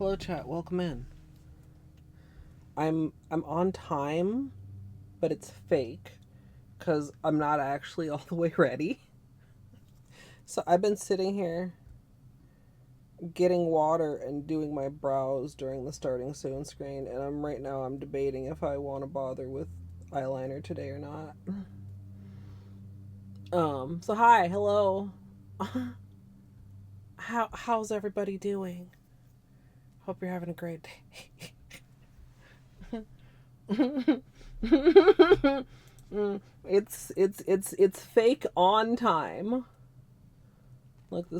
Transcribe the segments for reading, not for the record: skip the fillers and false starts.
Hello chat, welcome in. I'm on time, but it's fake because I'm not actually all the way ready. So I've been sitting here getting water and doing my brows during the starting soon screen, and I'm debating if I want to bother with eyeliner today or not. So hi, hello. How's everybody doing? Hope you're having a great day. It's fake on time. Like the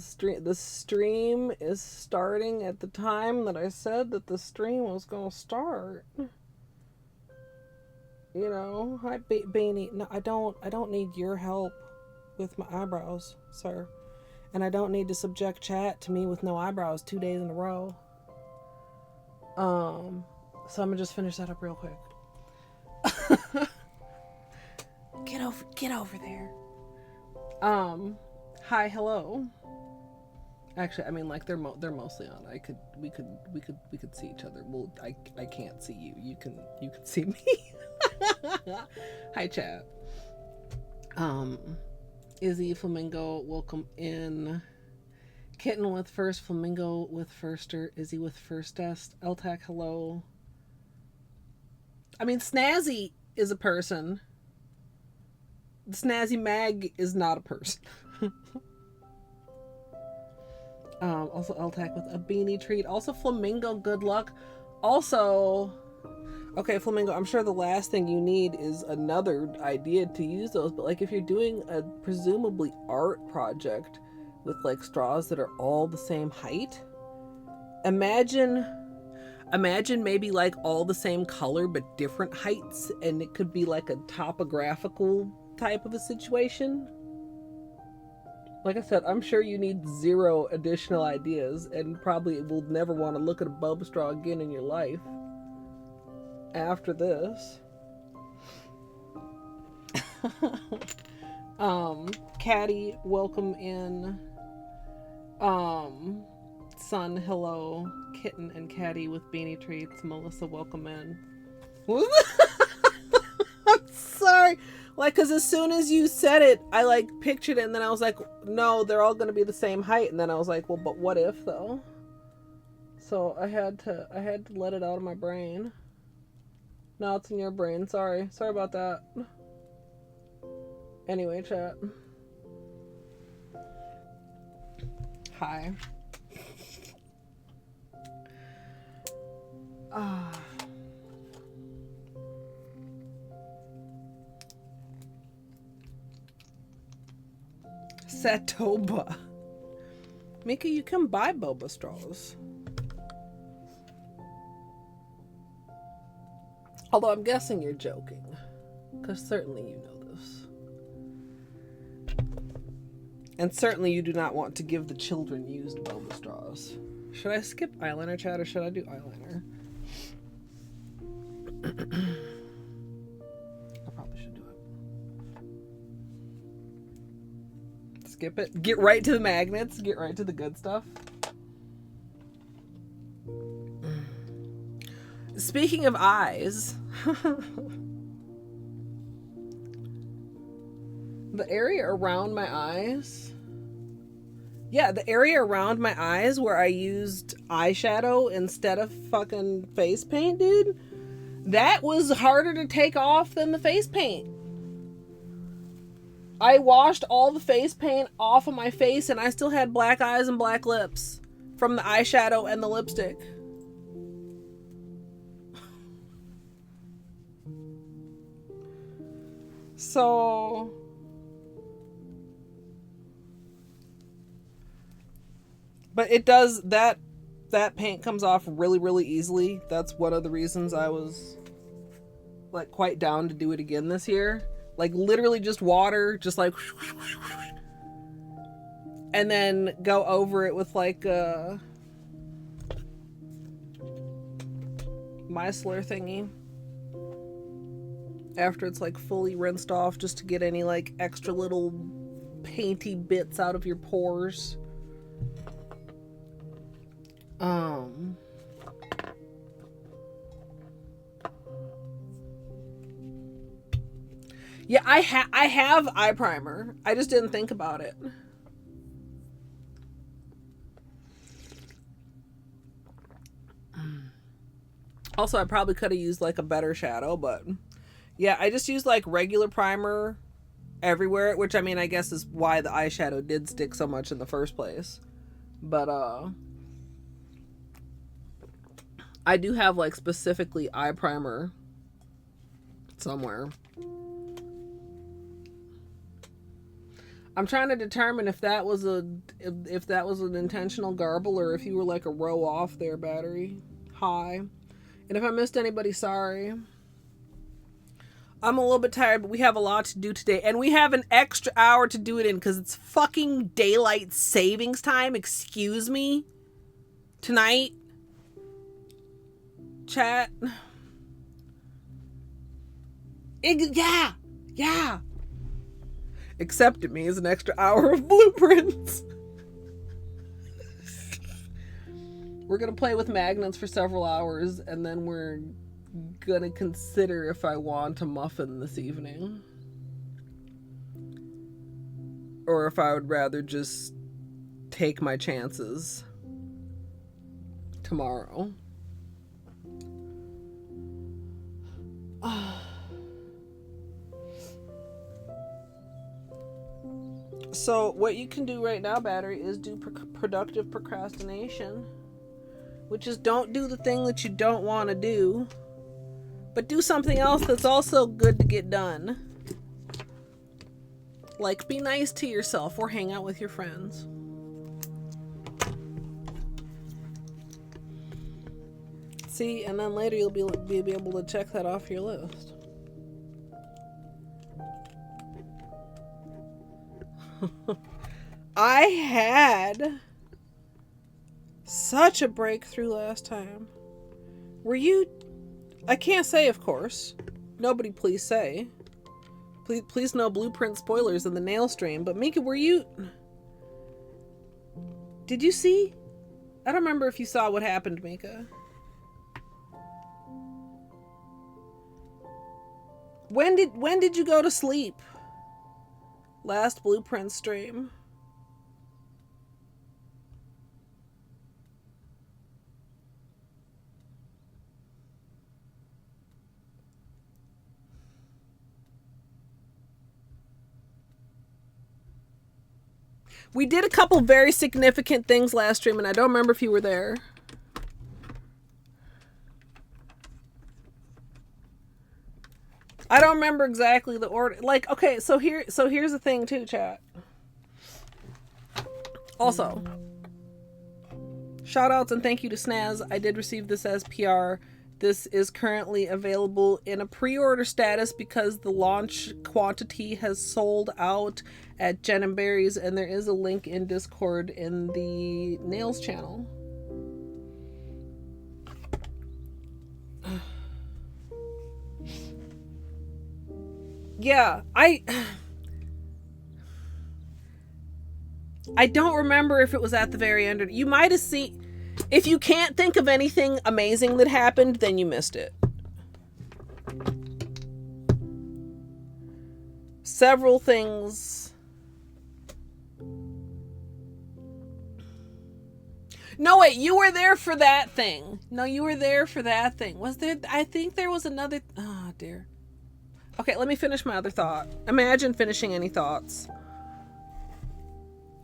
stream is starting at the time that I said that the stream was gonna start. You know, hi Beanie. No, I don't need your help with my eyebrows, sir. And I don't need to subject chat to me with no eyebrows 2 days in a row. So I'm gonna just finish that up real quick. Get over there. Hi, hello. Actually, I mean, like they're mostly on. We could see each other. Well, I can't see you. You can see me. Hi, chat. Izzy Flamingo, welcome in. Kitten with first, Flamingo with firster, Izzy with firstest, LTAC, hello. I mean, Snazzy is a person. SnazzyMag is not a person. Also LTAC with a beanie treat. Also Flamingo, good luck. Also, okay, Flamingo, I'm sure the last thing you need is another idea to use those, but like if you're doing a presumably art project with like straws that are all the same height, imagine maybe like all the same color but different heights, and it could be like a topographical type of a situation. Like I said, I'm sure you need 0 additional ideas and probably will never want to look at a bulb straw again in your life after this. Caddy, welcome in. Sun, hello. Kitten and Caddy with beanie treats. Melissa, welcome in. I'm sorry. Like, because as soon as you said it, I like pictured it, and then I was like, no, they're all going to be the same height. And then I was like, well, but what if though? So I had to let it out of my brain. Now it's in your brain. Sorry about that. Anyway, chat. Hi. Satoba. Mika, you can buy boba straws. Although I'm guessing you're joking. Because certainly you know this. And certainly you do not want to give the children used boba straws. Should I skip eyeliner, chat, or should I do eyeliner? I probably should do it. Skip it. Get right to the magnets. Get right to the good stuff. Speaking of eyes, the area around my eyes. Yeah, the area around my eyes where I used eyeshadow instead of fucking face paint, dude. That was harder to take off than the face paint. I washed all the face paint off of my face and I still had black eyes and black lips from the eyeshadow and the lipstick. So but it does that paint comes off really, really easily. That's one of the reasons I was like quite down to do it again this year. Like literally just water, just like, and then go over it with like a micellar thingy after it's like fully rinsed off, just to get any like extra little painty bits out of your pores. Yeah, I have eye primer. I just didn't think about it. Also, I probably could have used like a better shadow, but yeah, I just used like regular primer everywhere, which I mean, I guess is why the eyeshadow did stick so much in the first place. But I do have like specifically eye primer somewhere. I'm trying to determine if that was an intentional garble or if you were like a row off there, Battery. Hi. And if I missed anybody, sorry. I'm a little bit tired, but we have a lot to do today. And we have an extra hour to do it in because it's fucking daylight savings time. Excuse me. Tonight. Chat. Yeah. Except it means an extra hour of blueprints. We're going to play with magnets for several hours, and then we're going to consider if I want a muffin this evening. Or if I would rather just take my chances tomorrow. So what you can do right now, Battery, is do productive procrastination, which is don't do the thing that you don't want to do, but do something else that's also good to get done. Like be nice to yourself or hang out with your friends. See, and then later you'll be able to check that off your list. I had such a breakthrough last time. Were you... I can't say, of course. Nobody please say. Please no blueprint spoilers in the nail stream. But Mika, were you... Did you see? I don't remember if you saw what happened, Mika. When did you go to sleep? Last blueprint stream. We did a couple very significant things last stream, and I don't remember if you were there. I don't remember exactly the order. Like, okay, so here's the thing too, chat. Also, shout outs and thank you to Snaz. I did receive this as PR. This is currently available in a pre-order status because the launch quantity has sold out at Jen & Barry's, and there is a link in Discord in the Nails channel. Yeah, I don't remember if it was at the very end. You might have seen... If you can't think of anything amazing that happened, then you missed it. Several things. No, wait, you were there for that thing. No, you were there for that thing. Was there... I think there was another... Oh, dear. Okay, let me finish my other thought. Imagine finishing any thoughts.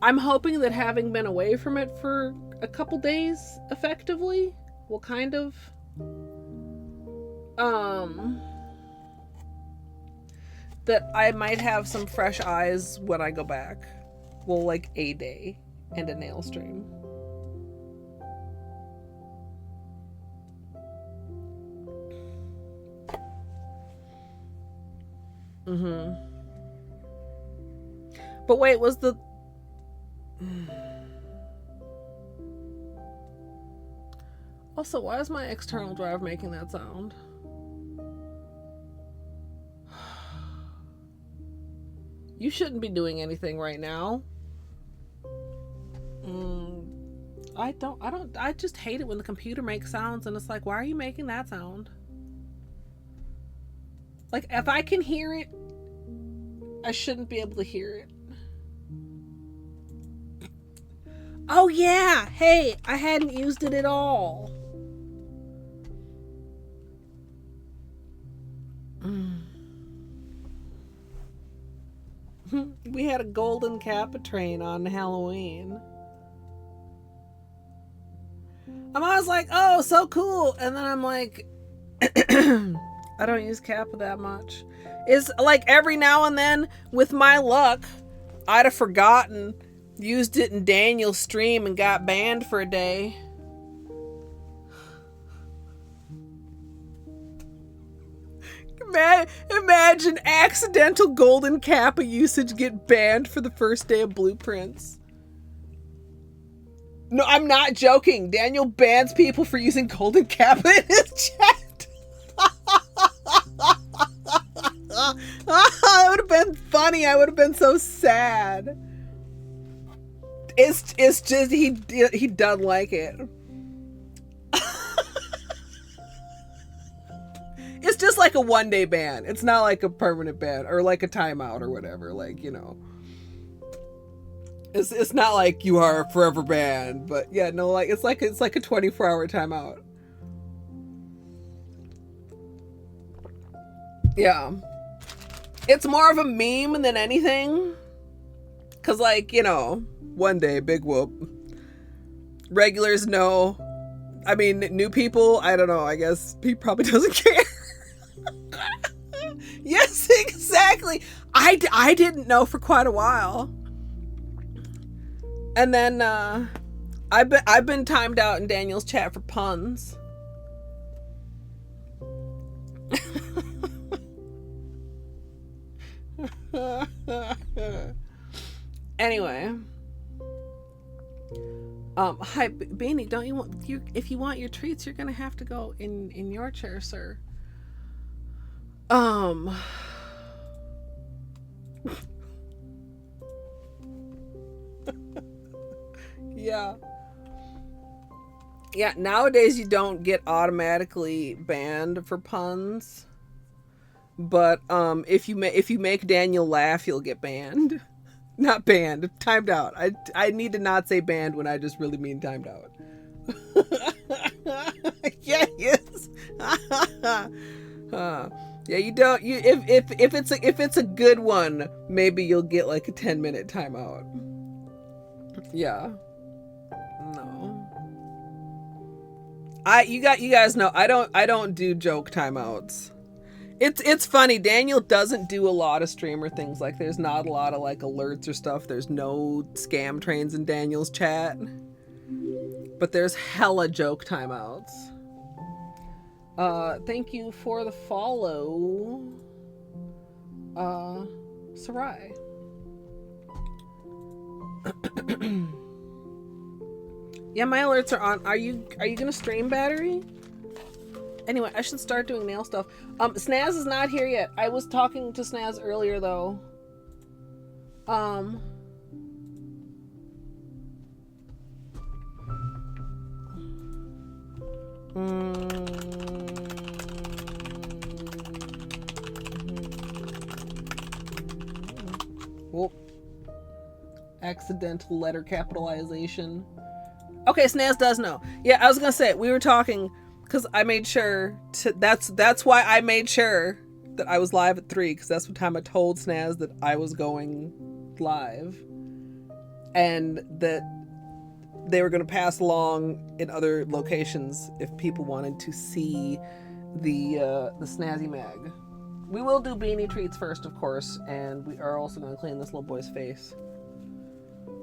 I'm hoping that having been away from it for a couple days effectively will kind of that I might have some fresh eyes when I go back. Well, like a day and a nail stream. But wait, was the... Also, why is my external drive making that sound? You shouldn't be doing anything right now. I just hate it when the computer makes sounds and it's like, why are you making that sound? Like, if I can hear it I shouldn't be able to hear it. Oh yeah! Hey, I hadn't used it at all. We had a golden Kappa train on Halloween. I'm always like, oh, so cool. And then I'm like, I don't use Kappa that much. It's like every now and then, with my luck, I'd have forgotten, used it in Daniel's stream, and got banned for a day. Imagine accidental golden Kappa usage get banned for the first day of Blueprints. No, I'm not joking. Daniel bans people for using golden Kappa in his chat. That would have been funny. I would have been so sad. It's just he doesn't like it. It's just like a one-day ban. It's not like a permanent ban or like a timeout or whatever. Like, you know, it's not like you are forever banned. But yeah, no, like it's like a 24-hour timeout. Yeah, it's more of a meme than anything. Cause like, you know, one day, big whoop. Regulars know. I mean, new people, I don't know. I guess he probably doesn't care. Yes, exactly. I didn't know for quite a while. And then I've been timed out in Daniel's chat for puns. Anyway. Hi Beanie, don't you want if you want your treats, you're gonna have to go in your chair, sir. Yeah. Yeah, nowadays you don't get automatically banned for puns. But if you make Daniel laugh, you'll get banned. Not banned, timed out. I need to not say banned when I just really mean timed out. Yeah, yes. Yeah, you don't. If it's a good one, maybe you'll get like a 10-minute timeout. Yeah. No. You guys know I don't do joke timeouts. It's funny. Daniel doesn't do a lot of streamer things. Like there's not a lot of like alerts or stuff. There's no scam trains in Daniel's chat. But there's hella joke timeouts. Thank you for the follow, Sarai. Yeah, my alerts are on. Are you gonna stream Battery? Anyway, I should start doing nail stuff. Snaz is not here yet. I was talking to Snaz earlier though. Whoop. Accidental letter capitalization. Okay, Snaz does know. Yeah, I was gonna say, we were talking because I made sure to, that's why I made sure that I was live at 3, because that's what time I told Snaz that I was going live, and that they were going to pass along in other locations if people wanted to see the SnazzyMag. We will do beanie treats first, of course, and we are also going to clean this little boy's face.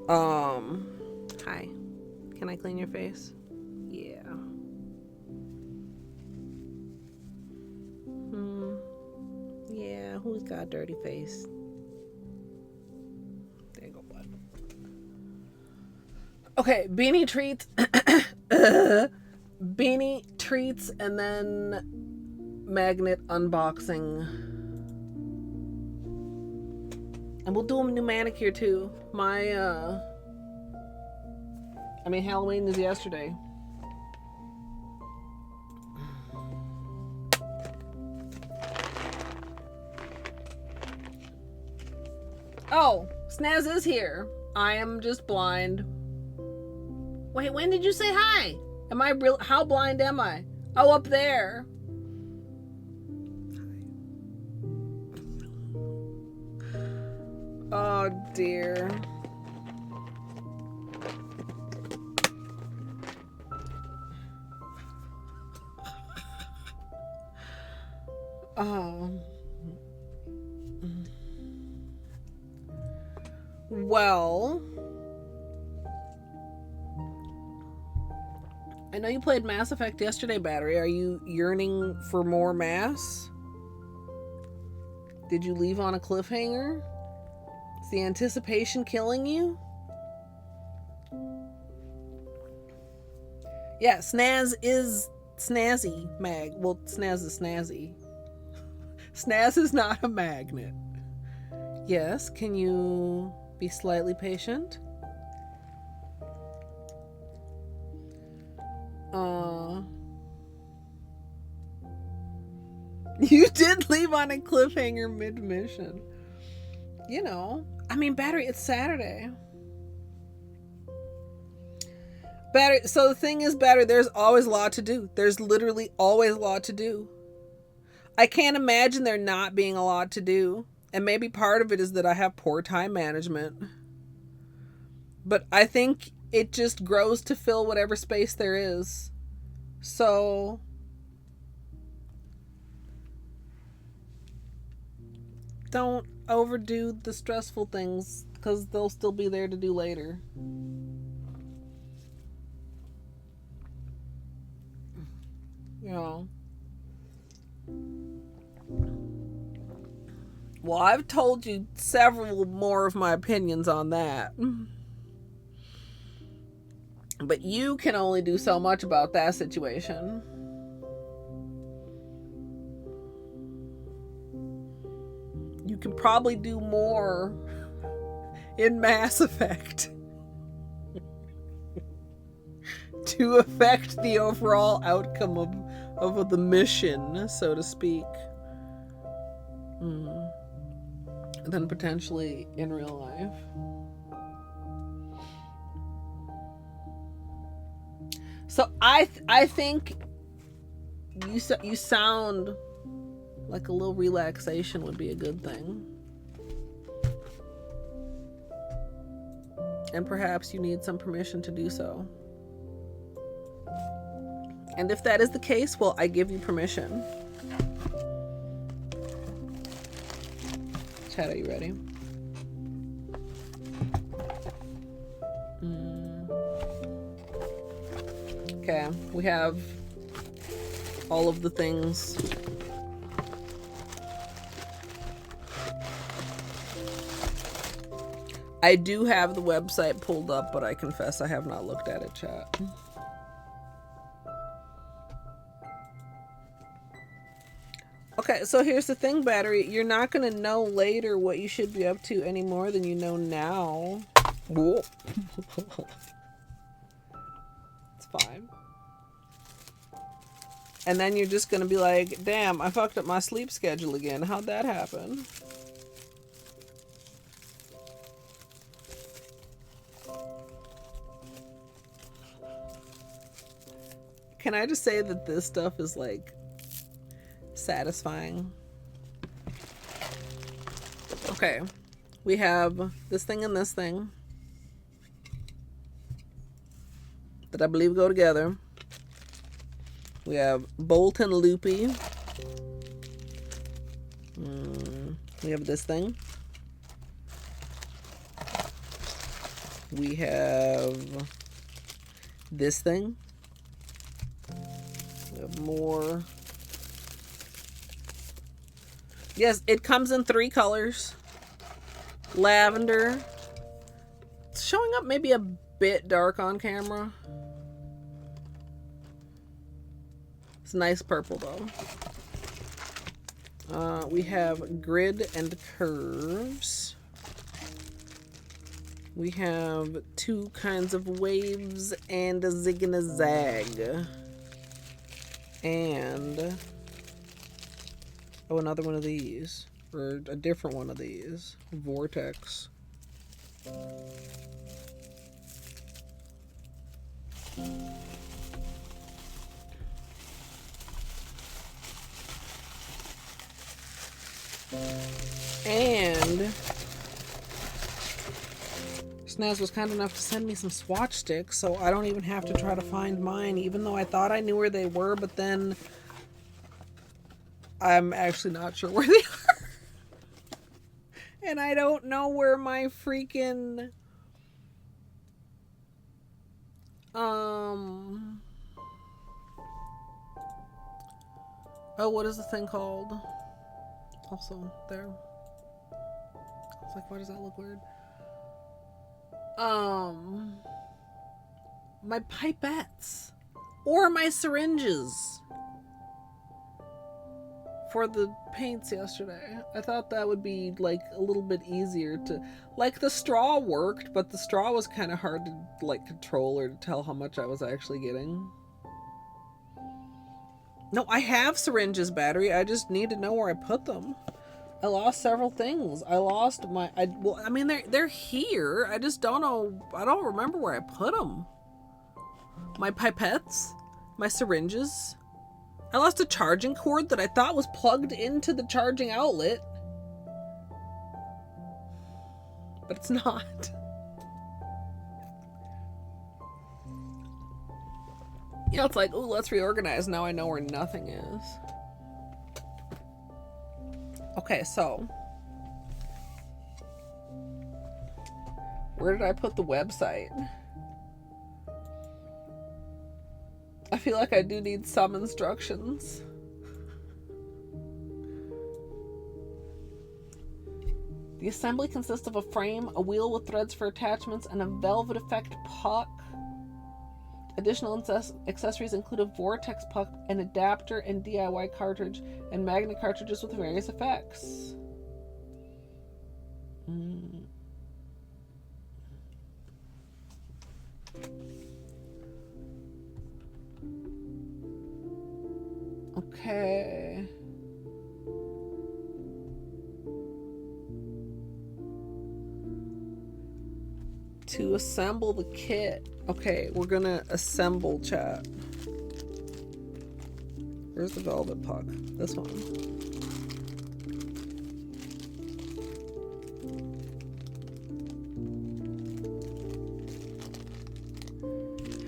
Hi. Can I clean your face? Yeah. Yeah, who's got a dirty face? There you go, bud. Okay, beanie treats. Beanie treats, and then magnet unboxing. And we'll do a new manicure too. Halloween is yesterday. Oh, Snaz is here. I am just blind. Wait, when did you say hi? Am I real? How blind am I? Oh, up there. Oh, dear. Well, I know you played Mass Effect yesterday, Battery. Are you yearning for more Mass? Did you leave on a cliffhanger? Is the anticipation killing you? Yeah, Snaz is SnazzyMag. Well, Snaz is snazzy. Snaz is not a magnet. Yes, can you be slightly patient? You did leave on a cliffhanger mid-mission. You know, I mean, Battery, it's Saturday. Battery, so the thing is, Battery, there's always a lot to do. There's literally always a lot to do. I can't imagine there not being a lot to do. And maybe part of it is that I have poor time management. But I think it just grows to fill whatever space there is. So don't overdo the stressful things, because they'll still be there to do later. You know. Well, I've told you several more of my opinions on that. But you can only do so much about that situation. You can probably do more in Mass Effect to affect the overall outcome of the mission, so to speak. Than potentially in real life. So I think you sound like a little relaxation would be a good thing. And perhaps you need some permission to do so. And if that is the case, well, I give you permission. Chat, are you ready? Okay, we have all of the things. I do have the website pulled up, but I confess I have not looked at it, chat. Okay, so here's the thing, Battery. You're not going to know later what you should be up to any more than you know now. Whoa. It's fine. And then you're just going to be like, damn, I fucked up my sleep schedule again. How'd that happen? Can I just say that this stuff is like satisfying? Okay, we have this thing and this thing that I believe go together. We have Bolt and Loopy. We have this thing. We have this thing. We have more. Yes, it comes in 3 colors. Lavender. It's showing up maybe a bit dark on camera. It's nice purple though. We have Grid and Curves. We have 2 kinds of waves and a zig and a zag. And oh, another one of these. or a different one of these. Vortex. And Snaz was kind enough to send me some swatch sticks, so I don't even have to try to find mine, even though I thought I knew where they were, but then I'm actually not sure where they are. And I don't know where my freaking oh, what is the thing called? Also there. I was like, why does that look weird? My pipettes or my syringes for the paints yesterday. I thought that would be like a little bit easier to, like, the straw worked, but the straw was kind of hard to like control or to tell how much I was actually getting. No, I have syringes, battery. I just need to know where I put them. I lost several things. I lost my, well, I mean, they're here. I just don't know. I don't remember where I put them. My pipettes, my syringes. I lost a charging cord that I thought was plugged into the charging outlet. But it's not. You know, it's like, oh, let's reorganize. Now I know where nothing is. Okay, so where did I put the website? I feel like I do need some instructions. The assembly consists of a frame, a wheel with threads for attachments, and a velvet effect puck. Additional accessories include a vortex puck, an adapter, and DIY cartridge, and magnet cartridges with various effects. Okay. To assemble the kit. Okay, we're gonna assemble, chat. Where's the velvet puck? This one.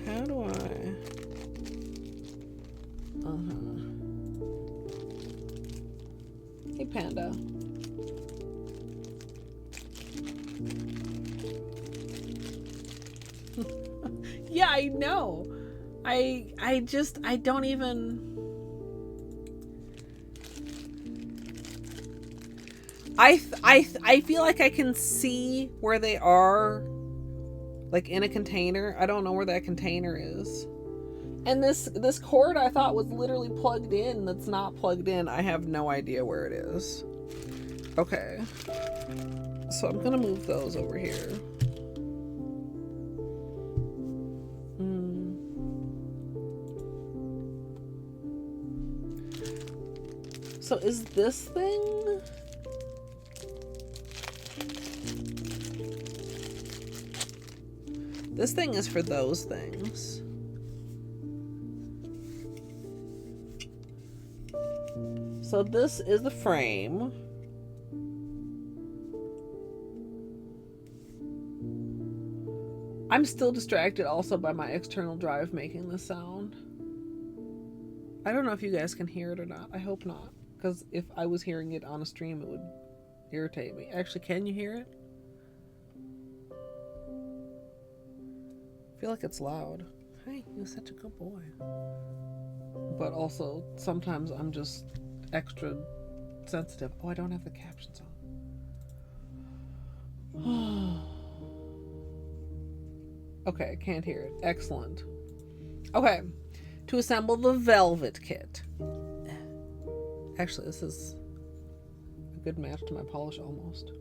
How do I... Hey, Panda. Yeah, I know. I don't even... I feel like I can see where they are, like in a container. I don't know where that container is. And this cord I thought was literally plugged in. That's not plugged in. I have no idea where it is. Okay. So I'm gonna move those over here. So is this thing? This thing is for those things. So this is the frame. I'm still distracted also by my external drive making this sound. I don't know if you guys can hear it or not. I hope not. Because if I was hearing it on a stream, it would irritate me. Actually, can you hear it? I feel like it's loud. Hey, you're such a good boy. But also, sometimes I'm just extra sensitive. Oh, I don't have the captions on. Okay, I can't hear it. Excellent. Okay, to assemble the velvet kit. Actually, this is a good match to my polish almost.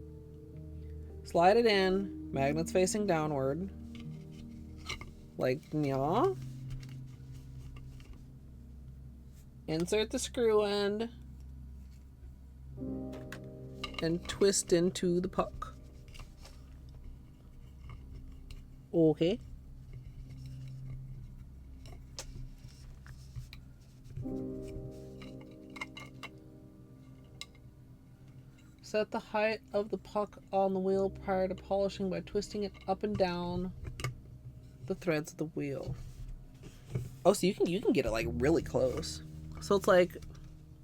Slide it in, magnets facing downward. Like, yeah. Insert the screw end. and twist into the puck. Okay. Set the height of the puck on the wheel prior to polishing by twisting it up and down the threads of the wheel. Oh, so you can get it like really close. So it's like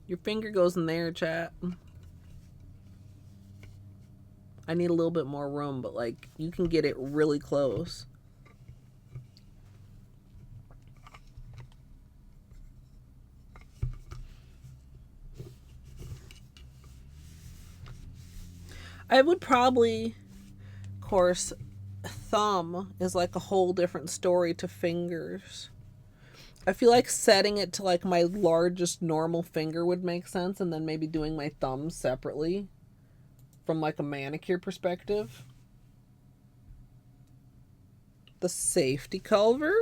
your finger goes in there, chat. I need a little bit more room, but like you can get it really close. I would probably, of course, thumb is like a whole different story to fingers. I feel like setting it to like my largest normal finger would make sense, and then maybe doing my thumbs separately from like a manicure perspective. The safety cover?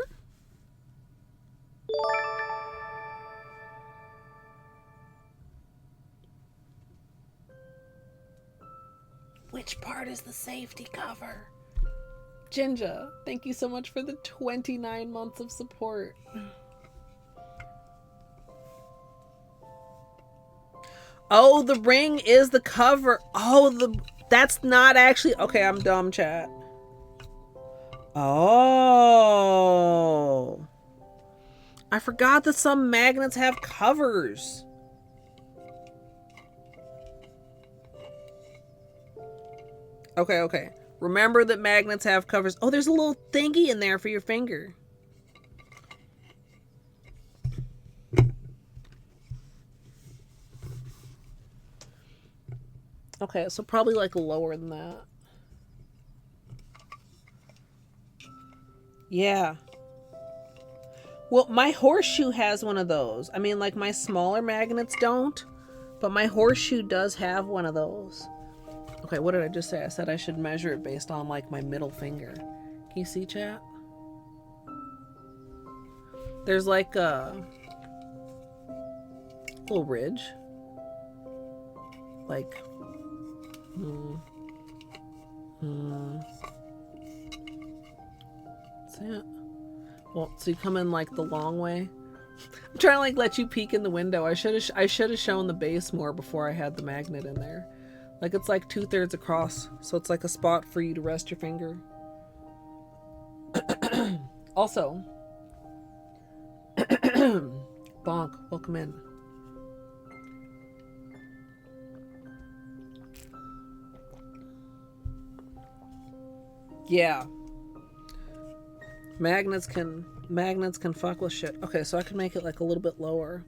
Which part is the safety cover? Jinja, thank you so much for the 29 months of support. Oh, the ring is the cover. Oh, that's not actually... Okay, I'm dumb, chat. Oh. I forgot that some magnets have covers. Okay. Remember that magnets have covers. Oh, there's a little thingy in there for your finger. Okay, so probably like lower than that. Yeah. Well, my horseshoe has one of those. I mean, like my smaller magnets don't, but my horseshoe does have one of those. Okay, what did I just say? I said I should measure it based on like my middle finger. Can you see, chat? There's like a little ridge. Like, see it? Well, so you come in like the long way. I'm trying to like let you peek in the window. I should have shown the base more before I had the magnet in there. Like it's like 2/3 across, so it's like a spot for you to rest your finger. Also, Bonk, welcome in. Yeah. Magnets can fuck with shit. Okay, so I can make it like a little bit lower.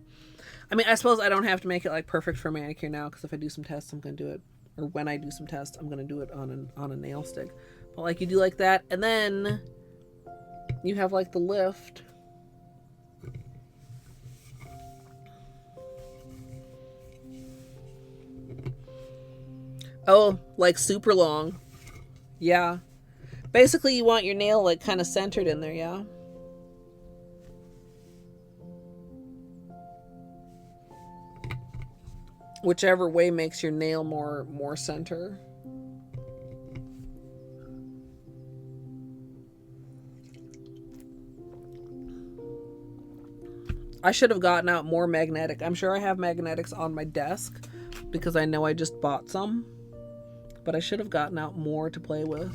I mean, I suppose I don't have to make it like perfect for manicure now, because if I do some tests, I'm gonna do it, or when I do some tests, I'm gonna do it on a nail stick. But like you do like that, and then you have like the lift. Oh, like super long. Yeah. Basically, you want your nail like kind of centered in there, yeah? Whichever way makes your nail more center. I should have gotten out more magnetic. I'm sure I have magnetics on my desk because I know I just bought some. But I should have gotten out more to play with.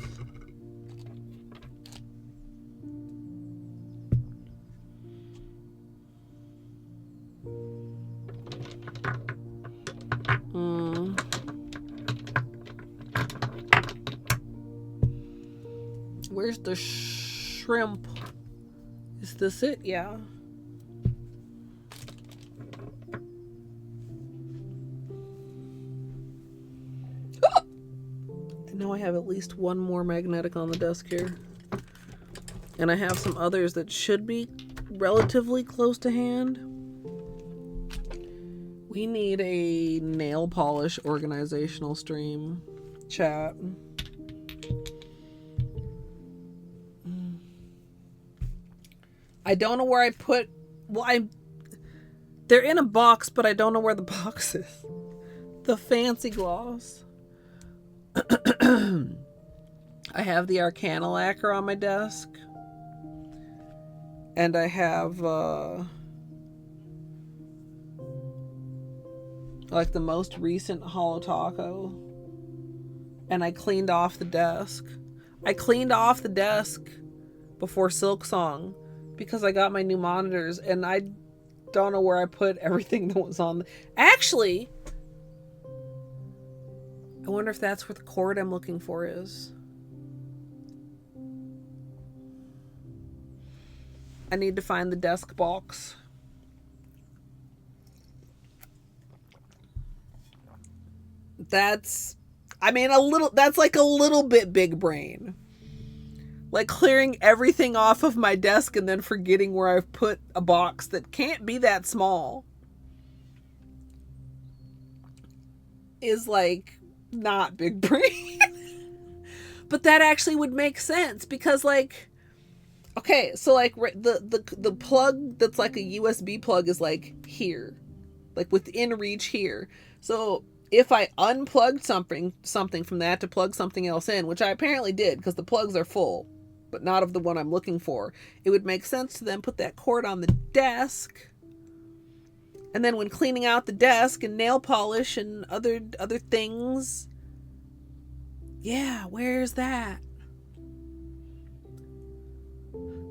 Where's the shrimp? Is this it? Yeah. I know I have at least one more magnetic on the desk here. And I have some others that should be relatively close to hand. We need a nail polish organizational stream, chat. I don't know where I put... Well, they're in a box, but I don't know where the box is. The fancy gloss. I have the Arcana lacquer on my desk. And I have, like the most recent Holo Taco. And I cleaned off the desk. I cleaned off the desk before Silk Song because I got my new monitors and I don't know where I put everything that was on. Actually, I wonder if that's where the cord I'm looking for is. I need to find the desk box. That's, I mean, that's like a little bit big brain. Like clearing everything off of my desk and then forgetting where I've put a box that can't be that small is like not big brain. But that actually would make sense because like, okay, so like the plug that's like a USB plug is like here, like within reach here. So if I unplugged something from that to plug something else in, which I apparently did because the plugs are full, but not of the one I'm looking for, it would make sense to then put that cord on the desk. And then when cleaning out the desk and nail polish and other things, yeah, where's that?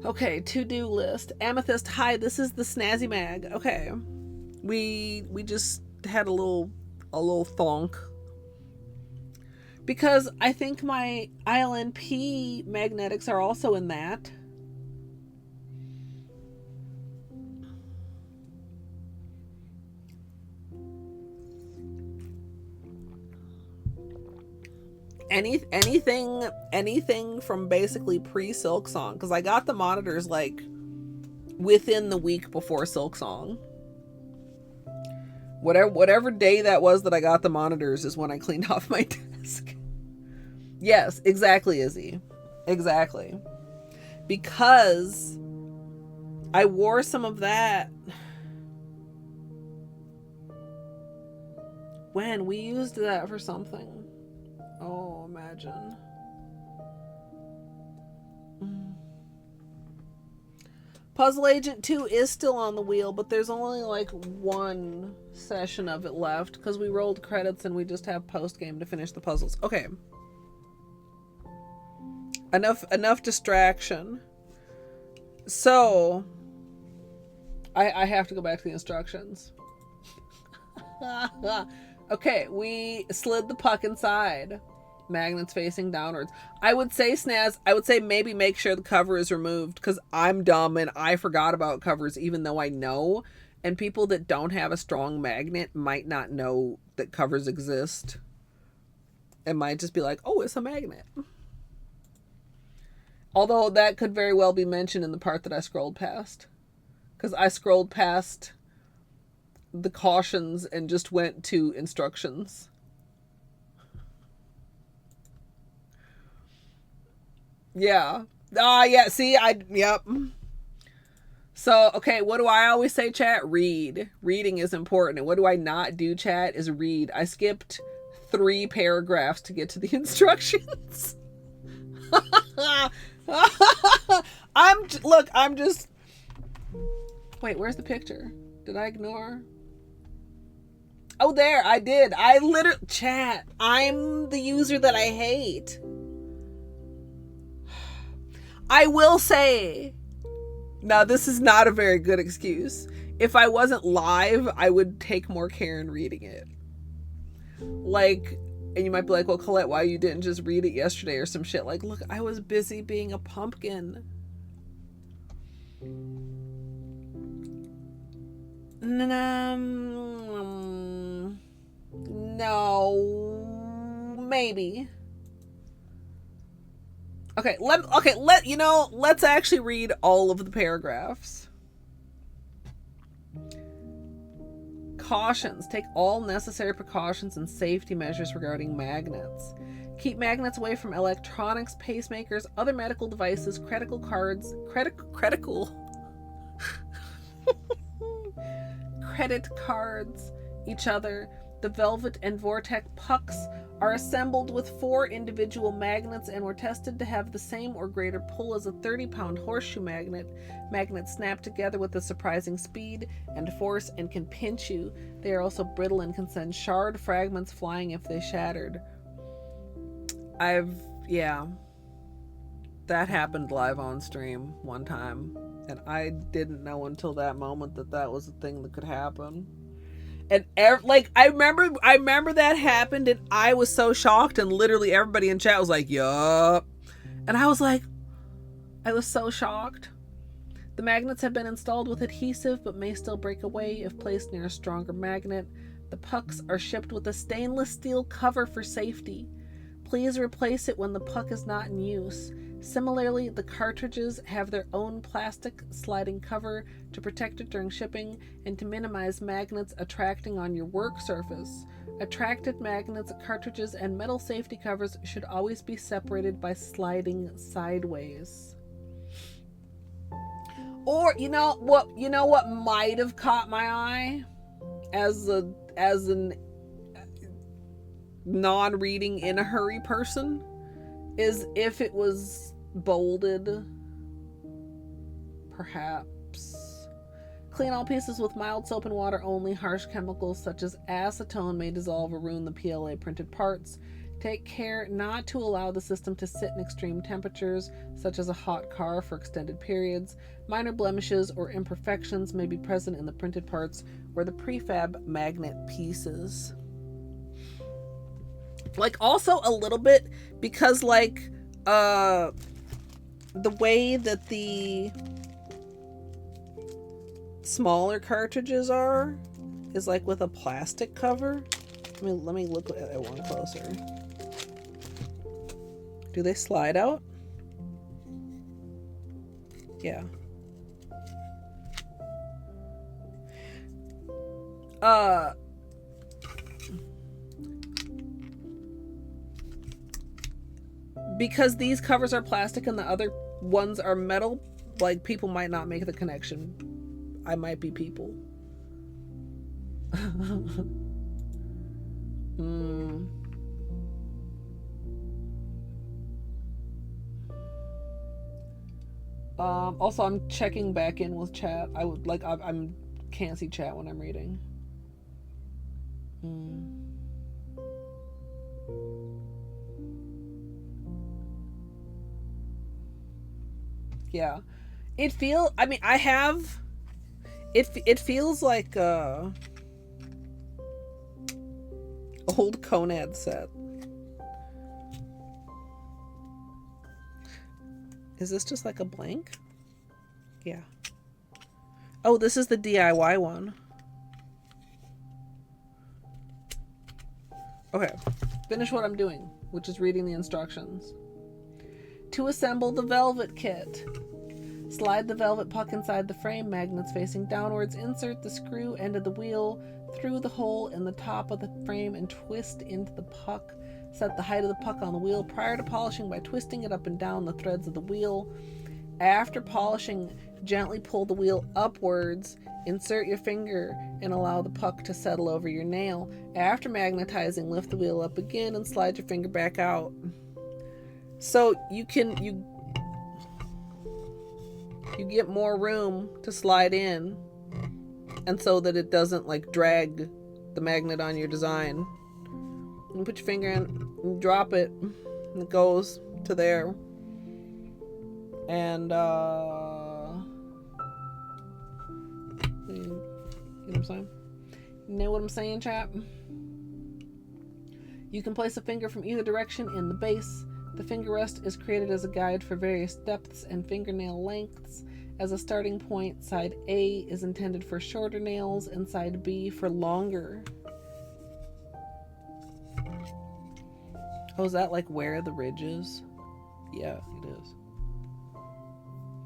Okay, to-do list. Amethyst, hi, this is the SnazzyMag. Okay. We just had a little thonk. Because I think my ILNP magnetics are also in that. Anything from basically pre-Silk Song, because I got the monitors like within the week before Silk Song. Whatever day that was that I got the monitors is when I cleaned off my desk. Yes, exactly, Izzy. Exactly. Because I wore some of that when we used that for something. Oh, imagine. Puzzle Agent 2 is still on the wheel, but there's only like one session of it left because we rolled credits and we just have post-game to finish the puzzles. Okay. Enough distraction. So, I have to go back to the instructions. Okay, we slid the puck inside. Magnets facing downwards. I would say, Snaz, maybe make sure the cover is removed because I'm dumb and I forgot about covers even though I know. And people that don't have a strong magnet might not know that covers exist. It might just be like, oh, it's a magnet. Although that could very well be mentioned in the part that I scrolled past. Because I scrolled past the cautions and just went to instructions. Yeah. Yeah, see, yep. So, okay, what do I always say, chat? Read. Reading is important. And what do I not do, chat, is read. I skipped 3 paragraphs to get to the instructions. I'm just... Wait, where's the picture? Did I ignore? Oh, there, I did. I literally... Chat, I'm the user that I hate. I will say... Now, this is not a very good excuse. If I wasn't live, I would take more care in reading it. Like... And you might be like, well, Colette, why you didn't just read it yesterday or some shit? Like, look, I was busy being a pumpkin. No, maybe. Okay, let's actually read all of the paragraphs. Cautions. Take all necessary precautions and safety measures regarding magnets. Keep magnets away from electronics, pacemakers, other medical devices, credit cards, each other, The Velvet and Vortex pucks are assembled with 4 individual magnets and were tested to have the same or greater pull as a 30-pound horseshoe magnet. Magnets snap together with a surprising speed and force and can pinch you. They are also brittle and can send shard fragments flying if they shattered. Yeah. That happened live on stream one time, and I didn't know until that moment that that was a thing that could happen. And I remember that happened, and I was so shocked, and literally everybody in chat was like, "Yup," and I was so shocked. The magnets have been installed with adhesive, but may still break away if placed near a stronger magnet. The pucks are shipped with a stainless steel cover for safety. Please replace it when the puck is not in use. Similarly, the cartridges have their own plastic sliding cover to protect it during shipping and to minimize magnets attracting on your work surface. Attracted magnets, cartridges, and metal safety covers should always be separated by sliding sideways. Or you know what might have caught my eye as an non-reading in a hurry person is if it was bolded, perhaps. Clean all pieces with mild soap and water only. Harsh chemicals such as acetone may dissolve or ruin the PLA printed parts. Take care not to allow the system to sit in extreme temperatures, such as a hot car, for extended periods. Minor blemishes or imperfections may be present in the printed parts or the prefab magnet pieces. Also a little bit, because the way that the smaller cartridges are is with a plastic cover. Let me look at one closer. Do they slide out? Yeah. Because these covers are plastic and the other ones are metal, people might not make the connection. I might be people. Also, I'm checking back in with chat. I'm can't see chat when I'm reading. Yeah, it feels like old Conad set. Is this just a blank? Yeah. Oh, this is the DIY one. Okay, finish what I'm doing, which is reading the instructions. To assemble the velvet kit. Slide the velvet puck inside the frame, magnets facing downwards. Insert the screw end of the wheel through the hole in the top of the frame and twist into the puck. Set the height of the puck on the wheel prior to polishing by twisting it up and down the threads of the wheel. After polishing, gently pull the wheel upwards. Insert your finger and allow the puck to settle over your nail. After magnetizing, lift the wheel up again and slide your finger back out. So you get more room to slide in, and so that it doesn't drag the magnet on your design. You put your finger in, and drop it, and it goes to there. And you know what I'm saying? You know what I'm saying, chat? You can place a finger from either direction in the base. The finger rest is created as a guide for various depths and fingernail lengths. As a starting point, side A is intended for shorter nails and side B for longer. Oh, is that where the ridge is? Yeah, it is.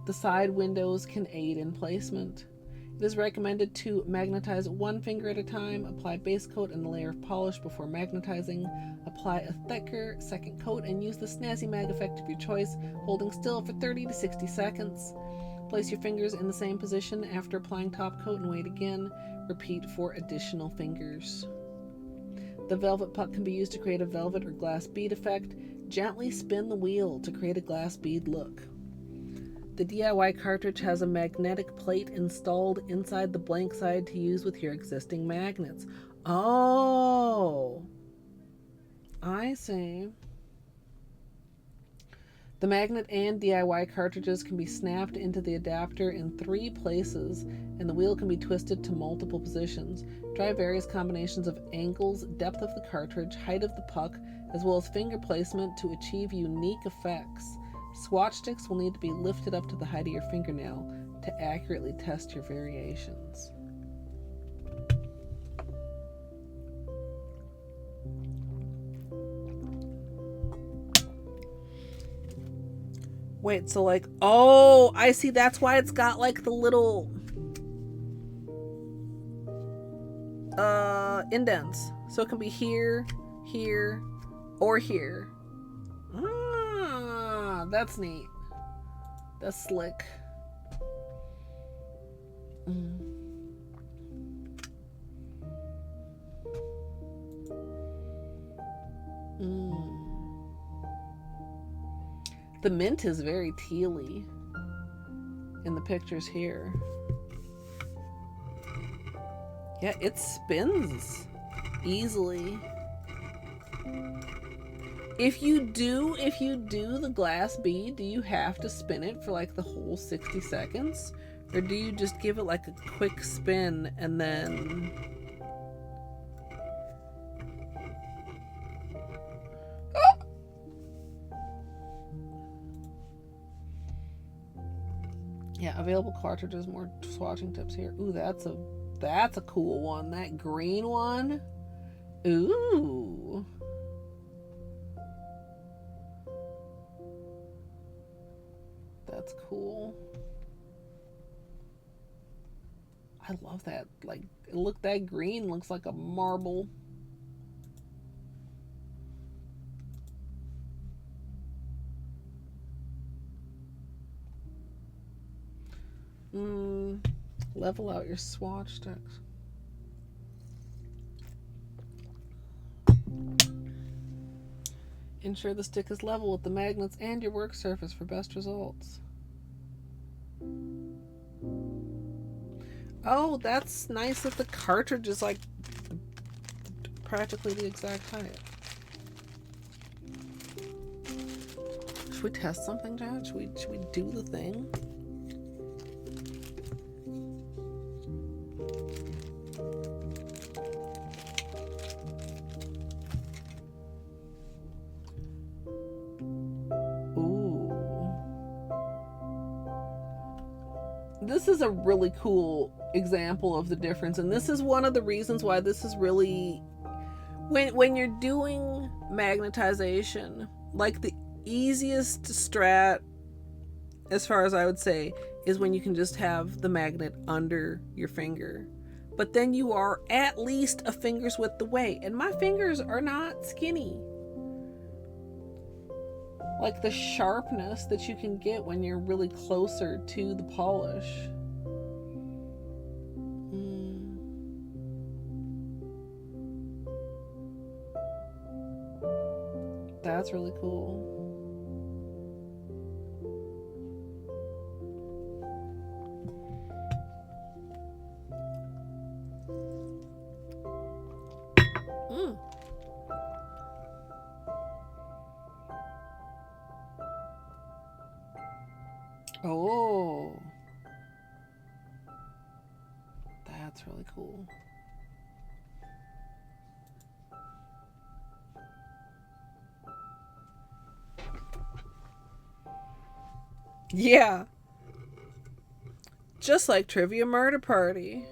The side windows can aid in placement. It is recommended to magnetize one finger at a time, apply base coat and a layer of polish before magnetizing, apply a thicker second coat, and use the SnazzyMag effect of your choice, holding still for 30 to 60 seconds. Place your fingers in the same position after applying top coat and wait again. Repeat for additional fingers. The velvet puck can be used to create a velvet or glass bead effect. Gently spin the wheel to create a glass bead look. The DIY cartridge has a magnetic plate installed inside the blank side to use with your existing magnets. Oh, I see. The magnet and DIY cartridges can be snapped into the adapter in 3 places, and the wheel can be twisted to multiple positions. Try various combinations of angles, depth of the cartridge, height of the puck, as well as finger placement to achieve unique effects. Swatch sticks will need to be lifted up to the height of your fingernail to accurately test your variations. Wait, so like, oh, I see, that's why it's got like the little indents. So it can be here, here, or here. Ah, that's neat. That's slick. The mint is very tealy in the pictures here. Yeah, it spins easily. If you do the glass bead, do you have to spin it for like the whole 60 seconds? Or do you just give it like a quick spin and then... Yeah, available cartridges, more swatching tips here. Ooh, that's a cool one. That green one. Ooh. That's cool. I love that. Like, look, that green looks like a marble. Level out your swatch sticks. Ensure the stick is level with the magnets and your work surface for best results. Oh, that's nice that the cartridge is like practically the exact height. Should we test something, Chad? Should we do the thing? This is a really cool example of the difference, and this is one of the reasons why this is really, when you're doing magnetization, like the easiest strat, as far as I would say, is when you can just have the magnet under your finger, but then you are at least a finger's width away, and my fingers are not skinny. Like the sharpness that you can get when you're really closer to the polish. That's really cool. Oh, that's really cool. Yeah, just like Trivia Murder Party.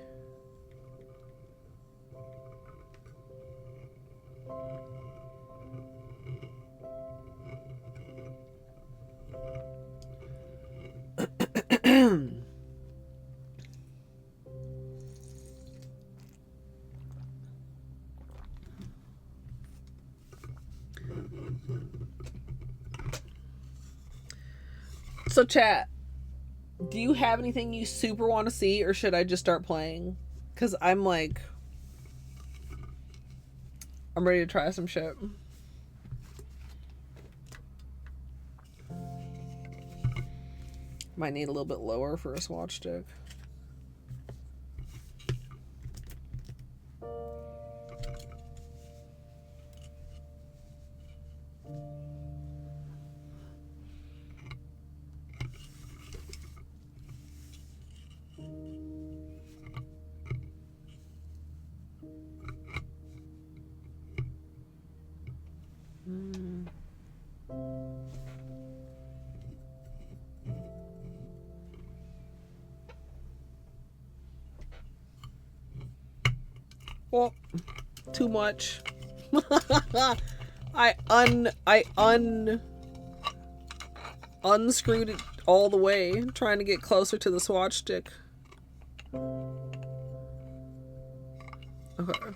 So chat, do you have anything you super want to see, or should I just start playing? Because I'm like, I'm ready to try some shit. Might need a little bit lower for a swatch stick. Well, too much. I unscrewed it all the way, trying to get closer to the swatch stick. Okay.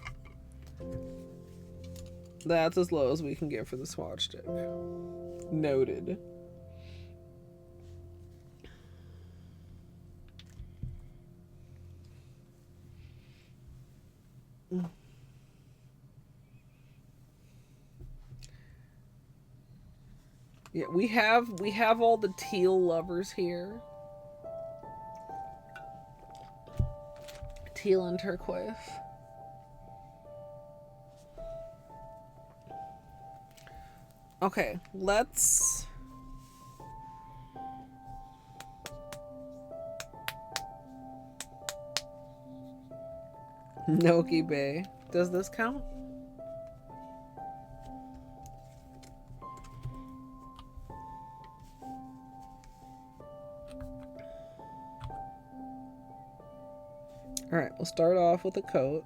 That's as low as we can get for the swatch stick. Noted. Yeah, we have all the teal lovers here. Teal and turquoise. Okay, let's... Noki Bay. Does this count? Alright, we'll start off with a coat.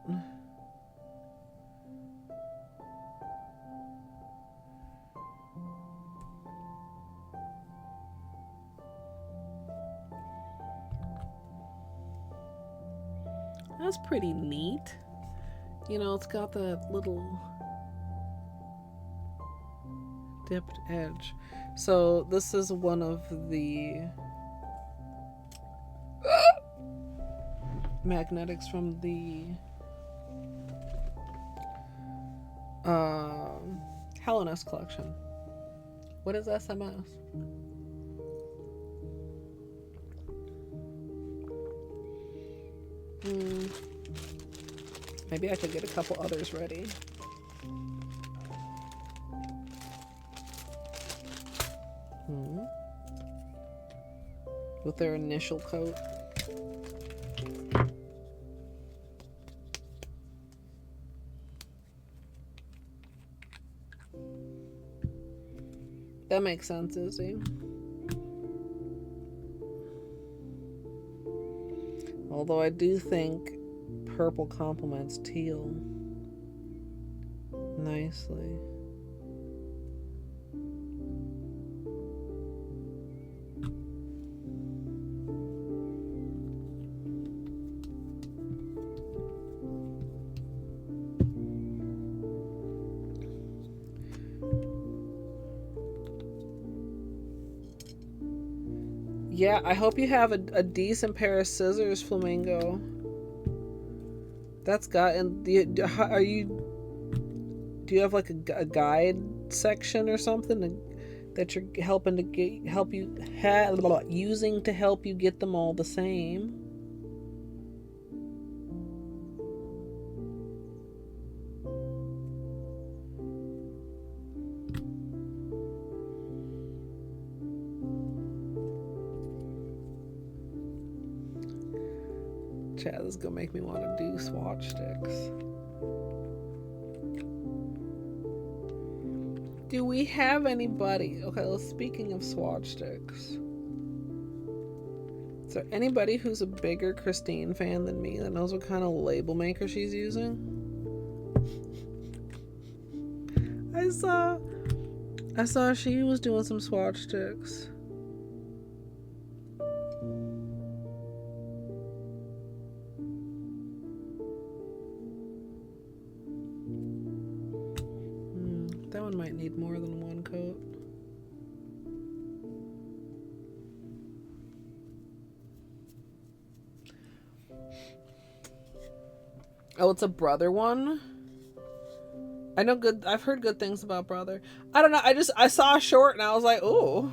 That's pretty neat. You know, it's got that little dipped edge. So this is one of the magnetics from the Hellenist collection. What is SMS? Maybe I could get a couple others ready. With their initial coat. That makes sense, Izzy. Although I do think purple complements teal nicely. Yeah, I hope you have a decent pair of scissors, Flamingo. That's got, and do you have like a guide section or something that you're helping to using to help you get them all the same? Chat, this is gonna make me want to do swatch sticks. Do we have anybody? Okay, well, speaking of swatch sticks, is there anybody who's a bigger Christine fan than me that knows what kind of label maker she's using? I saw she was doing some swatch sticks. That one might need more than one coat. Oh, it's a brother one? I know good. I've heard good things about Brother. I don't know. I saw a short and I was like, ooh.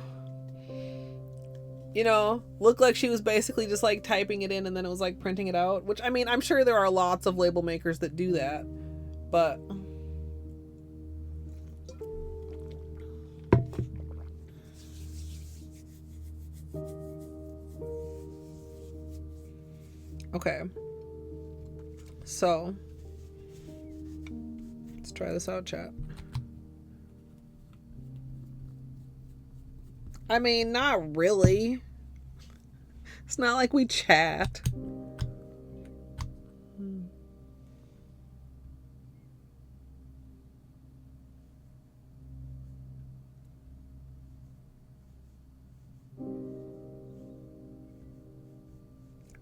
You know, looked like she was basically just like typing it in and then it was like printing it out. Which, I mean, I'm sure there are lots of label makers that do that. But... okay. So... let's try this out, chat. I mean, not really. It's not like we chat.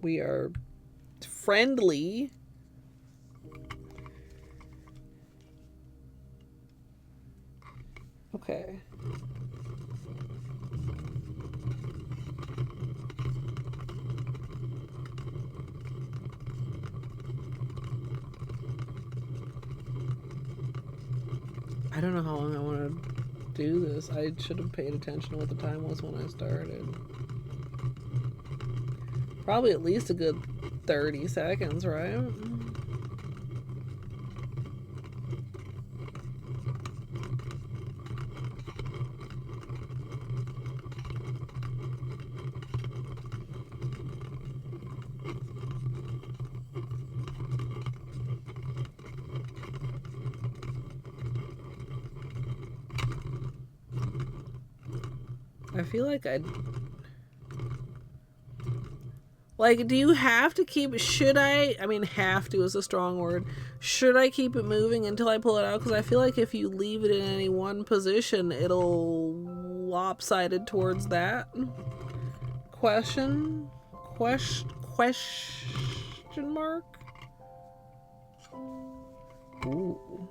We are friendly. Okay. I don't know how long I want to do this. I should have paid attention to what the time was when I started. Probably at least a good 30 seconds, right? I feel like I'd... like, do you have to keep... should I mean, have to is a strong word. Should I keep it moving until I pull it out? Because I feel like if you leave it in any one position, it'll lopsided towards that. Question mark? Ooh.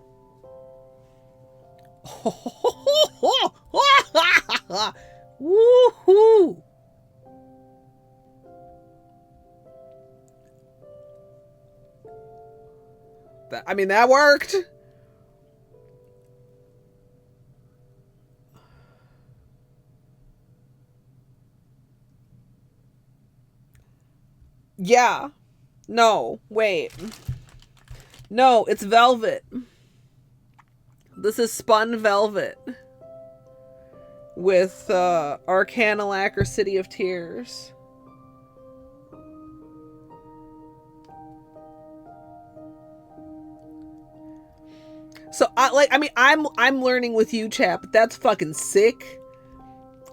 Woohoo! I mean, that worked. Yeah. No, wait. No, it's velvet. This is spun velvet. With Arcana Lacquer City of Tears. So I'm learning with you, chap. That's fucking sick.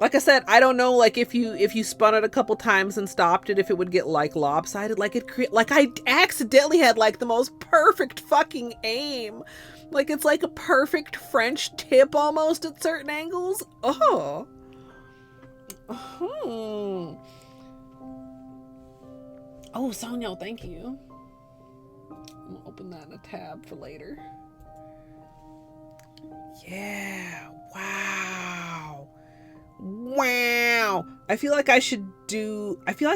Like I said, I don't know, like if you spun it a couple times and stopped it, if it would get like lopsided, like I accidentally had like the most perfect fucking aim. Like it's like a perfect French tip almost at certain angles. Oh. Oh, Sonia, thank you. I'm gonna open that in a tab for later. Yeah. Wow. Wow. I feel like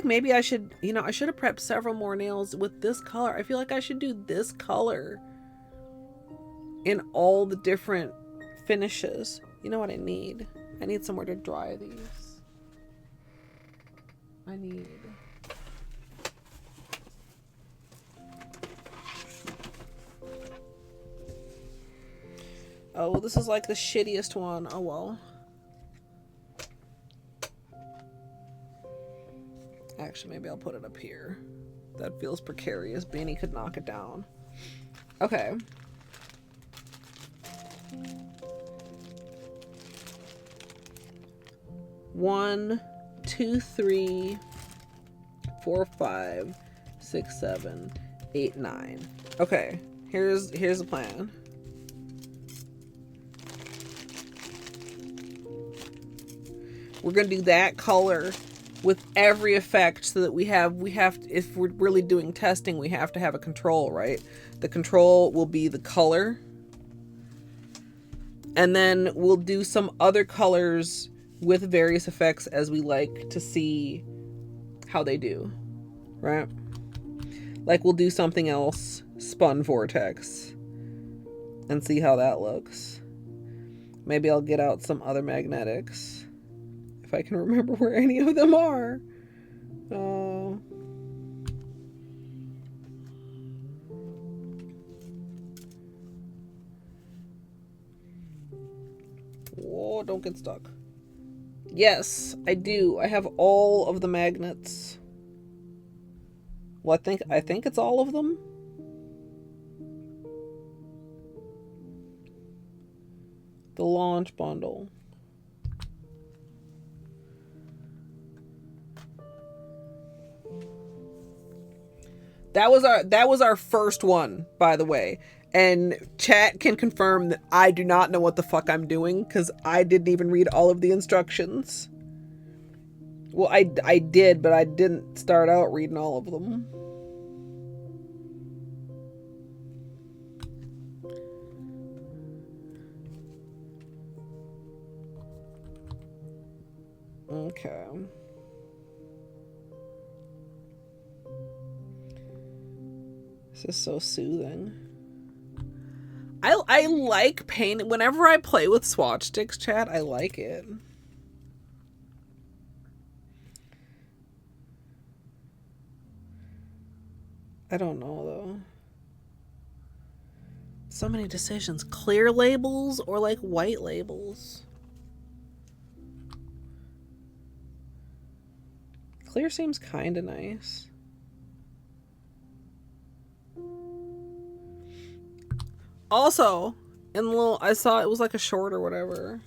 maybe I should, you know, I should have prepped several more nails with this color. I feel like I should do this color in all the different finishes. You know what I need? I need somewhere to dry these. I need... oh, this is like the shittiest one. Oh well. Actually, maybe I'll put it up here. That feels precarious. Beanie could knock it down. Okay. One, 2, 3, 4, 5, 6, 7, 8, 9. Okay, here's the plan. We're gonna do that color with every effect so that we have if we're really doing testing, we have to have a control, right? The control will be the color, and then we'll do some other colors with various effects as we like to see how they do, right? Like we'll do something else, spun vortex, and see how that looks. Maybe I'll get out some other magnetics if I can remember where any of them are. Whoa, don't get stuck. Yes, I do. I have all of the magnets. Well, I think it's all of them. The launch bundle. That was our first one, by the way. And chat can confirm that I do not know what the fuck I'm doing because I didn't even read all of the instructions. Well, I did, but I didn't start out reading all of them. Okay. This is so soothing. I like paint. Whenever I play with swatch sticks, chat, I like it. I don't know, though. So many decisions. Clear labels or, like, white labels? Clear seems kind of nice. Also, in the little, I saw it was like a short or whatever.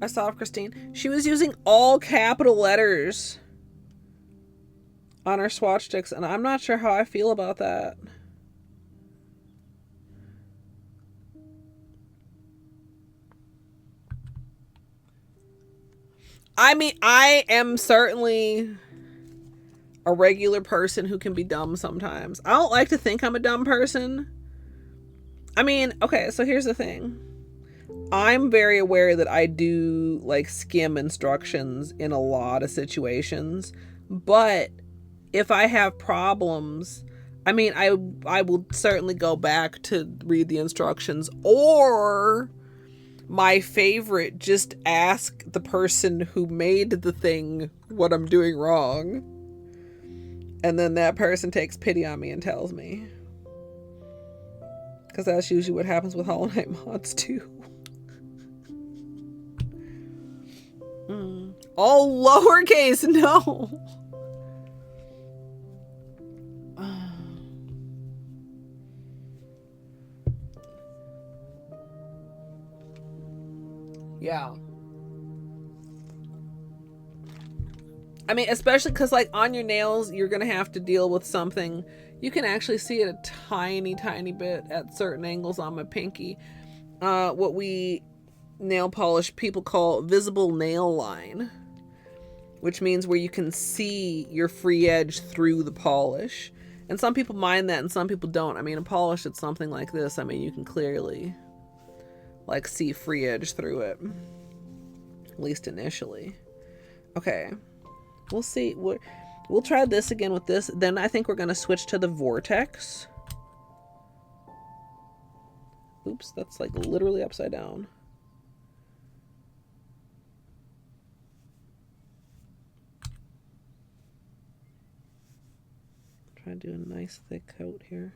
I saw of Christine. She was using all capital letters on her swatch sticks, and I'm not sure how I feel about that. I mean, I am certainly a regular person who can be dumb sometimes. I don't like to think I'm a dumb person. I mean, okay, so here's the thing. I'm very aware that I do, like, skim instructions in a lot of situations. But if I have problems, I mean, I will certainly go back to read the instructions. Or, my favorite, just ask the person who made the thing what I'm doing wrong. And then that person takes pity on me and tells me. Because that's usually what happens with Hollow Knight mods too. All lowercase, no. Yeah. I mean, especially because, like, on your nails, you're going to have to deal with something. You can actually see it a tiny, tiny bit at certain angles on my pinky. What we nail polish people call visible nail line, which means where you can see your free edge through the polish. And some people mind that and some people don't. I mean, a polish that's something like this, I mean, you can clearly, like, see free edge through it. At least initially. Okay. We'll see. We'll try this again with this. Then I think we're going to switch to the Vortex. Oops, that's like literally upside down. Try to do a nice thick coat here.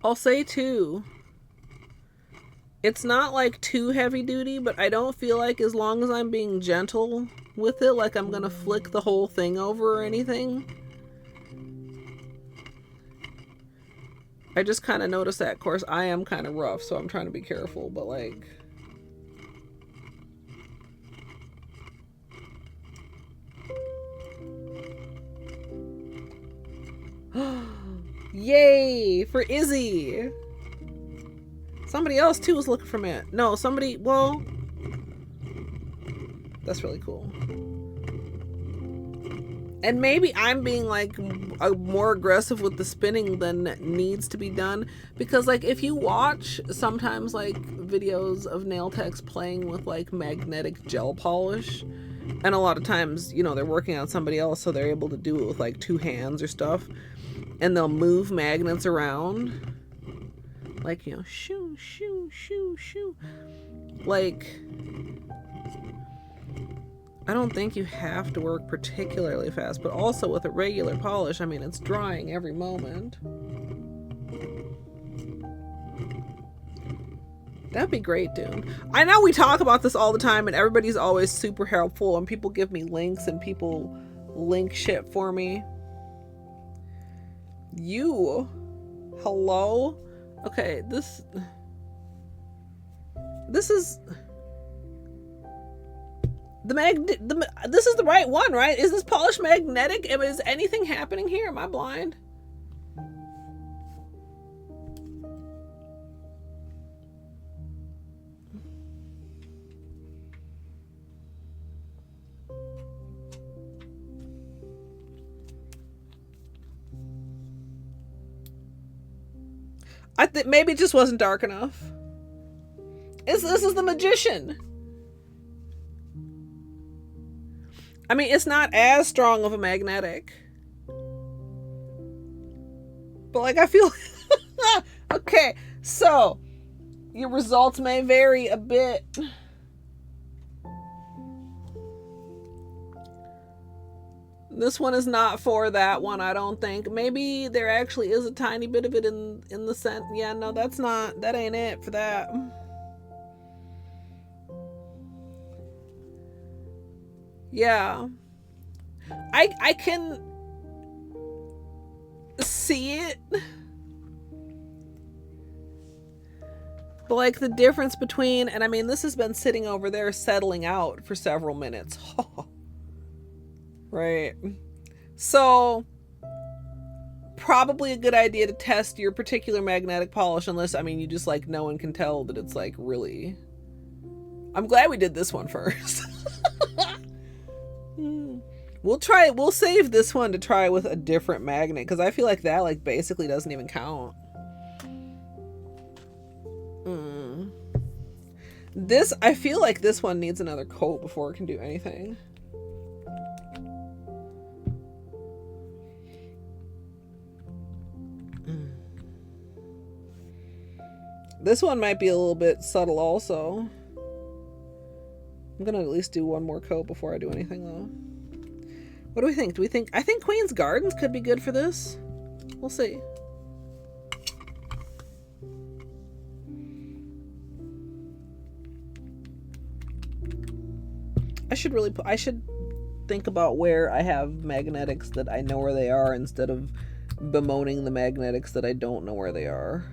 I'll say too, it's not like too heavy duty, but I don't feel like as long as I'm being gentle with it, like I'm gonna flick the whole thing over or anything. I just kind of noticed that. Of course, I am kind of rough, so I'm trying to be careful, but like... Yay! For Izzy! Somebody else, too, was looking for me. No, somebody... Well... That's really cool. And maybe I'm being like more aggressive with the spinning than needs to be done, because like if you watch sometimes like videos of nail techs playing with like magnetic gel polish, and a lot of times, you know, they're working on somebody else, so they're able to do it with like 2 hands or stuff, and they'll move magnets around like, you know, shoo shoo shoo shoo, like I don't think you have to work particularly fast, but also with a regular polish, I mean, it's drying every moment. That'd be great, dude. I know we talk about this all the time, and everybody's always super helpful, and people give me links, and people link shit for me. You? Hello? Okay, this is... this is the right one, right? Is this polish magnetic? Is anything happening here? Am I blind? I think maybe it just wasn't dark enough. This is the magician. I mean, it's not as strong of a magnetic. But like, I feel... Okay, so your results may vary a bit. This one is not for that one, I don't think. Maybe there actually is a tiny bit of it in the scent. Yeah, no, that's not... That ain't it for that. Yeah. I can see it. But like the difference between, and I mean, this has been sitting over there settling out for several minutes. Right. So probably a good idea to test your particular magnetic polish, unless, I mean, you just like, no one can tell that it's like really... I'm glad we did this one first. We'll save this one to try with a different magnet, because I feel like that like basically doesn't even count. This, I feel like this one needs another coat before it can do anything. This one might be a little bit subtle also. I'm gonna at least do one more coat before I do anything though. What do we think? I think Queen's Gardens could be good for this. We'll see. I should think about where I have magnetics that I know where they are, instead of bemoaning the magnetics that I don't know where they are.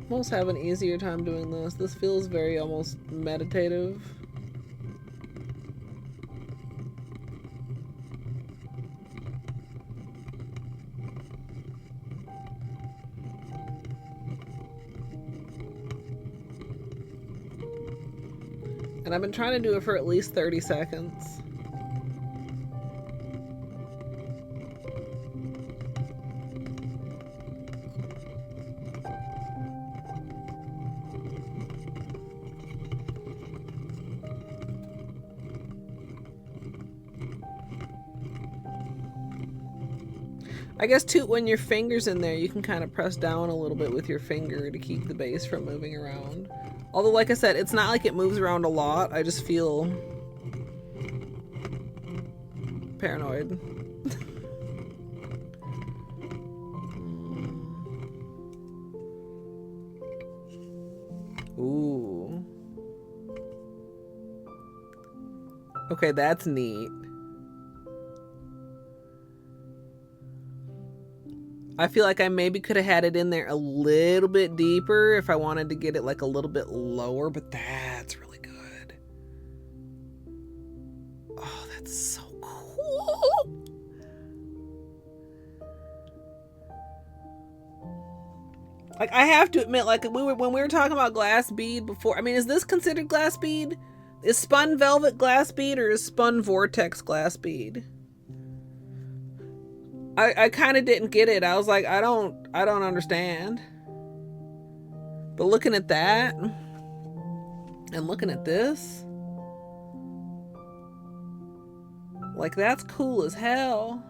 Almost have an easier time doing this. This feels very almost meditative. And I've been trying to do it for at least 30 seconds. I guess too, when your finger's in there, you can kind of press down a little bit with your finger to keep the base from moving around. Although, like I said, it's not like it moves around a lot. I just feel paranoid. Ooh. Okay, that's neat. I feel like I maybe could have had it in there a little bit deeper if I wanted to get it like a little bit lower, but that's really good. Oh, that's so cool. Like, I have to admit, like, when we were talking about glass bead before, I mean, is this considered glass bead? Is spun velvet glass bead or is spun vortex glass bead? I kind of didn't get it. I was like, I don't understand. But looking at that and looking at this, like, that's cool as hell.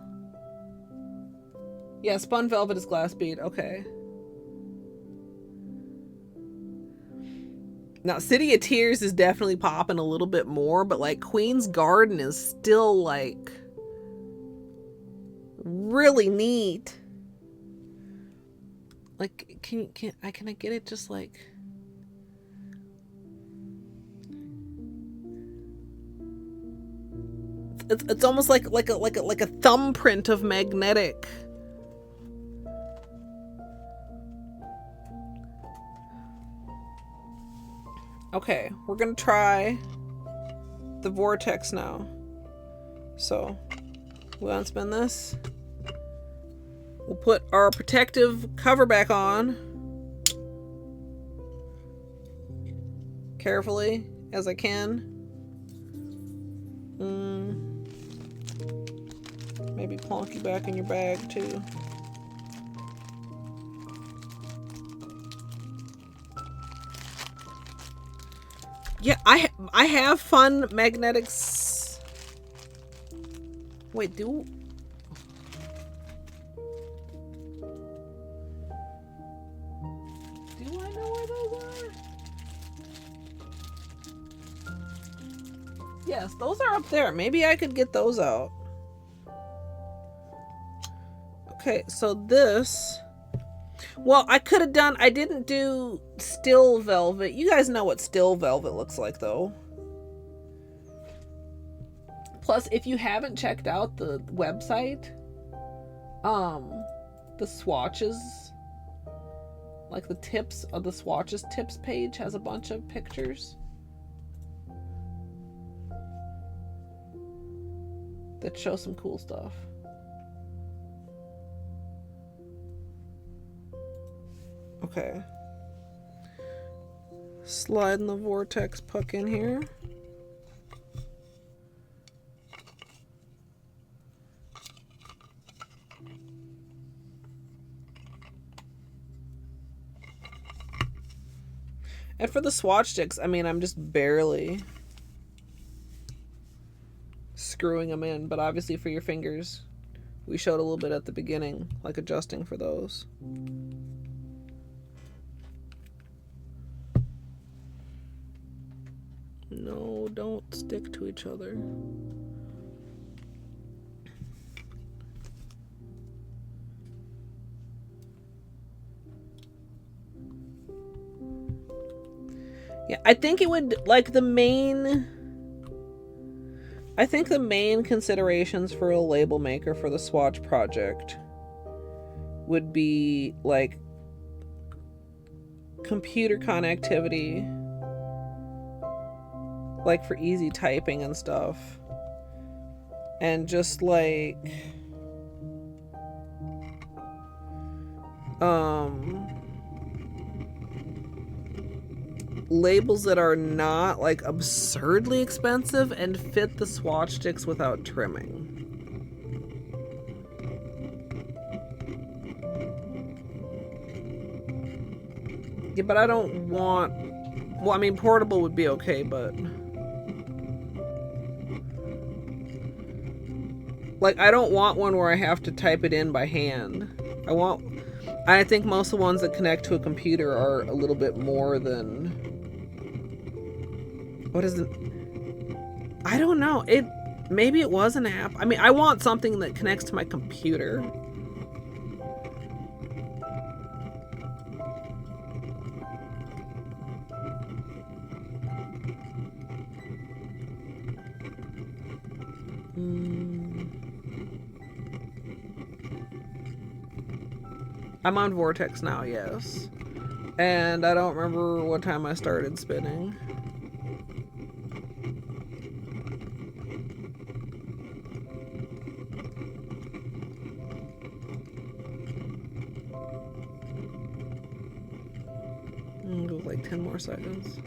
Yeah, spun velvet is glass bead. Okay. Now, City of Tears is definitely popping a little bit more, but like Queen's Garden is still like really neat. Like, can I get it just like, it's almost like a thumbprint of magnetic. Okay, we're gonna try the vortex now. So we'll unspin this. We'll put our protective cover back on carefully as I can. Maybe plonk you back in your bag too. Yeah, I have fun magnetics. Wait, do I know where those are? Yes, those are up there. Maybe I could get those out. Okay, so this, well, I could have done, I didn't do still velvet. You guys know what still velvet looks like, though. Plus, if you haven't checked out the website, the swatches, like the tips of the swatches tips page has a bunch of pictures that show some cool stuff. Okay. Sliding the vortex puck in here. And for the swatch sticks, I mean, I'm just barely screwing them in, but obviously for your fingers, we showed a little bit at the beginning, like adjusting for those. No, don't stick to each other. Yeah, I think it would, like, I think the main considerations for a label maker for the swatch project would be, like, computer connectivity, like for easy typing and stuff, and just like labels that are not like absurdly expensive and fit the swatch sticks without trimming. Yeah, but I don't want, well, I mean, portable would be okay, but like, I don't want one where I have to type it in by hand. I think most of the ones that connect to a computer are a little bit more than, what is it? I don't know. Maybe it was an app. I mean, I want something that connects to my computer. I'm on Vortex now, yes. And I don't remember what time I started spinning. Go like 10 more seconds.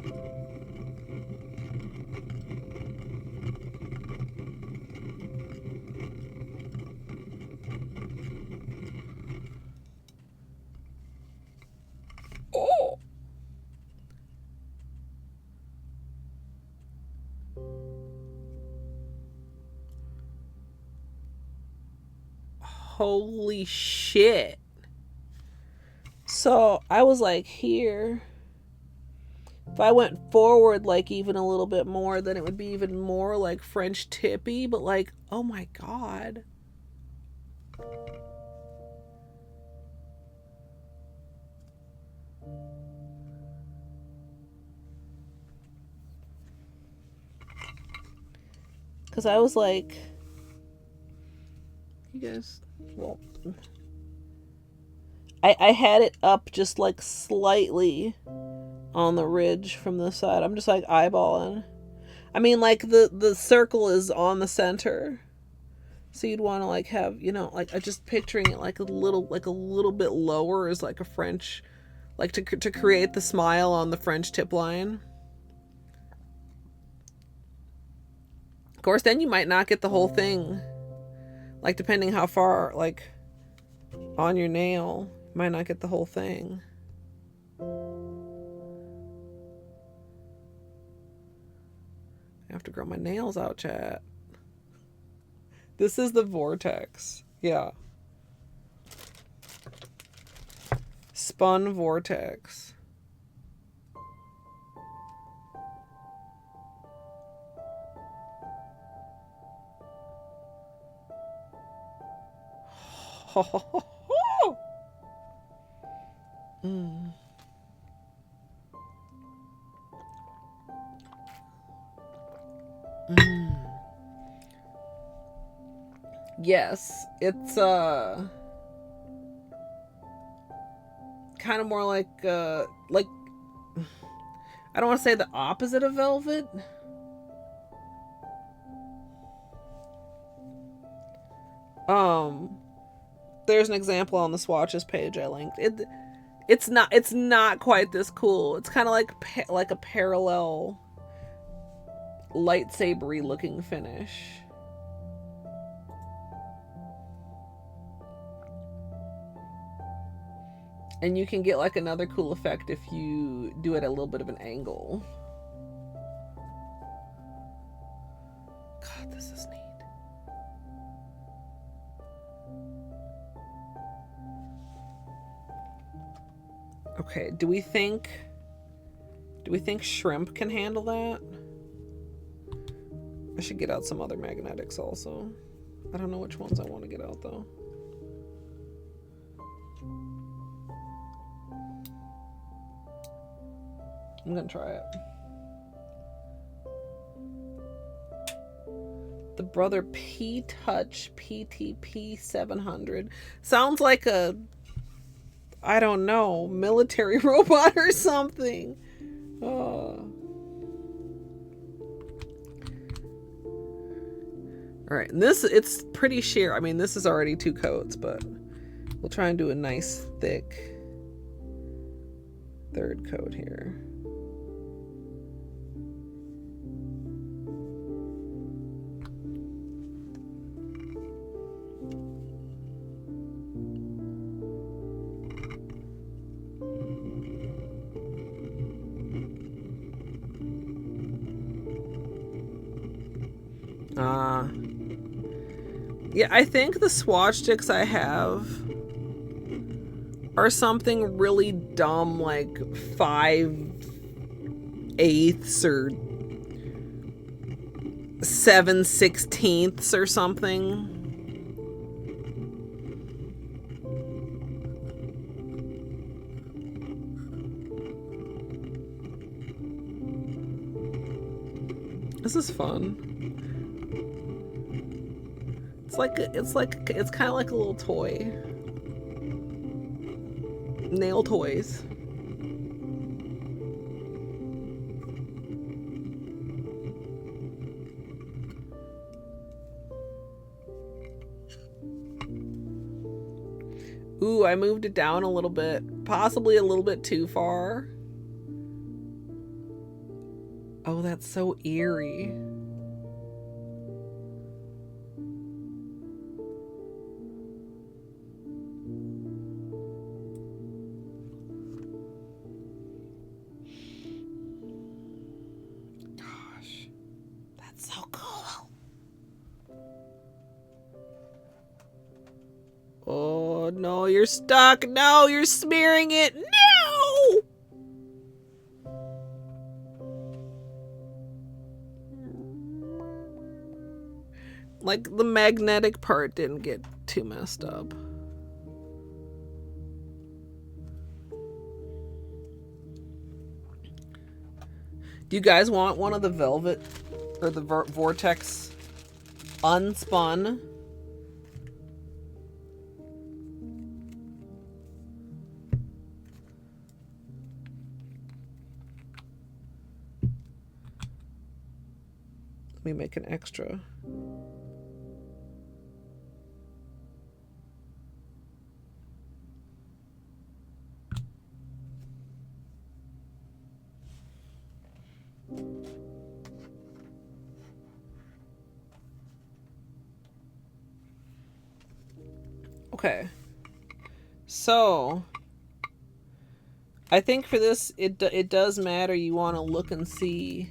Oh! Holy shit. So I was like here. If I went forward like even a little bit more, then it would be even more like French tippy, but like, oh my god. Because I was like, you guys, well, I had it up just like slightly on the ridge from the side. I'm just like eyeballing. I mean, like the circle is on the center, so you'd want to like have, you know, like I just picturing it like a little bit lower is like a French, like to create the smile on the French tip line. Of course, then you might not get the whole thing. Like depending how far like on your nail, you might not get the whole thing. I have to grow my nails out, chat. This is the Vortex. Yeah. Spun Vortex. Mm. Mm. Yes, it's kind of more like I don't want to say the opposite of velvet. There's an example on the swatches page I linked. It's not quite this cool. It's kind of like a parallel lightsabery looking finish. And you can get like another cool effect if you do it at a little bit of an angle. God, this is neat. Okay, do we think shrimp can handle that? I should get out some other magnetics also. I don't know which ones I want to get out though. I'm gonna try it. The Brother P Touch PTP 700 sounds like a, I don't know, military robot or something. Oh. All right, and this, it's pretty sheer. I mean, this is already 2 coats, but we'll try and do a nice thick 3rd coat here. Yeah, I think the swatch sticks I have are something really dumb, like 5/8 or 7/16 or something. This is fun. It's kind of like a little toy. nail toys. Ooh, I moved it down a little bit. Possibly a little bit too far. Oh, that's so eerie. Gosh, that's so cool. Oh, no, you're stuck. No, you're smearing it. No! Like, the magnetic part didn't get too messed up. Do you guys want one of the velvet or the Vortex unspun? Let me make an extra. Okay, so I think for this, it does matter. You want to look and see.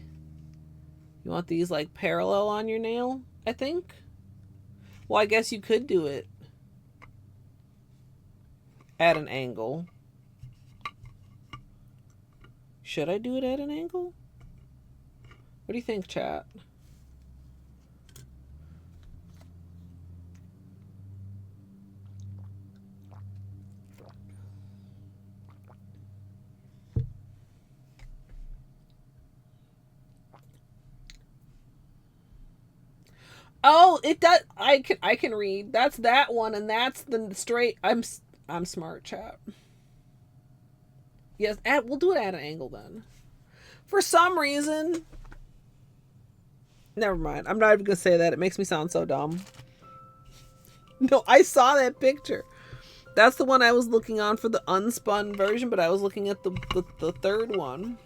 You want these like parallel on your nail, I think. Well, I guess you could do it at an angle. Should I do it at an angle? What do you think, chat? Oh, it does. I can read. That's that one, and that's the straight. I'm smart, chat. Yes, we'll do it at an angle then. For some reason, never mind. I'm not even gonna say that. It makes me sound so dumb. No, I saw that picture. That's the one I was looking on for the unspun version, but I was looking at the third one.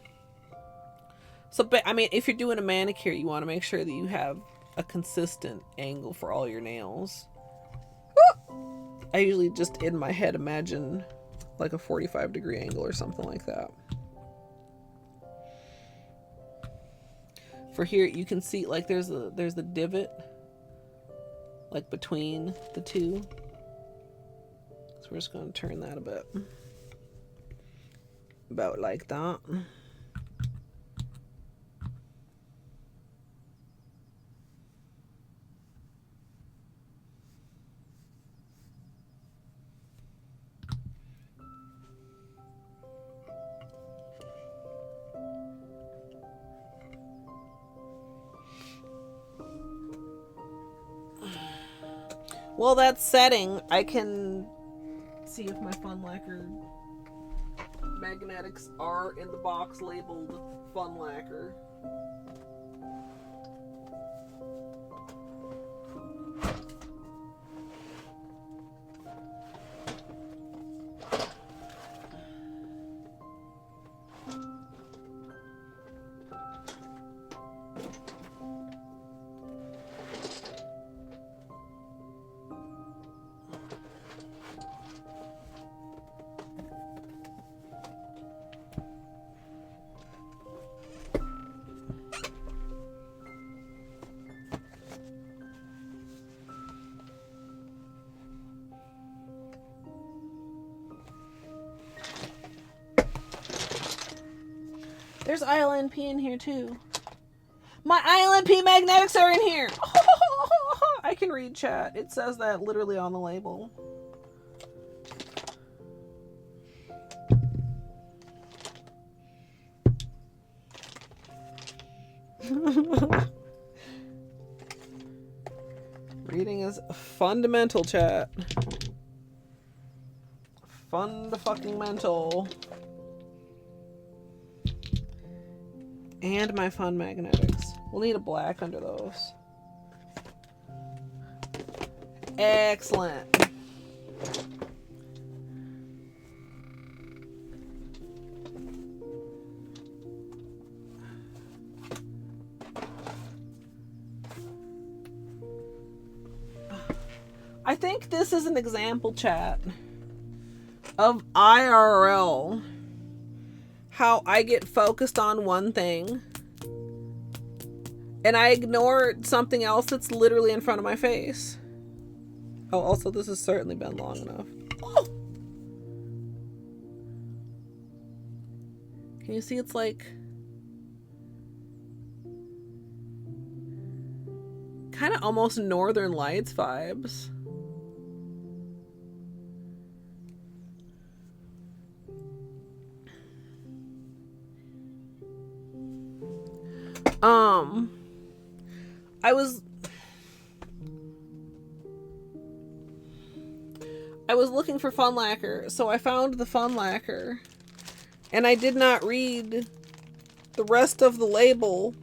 So, but I mean, if you're doing a manicure, you want to make sure that you have a consistent angle for all your nails. I usually just in my head imagine like a 45-degree angle or something like that. For here, you can see like there's the divot like between the two. So we're just going to turn that a bit. About like that. Well, that setting, I can see if my Fun Lacquer magnetics are in the box labeled Fun Lacquer. There's ILNP in here too. My ILNP magnetics are in here. I can read chat. It says that literally on the label. Reading is fundamental, chat. Fun-to-fucking-mental. And my fun magnetics. We'll need a black under those. Excellent. I think this is an example, chat, of IRL. How I get focused on one thing and I ignore something else that's literally in front of my face. Oh, also, this has certainly been long enough. Oh! Can you see it's like kind of almost Northern Lights vibes. I was looking for fun lacquer, so I found the fun lacquer, and I did not read the rest of the label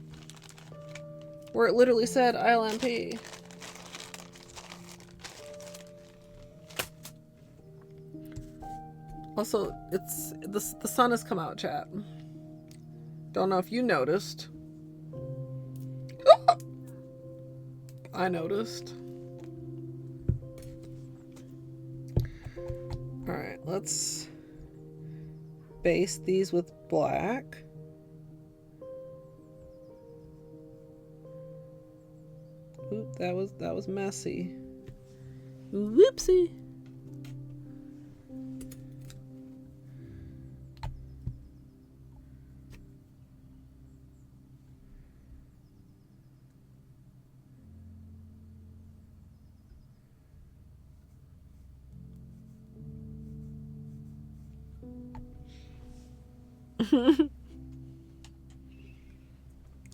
where it literally said ILMP. Also, it's the sun has come out, chat. Don't know if you noticed. I noticed. Alright, let's base these with black. Oop, that was messy. Whoopsie.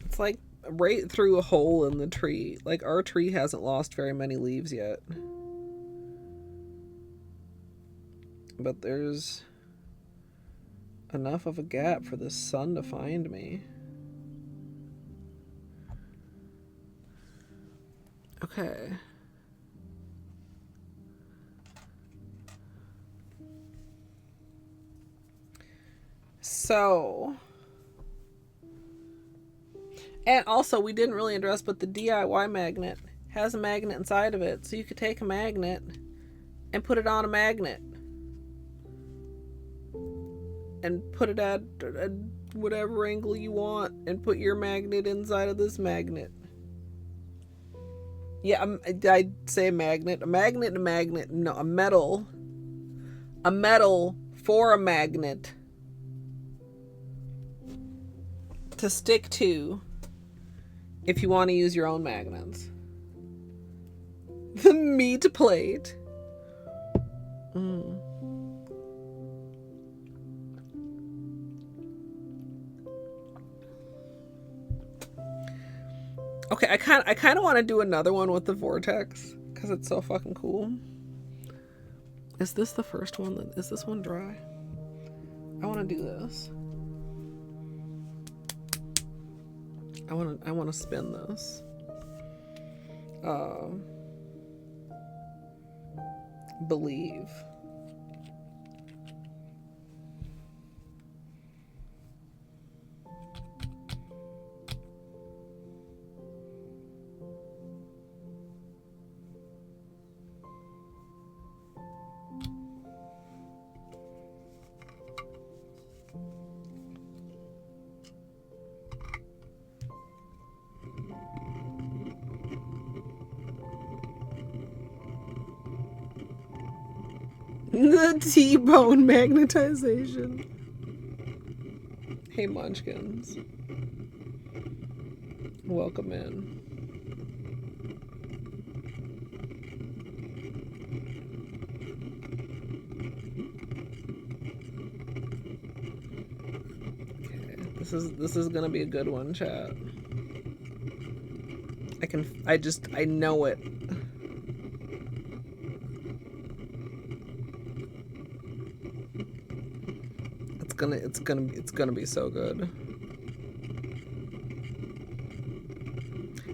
It's like right through a hole in the tree. Like, our tree hasn't lost very many leaves yet. But there's enough of a gap for the sun to find me. Okay. So, and also we didn't really address, but the DIY magnet has a magnet inside of it, so you could take a magnet and put it on a magnet and put it at whatever angle you want and put your magnet inside of this magnet. Yeah, I'd say a magnet. A magnet. No, a metal for a magnet to stick to if you want to use your own magnets. The meat plate. Okay, I kind of want to do another one with the Vortex because it's so fucking cool. Is this the first one? Is this one dry? I want to do this. I want to spin this. Believe. The T-bone magnetization. Hey, munchkins. Welcome in. Okay, this is gonna be a good one, chat. I know it. gonna be so good.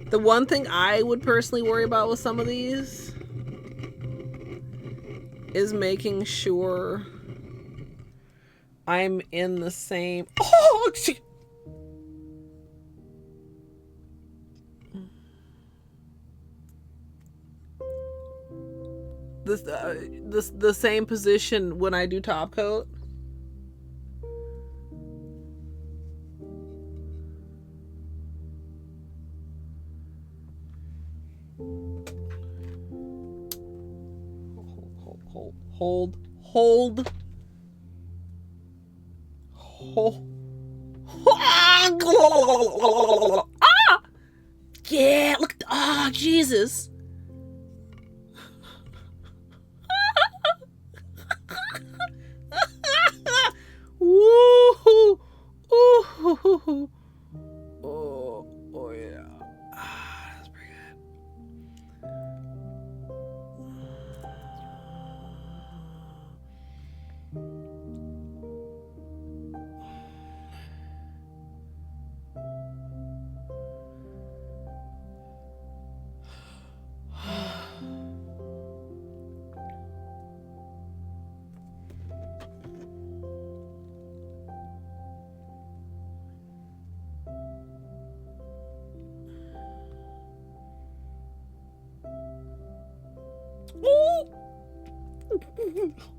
The one thing I would personally worry about with some of these is making sure I'm in the same. Oh, shit. The same position when I do top coat. Hold. Ah! Yeah, look. Ah, oh, Jesus. Woo! Ooh. Oh yeah. Ah, that's pretty good.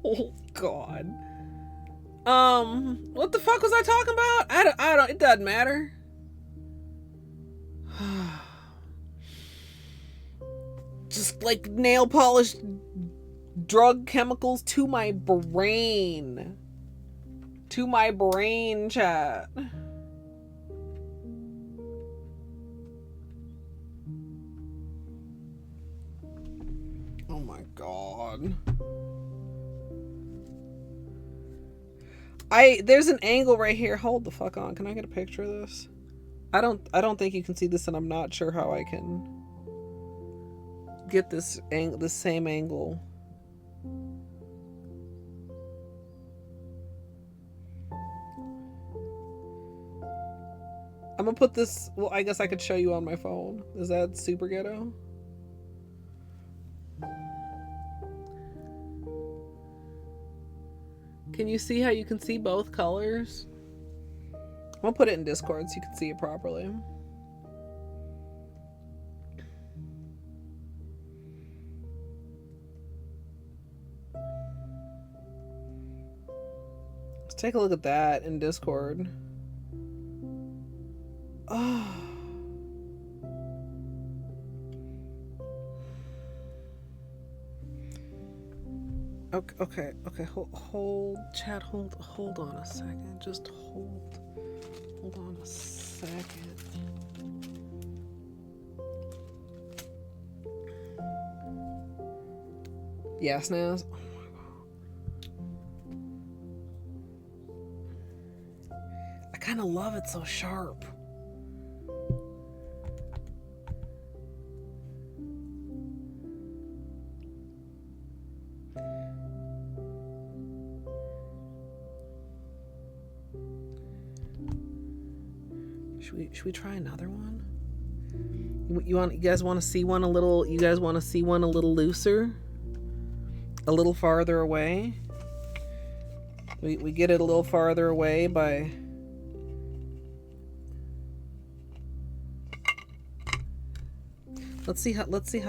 Oh God. What the fuck was I talking about? I don't. It doesn't matter. Just like nail polish, drug chemicals to my brain. To my brain, chat. Oh my God. There's an angle right here. Hold the fuck on. Can I get a picture of this? I don't think you can see this, and I'm not sure how I can get this same angle. I'm gonna put this. Well, I guess I could show you on my phone. Is that super ghetto? Can you see how you can see both colors? I'm gonna put it in Discord so you can see it properly. Let's take a look at that in Discord. Oh. Okay. Hold, chat. Hold on a second. Just hold on a second. Yeah, Snaz. Oh my God. I kind of love it so sharp. Should we try another one? You guys want to see one a little? You guys want to see one a little looser, a little farther away? We get it a little farther away by. Let's see how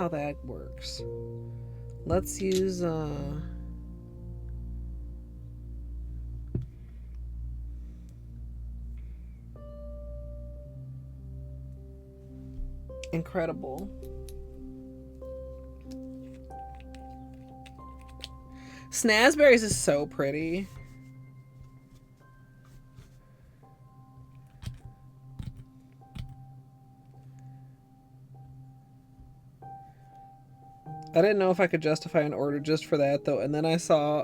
that works. Let's use incredible. Snazberries is so pretty. I didn't know if I could justify an order just for that though, and then I saw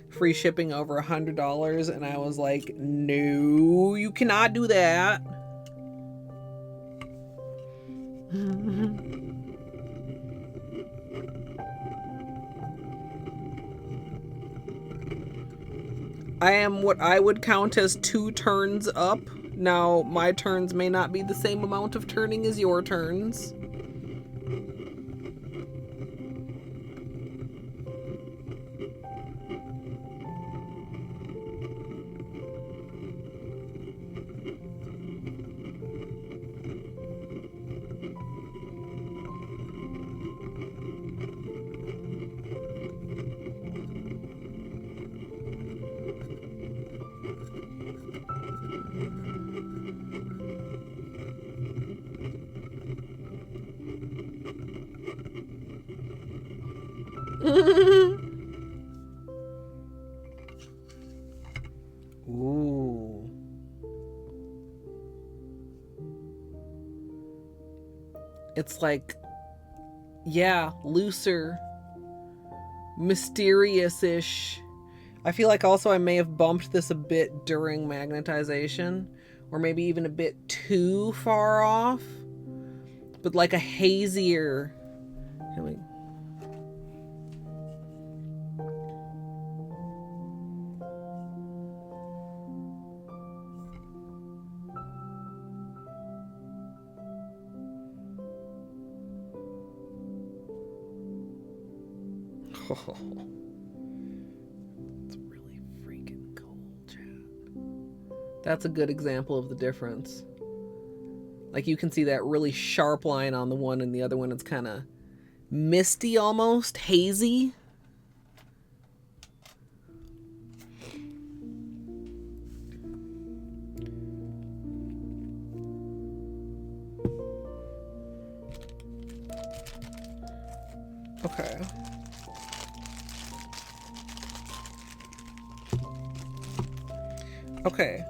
free shipping over $100 and I was like, no, you cannot do that. I am what I would count as 2 turns up. Now, my turns may not be the same amount of turning as your turns. Ooh. It's like, yeah, looser, mysterious-ish. I feel like also I may have bumped this a bit during magnetization, or maybe even a bit too far off, but like a hazier. Here we... Oh, it's really freaking cold, chat. That's a good example of the difference. Like you can see that really sharp line on the one, and the other one it's kind of misty, almost hazy. Okay. Okay.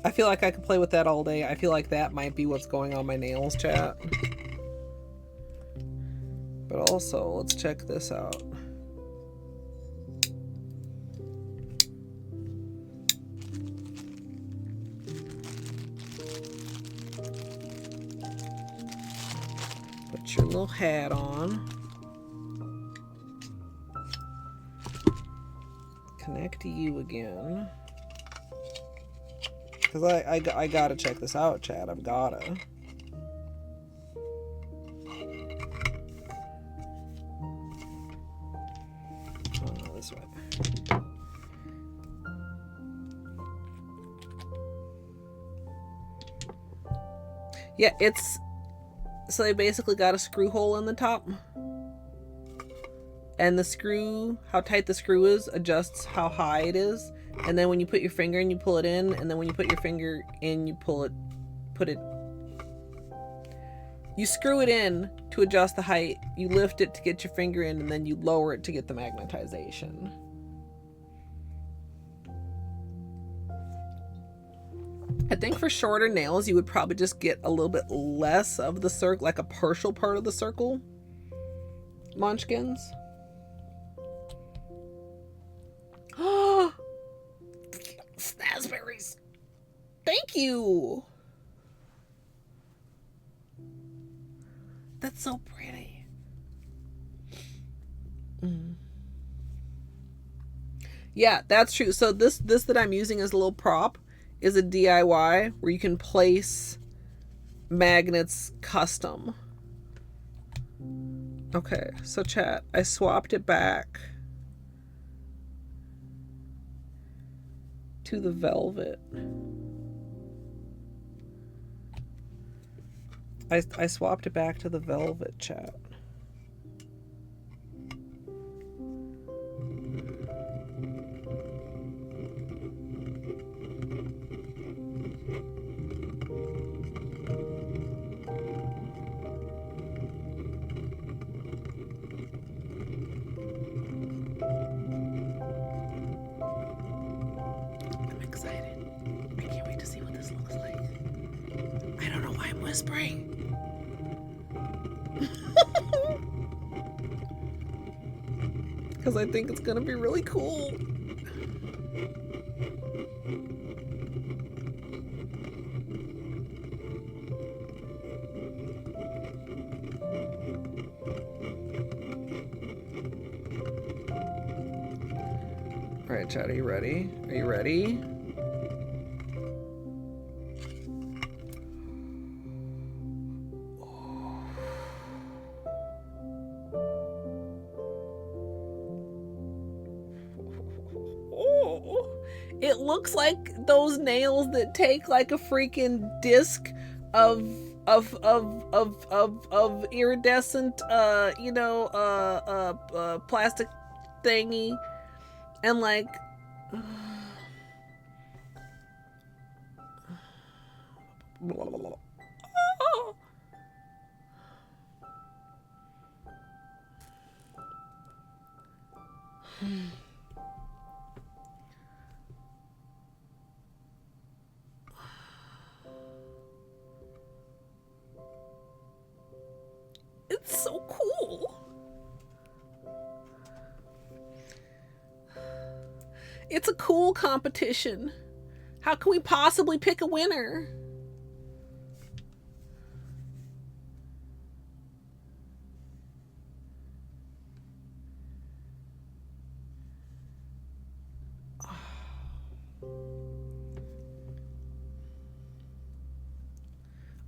I feel like I could play with that all day. I feel like that might be what's going on my nails, chat. But also, let's check this out. Put your little hat on. Connect to you again. Because I gotta check this out, chat. I've gotta. Oh, no, this way. Yeah, it's... So they basically got a screw hole in the top. And the screw, how tight the screw is, adjusts how high it is. And then when you put your finger in, you pull it in. And then when you put your finger in, you you screw it in to adjust the height. You lift it to get your finger in, and then you lower it to get the magnetization. I think for shorter nails, you would probably just get a little bit less of the circle, like a partial part of the circle munchkins. Oh, snazberries. Thank you. That's so pretty. Yeah, that's true. So this that I'm using as a little prop is a DIY where you can place magnets custom. Okay, so chat, I swapped it back to the velvet. I swapped it back to the velvet, chat. I'm excited. I can't wait to see what this looks like. I don't know why I'm whispering. Because I think it's gonna be really cool. right, Chad, are you ready? Are you ready? Oh, it looks like those nails that take like a freaking disc of iridescent plastic thingy and like it's so cool. It's a cool competition. How can we possibly pick a winner?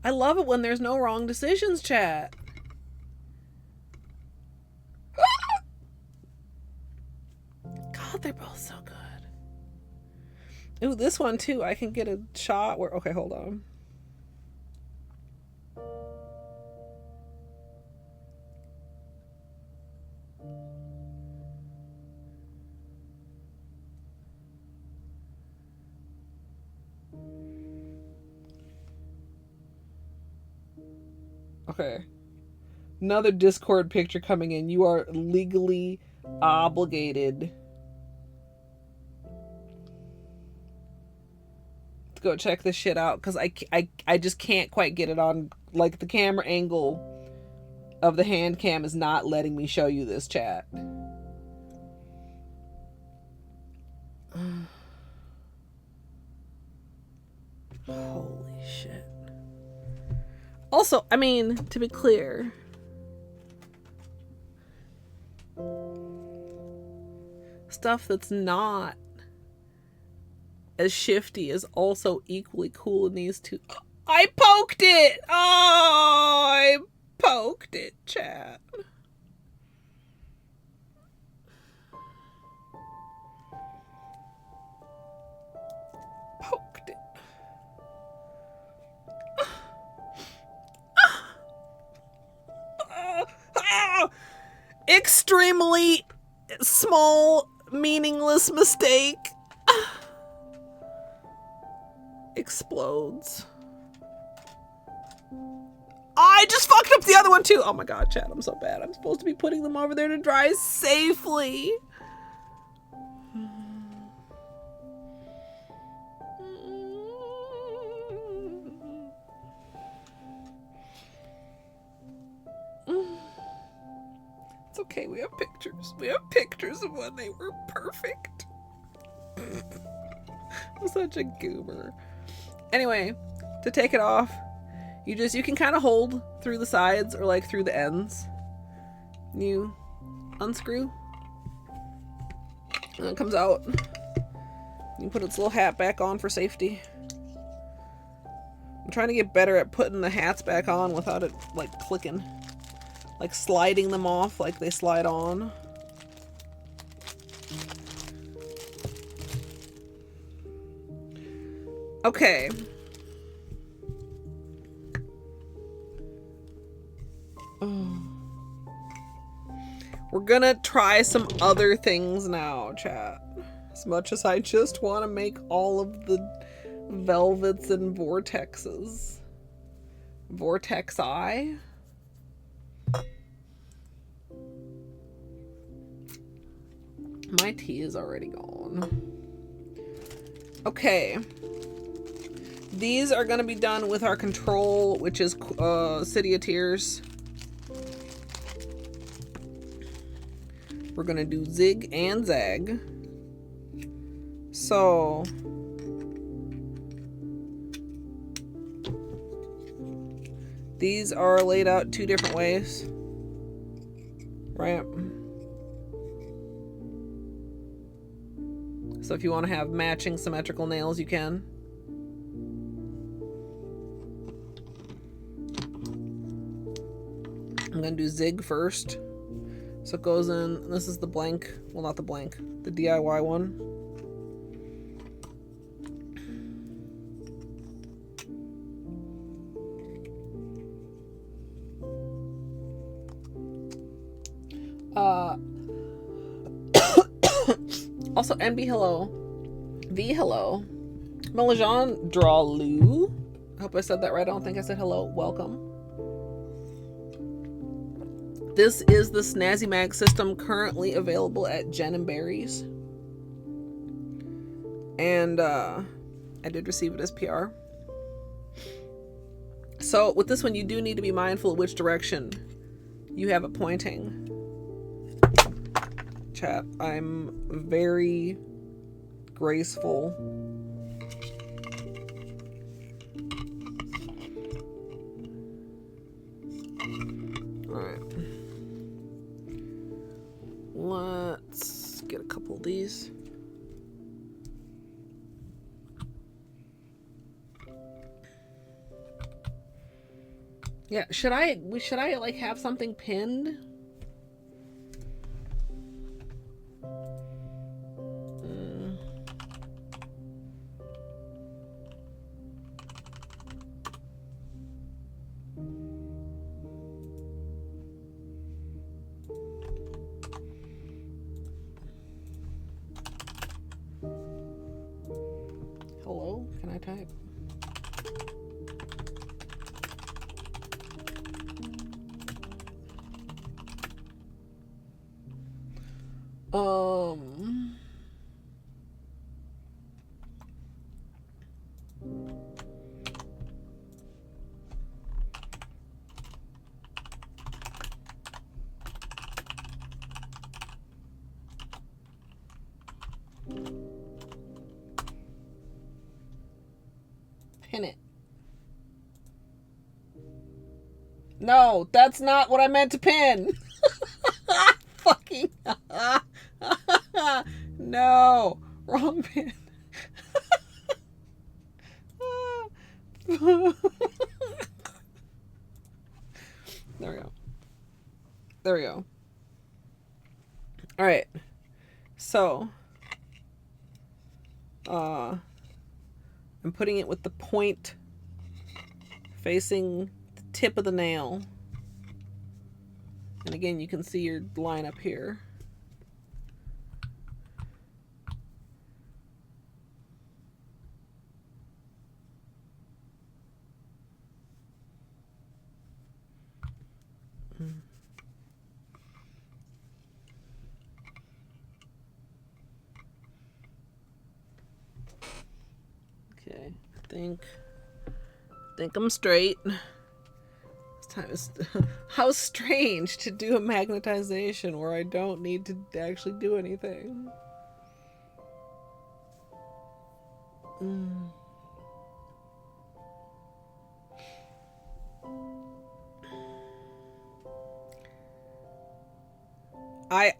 I love it when there's no wrong decisions, chat. God, they're both so good. Ooh, this one too. I can get a shot where... Okay, hold on. Okay. Another Discord picture coming in. You are legally obligated to go check this shit out because I just can't quite get it on. Like, the camera angle of the hand cam is not letting me show you this, chat. Holy shit. Also, I mean, to be clear, stuff that's not as shifty is also equally cool in these two. I poked it! Oh, I poked it, chat. Poked it. Extremely small, meaningless mistake. Explodes. I just fucked up the other one too. Oh my god, chat, I'm so bad. I'm supposed to be putting them over there to dry safely. It's okay, we have pictures. We have pictures of when they were perfect. I'm such a goober. Anyway, to take it off, you can kind of hold through the sides or like through the ends. You unscrew. And it comes out. You put its little hat back on for safety. I'm trying to get better at putting the hats back on without it like clicking. Like sliding them off like they slide on. Okay. We're gonna try some other things now, chat. As much as I just want to make all of the velvets and vortexes. Vortex eye. My tea is already gone. Okay. These are going to be done with our control, which is City of Tears. We're going to do zig and zag. So... these are laid out two different ways. Right? So if you want to have matching symmetrical nails, you can. I'm going to do zig first. So it goes in, this is the blank, well not the blank, the DIY one. Also, NB hello, V hello, Melajan draw Lou. I hope I said that right. I don't think I said hello. Welcome. This is the SnazzyMag system currently available at Jen and Barry's. And I did receive it as PR. So with this one, you do need to be mindful of which direction you have it pointing. Chat, I'm very graceful. Alright. Let's get a couple of these. Yeah, should I like have something pinned? Hello, can I type? Pin it. No, that's not what I meant to pin. Fucking no, wrong pin. There we go. There we go. All right. So, I'm putting it with the point facing the tip of the nail. And again, you can see your line up here. Okay, I think I'm straight. This time is how strange to do a magnetization where I don't need to actually do anything.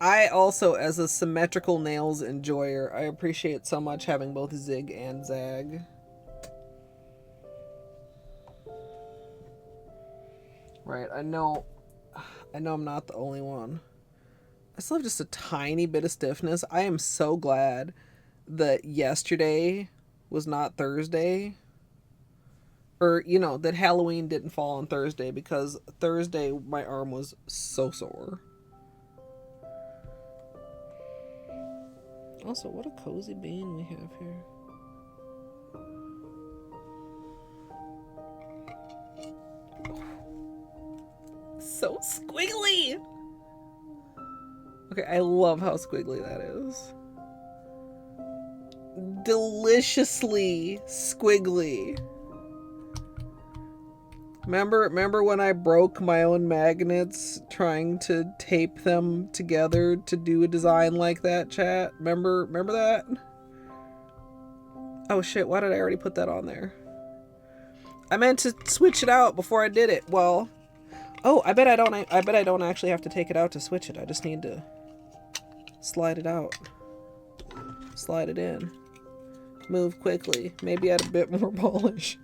I also, as a symmetrical nails enjoyer, I appreciate so much having both zig and zag. Right, I know I'm not the only one. I still have just a tiny bit of stiffness. I am so glad that yesterday was not Thursday. Or, you know, that Halloween didn't fall on Thursday, because Thursday my arm was so sore. Also, what a cozy bean we have here. So squiggly! Okay, I love how squiggly that is. Deliciously squiggly. Remember when I broke my own magnets trying to tape them together to do a design like that, chat? Remember that? Oh shit, why did I already put that on there? I meant to switch it out before I did it. Well, oh, I bet I don't actually have to take it out to switch it. I just need to slide it out. Slide it in. Move quickly. Maybe add a bit more polish.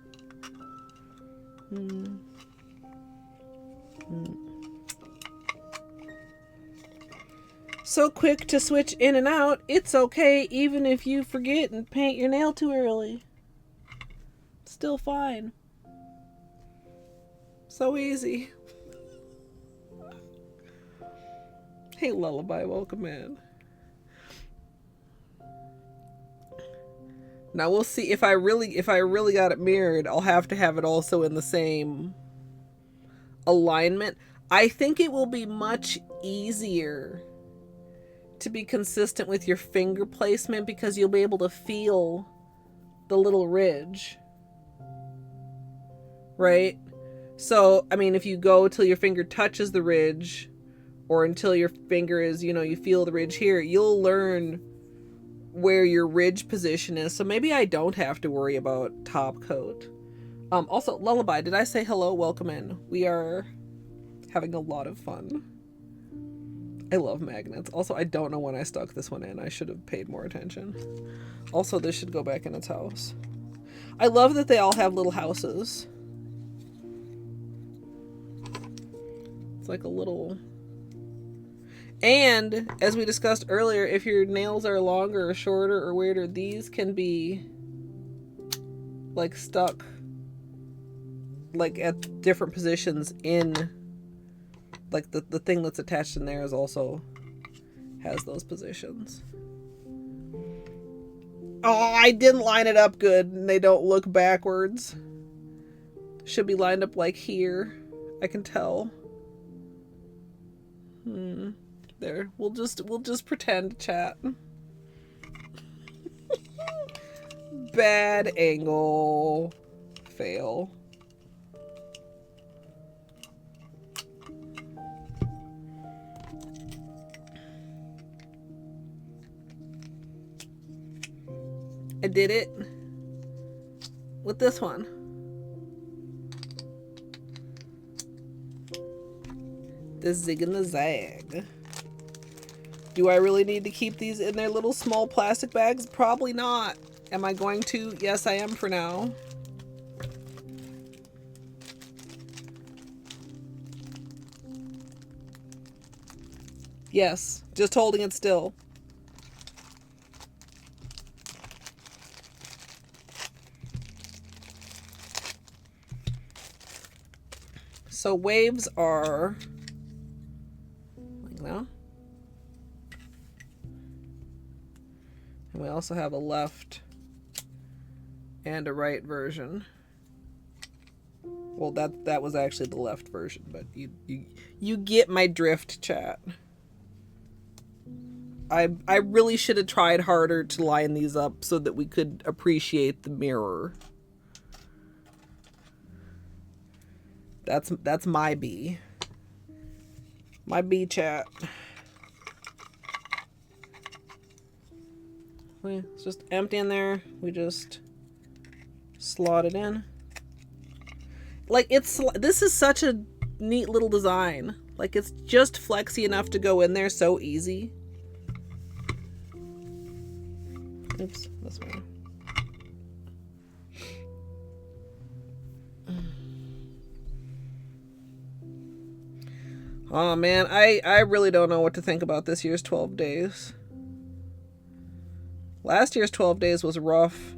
So quick to switch in and out, it's okay even if you forget and paint your nail too early. Still fine. So easy. Hey Lullaby, welcome in. Now we'll see if I really got it mirrored, I'll have to have it also in the same alignment. I think it will be much easier to be consistent with your finger placement because you'll be able to feel the little ridge. Right? So, I mean, if you go till your finger touches the ridge or until your finger is, you know, you feel the ridge here, you'll learn where your ridge position is. So maybe I don't have to worry about top coat. Also, Lullaby, did I say hello? Welcome in. We are having a lot of fun. I love magnets. Also, I don't know when I stuck this one in. I should have paid more attention. Also, this should go back in its house. I love that they all have little houses. It's like a little... And, as we discussed earlier, if your nails are longer or shorter or weirder, these can be, like, stuck, like, at different positions in, like, the thing that's attached in there is also has those positions. Oh, I didn't line it up good, and they don't look backwards. Should be lined up, like, here. I can tell. There. We'll just pretend, chat. Bad angle. Fail. I did it with this one. The zig and the zag. Do I really need to keep these in their little small plastic bags? Probably not. Am I going to? Yes, I am for now. Yes, just holding it still. So waves are like that. And we also have a left and a right version. Well, that was actually the left version, but you get my drift, chat. I really should have tried harder to line these up so that we could appreciate the mirror. That's my B. My B, chat. It's just empty in there. We just slot it in. Like, this is such a neat little design. Like, it's just flexy enough to go in there so easy. Oops, this way. Oh man, I really don't know what to think about this year's 12 days. Last year's 12 days was rough.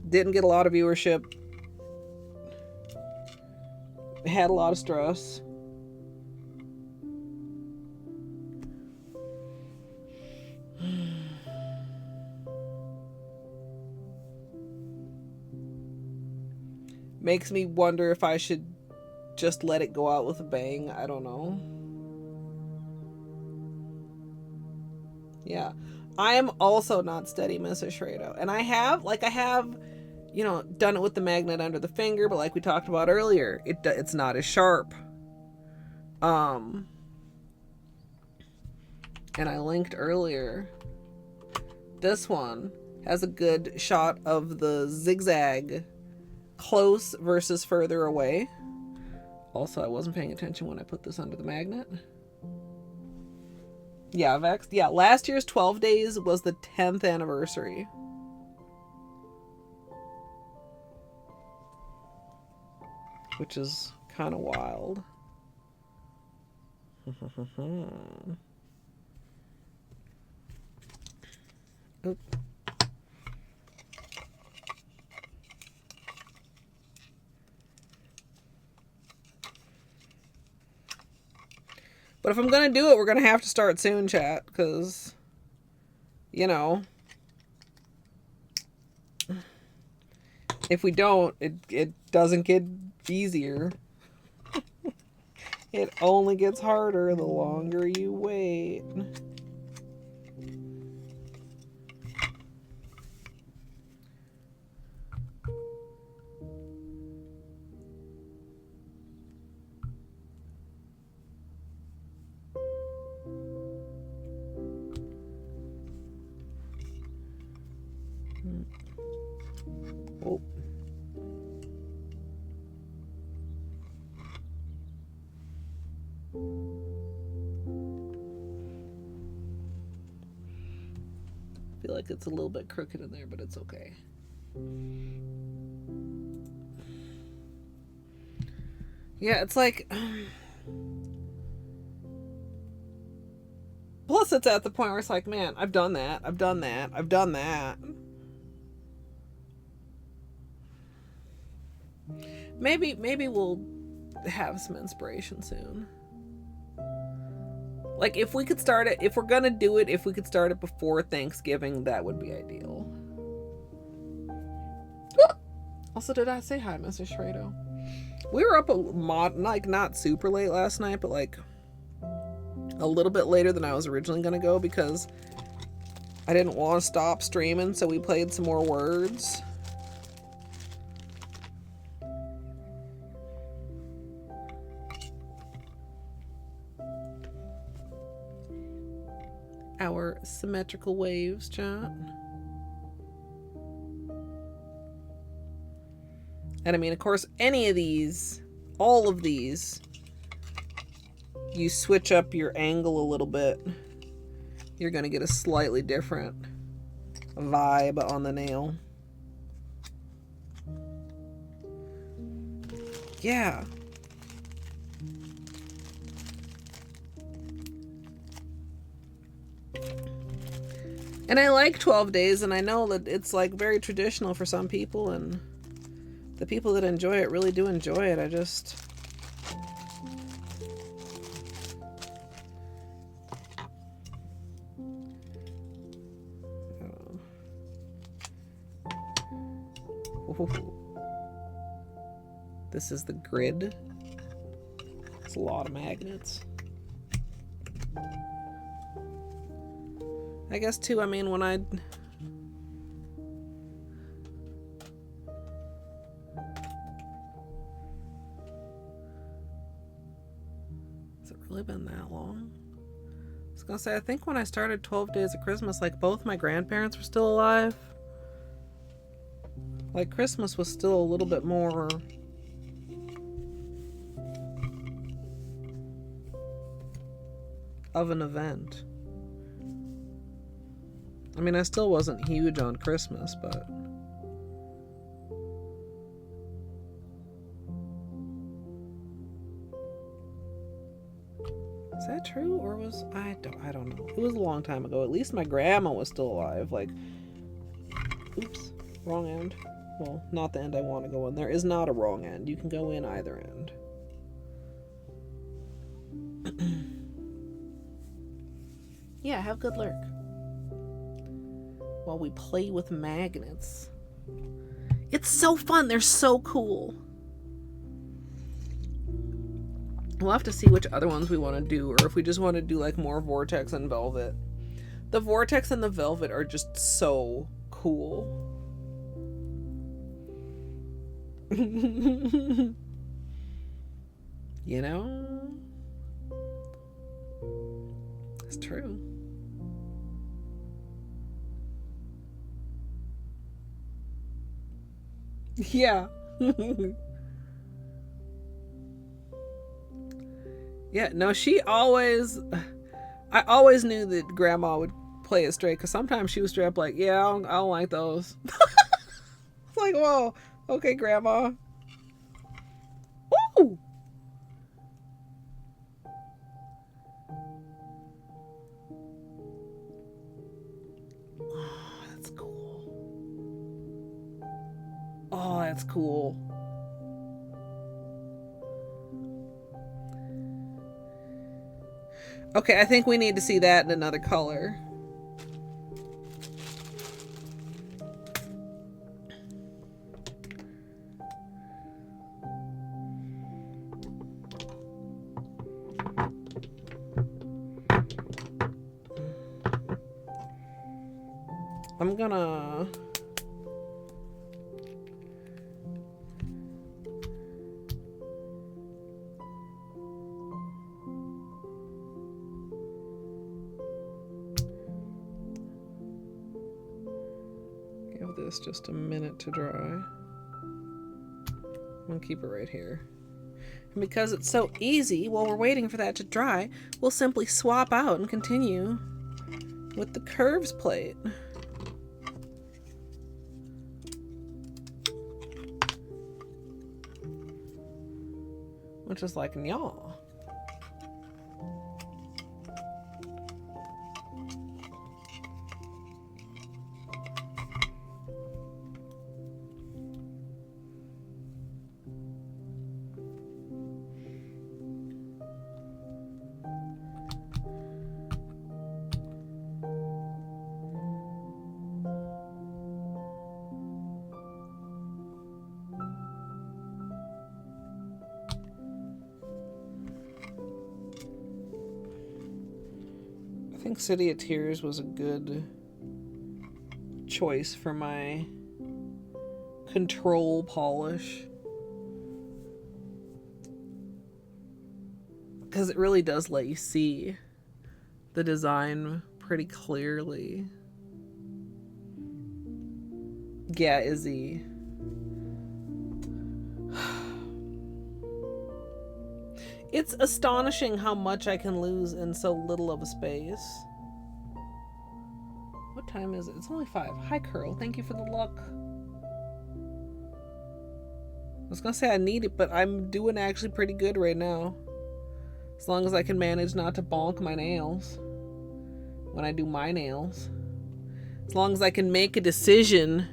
Didn't get a lot of viewership. Had a lot of stress. Makes me wonder if I should just let it go out with a bang. I don't know. Yeah. I am also not steady, Mrs. Shrado. And I have, you know, done it with the magnet under the finger, but like we talked about earlier, it's not as sharp. And I linked earlier, this one has a good shot of the zigzag close versus further away. Also, I wasn't paying attention when I put this under the magnet. Yeah, Vex. Yeah, last year's 12 days was the 10th anniversary. Which is kind of wild. Oop. But if I'm gonna do it, we're gonna have to start soon, chat, because, you know, if we don't, it doesn't get easier. It only gets harder the longer you wait. Oh. I feel like it's a little bit crooked in there, but it's okay. Yeah, it's like... Plus, it's at the point where it's like, man, I've done that. I've done that. I've done that. Maybe we'll have some inspiration soon. Like, if we could start it, if we're gonna do it, if we could start it before Thanksgiving, that would be ideal. Also, did I say hi, Mr. Schredo? We were up like not super late last night, but like a little bit later than I was originally gonna go because I didn't want to stop streaming, so we played some more words. Our symmetrical waves, chat. And I mean, of course, any of these, all of these, you switch up your angle a little bit, you're going to get a slightly different vibe on the nail. Yeah. And I like 12 days, and I know that it's like very traditional for some people, and the people that enjoy it really do enjoy it. I just... This is the grid. It's a lot of magnets. I guess too, I mean, when I... Has it really been that long? I was gonna say, I think when I started 12 Days of Christmas, like, both my grandparents were still alive. Like, Christmas was still a little bit more... of an event. I mean, I still wasn't huge on Christmas, but... Is that true, or was... I don't know. It was a long time ago. At least my grandma was still alive. Like... Oops. Wrong end. Well, not the end I want to go in. There is not a wrong end. You can go in either end. Yeah, have good lurk. While we play with magnets. It's so fun. They're so cool. We'll have to see which other ones we want to do, or if we just want to do like more Vortex and Velvet. The Vortex and the Velvet are just so cool. You know? It's true. Yeah. Yeah, no, she always... I always knew that Grandma would play it straight, because sometimes she was straight up like, yeah, I don't like those. It's like, whoa, okay, Grandma. Ooh! Oh, that's cool. Oh, that's cool. Okay, I think we need to see that in another color. I'm gonna... give this just a minute to dry. I'm gonna keep it right here. And because it's so easy, while we're waiting for that to dry, we'll simply swap out and continue with the curves plate. Which is like, y'all. I think City of Tears was a good choice for my control polish, because it really does let you see the design pretty clearly. Yeah, Izzy. It's astonishing how much I can lose in so little of a space. What time is it? It's only 5. Hi, Curl. Thank you for the luck. I was gonna say I need it, but I'm doing actually pretty good right now. As long as I can manage not to bonk my nails when I do my nails. As long as I can make a decision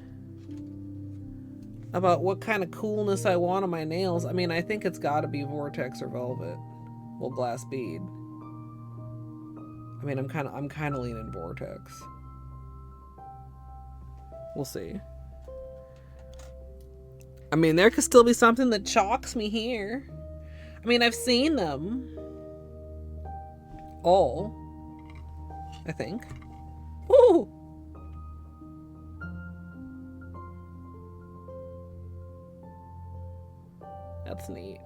about what kind of coolness I want on my nails. I mean, I think it's gotta be Vortex or Velvet. Well, glass bead. I mean, I'm kind of leaning Vortex. We'll see. I mean, there could still be something that shocks me here. I mean, I've seen them all, I think. Woo! That's neat.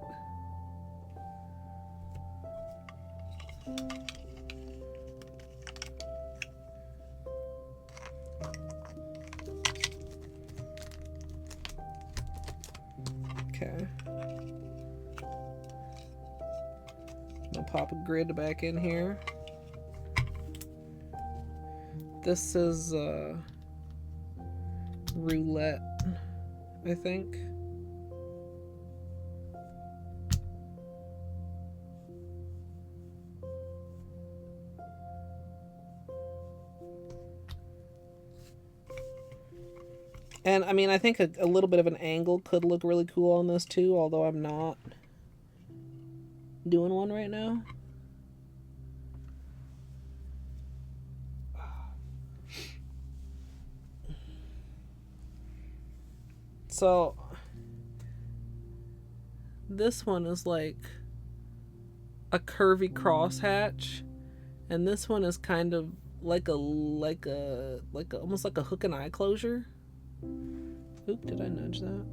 Okay. I'll pop a grid back in here. This is roulette, I think. And I mean, I think a little bit of an angle could look really cool on this too, although I'm not doing one right now. So this one is like a curvy crosshatch, and this one is kind of like almost like a hook and eye closure. Oop, did I nudge that?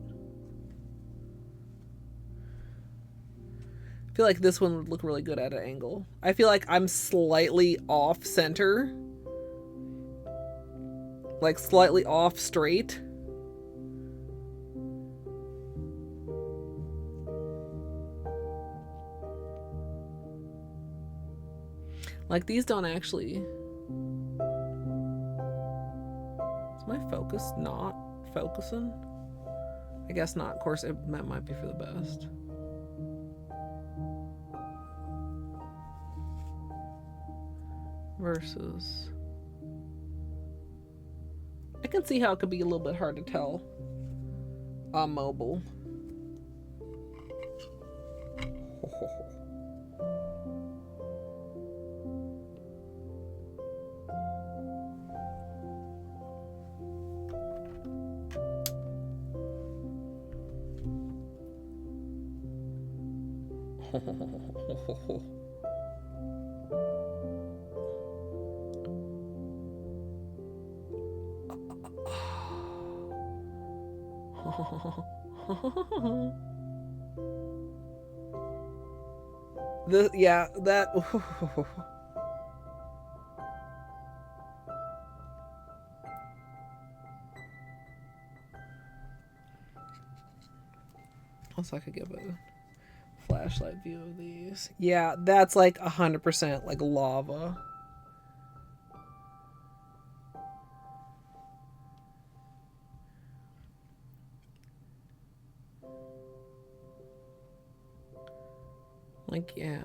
I feel like this one would look really good at an angle. I feel like I'm slightly off center. Like slightly off straight. Like, these don't actually... Is my focus not focusing? I guess not. Of course, that might be for the best. Versus... I can see how it could be a little bit hard to tell on mobile. Yeah, that. Also, I could give a flashlight view of these. Yeah, that's like 100% like lava. Like, yeah.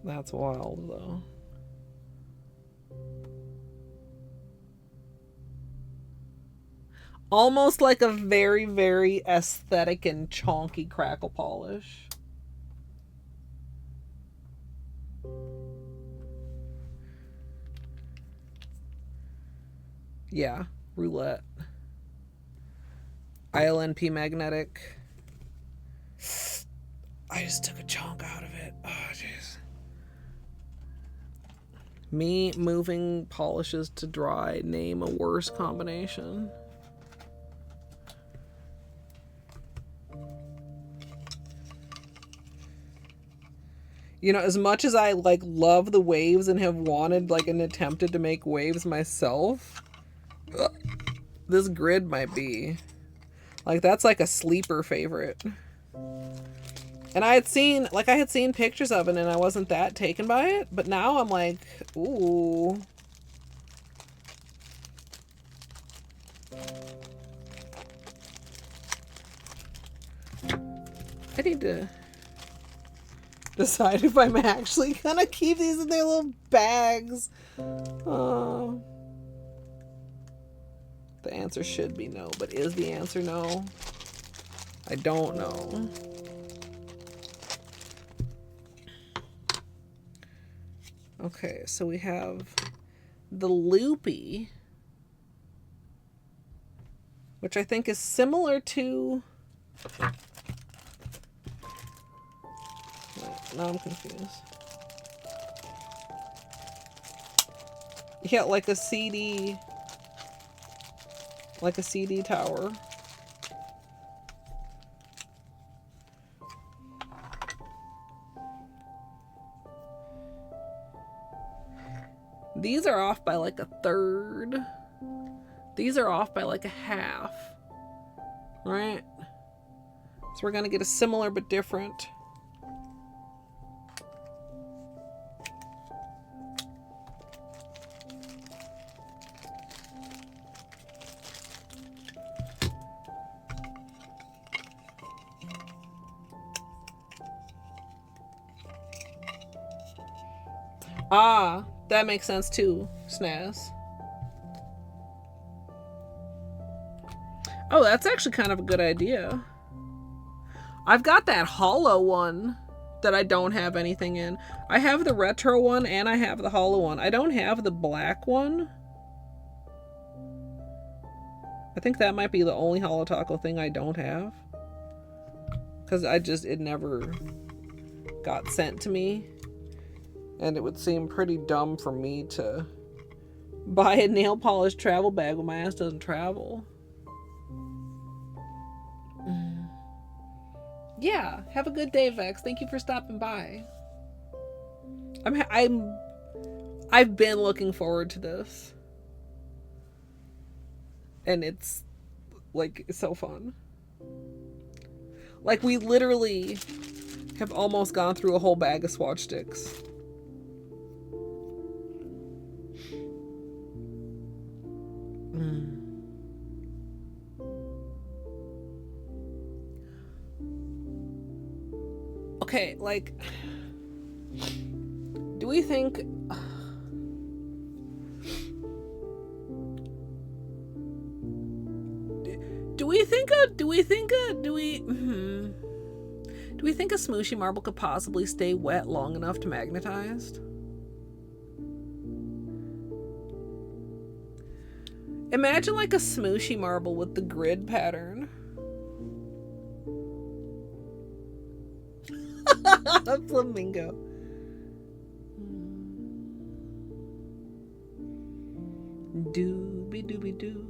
That's wild, though. Almost like a very, very aesthetic and chonky crackle polish. Yeah, roulette. ILNP magnetic. I just took a chunk out of it. Oh, jeez. Me moving polishes to dry. Name a worse combination. You know, as much as I like love the waves and have wanted like and attempted to make waves myself, this grid might be like, that's like a sleeper favorite. And I had seen pictures of it and I wasn't that taken by it, but now I'm like, ooh. I need to decide if I'm actually gonna keep these in their little bags. The answer should be no, but is the answer no? I don't know. Okay, so we have the loopy, which I think is similar to... Now I'm confused. Yeah, like a CD tower. These are off by like a third. These are off by like a half. Right? So we're gonna get a similar but different. Ah, that makes sense too, Snaz. Oh, that's actually kind of a good idea. I've got that Holo one that I don't have anything in. I have the retro one and I have the Holo one. I don't have the black one. I think that might be the only Holo Taco thing I don't have. Because it never got sent to me. And it would seem pretty dumb for me to buy a nail polish travel bag when my ass doesn't travel. Yeah, have a good day, Vex. Thank you for stopping by. I've been looking forward to this. And it's like so fun. Like, we literally have almost gone through a whole bag of swatch sticks. Okay, like, do we think... Do we think a smooshy marble could possibly stay wet long enough to magnetize? Imagine like a smooshy marble with the grid pattern. Flamingo. Doobie doobie doo.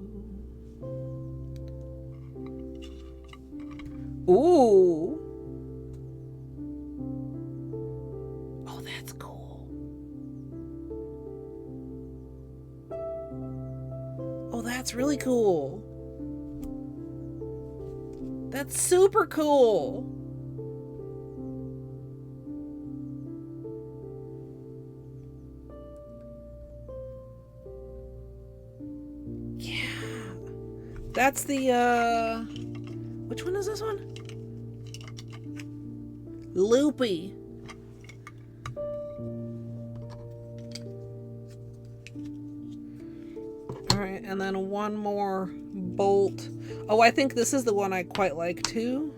Ooh. Oh, that's cool. Oh, that's really cool. That's super cool. Yeah. That's the, which one is this one? Loopy. Alright, and then one more bolt. Oh, I think this is the one I quite like too.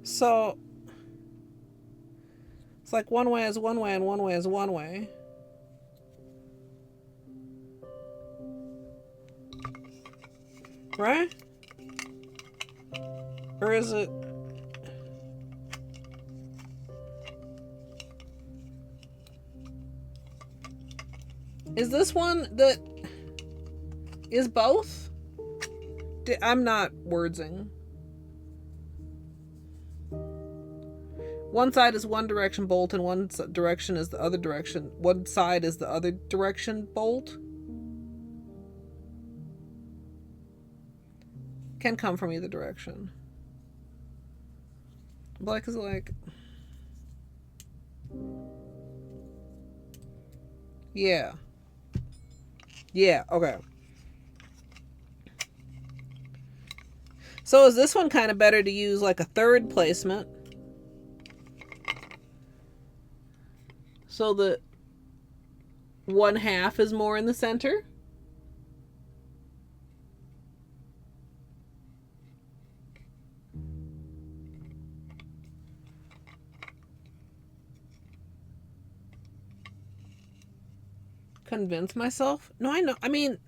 So, it's like one way is one way and one way is one way. Right? Or is it... Is this one that is both? I'm not wordsing. One side is one direction bolt and one direction is the other direction. One side is the other direction bolt. Can come from either direction. Black is like... Yeah. Yeah, okay. So is this one kind of better to use like a third placement? So that one half is more in the center? Convince myself? No, I know. I mean,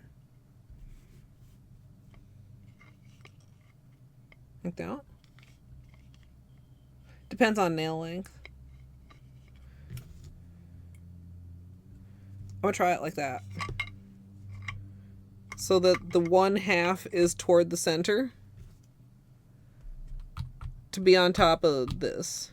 like that. Depends on nail length. I'm gonna try it like that. So that the one half is toward the center. To be on top of this.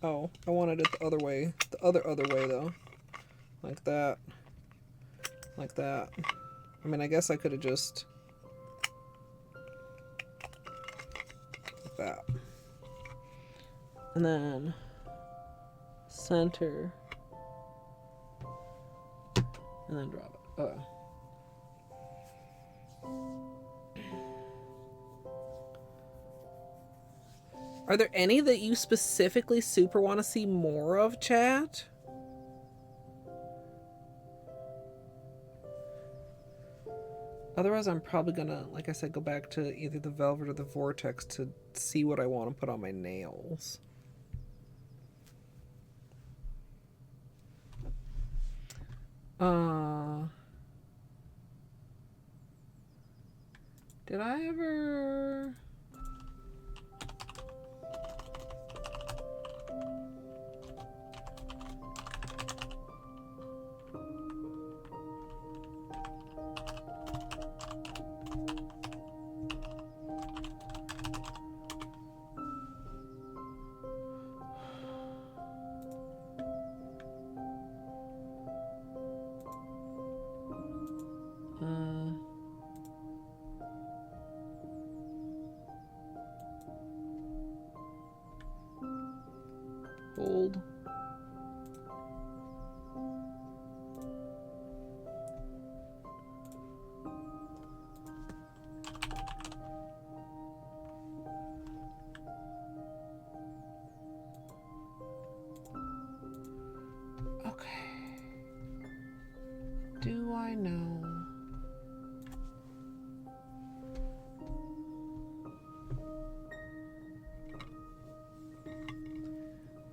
Oh, I wanted it the other way. The other way, though. Like that. Like that. I mean, I guess I could have just... Like that. And then... Center. And then drop it. Oh. Are there any that you specifically super want to see more of, chat? Otherwise, I'm probably gonna, like I said, go back to either the Velvet or the Vortex to see what I want to put on my nails. Did I ever... Gold. Do I know?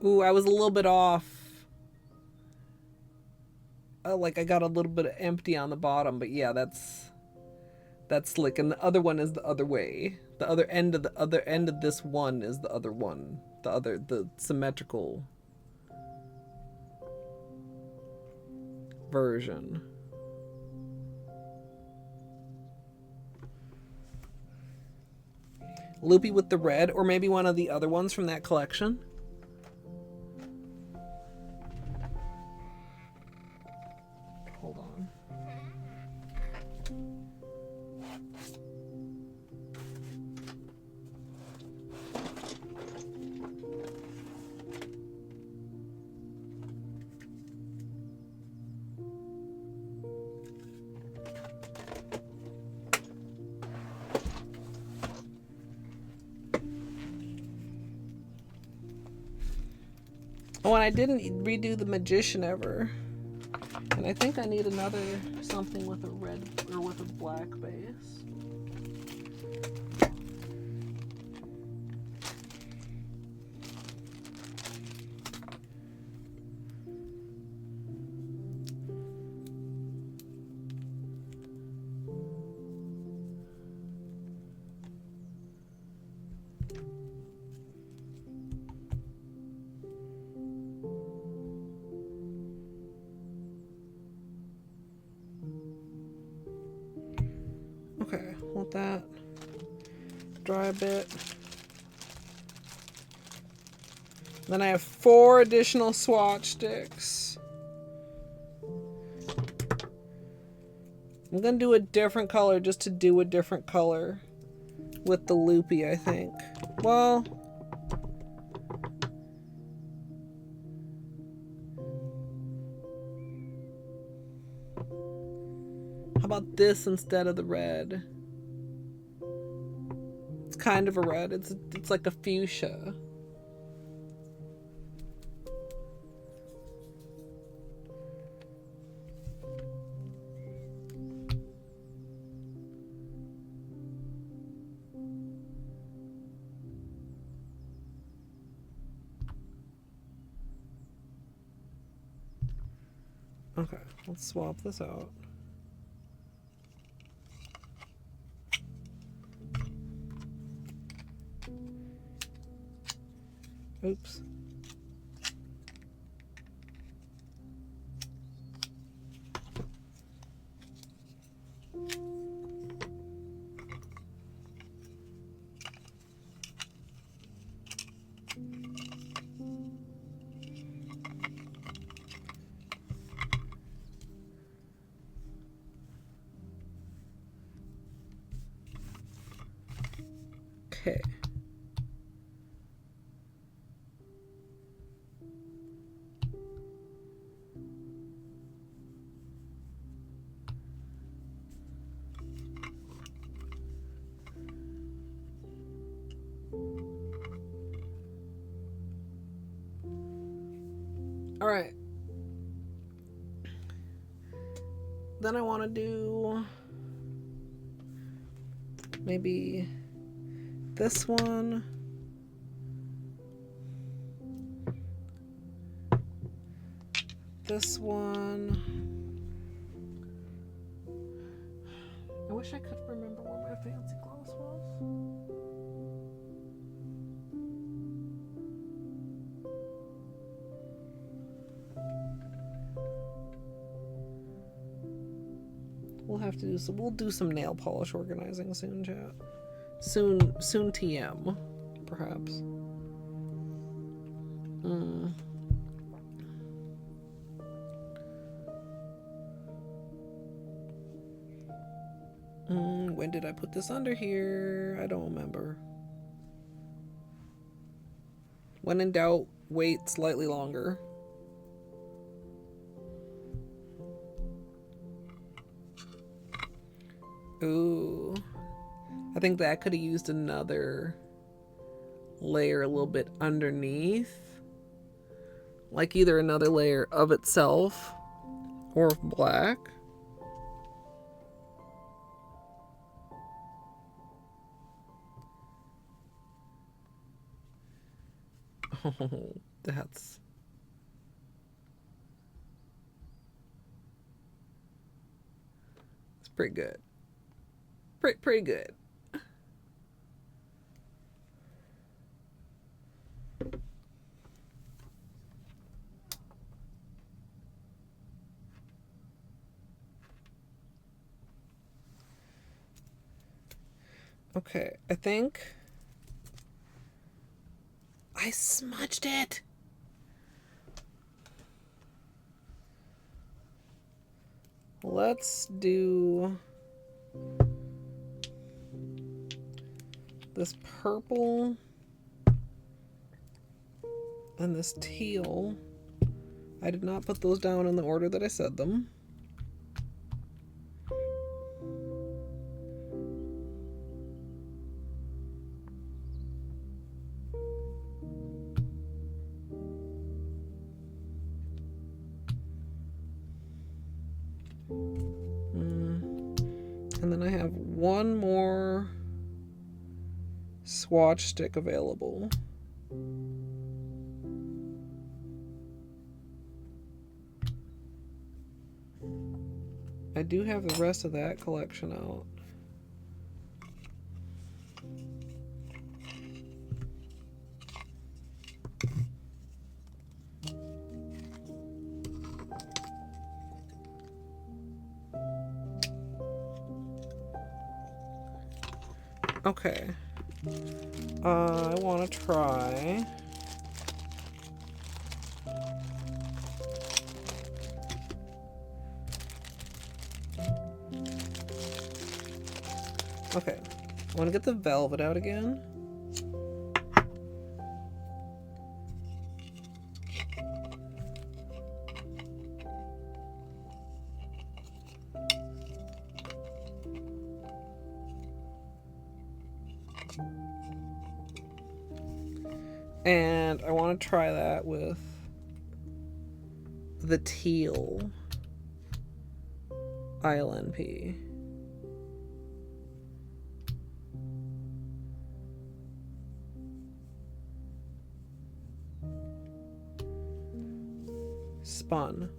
Ooh, I was a little bit off. Like I got a little bit empty on the bottom, but yeah, that's slick. And the other one is the other way. The other end of this one is the other one. The symmetrical version. Loopy with the red, or maybe one of the other ones from that collection. Hold on. Oh, and I didn't redo the Magician ever. And I think I need another something with a red or with a black base. Okay, let that dry a bit. Then I have 4 additional swatch sticks. I'm gonna do a different color just to do a different color with the loopy, I think. Well, how about this instead of the red? It's kind of a red. It's like a fuchsia. Okay, let's swap this out. Oops. Okay. All right. Then I want to do maybe this one. This one. I wish I could remember where my fancy gloss was. We'll have to do some. We'll do some nail polish organizing soon, chat. Soon TM, perhaps. When did I put this under here? I don't remember. When in doubt, wait slightly longer. Ooh. I think that could have used another layer a little bit underneath. Like either another layer of itself or of black. Oh, that's... It's pretty good. Pretty good. Okay, I think I smudged it. Let's do this purple and this teal. I did not put those down in the order that I said them. And then I have one more swatch stick available. I do have the rest of that collection out. Okay. I want to try okay. I want to get the velvet out again. And I want to try that with the teal ILNP. Spun.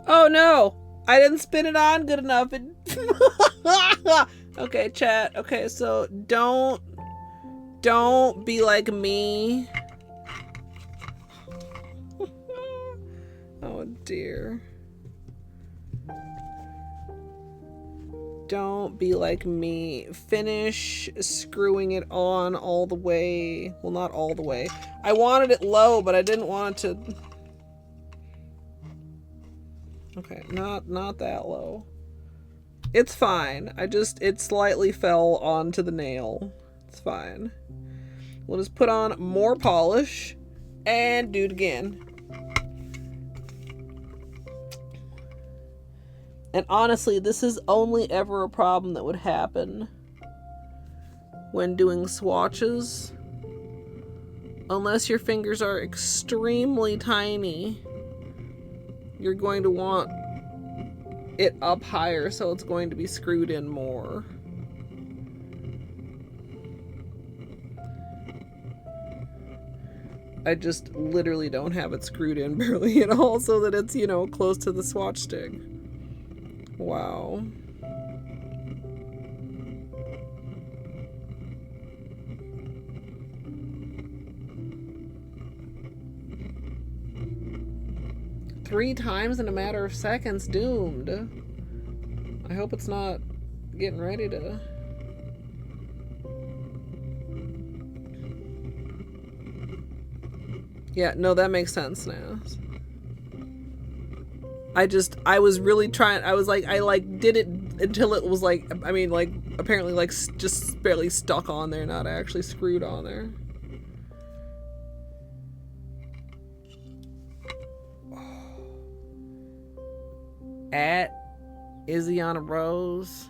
Oh no! I didn't spin it on good enough. Okay, chat. Okay, so don't be like me. Oh dear. Don't be like me. Finish screwing it on all the way. Well, not all the way. I wanted it low, but I didn't want it to... Okay, not that low. It's fine. It slightly fell onto the nail. It's fine. We'll just put on more polish and do it again. And honestly, this is only ever a problem that would happen when doing swatches. Unless your fingers are extremely tiny, you're going to want it up higher, so it's going to be screwed in more. I just literally don't have it screwed in barely at all so that it's, you know, close to the swatch stick. Wow. Three times in a matter of seconds, doomed. I hope it's not getting ready to... Yeah, no, that makes sense now. I was really trying, I did it until it was like, I mean, like, apparently, like, just barely stuck on there, not actually screwed on there. At Izzy-on a Rose.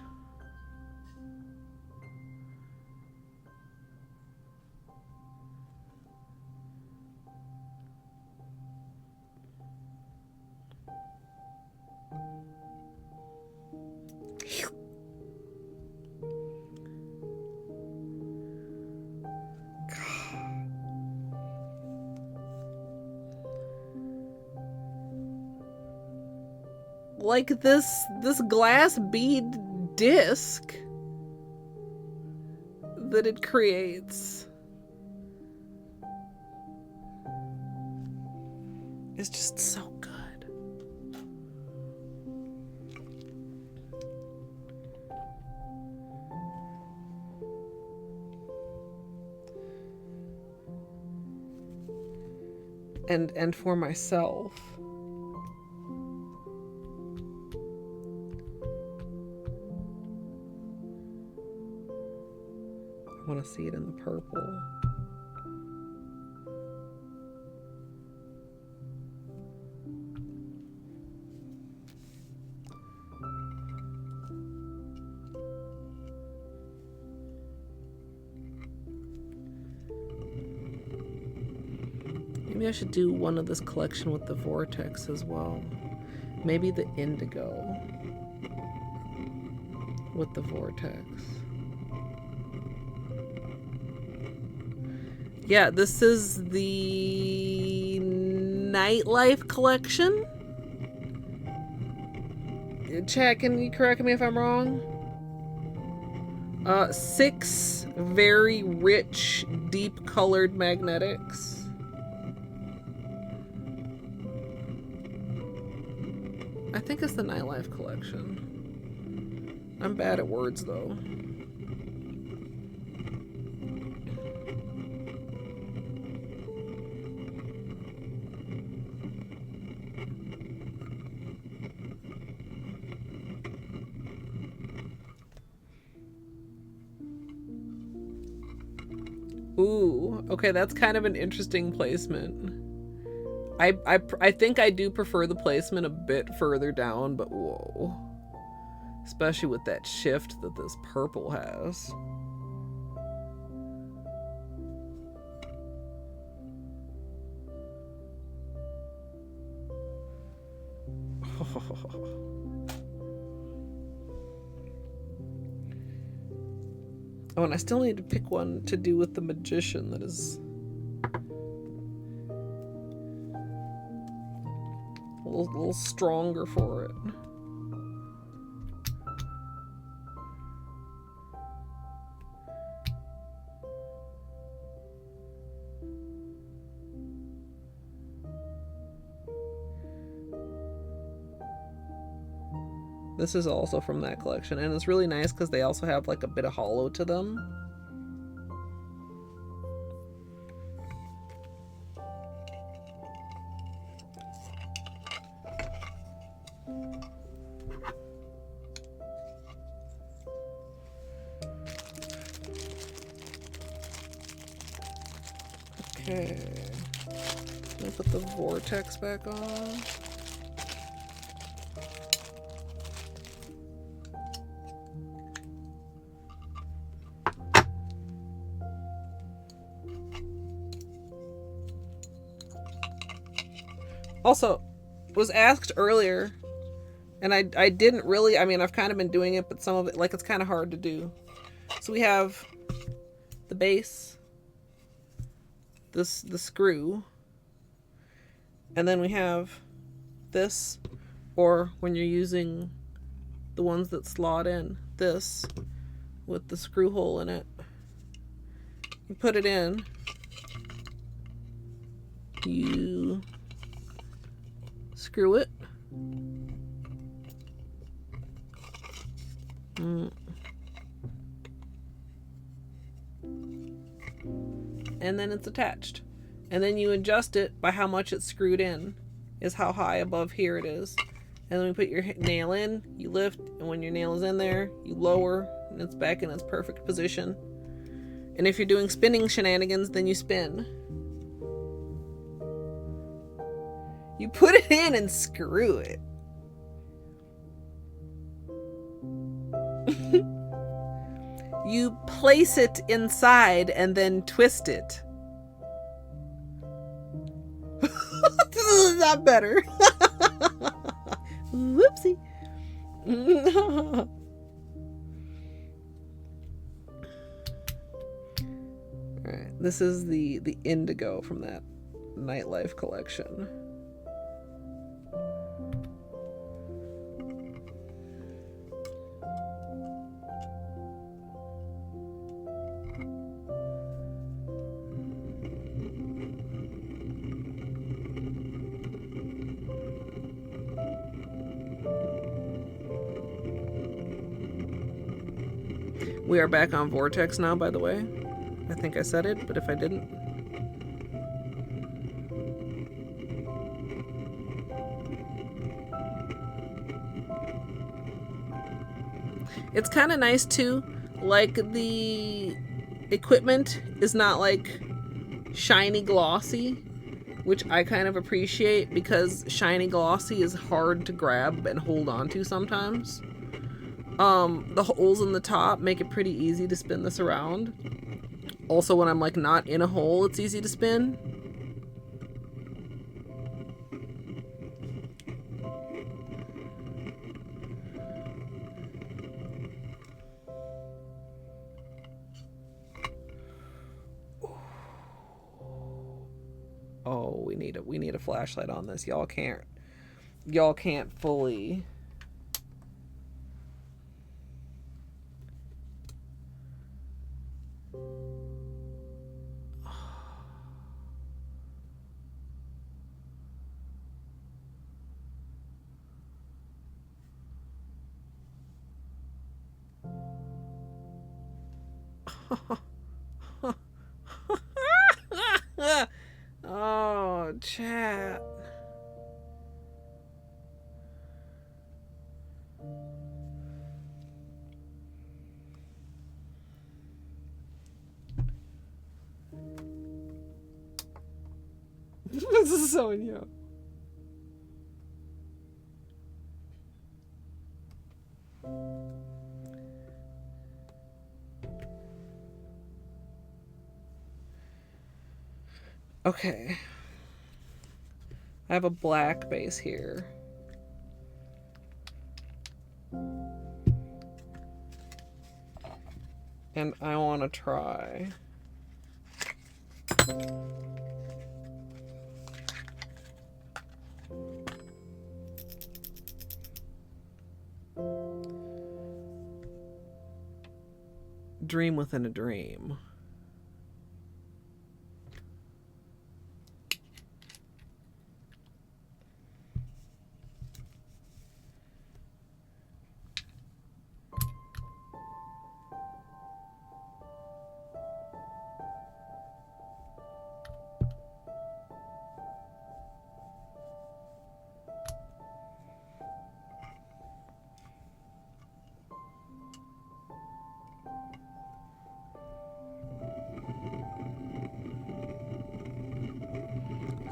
Like this glass bead disc that it creates is just so good. And for myself, I want to see it in the purple. Maybe I should do one of this collection with the Vortex as well. Maybe the indigo with the Vortex. Yeah, this is the Nightlife collection. Chat, can you correct me if I'm wrong? 6 very rich, deep colored magnetics. I think it's the Nightlife collection. I'm bad at words though. Ooh, okay, that's kind of an interesting placement. I think I do prefer the placement a bit further down, but whoa. Especially with that shift that this purple has. Oh, and I still need to pick one to do with the Magician that is a little stronger for it. This is also from that collection, and it's really nice because they also have like a bit of holo to them. Okay, let me put the Vortex back on. Also, was asked earlier, and I didn't really, I mean, I've kind of been doing it, but some of it, like, it's kind of hard to do. So we have the base, the screw, and then we have this, or when you're using the ones that slot in, this, with the screw hole in it. You put it in, you screw it. And then it's attached. And then you adjust it by how much it's screwed in, is how high above here it is. And then we put your nail in, you lift, and when your nail is in there, you lower, and it's back in its perfect position. And if you're doing spinning shenanigans, then you spin. You put it in and screw it. You place it inside and then twist it. This is not better. Whoopsie. Alright, this is the indigo from that Nightlife collection. We are back on Vortex now, by the way. I think I said it, but if I didn't. It's kind of nice too, like the equipment is not like shiny glossy, which I kind of appreciate because shiny glossy is hard to grab and hold on to sometimes. The holes in the top make it pretty easy to spin this around. Also, when I'm like not in a hole, it's easy to spin. Oh, we need a flashlight on this. Y'all can't fully. Oh, chat. This is so young. Okay. I have a black base here. And I want to try. Dream within a dream.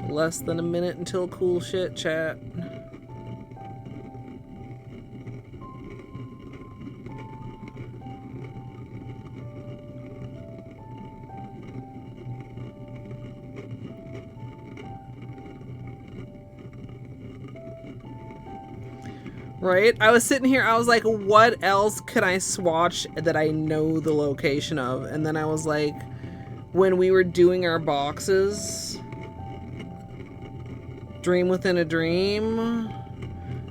Less than a minute until cool shit, chat. Right? I was sitting here, I was like, what else could I swatch that I know the location of? And then I was like, when we were doing our boxes, Dream Within a Dream,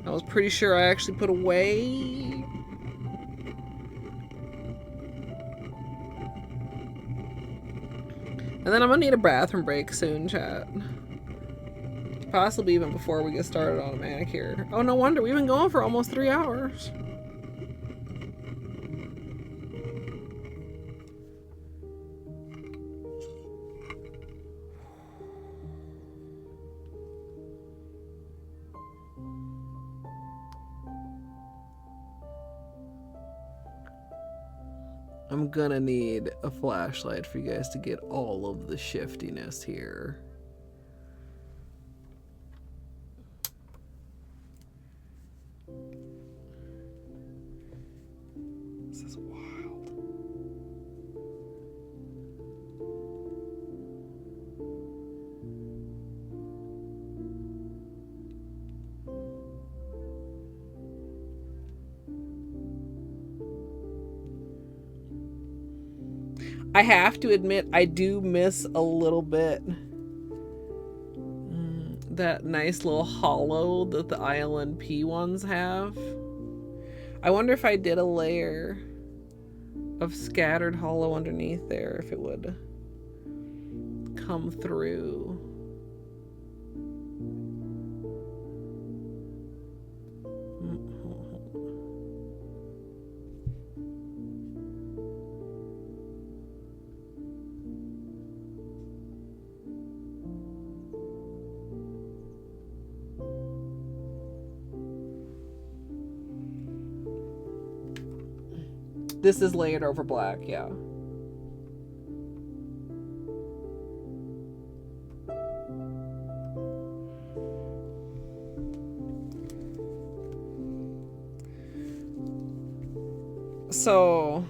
I was pretty sure I actually put away. And then I'm gonna need a bathroom break soon, chat. Possibly even before we get started on a manicure. Oh, no wonder. We've been going for almost 3 hours. I'm gonna need a flashlight for you guys to get all of the shiftiness here. This is wild. I have to admit, I do miss a little bit that nice little hollow that the ILNP ones have. I wonder if I did a layer of scattered hollow underneath there, if it would come through. This is layered over black, yeah. So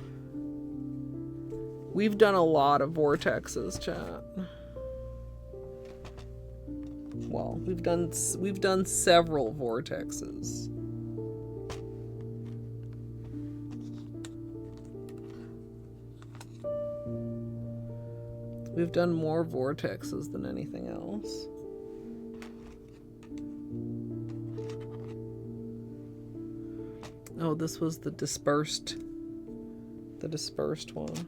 we've done a lot of vortexes, chat. Well, we've done several vortexes. We've done more vortexes than anything else. Oh, this was the dispersed one.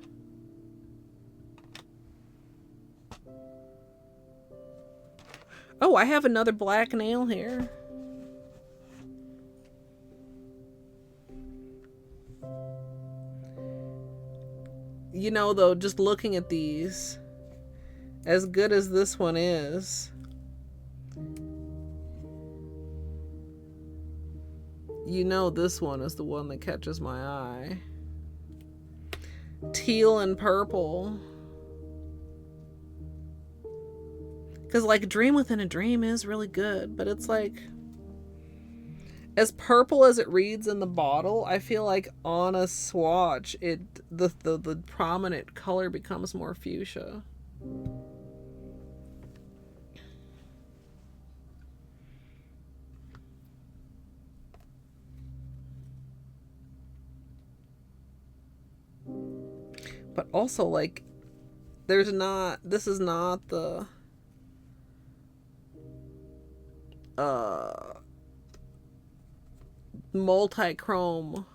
Oh, I have another black nail here. You know, though, just looking at these, as good as this one is, you know this one is the one that catches my eye. Teal and purple. Because, like, Dream Within a Dream is really good, but it's like, as purple as it reads in the bottle, I feel like on a swatch, the prominent color becomes more fuchsia. But also, like, this is not the multi-chrome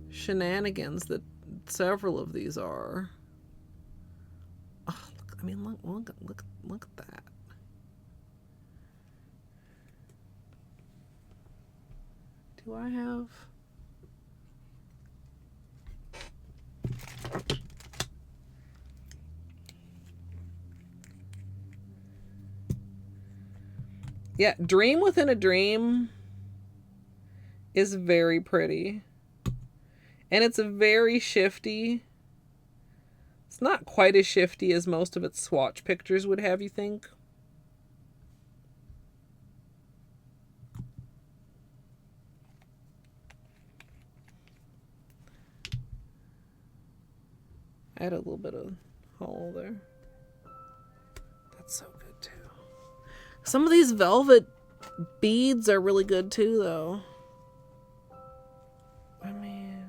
shenanigans that several of these are. Oh, look, I mean, look at that. Do I have? Yeah, Dream Within a Dream is very pretty. And it's a very shifty. It's not quite as shifty as most of its swatch pictures would have you think. I had a little bit of hole there. That's so good too. Some of these velvet beads are really good too, though. I mean,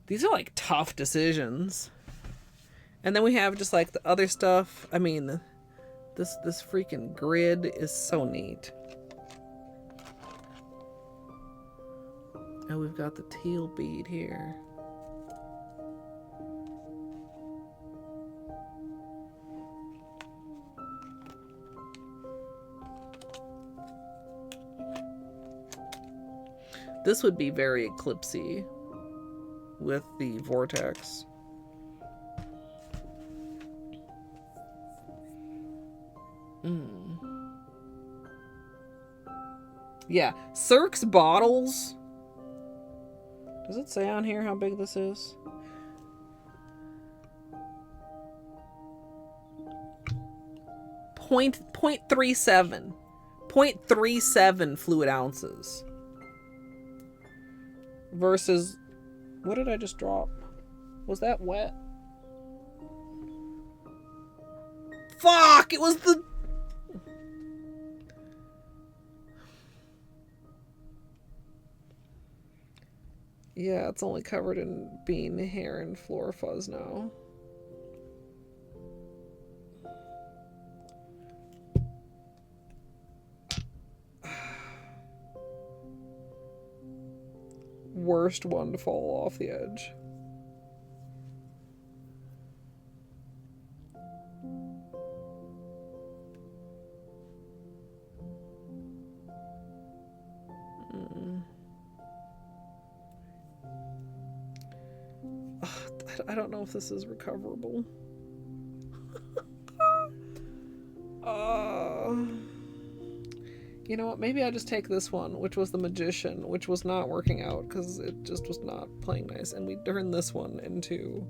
these are like tough decisions. And then we have just like the other stuff. I mean, this freaking grid is so neat. And we've got the teal bead here. This would be very eclipsy with the vortex. Yeah, Cirque's bottles. Does it say on here how big this is? Point 0.37 fluid ounces. Versus, what did I just drop? Was that wet? Fuck! It was the... Yeah, it's only covered in bean hair and floor fuzz now. Worst one to fall off the edge. I don't know if this is recoverable. You know what? Maybe I just take this one, which was the Magician, which was not working out because it just was not playing nice. And we turned this one into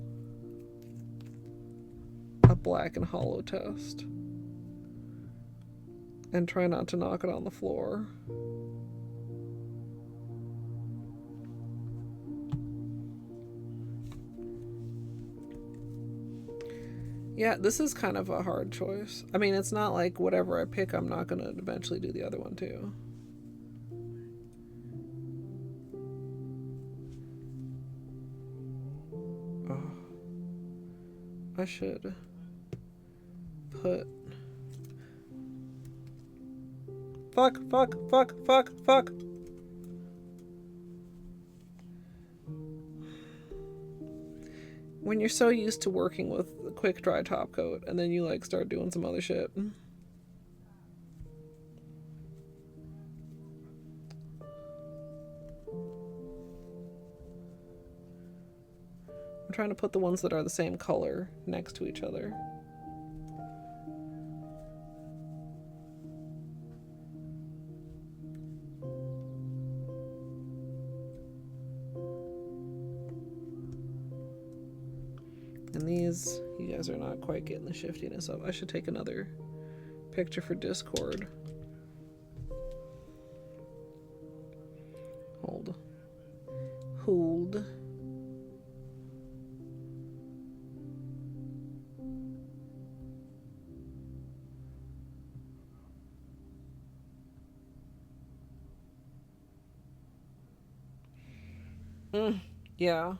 a black and hollow test. And try not to knock it on the floor. Yeah, this is kind of a hard choice. I mean, it's not like whatever I pick, I'm not going to eventually do the other one too. Oh. I should put... Fuck. When you're so used to working with a quick dry top coat and then you like start doing some other shit. I'm trying to put the ones that are the same color next to each other. And these, you guys are not quite getting the shiftiness of. I should take another picture for Discord. Hold. Yeah.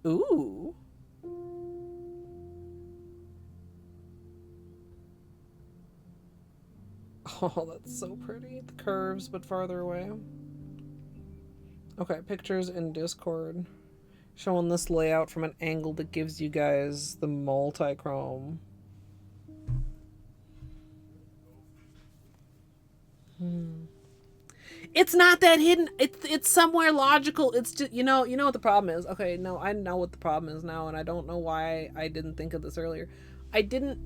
Ooh. Oh, that's so pretty. The curves, but farther away. Okay, pictures in Discord. Showing this layout from an angle that gives you guys the multi-chrome. It's not that hidden. It's somewhere logical. It's just, you know what the problem is. Okay, no, I know what the problem is now, and I don't know why I didn't think of this earlier. I didn't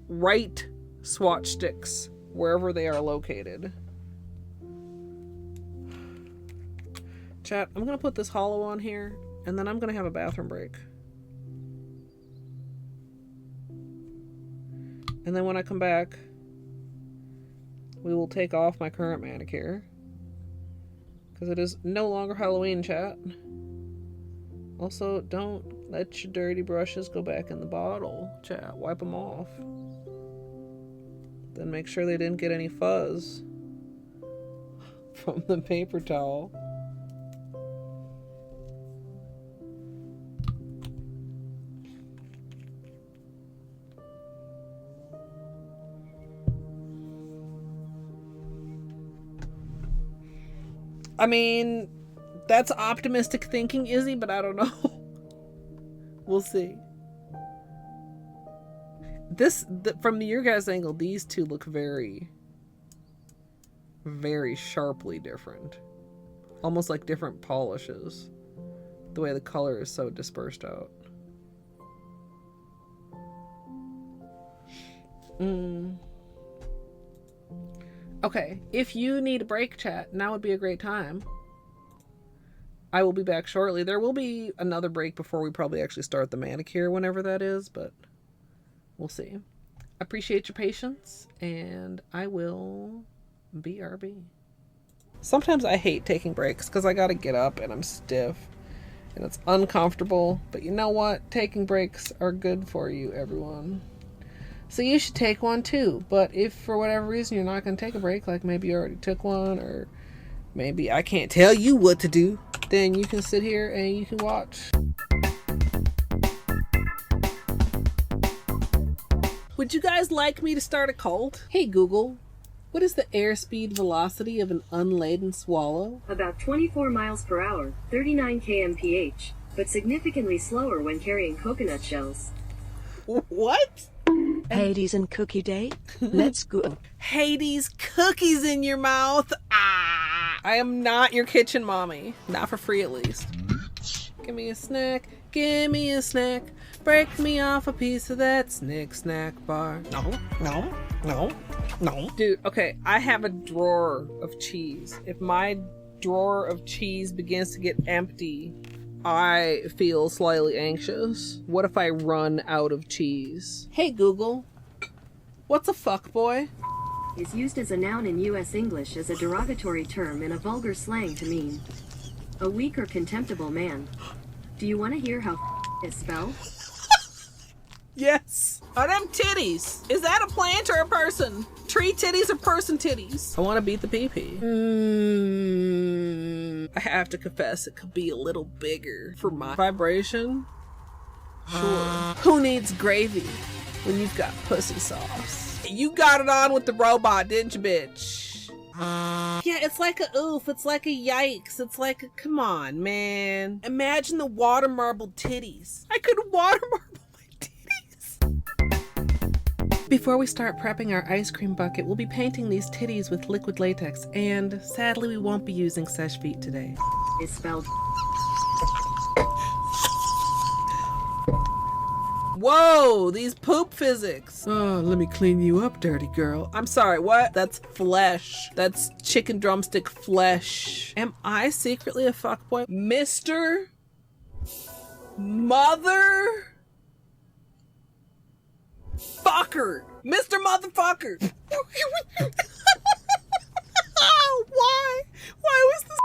write swatch sticks wherever they are located. Chat, I'm gonna put this Holo on here, and then I'm gonna have a bathroom break. And then when I come back, we will take off my current manicure. Because it is no longer Halloween, chat. Also, don't let your dirty brushes go back in the bottle, chat. Wipe them off. Then make sure they didn't get any fuzz from the paper towel. I mean, that's optimistic thinking, Izzy, but I don't know. We'll see. From your guys' angle, these two look very, very sharply different. Almost like different polishes. The way the color is so dispersed out. Okay, if you need a break, chat, now would be a great time. I will be back shortly. There will be another break before we probably actually start the manicure, whenever that is, but we'll see. Appreciate your patience, and I will BRB. Sometimes I hate taking breaks because I gotta get up and I'm stiff and it's uncomfortable, but you know what? Taking breaks are good for you, everyone. So you should take one too, but if for whatever reason you're not going to take a break, like maybe you already took one, or maybe I can't tell you what to do, then you can sit here and you can watch. Would you guys like me to start a cult? Hey Google, what is the airspeed velocity of an unladen swallow? About 24 miles per hour, 39 kmph, but significantly slower when carrying coconut shells. What? Hades and cookie day? Let's go. Hades, cookies in your mouth. Ah! I am not your kitchen mommy. Not for free, at least. Give me a snack. Give me a snack. Break me off a piece of that snack bar. No. Dude, okay, I have a drawer of cheese. If my drawer of cheese begins to get empty, I feel slightly anxious. What if I run out of cheese? Hey Google, what's a fuckboy? Is used as a noun in U.S. English as a derogatory term in a vulgar slang to mean a weak or contemptible man. Do you want to hear how is spelled? Yes. Are them titties? Is that a plant or a person? Tree titties or person titties? I want to beat the pee-pee. I have to confess, it could be a little bigger for my vibration. Sure. Who needs gravy when you've got pussy sauce? You got it on with the robot, didn't you, bitch? Yeah, it's like a oof. It's like a yikes. It's like a, come on, man. Imagine the water marble titties. I could water marble my titties. Before we start prepping our ice cream bucket, we'll be painting these titties with liquid latex, and sadly we won't be using Seche Vite today. Is spelled. Whoa, these poop physics. Oh, let me clean you up, dirty girl. I'm sorry, what? That's flesh. That's chicken drumstick flesh. Am I secretly a fuckboy? Mr. Mother Fucker. Mr. Motherfucker. Why? Why was this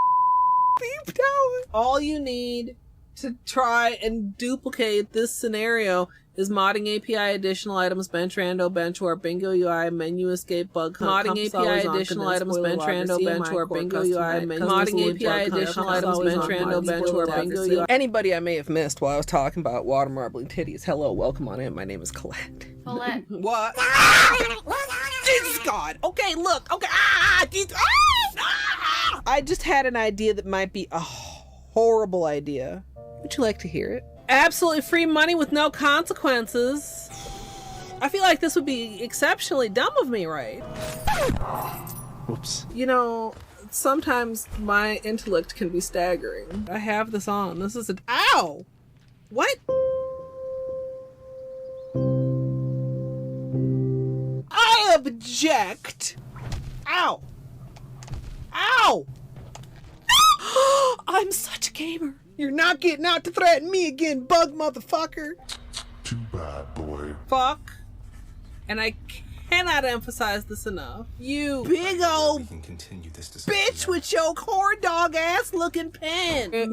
beeped out? All you need to try and duplicate this scenario is modding API additional items, bench rando, bench warp, bingo UI, menu escape, bug hunt, modding API additional items, bench rando, bench warp, bingo UI, modding API additional items, bench rando, bench warp, bingo UI. Anybody I may have missed while I was talking about water marbling titties, hello, welcome on in. My name is Colette. Colette. What? Jesus God. Okay, look. Okay. I just had an idea that might be a horrible idea. Would you like to hear it? Absolutely free money with no consequences. I feel like this would be exceptionally dumb of me, right? Whoops. You know, sometimes my intellect can be staggering. I have this on. This is a... Ow! What? I object! Ow! Ow! I'm such a gamer. You're not getting out to threaten me again, bug motherfucker. Too bad, boy. Fuck. And I cannot emphasize this enough. You big old We can continue this discussion bitch with your corn dog ass looking pen. Major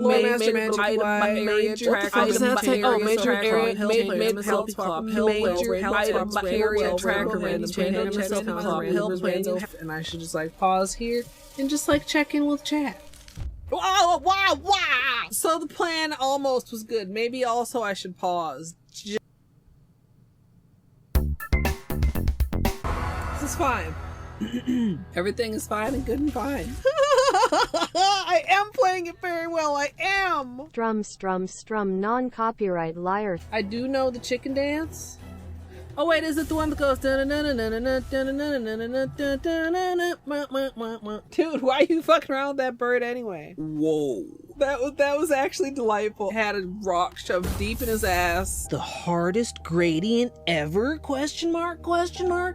area, major health club, major health area tracker, and I should just like pause here and just like check in with chat. Wow. So the plan almost was good. Maybe also I should pause. This is fine. Everything is fine and good and fine. I am playing it very well. I am. Strum, non-copyright liar. I do know the chicken dance. Oh wait, is it the one that goes? Dude, why are you fucking around with that bird anyway? Whoa. That was actually delightful. Had a rock shoved deep in his ass. The hardest gradient ever? Question mark,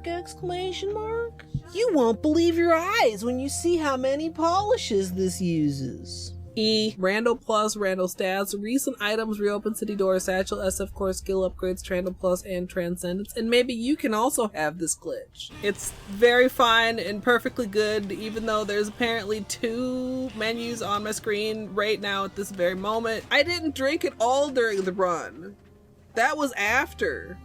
exclamation mark. You won't believe your eyes when you see how many polishes this uses. E. Randall Plus, Randall Stats, recent items, reopen city door, satchel, SF core, skill upgrades, Trandall Plus, and Transcendence. And maybe you can also have this glitch. It's very fine and perfectly good, even though there's apparently 2 menus on my screen right now at this very moment. I didn't drink it all during the run. That was after.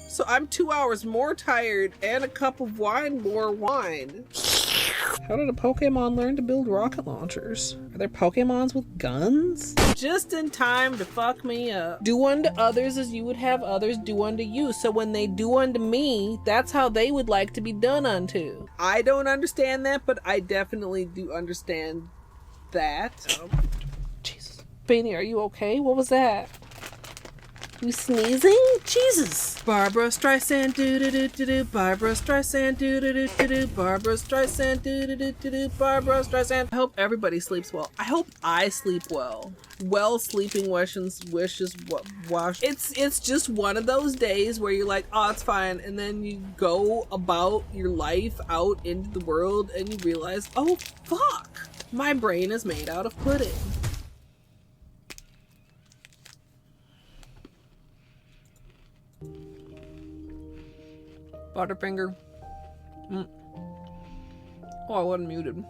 So I'm 2 hours more tired and a cup of wine more wine. How did a Pokemon learn to build rocket launchers? Are there Pokemons with guns? Just in time to fuck me up. Do unto others as you would have others do unto you. So when they do unto me, that's how they would like to be done unto. I don't understand that, but I definitely do understand that. Oh, Jesus. Beanie, are you okay? What was that? You sneezing? Jesus. Barbara Streisand, do-do-do-do-do. Barbara Streisand, do-do-do-do-do. Barbara Streisand, do-do-do-do-do. Barbara Streisand. I hope everybody sleeps well. I hope I sleep well. Well, sleeping wishes wash. It's just one of those days where you're like, oh, it's fine. And then you go about your life out into the world and you realize, oh, fuck. My brain is made out of pudding. Butterfinger. Oh, I wasn't muted.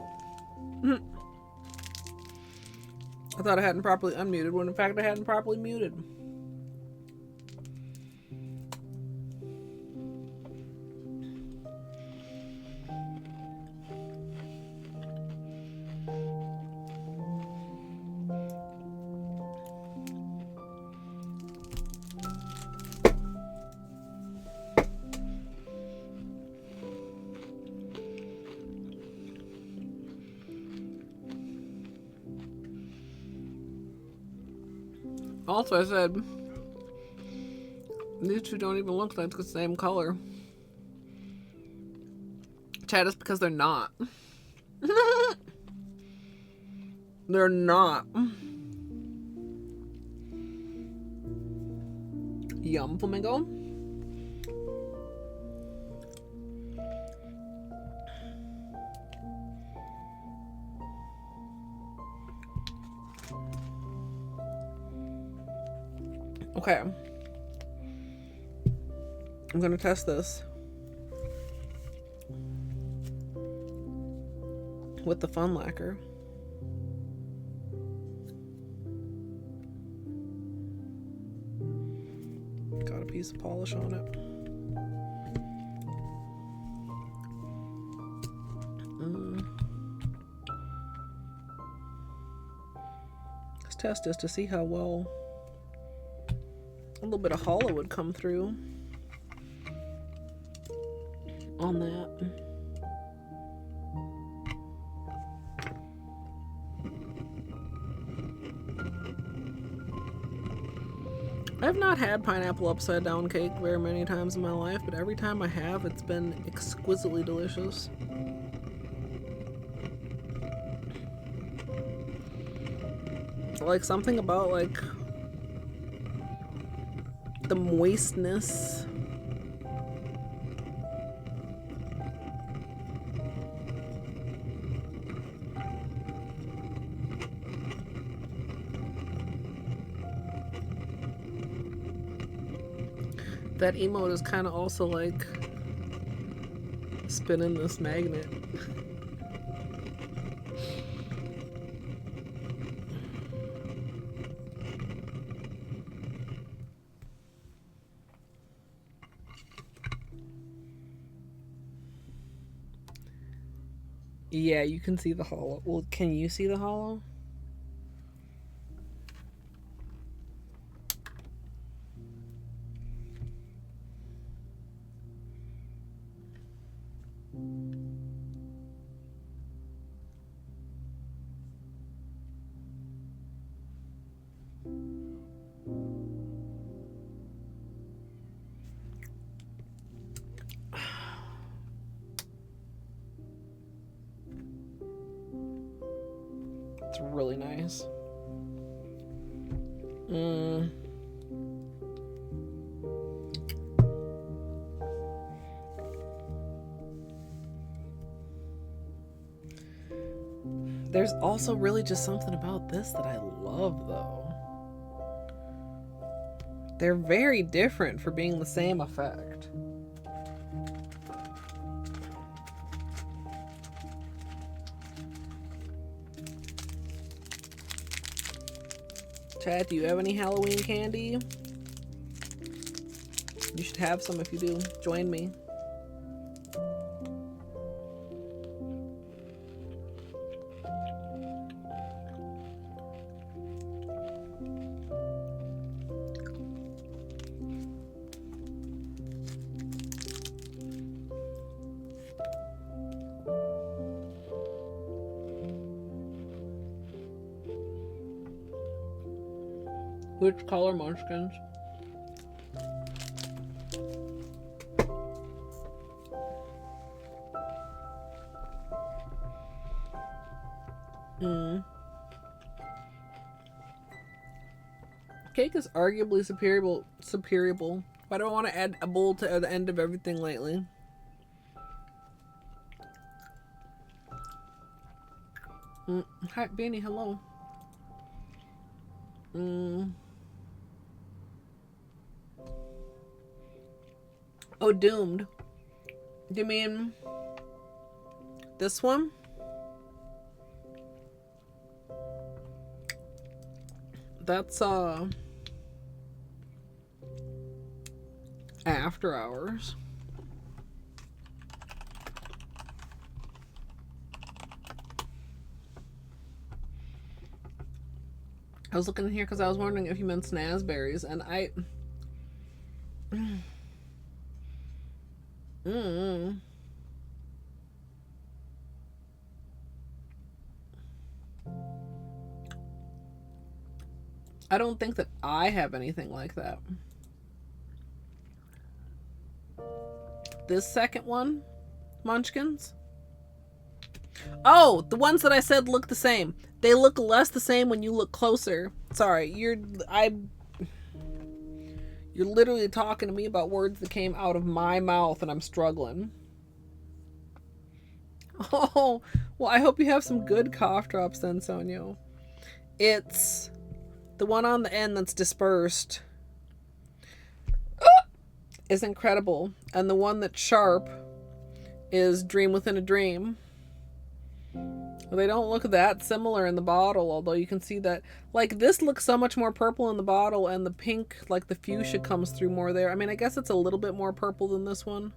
I thought I hadn't properly unmuted when in fact I hadn't properly muted. Also, I said, these two don't even look like the same color. Chad, it's because they're not. They're not. Yum, flamingo. Okay. I'm gonna test this with the Fun Lacquer. Got a piece of polish on it. Let's test this to see how well a little bit of Holo would come through on that. I've not had pineapple upside down cake very many times in my life, but every time I have, it's been exquisitely delicious. Like something about like the moistness. That emote is kind of also like spinning this magnet. Yeah, you can see the Holo. Well, can you see the Holo? It's really nice. There's also really just something about this that I love, though. They're very different for being the same effect. Chad, do you have any Halloween candy? You should have some if you do. Join me. Which color munchkins? Cake is arguably superior. Why do I want to add a bowl to the end of everything lately? Hi, Beanie, hello. Oh, Doomed. Do you mean this one? That's After Hours. I was looking in here because I was wondering if you meant snazberries, and I don't think that I have anything like that. This second one, Munchkins? Oh, the ones that I said look the same. They look less the same when you look closer. Sorry, you're literally talking to me about words that came out of my mouth and I'm struggling. Oh, well, I hope you have some good cough drops then, Sonyo. It's the one on the end that's dispersed is incredible. And the one that's sharp is Dream Within a Dream. They don't look that similar in the bottle, although you can see that, like, this looks so much more purple in the bottle, and the pink, like the fuchsia, comes through more there. I mean, I guess it's a little bit more purple than this one.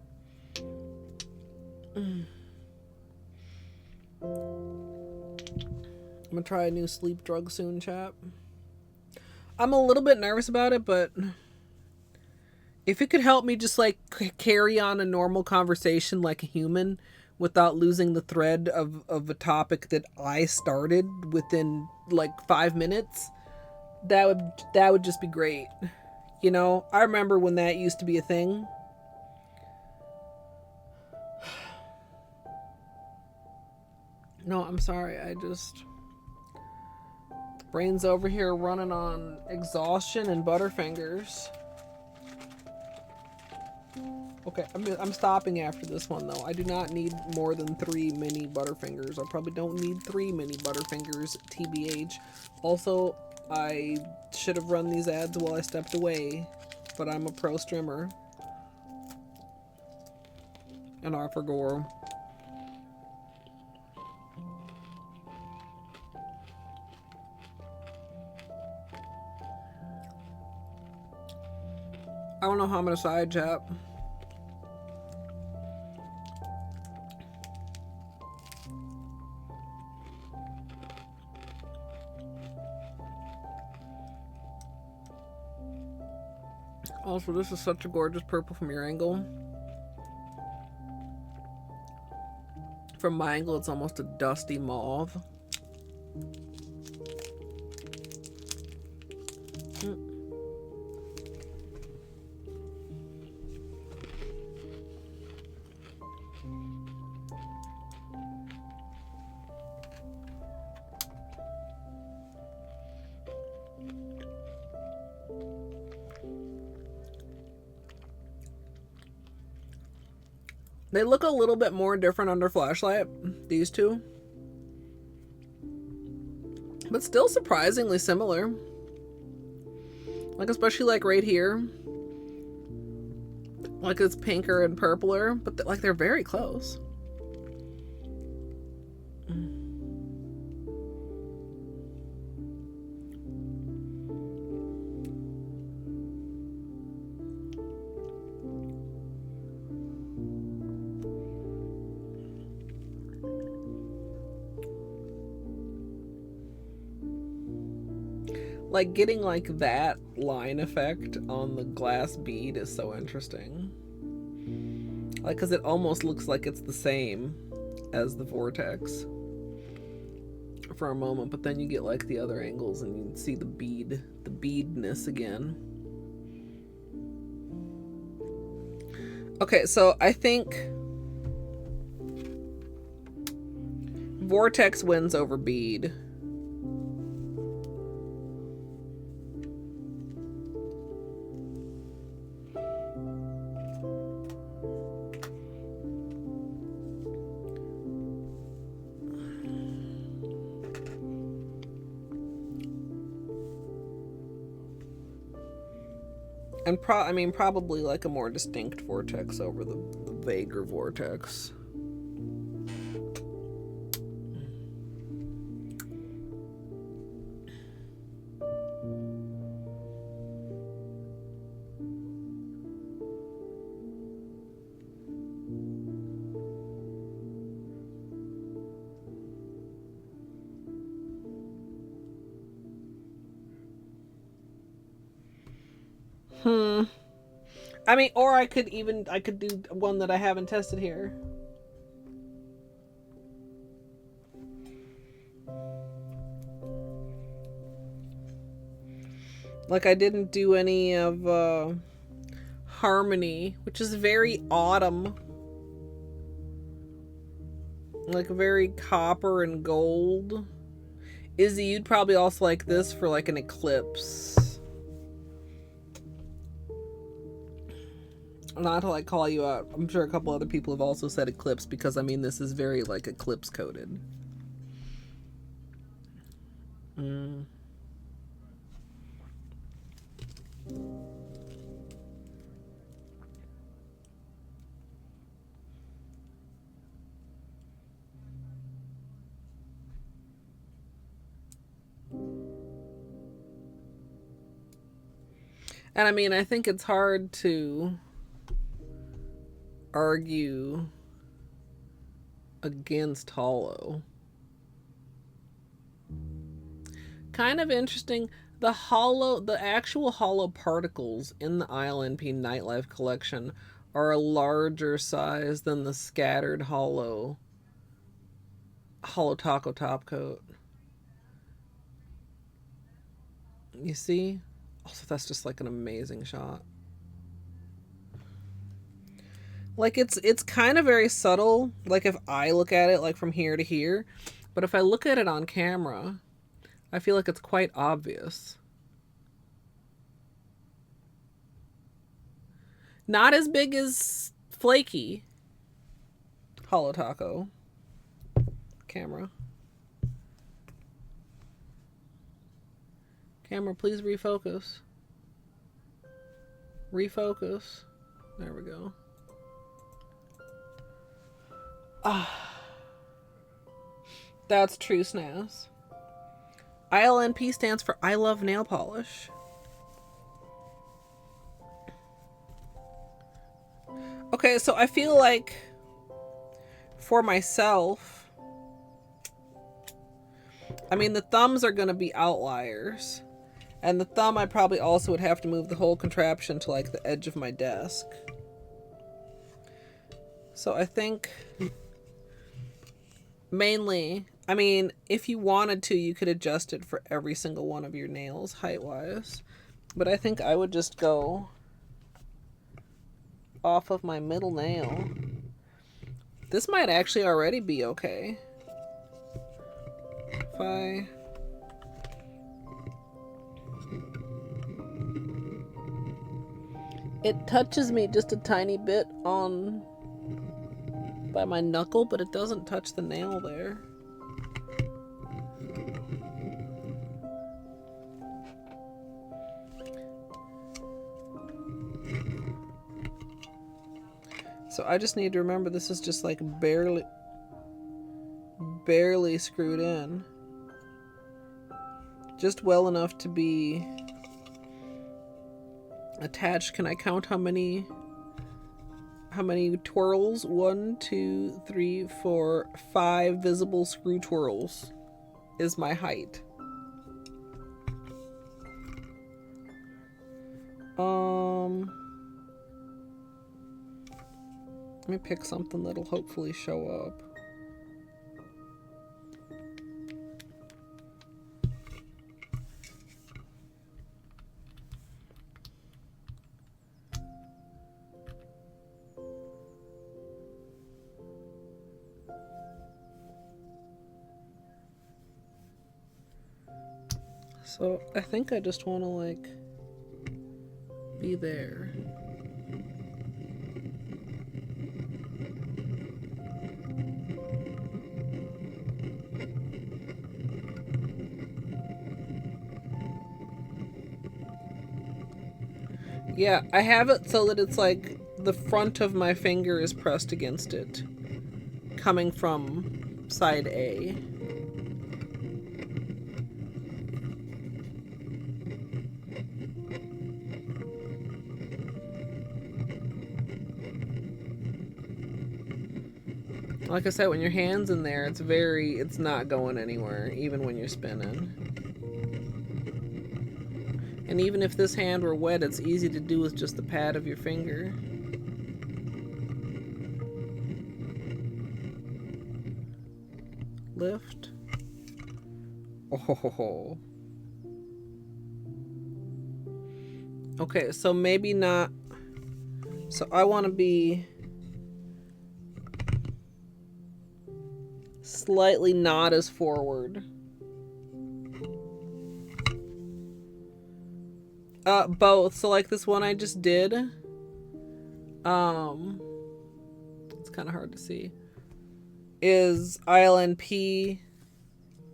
I'm gonna try a new sleep drug soon, chat. I'm a little bit nervous about it, but if it could help me just, like, carry on a normal conversation like a human without losing the thread of a topic that I started within like 5 minutes, that would just be great. You know, I remember when that used to be a thing. No, I'm sorry. Brain's over here running on exhaustion and Butterfingers. Okay, I'm stopping after this one, though. I do not need more than 3 mini Butterfingers. I probably don't need 3 mini Butterfingers, TBH. Also, I should have run these ads while I stepped away, but I'm a pro streamer. And I forgot. I don't know how I'm gonna side chat. Also, this is such a gorgeous purple from your angle. From my angle, it's almost a dusty mauve. They look a little bit more different under flashlight, these two. But still surprisingly similar. Like, especially like right here. Like it's pinker and purpler, but like they're very close. Like getting like that line effect on the glass bead is so interesting. Like, because it almost looks like it's the same as the vortex for a moment, but then you get like the other angles and you see the beadness again. Okay, so I think vortex wins over bead. And probably like a more distinct vortex over the vaguer vortex. I mean, or I could do one that I haven't tested here. Like I didn't do any of Harmony, which is very autumn. Like very copper and gold. Izzy, you'd probably also like this for like an eclipse. Not to like call you out. I'm sure a couple other people have also said eclipse because I mean this is very like eclipse coated. And I mean I think it's hard to argue against Holo. Kind of interesting. The actual Holo particles in the ILNP Nightlife collection are a larger size than the scattered Holo Taco top coat. You see? Also, that's just like an amazing shot. Like it's kind of very subtle, like if I look at it like from here to here, but if I look at it on camera, I feel like it's quite obvious. Not as big as Flaky Holo Taco camera. Camera, please refocus. Refocus. There we go. That's true, Snaz. ILNP stands for I Love Nail Polish. Okay, so I feel like for myself, I mean the thumbs are going to be outliers. And the thumb I probably also would have to move the whole contraption to like the edge of my desk. So I think mainly, I mean, if you wanted to, you could adjust it for every single one of your nails, height-wise. But I think I would just go off of my middle nail. This might actually already be okay. If I... It touches me just a tiny bit on by my knuckle, but it doesn't touch the nail there. So I just need to remember this is just like barely screwed in. Just well enough to be attached. Can I count how many twirls? 1, 2, 3, 4, 5 visible screw twirls is my height. Let me pick something that'll hopefully show up. So I think I just want to like be there. Yeah, I have it so that it's like the front of my finger is pressed against it, coming from side A. Like I said, when your hand's in there, it's not going anywhere, even when you're spinning. And even if this hand were wet, it's easy to do with just the pad of your finger. Lift. Oh. Okay, so maybe not. So I want to be slightly not as forward. Both. So like this one I just did. It's kind of hard to see. Is ILNP.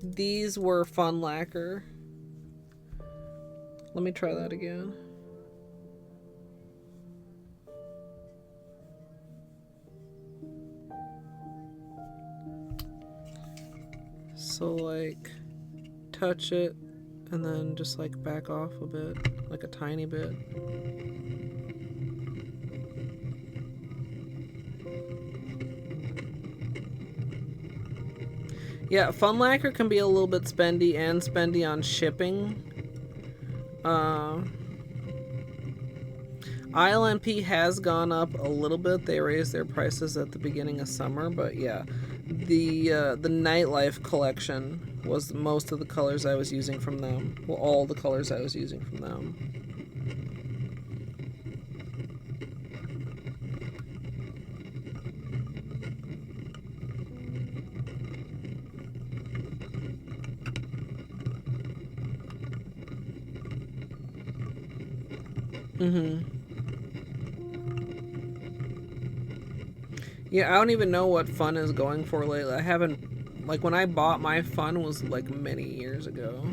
These were Fun Lacquer. Let me try that again. So like touch it and then just like back off a bit, like a tiny bit. Yeah, Fun Lacquer can be a little bit spendy on shipping. ILNP has gone up a little bit. They raised their prices at the beginning of summer, but yeah. The Nightlife collection was most of the colors I was using from them. Well, all the colors I was using from them. Yeah, I don't even know what Fun is going for lately. I haven't, like, when I bought my Fun was like many years ago.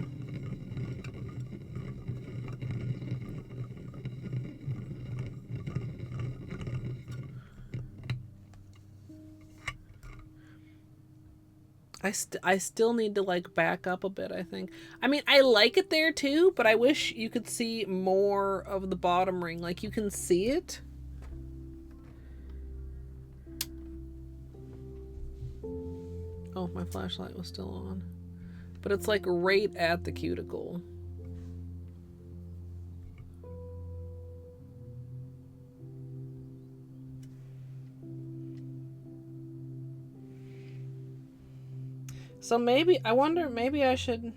I still need to like back up a bit, I think. I mean, I like it there too, but I wish you could see more of the bottom ring. Like, you can see it. Oh, my flashlight was still on. But it's like right at the cuticle. So maybe, I wonder, maybe I should...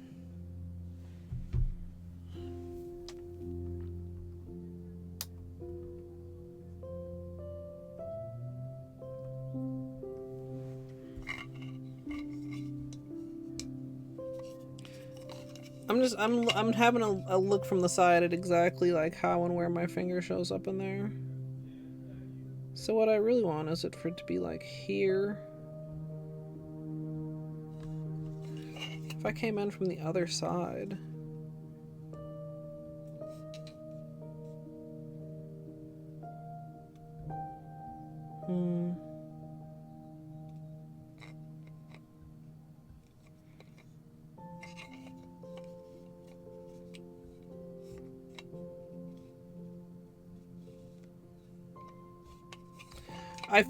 I'm having a look from the side at exactly like how and where my finger shows up in there. So what I really want is it for it to be like here. If I came in from the other side.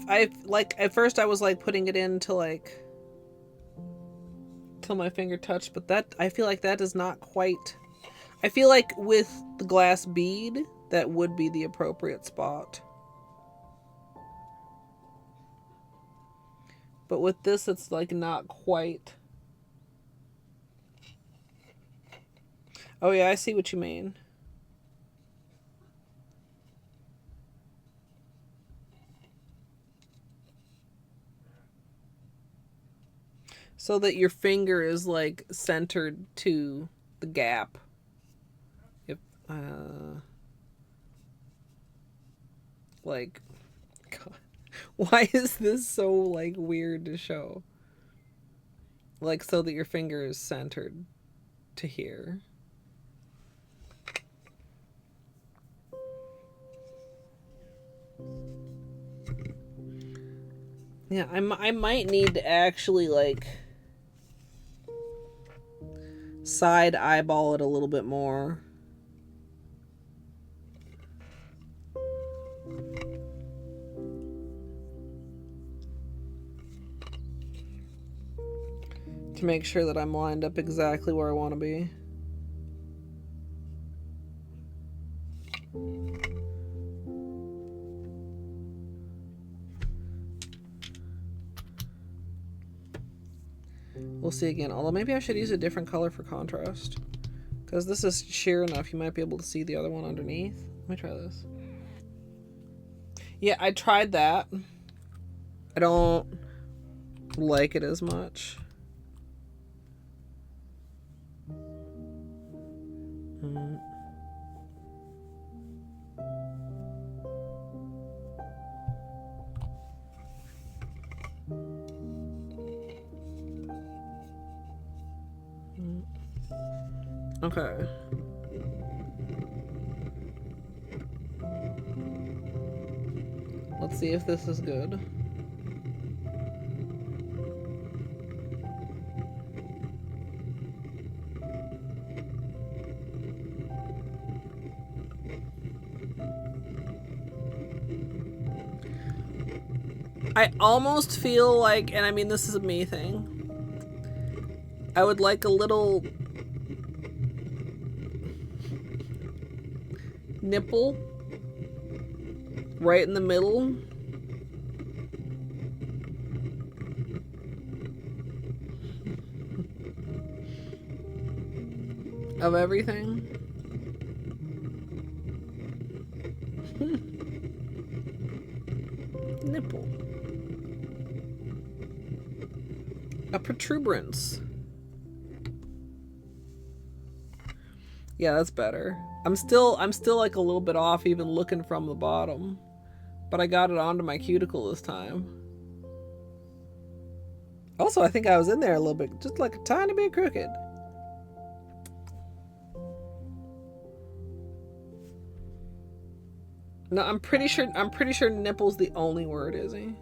I like at first I was like putting it in to like till my finger touched, but that I feel like that is not quite. I feel like with the glass bead that would be the appropriate spot. But with this it's like not quite. Oh yeah, I see what you mean. So that your finger is like centered to the gap. If like God, why is this so like weird to show? Like so that your finger is centered to here. Yeah, I might need to actually like side eyeball it a little bit more. To make sure that I'm lined up exactly where I want to be. We'll see again. Although maybe I should use a different color for contrast. Because this is sheer enough, you might be able to see the other one underneath. Let me try this. Yeah, I tried that. I don't like it as much. Okay. Let's see if this is good. I almost feel like, and I mean this is a me thing, I would like a little nipple right in the middle. Of everything. Nipple. A protuberance. Yeah, that's better. I'm still like a little bit off even looking from the bottom. But I got it onto my cuticle this time. Also, I think I was in there a little bit, just like a tiny bit crooked. No, I'm pretty sure nipple's the only word, is he?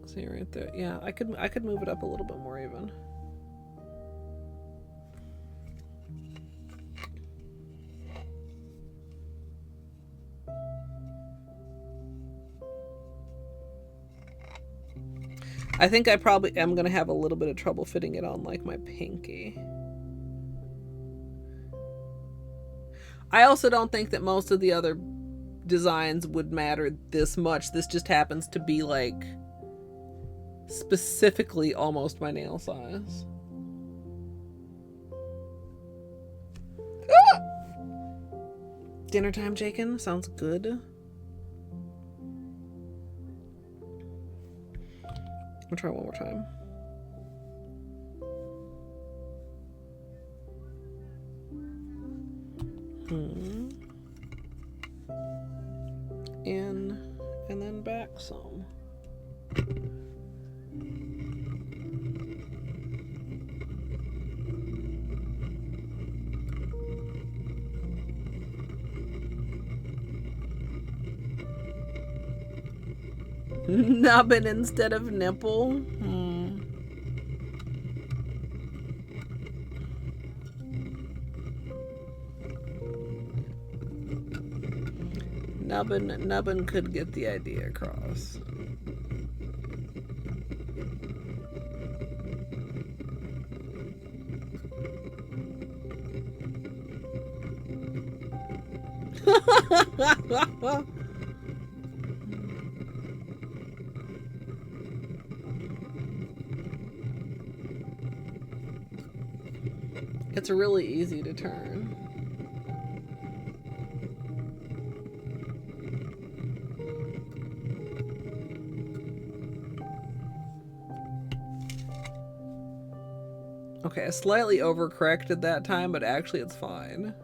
See right there. Yeah, I could move it up a little bit more even. I think I probably am gonna have a little bit of trouble fitting it on like my pinky. I also don't think that most of the other designs would matter this much. This just happens to be like specifically almost my nail size. Ah! Dinner time, Jakin? Sounds good. I'll try one more time. Awesome. Nubbin instead of nipple. Nubbin could get the idea across. It's really easy to turn. Okay, I slightly overcorrected that time, but actually it's fine.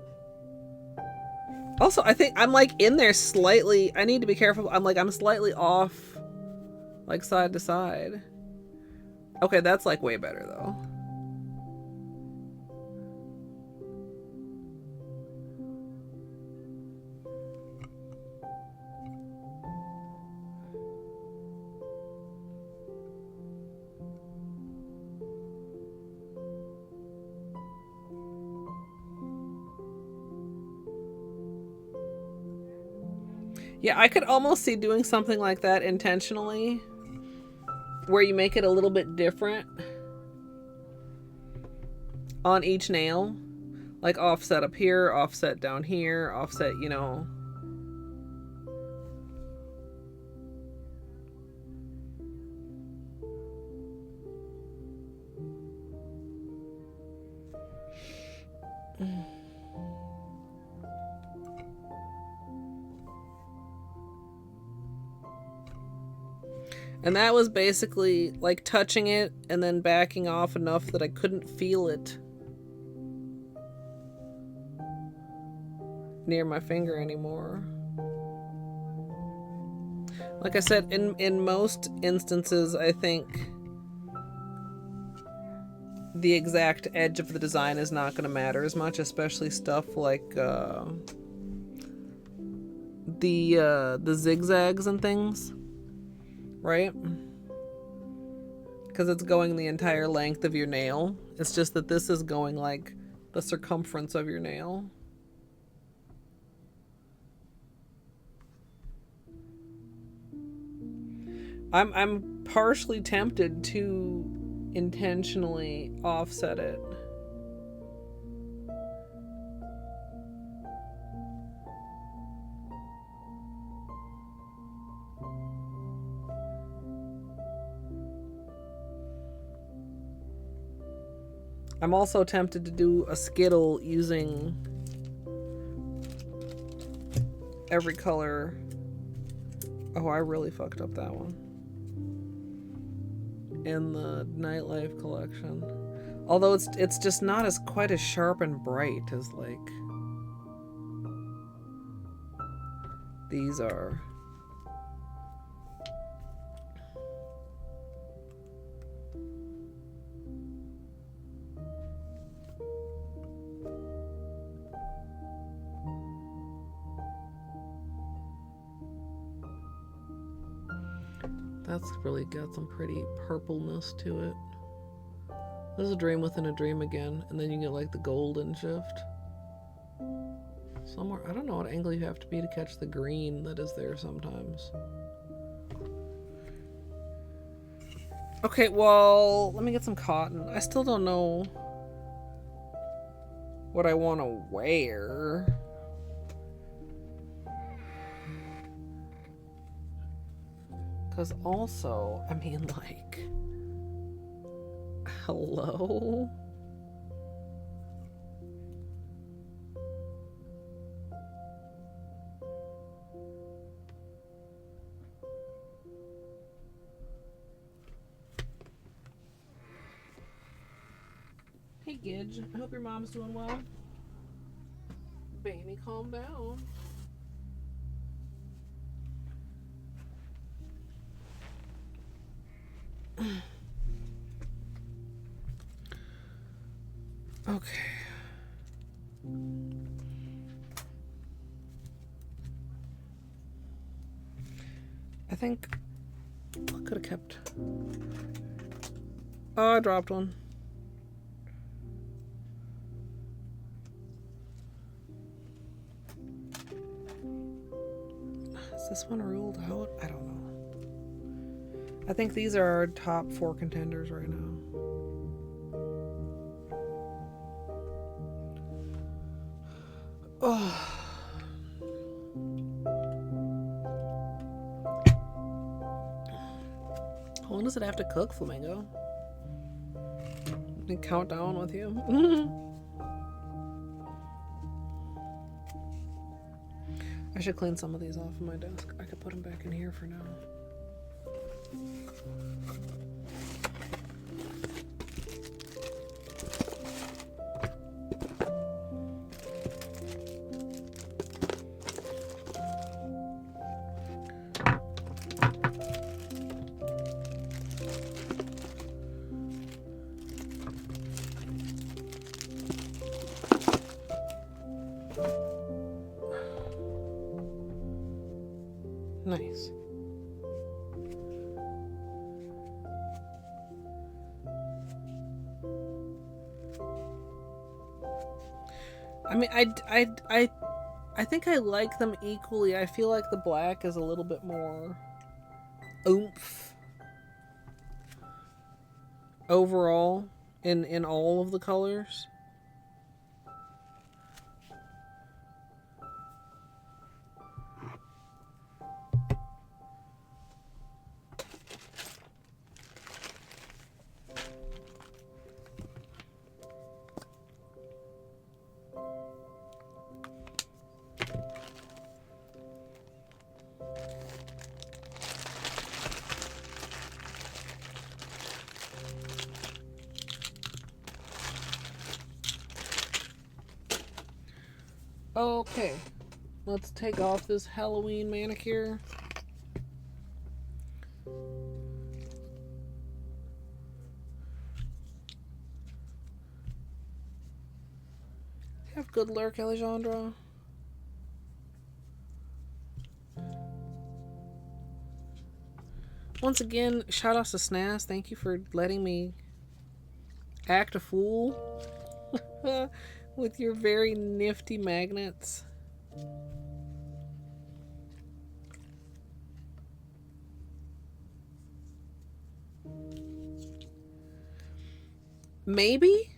Also, I think I'm like in there slightly. I need to be careful. I'm slightly off, like side to side. Okay, that's like way better though. Yeah, I could almost see doing something like that intentionally, where you make it a little bit different on each nail. Like offset up here, offset down here, offset, you know. And that was basically like touching it and then backing off enough that I couldn't feel it near my finger anymore. Like I said, in most instances, I think the exact edge of the design is not going to matter as much, especially stuff like the zigzags and things. Right? Because it's going the entire length of your nail. It's just that this is going like the circumference of your nail. I'm partially tempted to intentionally offset it. I'm also tempted to do a skittle using every color. Oh, I really fucked up that one. In the Nightlife collection. Although it's just not as quite as sharp and bright as like these are. That's really got some pretty purpleness to it. This is a dream within a dream again, and then you get like the golden shift. Somewhere, I don't know what angle you have to be to catch the green that is there sometimes. Okay, well, let me get some cotton. I still don't know what I want to wear. Because also, I mean, like, hello? Hey, Gidge. I hope your mom's doing well. Baby, calm down. Okay. I think I could have kept. Oh, I dropped one. Is this one ruled out? I don't know. I think these are our top 4 contenders right now. Oh. How long does it have to cook, Flamingo? Let me count down with you. I should clean some of these off of my desk. I could put them back in here for now. Nice. I mean, I think I like them equally. I feel like the black is a little bit more oomph overall in all of the colors. Okay, let's take off this Halloween manicure. Have good luck, Alejandra. Once again, shout outs to Snaz. Thank you for letting me act a fool with your very nifty magnets. Maybe?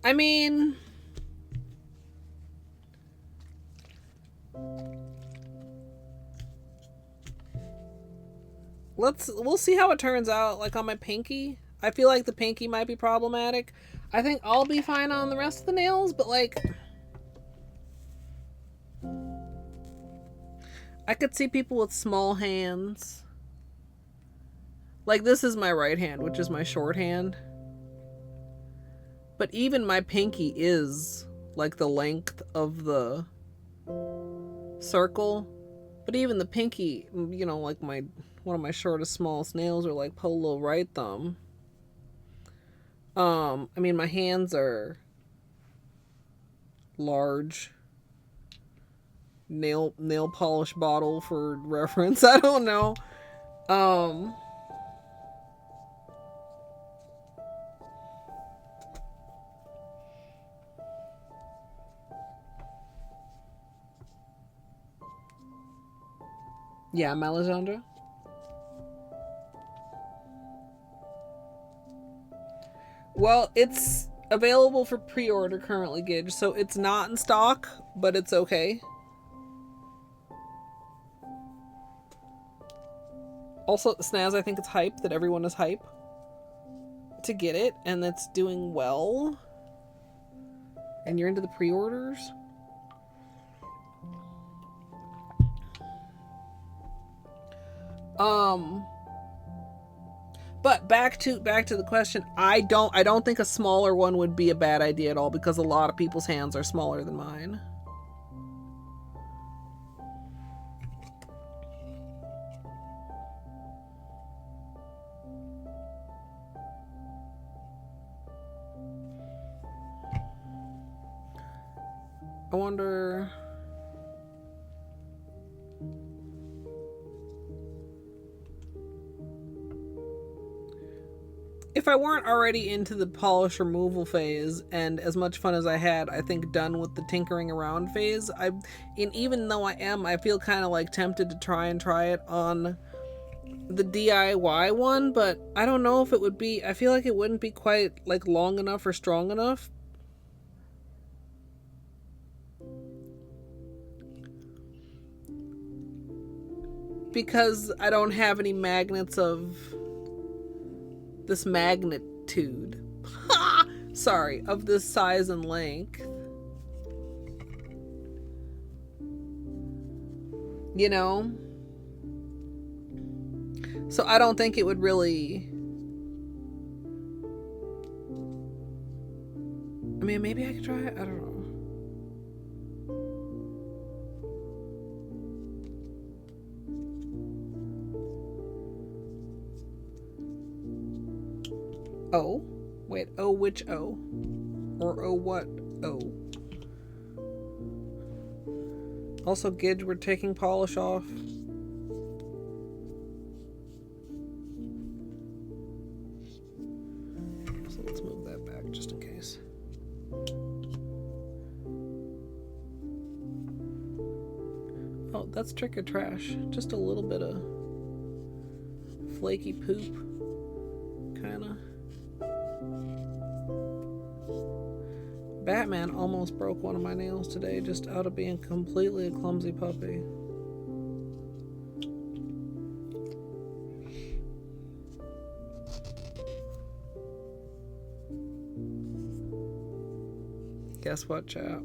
I mean, we'll see how it turns out. Like on my pinky, I feel like the pinky might be problematic. I think I'll be fine on the rest of the nails, but like I could see people with small hands. Like this is my right hand, which is my short hand. But even my pinky is like the length of the circle. But even the pinky, you know, like one of my shortest, smallest nails are like polo right thumb. I mean, my hands are large. Nail polish bottle for reference. I don't know. Yeah, Melisandre. Well, it's available for pre-order currently, Gidge, so it's not in stock, but it's okay. Also, Snaz, I think it's hype that everyone is hype to get it, and that's doing well. And you're into the pre-orders. But back to the question. I don't think a smaller one would be a bad idea at all because a lot of people's hands are smaller than mine. I wonder... if I weren't already into the polish removal phase, and as much fun as I had, I think, done with the tinkering around phase, even though I feel kind of like tempted to try it on the DIY one, but I don't know if it would be, I feel like it wouldn't be quite like long enough or strong enough. Because I don't have any magnets of this magnitude. Sorry, of this size and length. You know? So I don't think it would really... I mean, maybe I could try it. I don't know. O? Wait, O which O? Or O what O? Also, Gidge, we're taking polish off. So let's move that back just in case. Oh, that's trick or trash. Just a little bit of flaky poop. Kinda. Batman almost broke one of my nails today just out of being completely a clumsy puppy. Guess what, chap?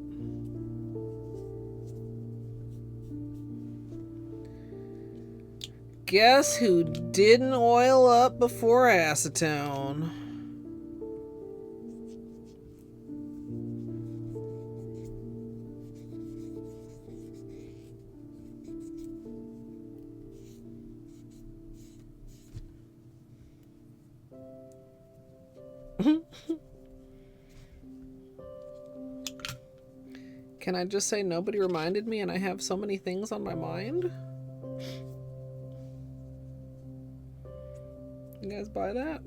Guess who didn't oil up before acetone? Can I just say nobody reminded me and I have so many things on my mind? You guys buy that?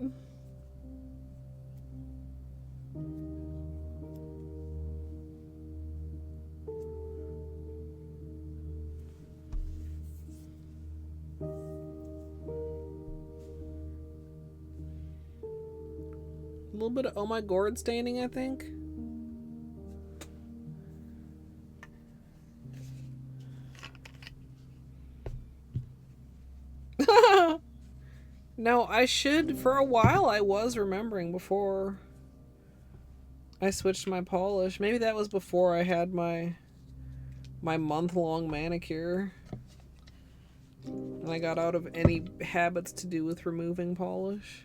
A little bit of oh my gourd staining, I think. No, I should. For a while I was remembering before I switched my polish. Maybe that was before I had my month-long manicure. And I got out of any habits to do with removing polish.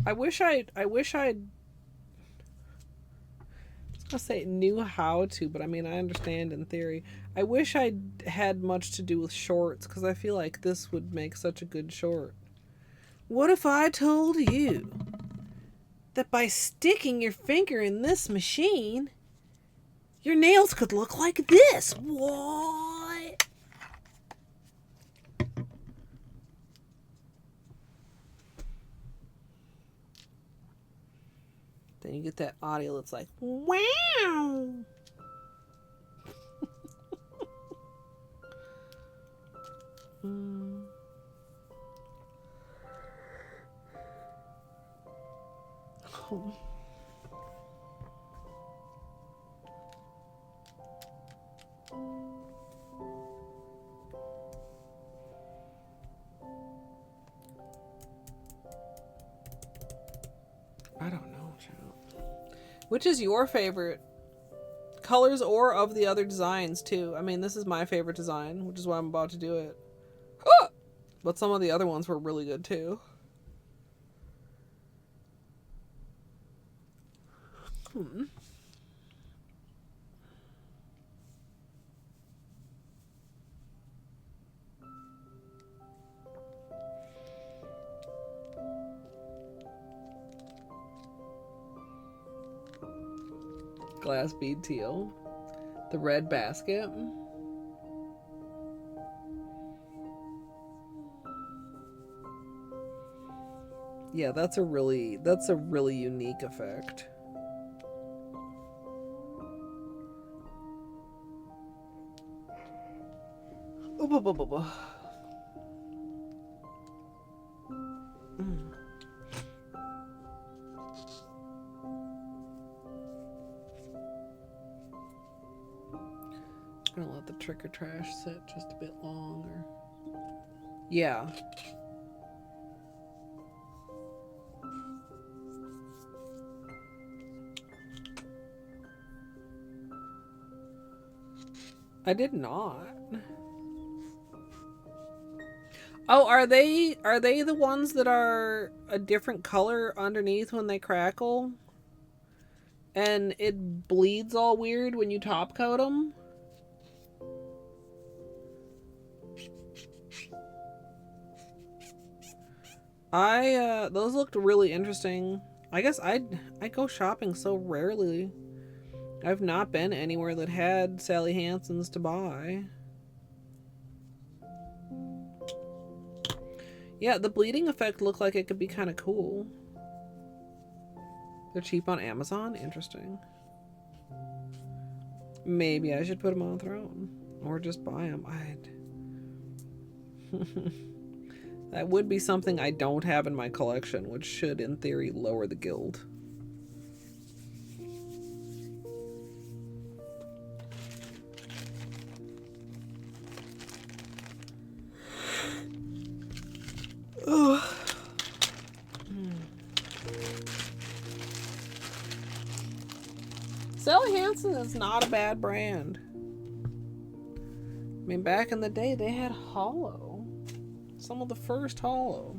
I wish I'd I was gonna say knew how to, but I mean, I understand in theory. I wish I'd had much to do with shorts, because I feel like this would make such a good short. What if I told you that by sticking your finger in this machine, your nails could look like this? What? Then you get that audio that's like, wow. Oh. I don't know, child. Which is your favorite colors or of the other designs too? I mean, this is my favorite design, which is why I'm about to do it. but some of the other ones were really good too. Glass bead teal. The red basket. Yeah, that's a really unique effect. I'm gonna let the trick or trash sit just a bit longer. Yeah. I did not. Oh, are they the ones that are a different color underneath when they crackle? And it bleeds all weird when you top coat them? Those looked really interesting. I guess I go shopping so rarely. I've not been anywhere that had Sally Hansen's to buy. Yeah, the bleeding effect looked like it could be kind of cool. They're cheap on Amazon? Interesting. Maybe I should put them on Throne. Or just buy them. That would be something I don't have in my collection, which should, in theory, lower the guild. Sally Hansen is not a bad brand. I mean, back in the day, they had Holo. Some of the first Holo.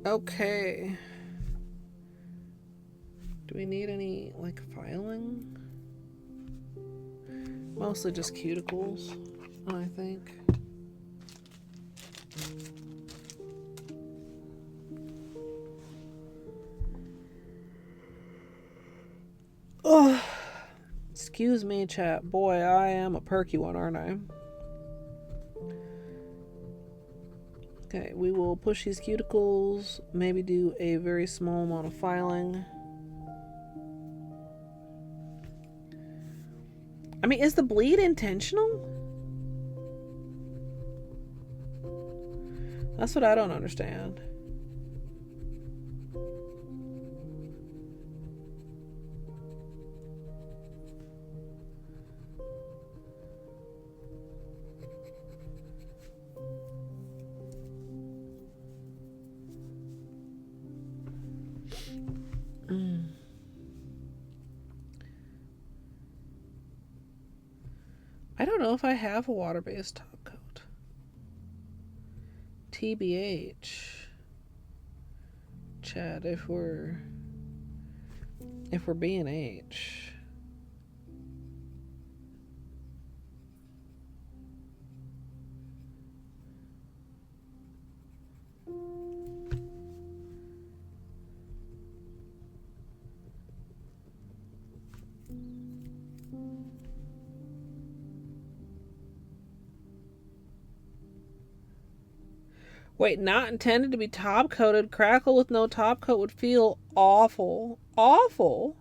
Okay. Do we need any, like, filing? Mostly just cuticles, I think. Oh, excuse me, chat. Boy, I am a perky one, aren't I? Okay, we will push these cuticles. Maybe do a very small amount of filing. I mean, is the bleed intentional? That's what I don't understand. I don't know if I have a water-based top coat. TBH. Chad, if we're being H. Wait, not intended to be top coated. Crackle with no top coat would feel awful. Awful.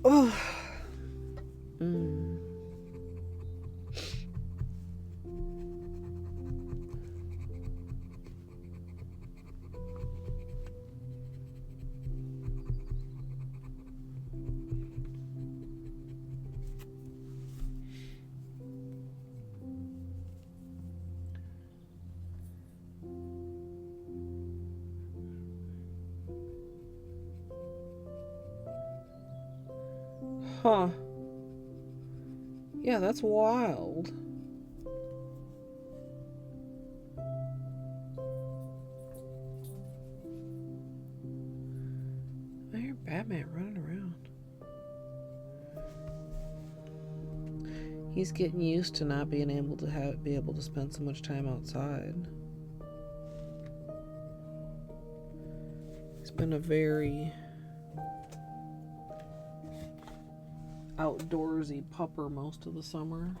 Oh. Huh. Yeah, that's wild. I hear Batman running around. He's getting used to not being able to be able to spend so much time outside. He's been a very outdoorsy pupper most of the summer.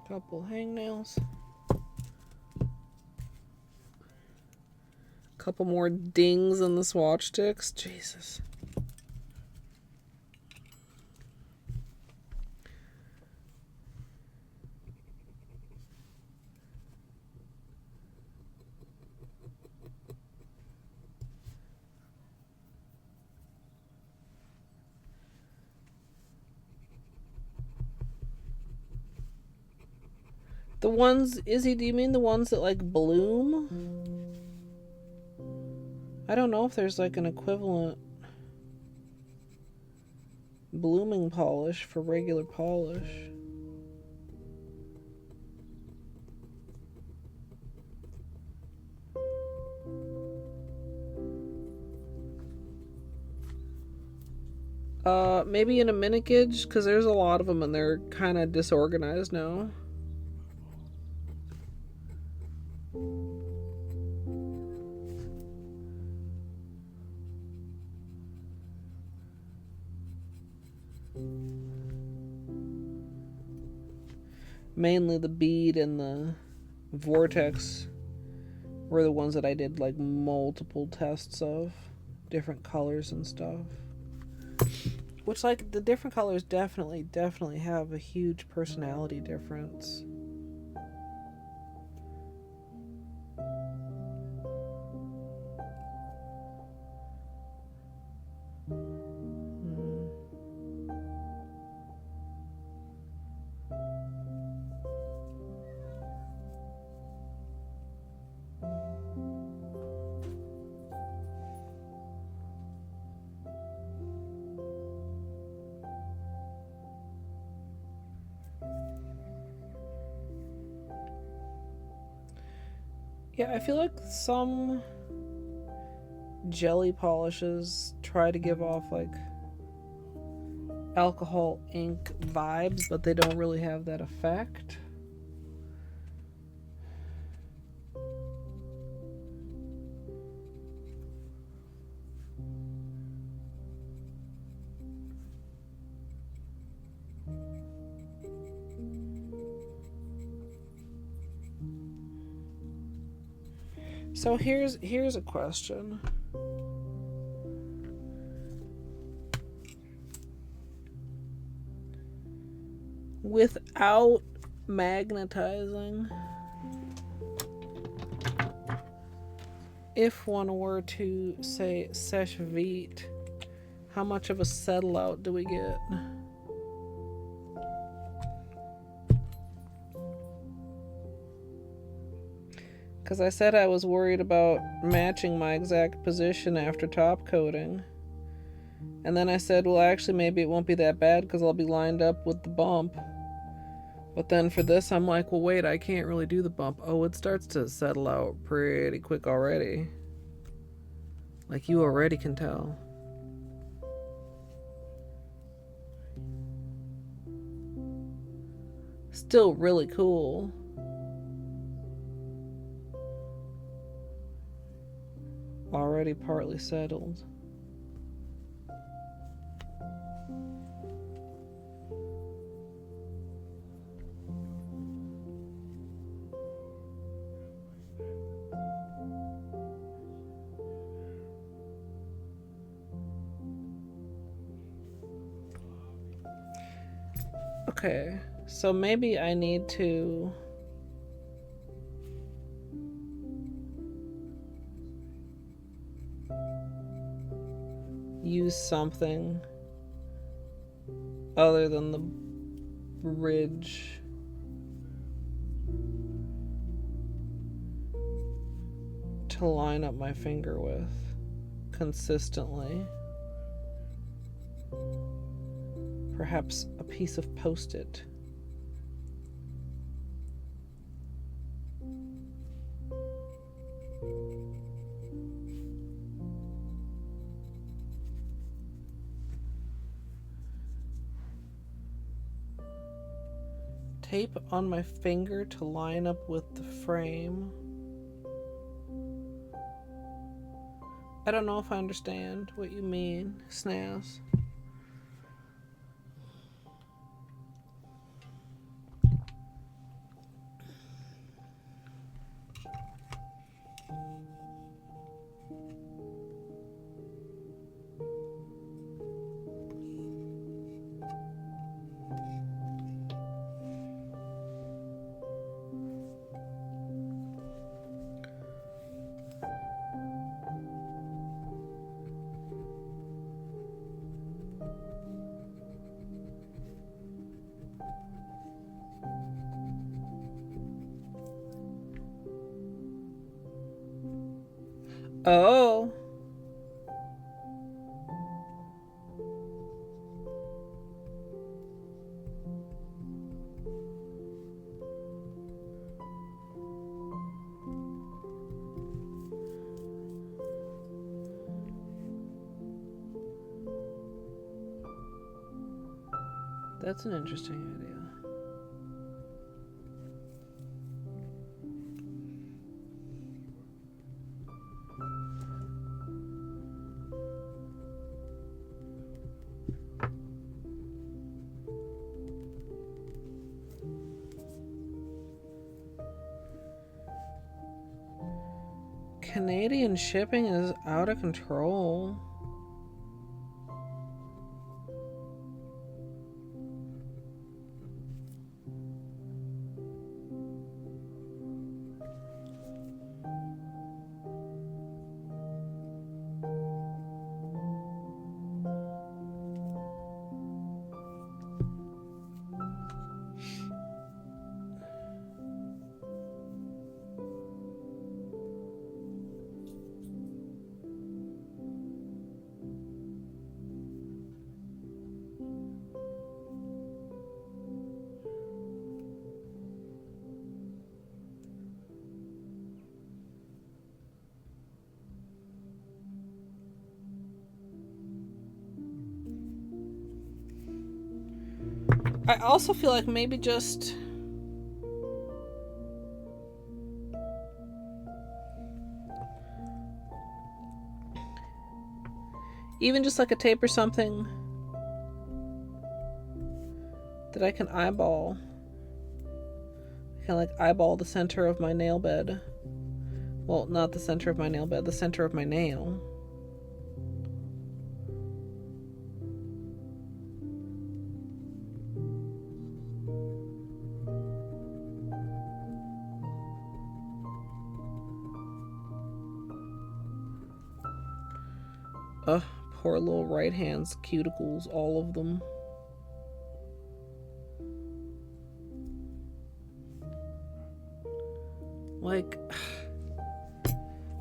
Couple hangnails. Couple more dings in the swatch sticks. Jesus. The ones, Izzy, do you mean the ones that like bloom? I don't know if there's like an equivalent blooming polish for regular polish. Maybe in a minikage, because there's a lot of them and they're kind of disorganized now. Mainly the bead and the vortex were the ones that I did like multiple tests of, different colors and stuff. Which, like, the different colors definitely have a huge personality difference. Yeah, I feel like some jelly polishes try to give off like alcohol ink vibes, but they don't really have that effect. So here's a question. Without magnetizing, if one were to say Seche Vite, how much of a settle out do we get? Because I said I was worried about matching my exact position after top coating. And then I said, well, actually, maybe it won't be that bad because I'll be lined up with the bump. But then for this, I'm like, well, wait, I can't really do the bump. Oh, it starts to settle out pretty quick already. Like, you already can tell. Still really cool. Already partly settled. Okay, so maybe I need to use something other than the bridge. To line up my finger with consistently. Perhaps a piece of Post-it. Tape on my finger to line up with the frame. I don't know if I understand what you mean, Snaz. Oh. That's an interesting idea. Canadian shipping is out of control. I also feel like maybe just even just like a tape or something that I can eyeball. I can like eyeball the center of my nail bed. Well, not the center of my nail bed, the center of my nail. Ugh, poor little right hand's cuticles, all of them. Like,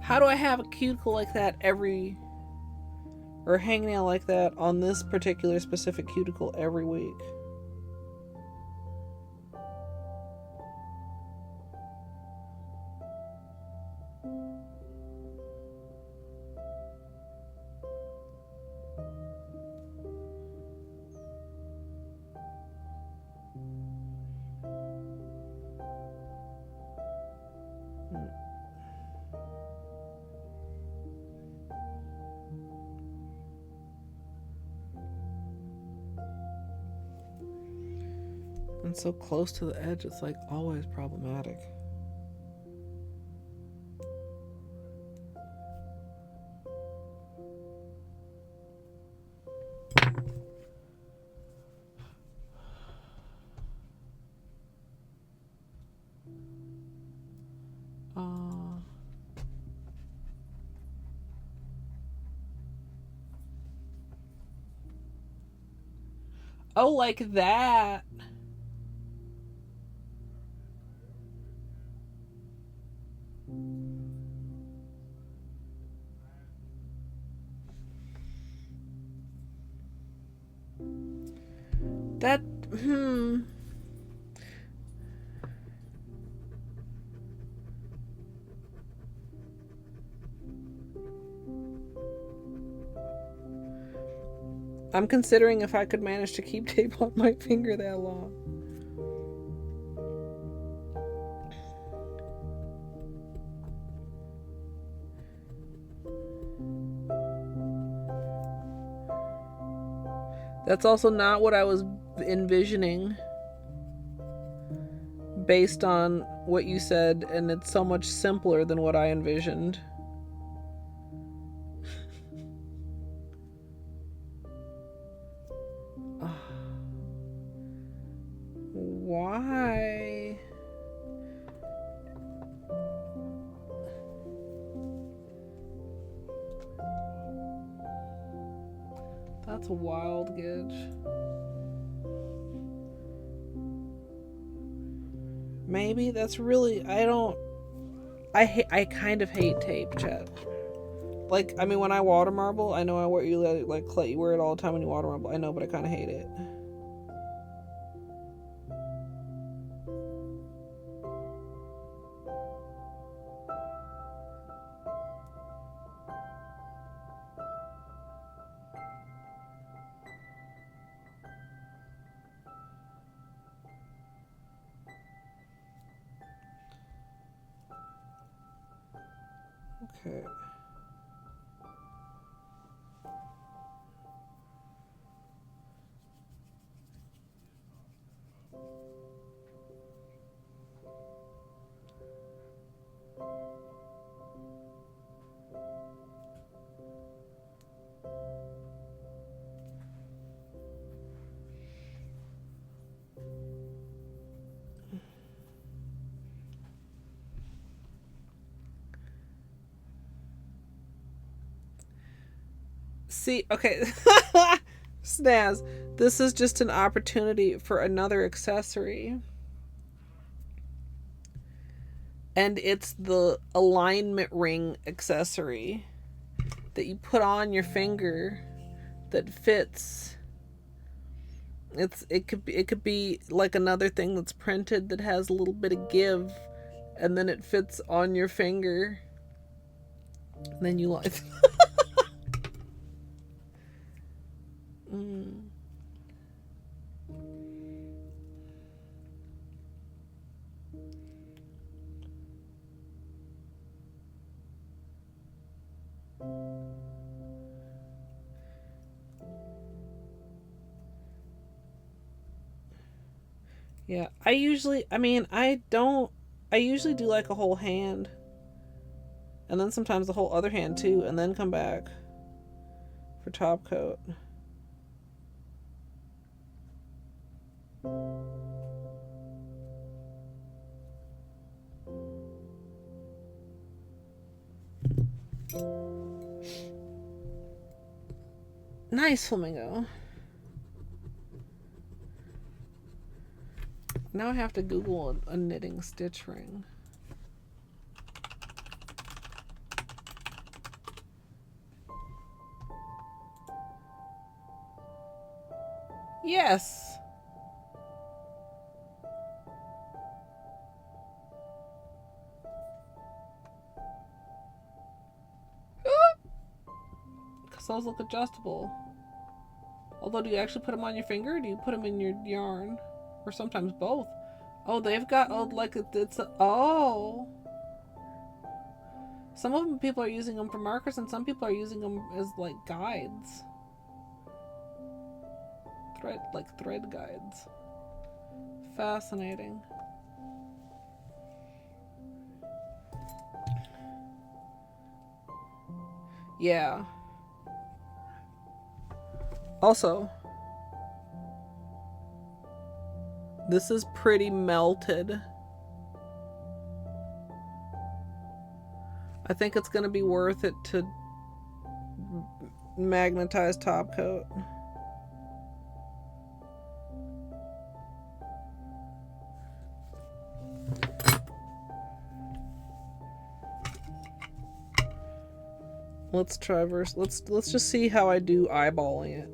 how do I have a cuticle like that or hangnail like that on this particular specific cuticle every week? And so close to the edge, it's like always problematic. Oh, like that. That, I'm considering if I could manage to keep tape on my finger that long. That's also not what I was envisioning based on what you said, and it's so much simpler than what I envisioned. Why? That's a wild gidge. Maybe that's really, I kind of hate tape, chat. Like, I mean, when I water marble, I know I wear, you like Colette, you wear it all the time when you water marble. I know, but I kind of hate it. Okay. See, okay. Snaz, this is just an opportunity for another accessory. And it's the alignment ring accessory that you put on your finger that fits. It could be like another thing that's printed that has a little bit of give, and then it fits on your finger. And then you like Yeah, I usually do like a whole hand. And then sometimes the whole other hand too, and then come back for top coat. Nice, Flamingo. Now I have to Google a knitting stitch ring. Yes. Because those look adjustable. Although, do you actually put them on your finger, or do you put them in your yarn? Or sometimes both. Oh, they've got, some of them, people are using them for markers, and some people are using them as like guides. Thread guides. Fascinating. Yeah. Also, this is pretty melted. I think it's going to be worth it to magnetize top coat. Let's try verse. Let's just see how I do eyeballing it.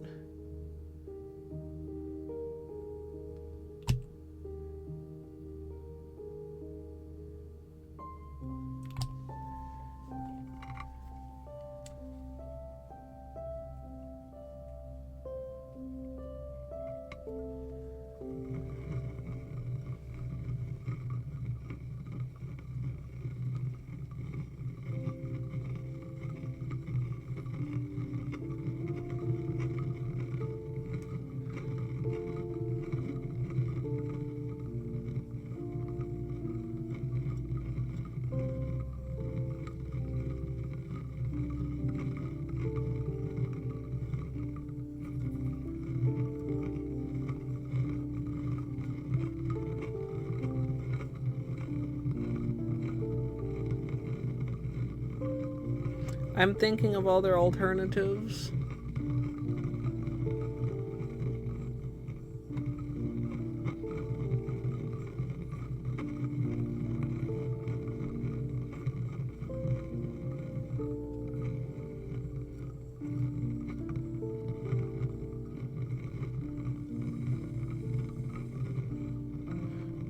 I'm thinking of other alternatives.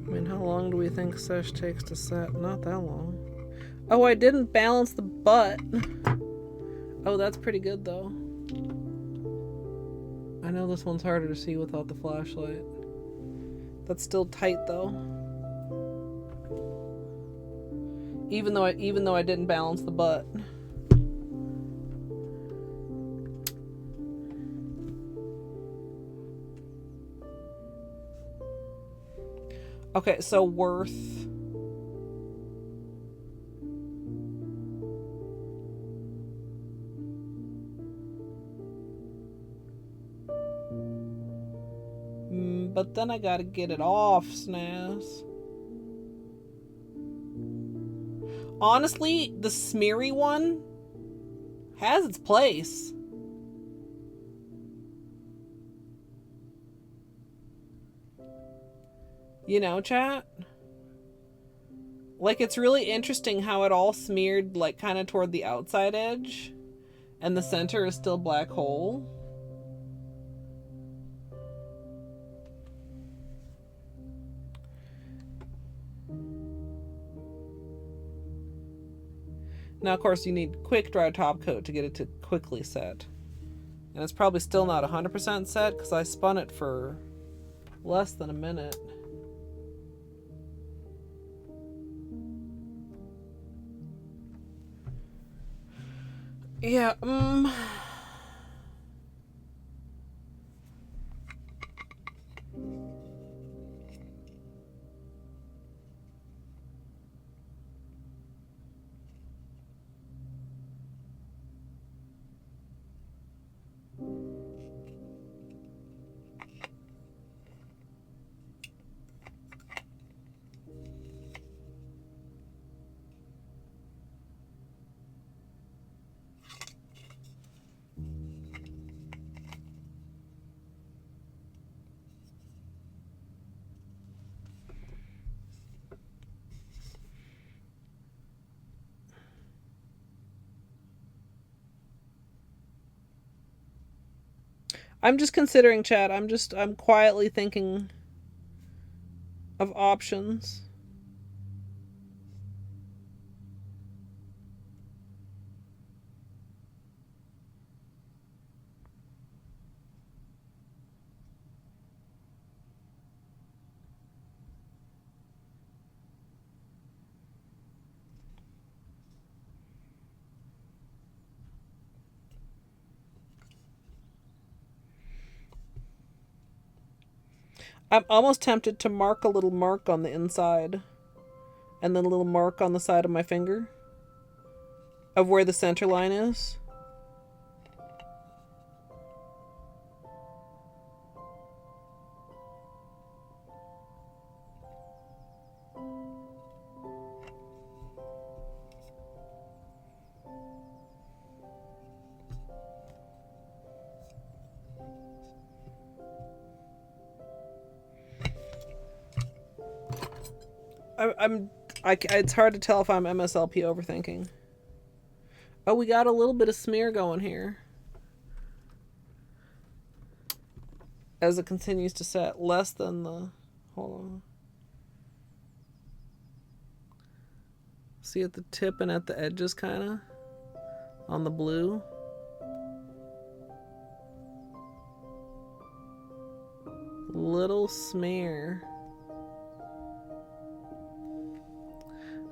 I mean, how long do we think Seche takes to set? Not that long. Oh, I didn't balance the butt. Oh, that's pretty good, though. I know this one's harder to see without the flashlight. That's still tight, though. Even though I didn't balance the butt. Okay, so worth. But then I gotta get it off, Snaz. Honestly, the smeary one has its place. You know, chat? Like, it's really interesting how it all smeared, like, kind of toward the outside edge. And the center is still black hole. Now, of course, you need quick dry top coat to get it to quickly set. And it's probably still not 100% set because I spun it for less than a minute. Yeah, I'm just considering, chat. I'm quietly thinking of options. I'm almost tempted to mark a little mark on the inside and then a little mark on the side of my finger of where the center line is. It's hard to tell if I'm MSLP overthinking. Oh, we got a little bit of smear going here. As it continues to set, less than the... Hold on. See at the tip and at the edges, kind of? On the blue. Little smear.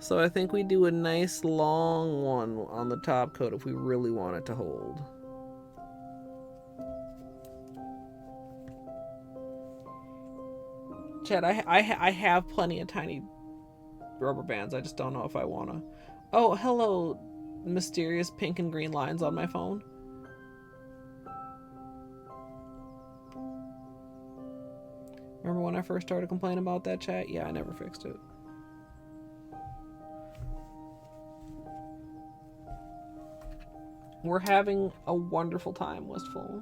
So I think we do a nice long one on the top coat if we really want it to hold. Chad, I have plenty of tiny rubber bands. I just don't know if I want to. Oh, hello, mysterious pink and green lines on my phone. Remember when I first started complaining about that, chat? Yeah, I never fixed it. We're having a wonderful time, Wistful.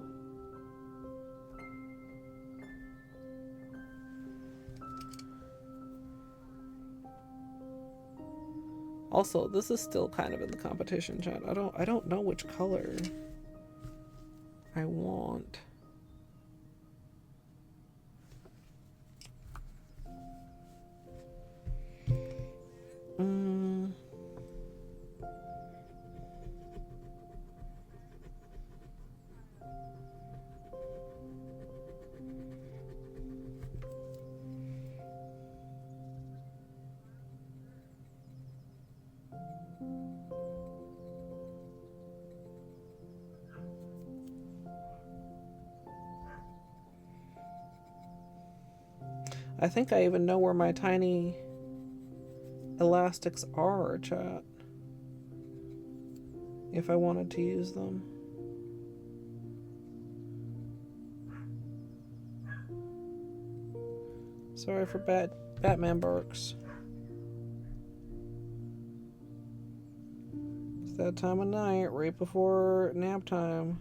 Also, this is still kind of in the competition, chat. I don't know which color I want. I think I even know where my tiny elastics are, chat. If I wanted to use them. Sorry for Batman barks. It's that time of night, right before nap time.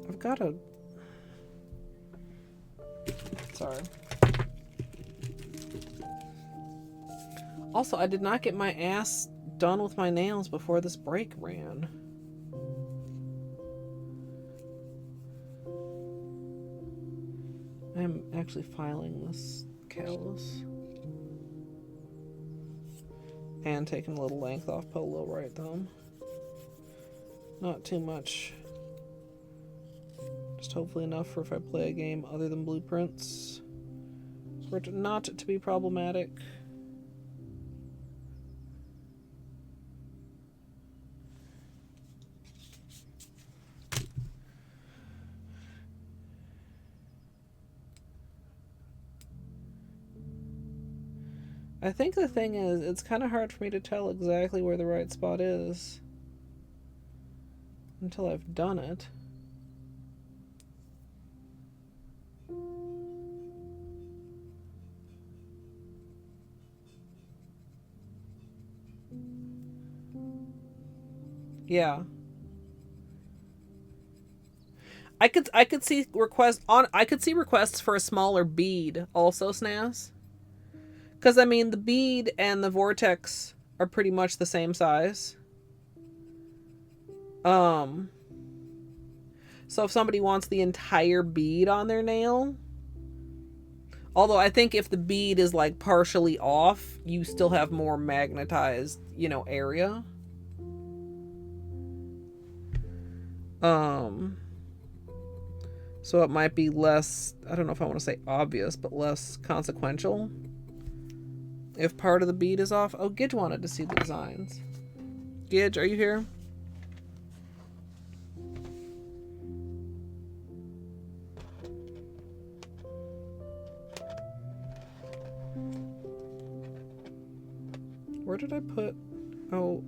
I've got a... Sorry. Also, I did not get my ass done with my nails before this break ran. I'm actually filing this callus. And taking a little length off Polo right thumb. Not too much. Just hopefully enough for if I play a game other than Blueprints. For it not to be problematic. I think the thing is, it's kind of hard for me to tell exactly where the right spot is until I've done it. Yeah. I could see requests for a smaller bead also, Snaz. Because, I mean, the bead and the vortex are pretty much the same size. So if somebody wants the entire bead on their nail... Although I think if the bead is, like, partially off, you still have more magnetized, you know, area. So it might be less... I don't know if I want to say obvious, but less consequential. if part of the bead is off. Oh, Gidge wanted to see the designs. Gidge, are you here? Where did I put... Oh.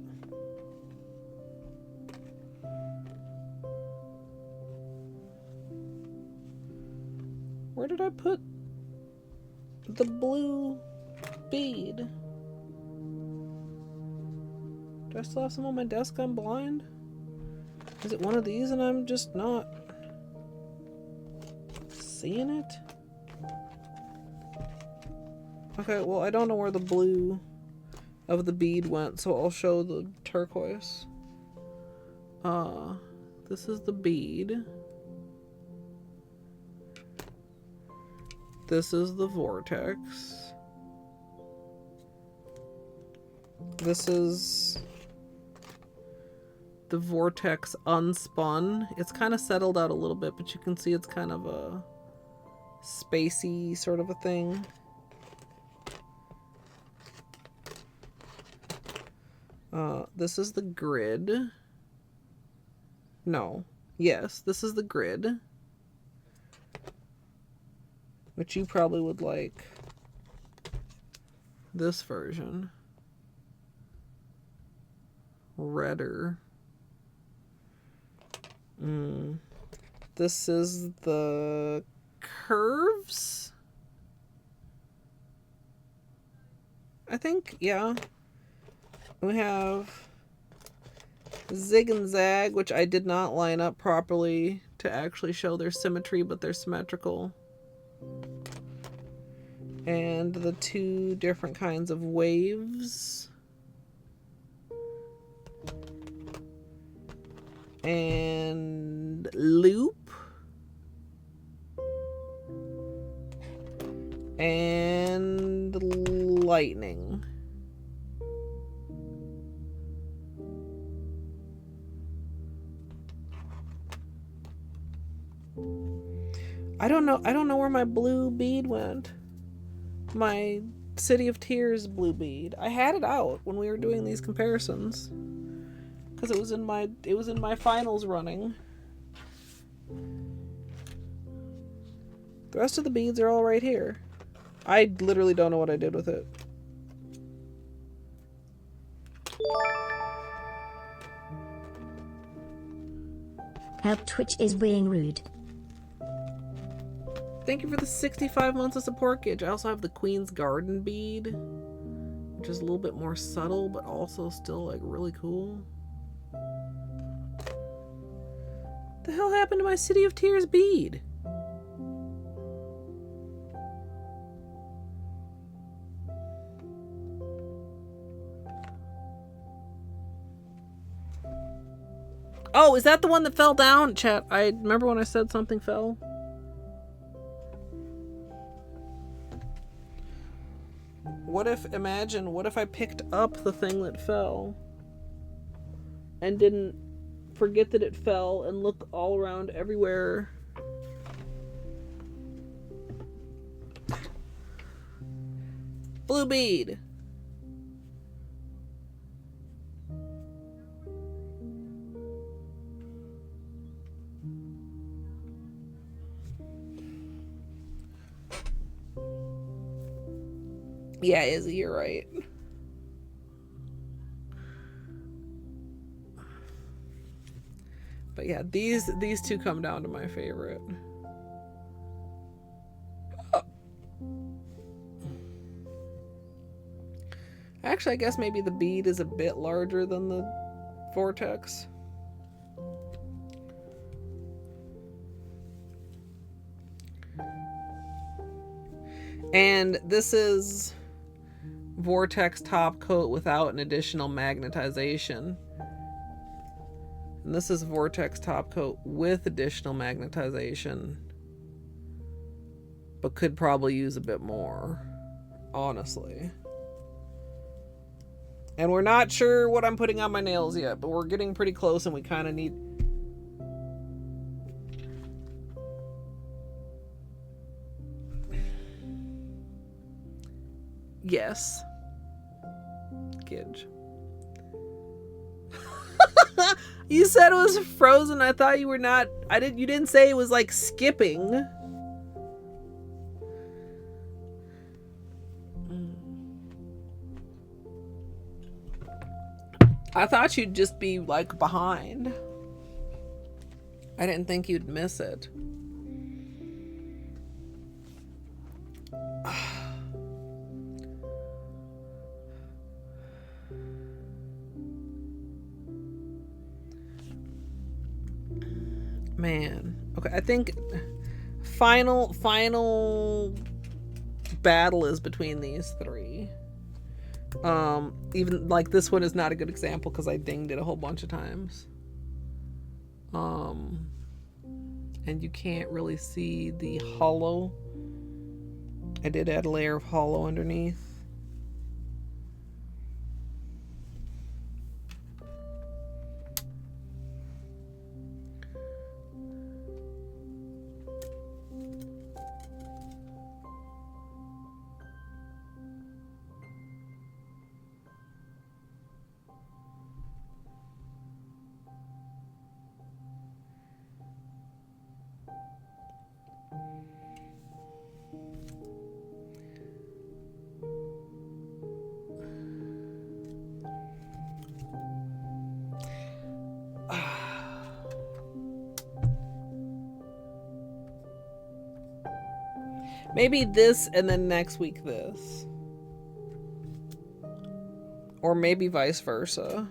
Where did I put the blue bead? Do I still have some on my desk? I'm blind? Is it one of these and I'm just not seeing it? Okay, well, I don't know where the blue of the bead went, so I'll show the turquoise. This is the bead. This is the vortex. This is the vortex unspun. It's kind of settled out a little bit, but you can see it's kind of a spacey sort of a thing. This is the grid. No. Yes, this is the grid. Which you probably would like this version. Redder. This is the curves. I think, yeah. We have Zig and Zag, which I did not line up properly to actually show their symmetry, but they're symmetrical. And the two different kinds of waves. And loop. And lightning. I don't know where my blue bead went. My City of Tears blue bead. I had it out when we were doing these comparisons. Because it was in my finals running. The rest of the beads are all right here. I literally don't know what I did with it. Help, Twitch is being rude. Thank you for the 65 months of support, Gidge. I also have the Queen's Garden bead, which is a little bit more subtle, but also still like really cool. The hell happened to my City of Tears bead? Oh, is that the one that fell down? Chat, I remember when I said something fell. What if I picked up the thing that fell and didn't forget that it fell and look all around everywhere? Blue bead. Yeah, Izzy, you're right. But yeah, these two come down to my favorite. Actually, I guess maybe the bead is a bit larger than the vortex. And this is vortex top coat without an additional magnetization. And this is vortex top coat with additional magnetization, but could probably use a bit more, honestly. And we're not sure what I'm putting on my nails yet, but we're getting pretty close and we kind of need... Yes. breakage. You said it was frozen. I thought you were not. You didn't say it was like skipping. I thought you'd just be like behind. I didn't think you'd miss it. Man. Okay, I think final battle is between these three. Even like this one is not a good example because I dinged it a whole bunch of times. And you can't really see the holo. I did add a layer of holo underneath. Maybe this and then next week this. Or maybe vice versa.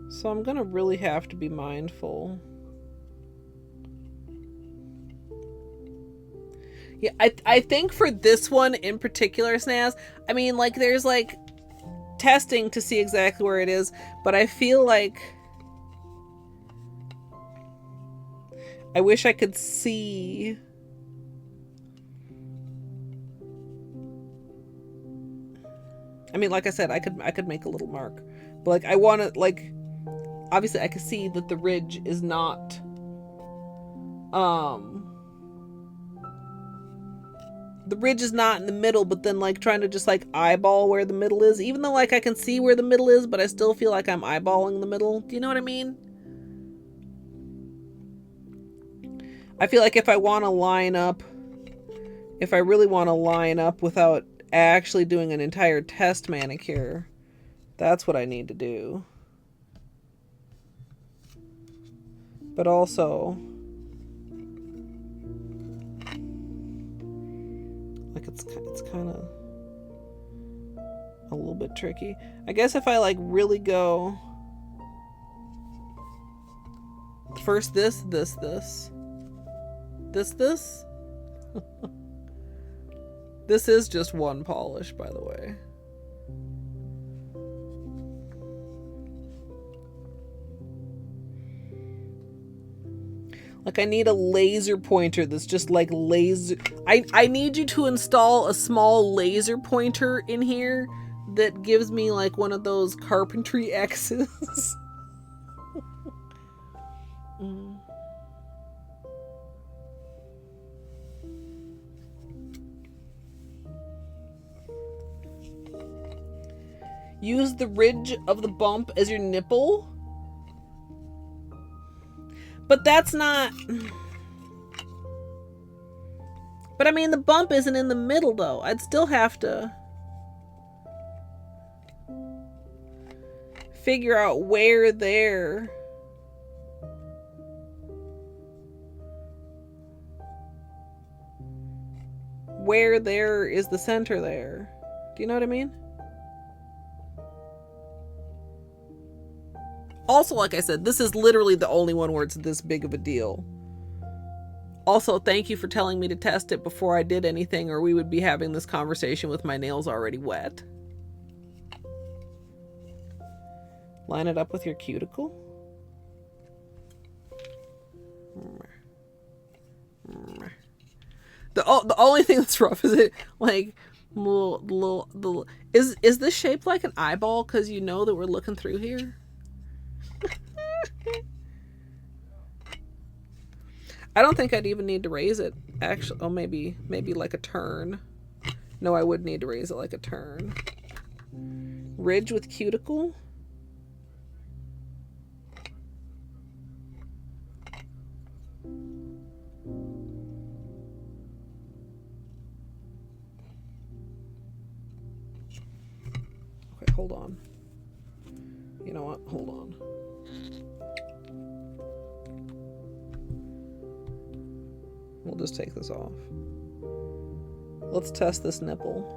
So I'm gonna really have to be mindful. Yeah, I think for this one in particular, Snaz, I mean, like, there's like testing to see exactly where it is, but I feel like I wish I could see. I mean, like I said, I could make a little mark, but like I want to, like, obviously I can see that the ridge is not the ridge is not in the middle, but then like trying to just like eyeball where the middle is, even though like I can see where the middle is, but I still feel like I'm eyeballing the middle. Do you know what I mean? I feel like if I want to line up, if I really want to line up without actually doing an entire test manicure, that's what I need to do. But also, like, it's kind of a little bit tricky. I guess if I like really go first this this is just one polish, by the way. Like, I need a laser pointer that's just like laser. I need you to install a small laser pointer in here that gives me like one of those carpentry X's. Use the ridge of the bump as your nipple. But that's not... But I mean, the bump isn't in the middle, though. I'd still have to figure out where there... where there is the center there. Do you know what I mean? Also, like I said, this is literally the only one where it's this big of a deal. Also, thank you for telling me to test it before I did anything, or we would be having this conversation with my nails already wet. Line it up with your cuticle. The only thing that's rough is it, like, is this shaped like an eyeball? Because you know that we're looking through here. I don't think I'd even need to raise it, actually. Oh, maybe like a turn. No, I would need to raise it like a turn. Ridge with cuticle. Okay, hold on. You know what? Hold on. We'll just take this off. Let's test this nipple.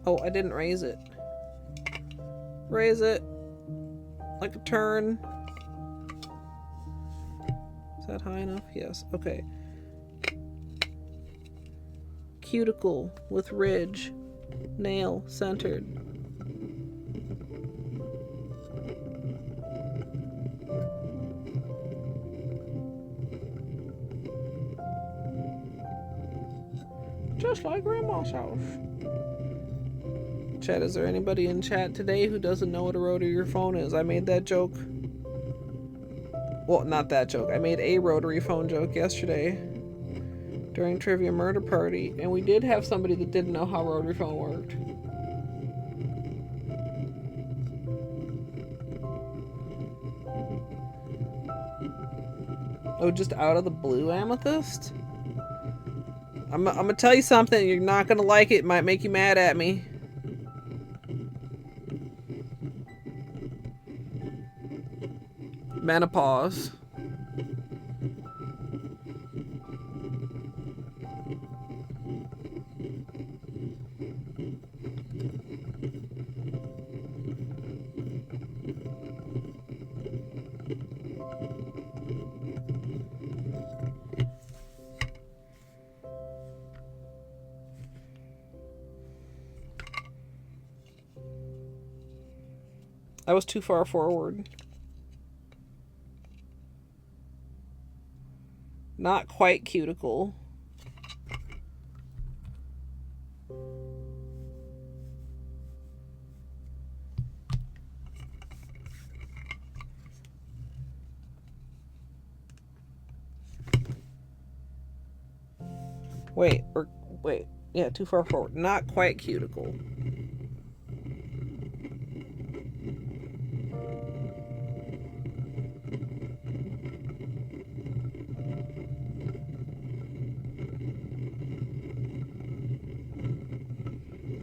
Oh, I didn't raise it. Raise it. Like a turn. Is that high enough? Yes. Okay. Cuticle with ridge. Nail centered. Just like Grandma's house. Chat, is there anybody in chat today who doesn't know what a rotary phone is? I made that joke. Well, not that joke. I made a rotary phone joke yesterday during Trivia Murder Party, and we did have somebody that didn't know how rotary phone worked. Oh, just out of the blue, Amethyst? I'm gonna tell you something. You're not gonna like it. It might make you mad at me. Menopause. I was too far forward. Not quite cuticle. Wait, yeah, too far forward. Not quite cuticle.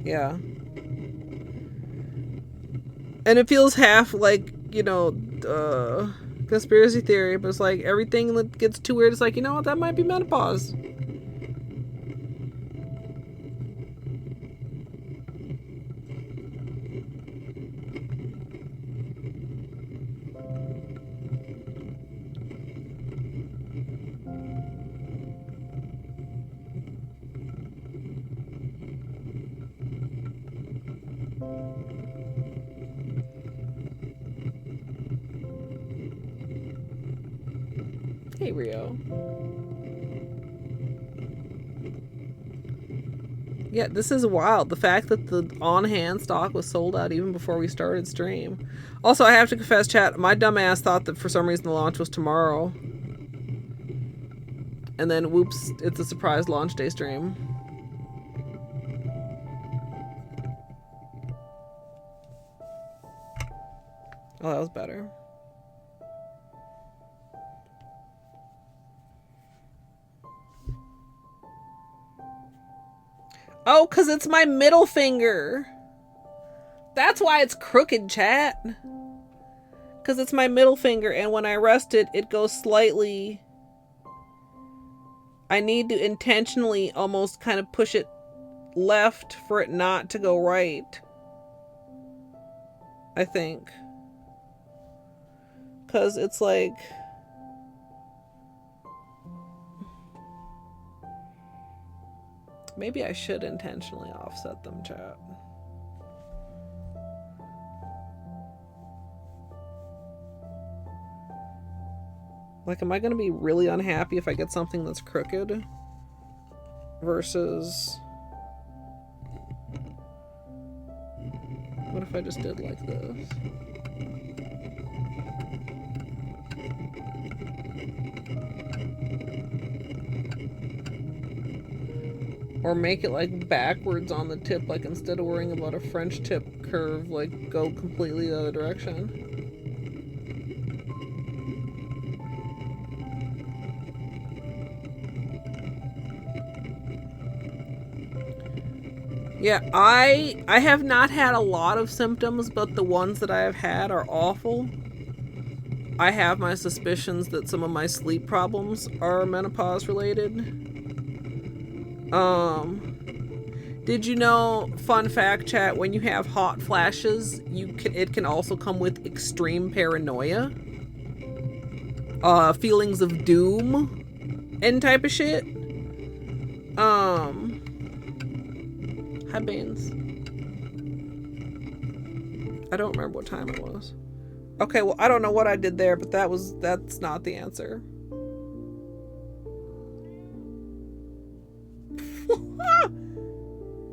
Yeah. And it feels half like, you know, conspiracy theory, but it's like everything that gets too weird, it's like, you know what, that might be menopause. Hey, Rio. Yeah, this is wild. The fact that the on-hand stock was sold out even before we started stream. Also, I have to confess, chat, my dumbass thought that for some reason the launch was tomorrow. And then, whoops, it's a surprise launch day stream. Oh, that was better. Oh, because it's my middle finger. That's why it's crooked, chat. Because it's my middle finger, and when I rest it, it goes slightly... I need to intentionally almost kind of push it left for it not to go right. I think. Because it's like... Maybe I should intentionally offset them, chat. Like, am I going to be really unhappy if I get something that's crooked? Versus... What if I just did like this? Or make it like backwards on the tip, like instead of worrying about a French tip curve, like go completely the other direction. Yeah, I have not had a lot of symptoms, but the ones that I have had are awful. I have my suspicions that some of my sleep problems are menopause related. Did you know, fun fact chat, when you have hot flashes, it can also come with extreme paranoia, feelings of doom, and type of shit. Hi Baines. I don't remember what time it was. Okay, well, I don't know what I did there, but that's not the answer.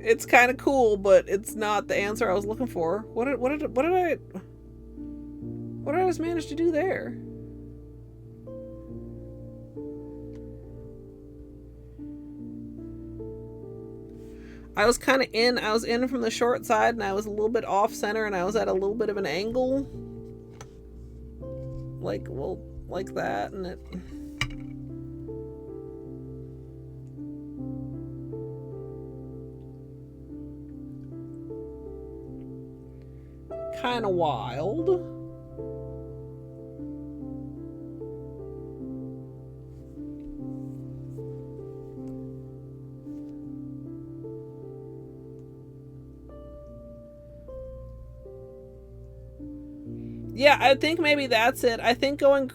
It's kind of cool, but it's not the answer I was looking for. What did I just manage to do there? I was in from the short side, and I was a little bit off center, and I was at a little bit of an angle. Like that, and it... kind of wild. Yeah, I think maybe that's it. I think going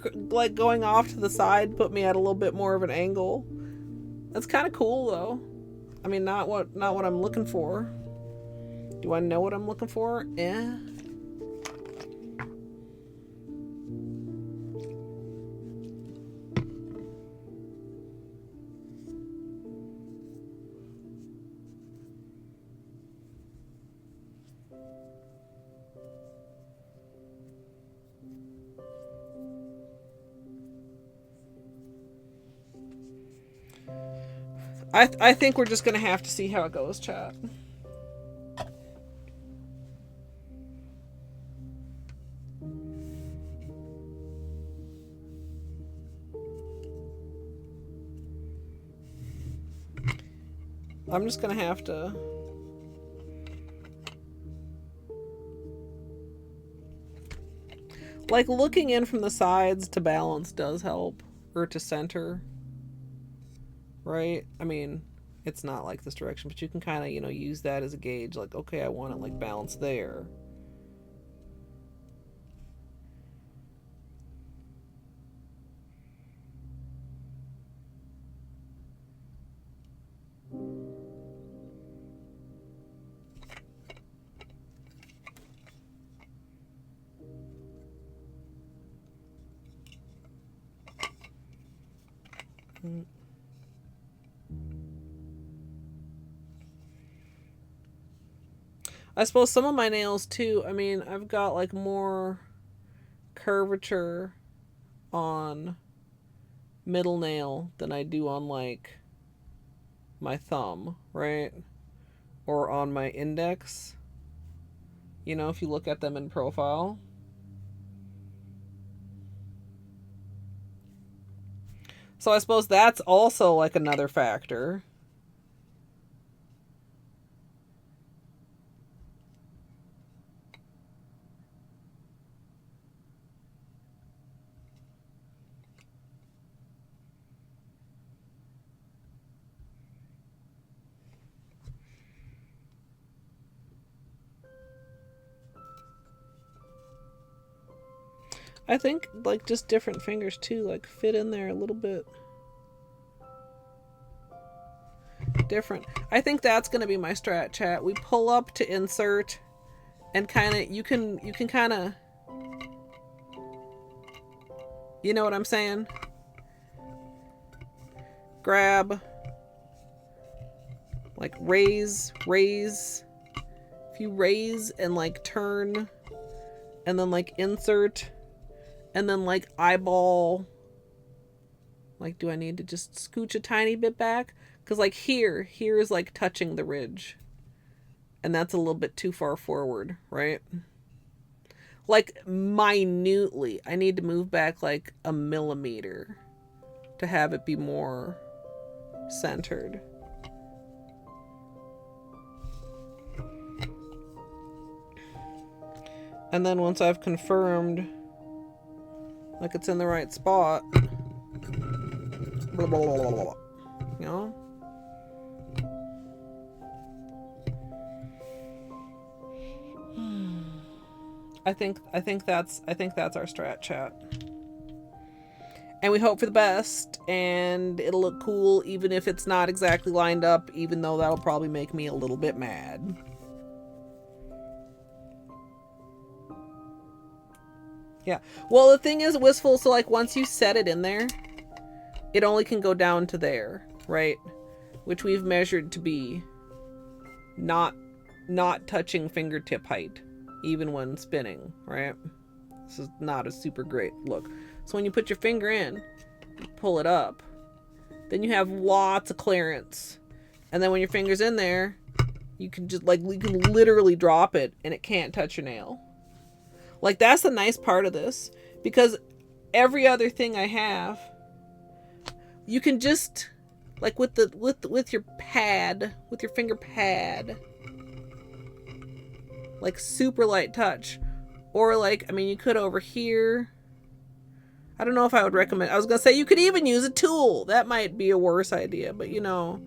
off to the side put me at a little bit more of an angle. That's kind of cool though. I mean, not what I'm looking for. Do I know what I'm looking for? Yeah. I think we're just gonna have to see how it goes, chat. I'm just gonna have to... Like, looking in from the sides to balance does help. Or to center. Right? I mean, it's not like this direction, but you can kind of, use that as a gauge. Like, okay, I want it, like, balanced there. I suppose some of my nails too, I mean, I've got like more curvature on middle nail than I do on like my thumb, right? Or on my index. If you look at them in profile. So I suppose that's also like another factor. I think like just different fingers too, like fit in there a little bit different. I think that's gonna be my strat, chat. We pull up to insert and kind of you can kind of, you know what I'm saying? Grab, like raise. If you raise and like turn and then like insert and then like eyeball, like do I need to just scooch a tiny bit back? Because like here is like touching the ridge and that's a little bit too far forward, right? Like minutely, I need to move back like a millimeter to have it be more centered. And then once I've confirmed like it's in the right spot, blah, blah, blah, blah, blah, you know? I think that's our strat, chat. And we hope for the best, and it'll look cool even if it's not exactly lined up, even though that'll probably make me a little bit mad. Yeah. Well, the thing is, Wistful, so like once you set it in there, it only can go down to there, right? Which we've measured to be not touching fingertip height, even when spinning, right? This is not a super great look. So when you put your finger in, you pull it up, then you have lots of clearance. And then when your finger's in there, you can just like, you can literally drop it and it can't touch your nail. Like that's the nice part of this, because every other thing I have, you can just like with your pad, with your finger pad, like super light touch, or like, I mean, you could over here. I don't know if I would recommend. I was gonna say you could even use a tool. That might be a worse idea, but you know,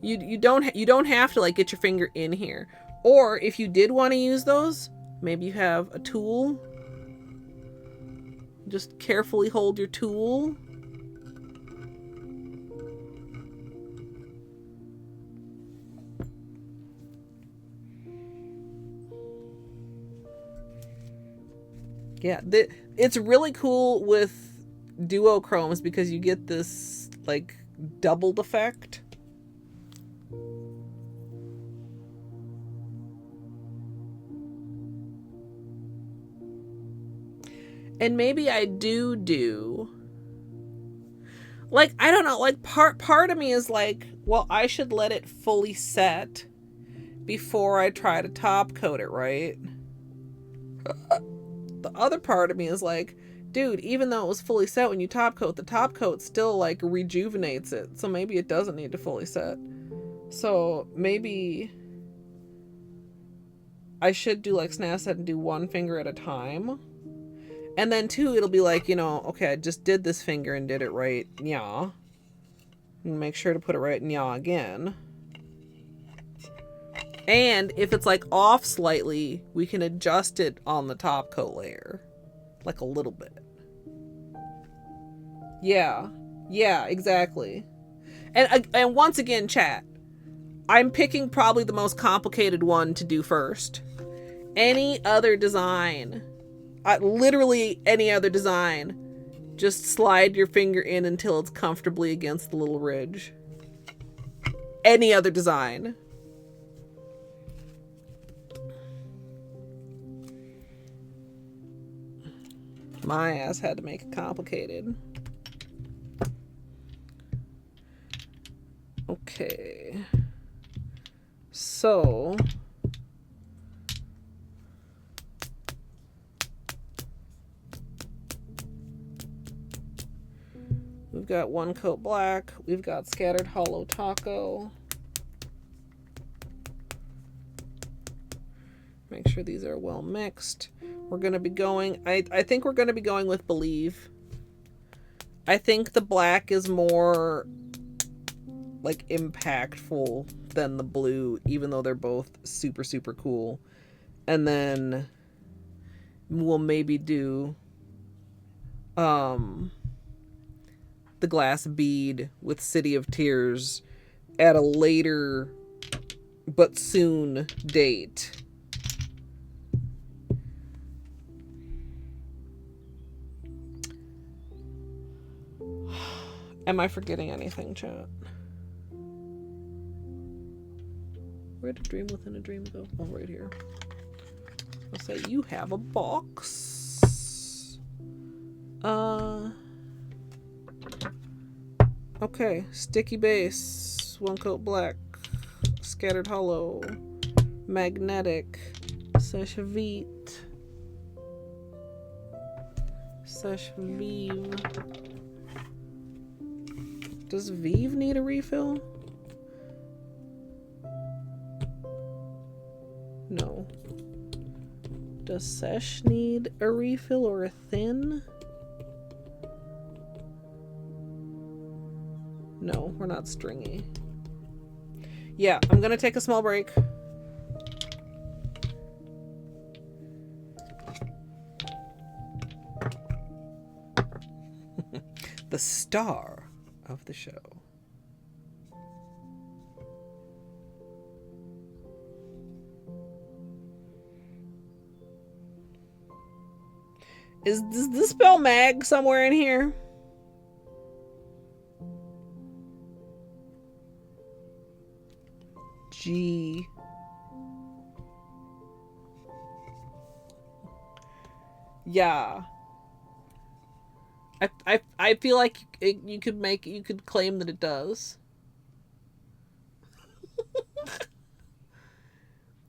you don't have to like get your finger in here. Or if you did want to use those, maybe you have a tool. Just carefully hold your tool. Yeah, it's really cool with duochromes because you get this like doubled effect. And maybe I do like, I don't know, like part of me is like, well, I should let it fully set before I try to top coat it, right? The other part of me is like, dude, even though it was fully set, when you top coat, the top coat still like rejuvenates it. So maybe it doesn't need to fully set. So maybe I should do like Snaz said and do one finger at a time. And then two, it'll be like, you know, okay, I just did this finger and did it right. Yeah. And make sure to put it right. Yeah, again. And if it's like off slightly, we can adjust it on the top coat layer. Like a little bit. Yeah. Yeah, exactly. And once again, chat, I'm picking probably the most complicated one to do first. Any other design, literally any other design, just slide your finger in until it's comfortably against the little ridge. Any other design. My ass had to make it complicated. Okay. So we've got one coat black. We've got scattered Holo taco. Make sure these are well mixed. We're going to be going, I think we're going to be going with Believe. I think the black is more like impactful than the blue, even though they're both super, super cool. And then we'll maybe do the glass bead with City of Tears at a later but soon date. Am I forgetting anything, chat? Where did Dream Within a Dream go? Oh, right here. I'll say you have a box. Okay. Sticky base. One coat black. Scattered Holo. Magnetic. Seche Vite. Seche Vive. Does Vive need a refill? No. Does Seche need a refill or a thin? No, we're not stringy. Yeah, I'm gonna take a small break. The star of the show. Does this spell mag somewhere in here? G. Yeah. I feel like you could claim that it does.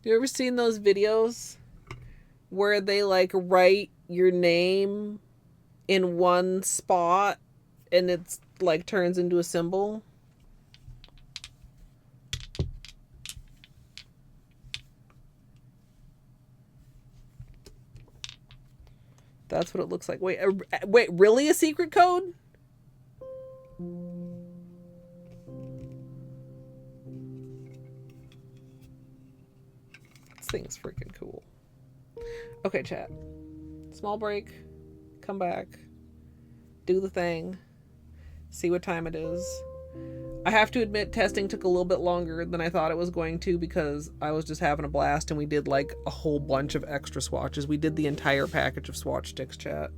You ever seen those videos where they like write your name in one spot and it's like turns into a symbol? That's what it looks like. Wait, really a secret code? This thing's freaking cool. Okay, chat. Small break. Come back. Do the thing. See what time it is. I have to admit, testing took a little bit longer than I thought it was going to because I was just having a blast and we did like a whole bunch of extra swatches. We did the entire package of swatch sticks, chat.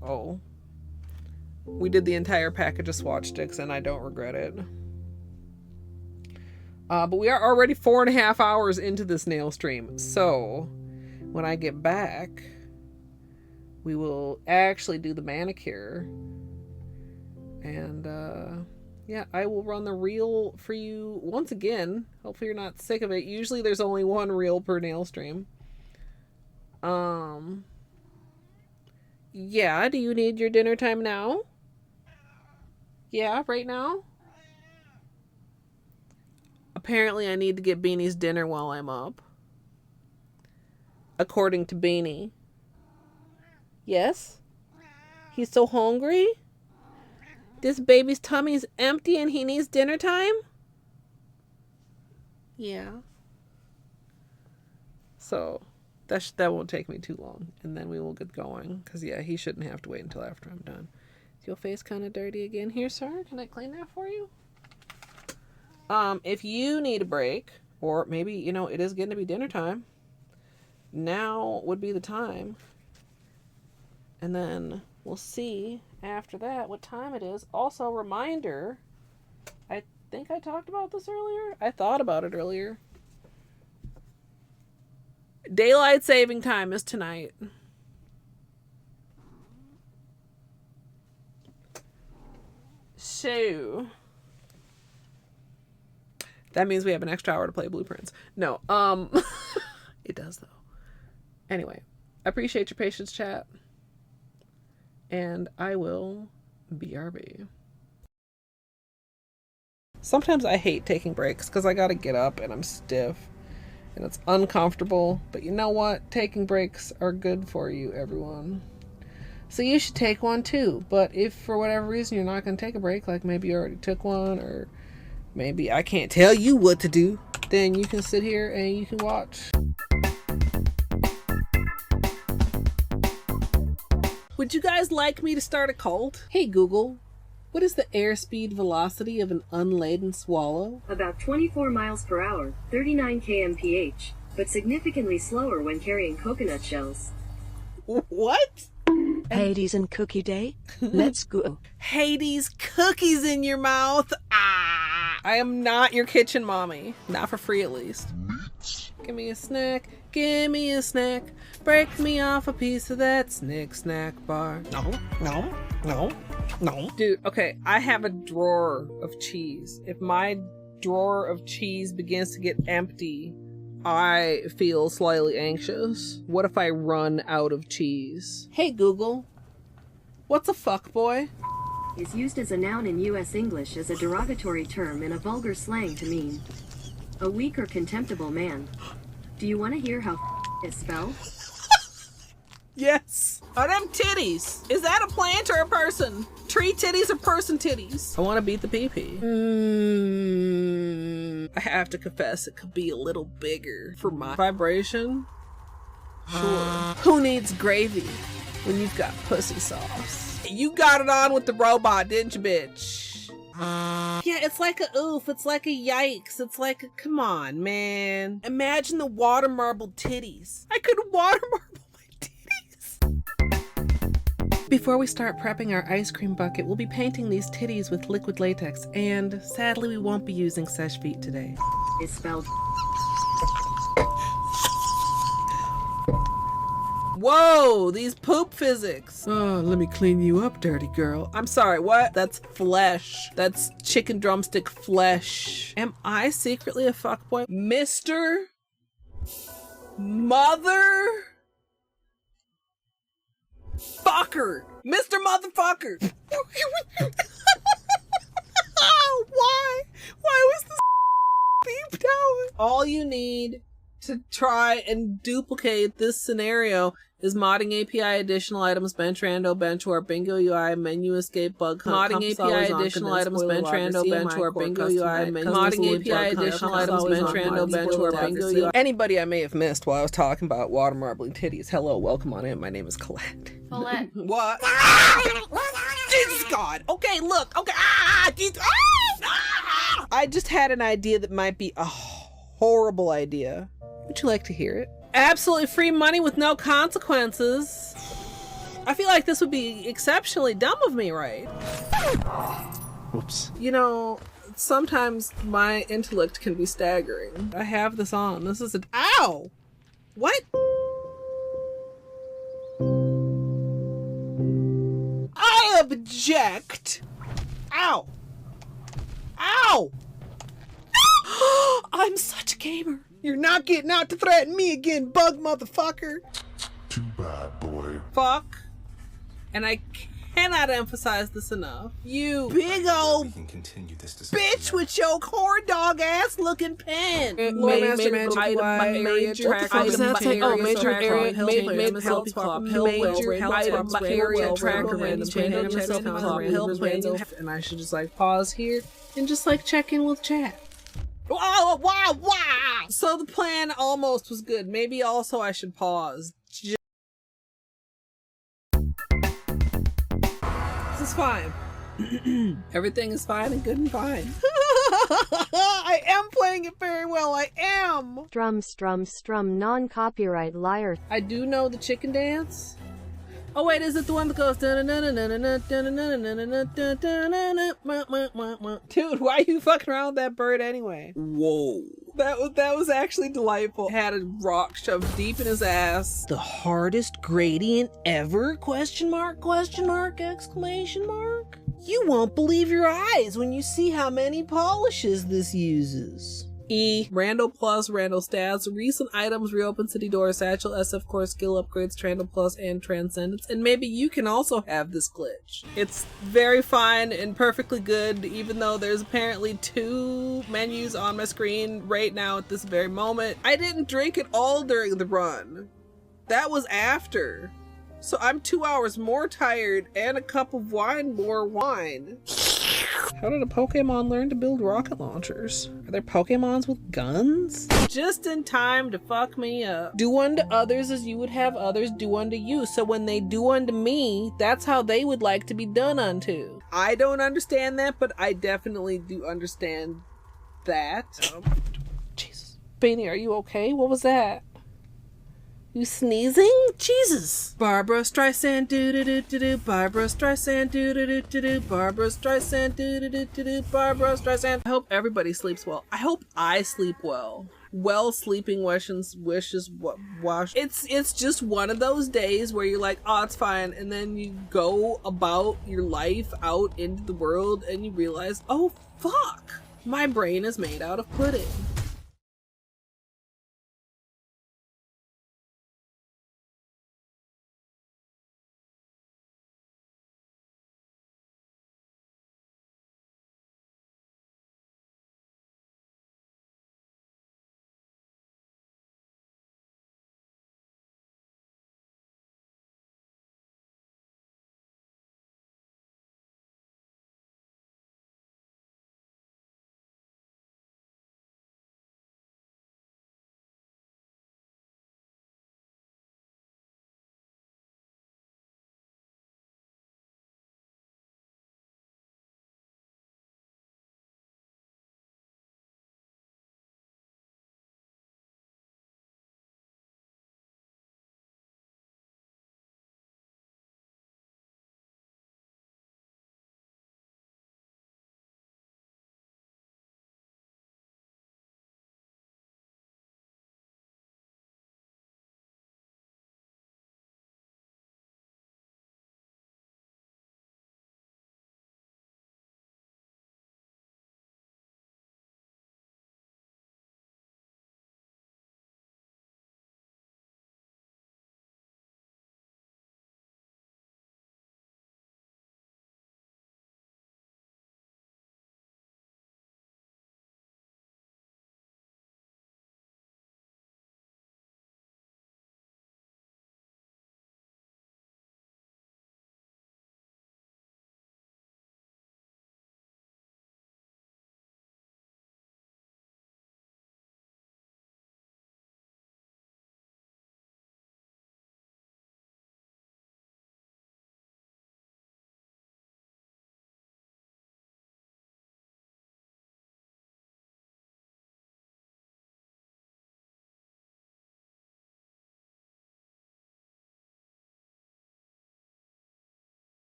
Oh. We did the entire package of swatch sticks and I don't regret it. But we are already 4.5 hours into this nail stream. So when I get back, we will actually do the manicure. And, yeah, I will run the reel for you once again. Hopefully you're not sick of it. Usually there's only one reel per nail stream. Yeah, do you need your dinner time now? Yeah, right now? Apparently I need to get Beanie's dinner while I'm up. According to Beanie. Yes? He's so hungry? This baby's tummy's empty and he needs dinner time? Yeah. So, that won't take me too long. And then we will get going. Because, yeah, he shouldn't have to wait until after I'm done. Is your face kind of dirty again here, sir? Can I clean that for you? If you need a break, or maybe, you know, it is getting to be dinner time, now would be the time. And then we'll see after that what time it is. Also, reminder, I think I talked about this earlier. I thought about it earlier. Daylight saving time is tonight. So that means we have an extra hour to play Blueprints. No, it does though. Anyway, I appreciate your patience, chat. And I will BRB. Sometimes I hate taking breaks because I gotta get up and I'm stiff and it's uncomfortable. But you know what? Taking breaks are good for you, everyone. So you should take one too. But if for whatever reason you're not gonna take a break, like maybe you already took one, or maybe I can't tell you what to do, then you can sit here and you can watch. Would you guys like me to start a cult? Hey Google, what is the airspeed velocity of an unladen swallow? About 24 miles per hour, 39 kmph, but significantly slower when carrying coconut shells. What? Hades and Cookie Day. Let's go. Hades, cookies in your mouth. Ah! I am not your kitchen mommy. Not for free, at least. Give me a snack. Give me a snack. Break me off a piece of that snack bar. No. Dude, okay, I have a drawer of cheese. If my drawer of cheese begins to get empty, I feel slightly anxious. What if I run out of cheese? Hey Google, what's a fuckboy? Is used as a noun in U.S. English as a derogatory term in a vulgar slang to mean a weak or contemptible man. Do you want to hear how is spelled? Yes. Are them titties? Is that a plant or a person? Tree titties or person titties? I want to beat the pee-pee. I have to confess, it could be a little bigger for my vibration. Sure. Who needs gravy when you've got pussy sauce? You got it on with the robot, didn't you, bitch? Yeah, it's like a oof, it's like a yikes, it's like a come on, man. Imagine the water marble titties. I could water marble my titties. Before we start prepping our ice cream bucket, we'll be painting these titties with liquid latex, and sadly we won't be using Seche Vite today. Is spelled. Whoa, these poop physics. Oh, let me clean you up, dirty girl. I'm sorry, what? That's flesh. That's chicken drumstick flesh. Am I secretly a fuckboy? Mr. Mother Fucker. Mr. Motherfucker. Why? Why was this beeped out? All you need to try and duplicate this scenario is modding API additional items, bench rando, bench warp, bingo UI, menu escape, bug hunt, modding API additional items, bench rando, bench warp, bingo UI, modding API additional items, bench rando, bench warp, bingo UI. Anybody I may have missed while I was talking about water marbling titties, hello, welcome on in. My name is Colette. Colette. What? Jesus God. Okay, look. Okay. I just had an idea that might be a horrible idea. Would you like to hear it? Absolutely free money with no consequences. I feel like this would be exceptionally dumb of me, right? Whoops. You know, sometimes my intellect can be staggering. I have this on. This is ow! What? I object! Ow! Ow! I'm such a gamer. You're not getting out to threaten me again, bug motherfucker. Too bad, boy. Fuck. And I cannot emphasize this enough. You big old bitch with your corn dog ass looking pen. Major area track. Oh, major area help swap. Major area tracker random chain. And I should just like pause here and just like check in with chat. Wow. So the plan almost was good. Maybe also I should pause. This is fine. Everything is fine and good and fine. I am playing it very well. I am. Strum, non-copyright liar. I do know the chicken dance. Oh wait, is it the one that goes dude, why are you fucking around with that bird anyway? Whoa. That was actually delightful. Had a rock shoved deep in his ass. The hardest gradient ever? Question mark, exclamation mark? You won't believe your eyes when you see how many polishes this uses. E. Rando Plus, Rando Stats, recent items, reopen city doors, satchel, SF core, skill upgrades, Trando Plus, and Transcendence. And maybe you can also have this glitch. It's very fine and perfectly good, even though there's apparently 2 menus on my screen right now at this very moment. I didn't drink it all during the run. That was after. So I'm 2 hours more tired and a cup of wine more wine. How did a Pokemon learn to build rocket launchers? Are there Pokemons with guns? Just in time to fuck me up. Do unto others as you would have others do unto you. So when they do unto me, that's how they would like to be done unto. I don't understand that, but I definitely do understand that. Jesus. Beanie, are you okay? What was that? You sneezing? Jesus. Barbara Streisand, do-do-do-do-do. Barbara Streisand, do-do-do-do-do. Barbara Streisand, do-do-do-do-do. Barbara Streisand. I hope everybody sleeps well. I hope I sleep well. Well, sleeping wishes wash. It's just one of those days where you're like, oh, it's fine. And then you go about your life out into the world and you realize, oh, fuck. My brain is made out of pudding.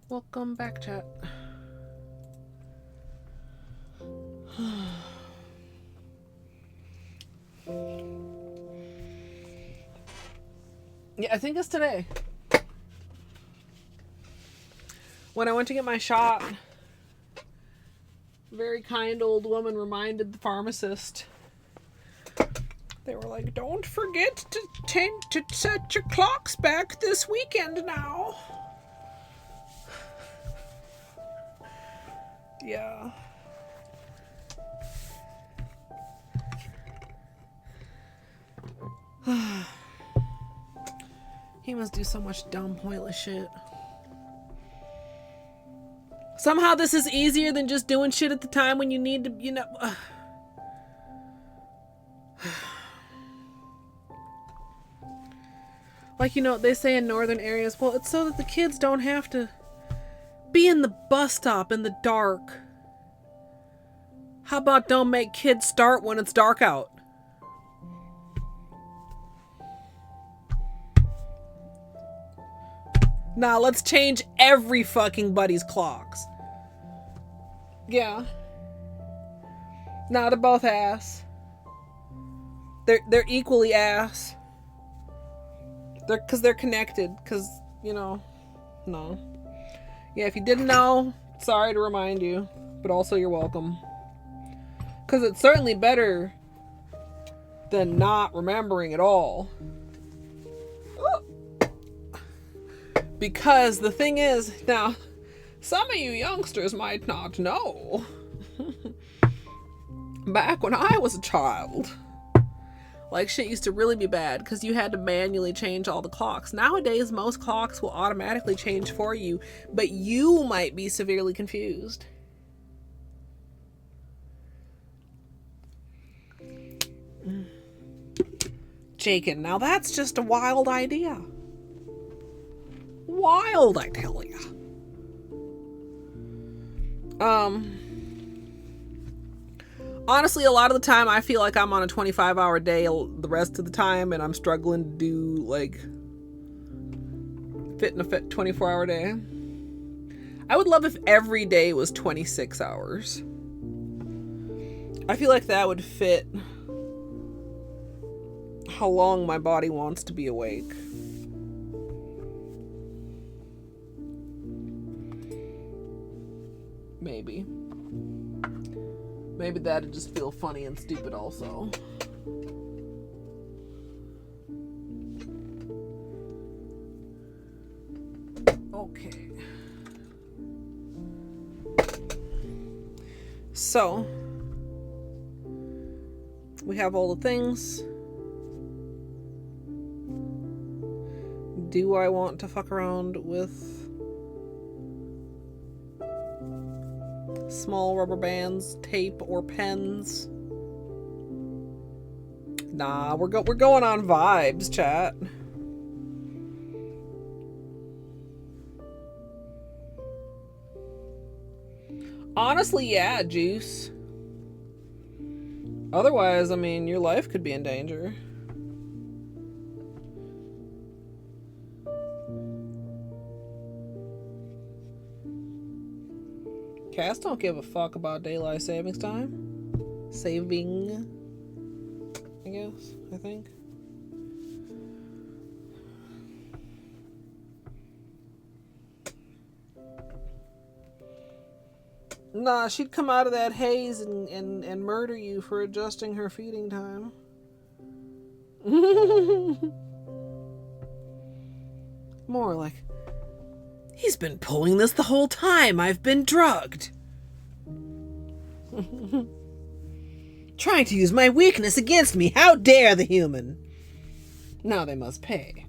Welcome back, chat. Yeah, I think it's today. When I went to get my shot, a very kind old woman reminded the pharmacist They were like, don't forget to set your clocks back this weekend now. Yeah. He must do so much dumb, pointless shit. Somehow this is easier than just doing shit at the time when you need to, you know. Like, you know, they say in northern areas, well, it's so that the kids don't have to be in the bus stop in the dark. How about don't make kids start when it's dark out? Nah, let's change every fucking buddy's clocks. Yeah. Nah, they're both ass. They're equally ass. Cause they're connected. Cause, you know, no. Yeah, if you didn't know, sorry to remind you. But also you're welcome. Cause it's certainly better than not remembering at all. Because the thing is, now, some of you youngsters might not know. Back when I was a child, like, shit used to really be bad because you had to manually change all the clocks. Nowadays, most clocks will automatically change for you, but you might be severely confused. Jakin, now that's just a wild idea. Wild, I tell ya. Honestly, a lot of the time I feel like I'm on a 25-hour day the rest of the time, and I'm struggling to do, like, fit in a 24-hour day. I would love if every day was 26 hours. I feel like that would fit how long my body wants to be awake. Maybe. Maybe that'd just feel funny and stupid also. Okay. So, we have all the things. Do I want to fuck around with small rubber bands, tape, or pens? Nah, we're going on vibes, chat. Honestly, yeah, Juice. Otherwise, I mean, your life could be in danger. Cats don't give a fuck about daylight savings time. Saving, I guess, I think. Nah, she'd come out of that haze and murder you for adjusting her feeding time. More like, he's been pulling this the whole time I've been drugged. Trying to use my weakness against me. How dare the human? Now they must pay.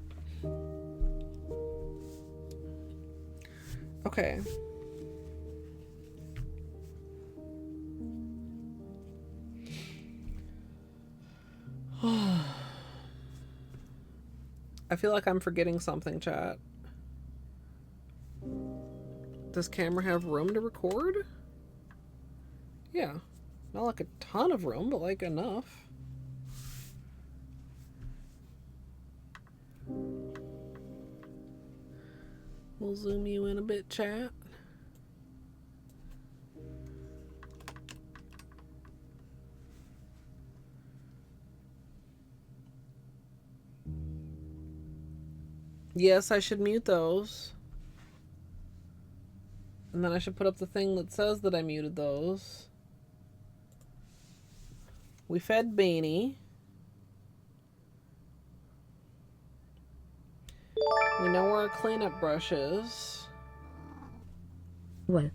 Okay. I feel like I'm forgetting something, chat. Does camera have room to record? Yeah. Not like a ton of room, but like enough. We'll zoom you in a bit, chat. Yes, I should mute those. And then I should put up the thing that says that I muted those. We fed Beanie. We know where our cleanup brush is. Whoa.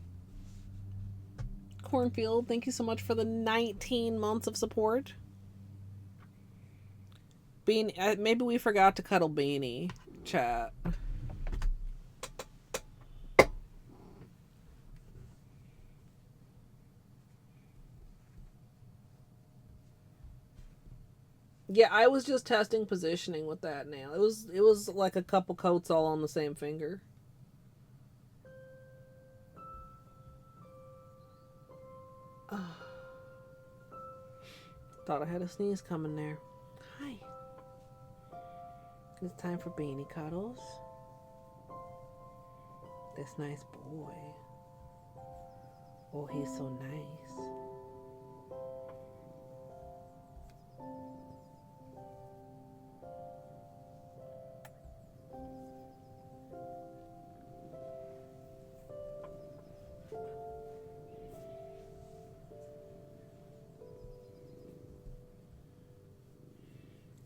Cornfield, thank you so much for the 19 months of support. Maybe we forgot to cuddle Beanie, chat. Yeah, I was just testing positioning with that nail. It was like a couple coats all on the same finger. Thought I had a sneeze coming there. Hi. It's time for Beanie cuddles. This nice boy. Oh, he's so nice.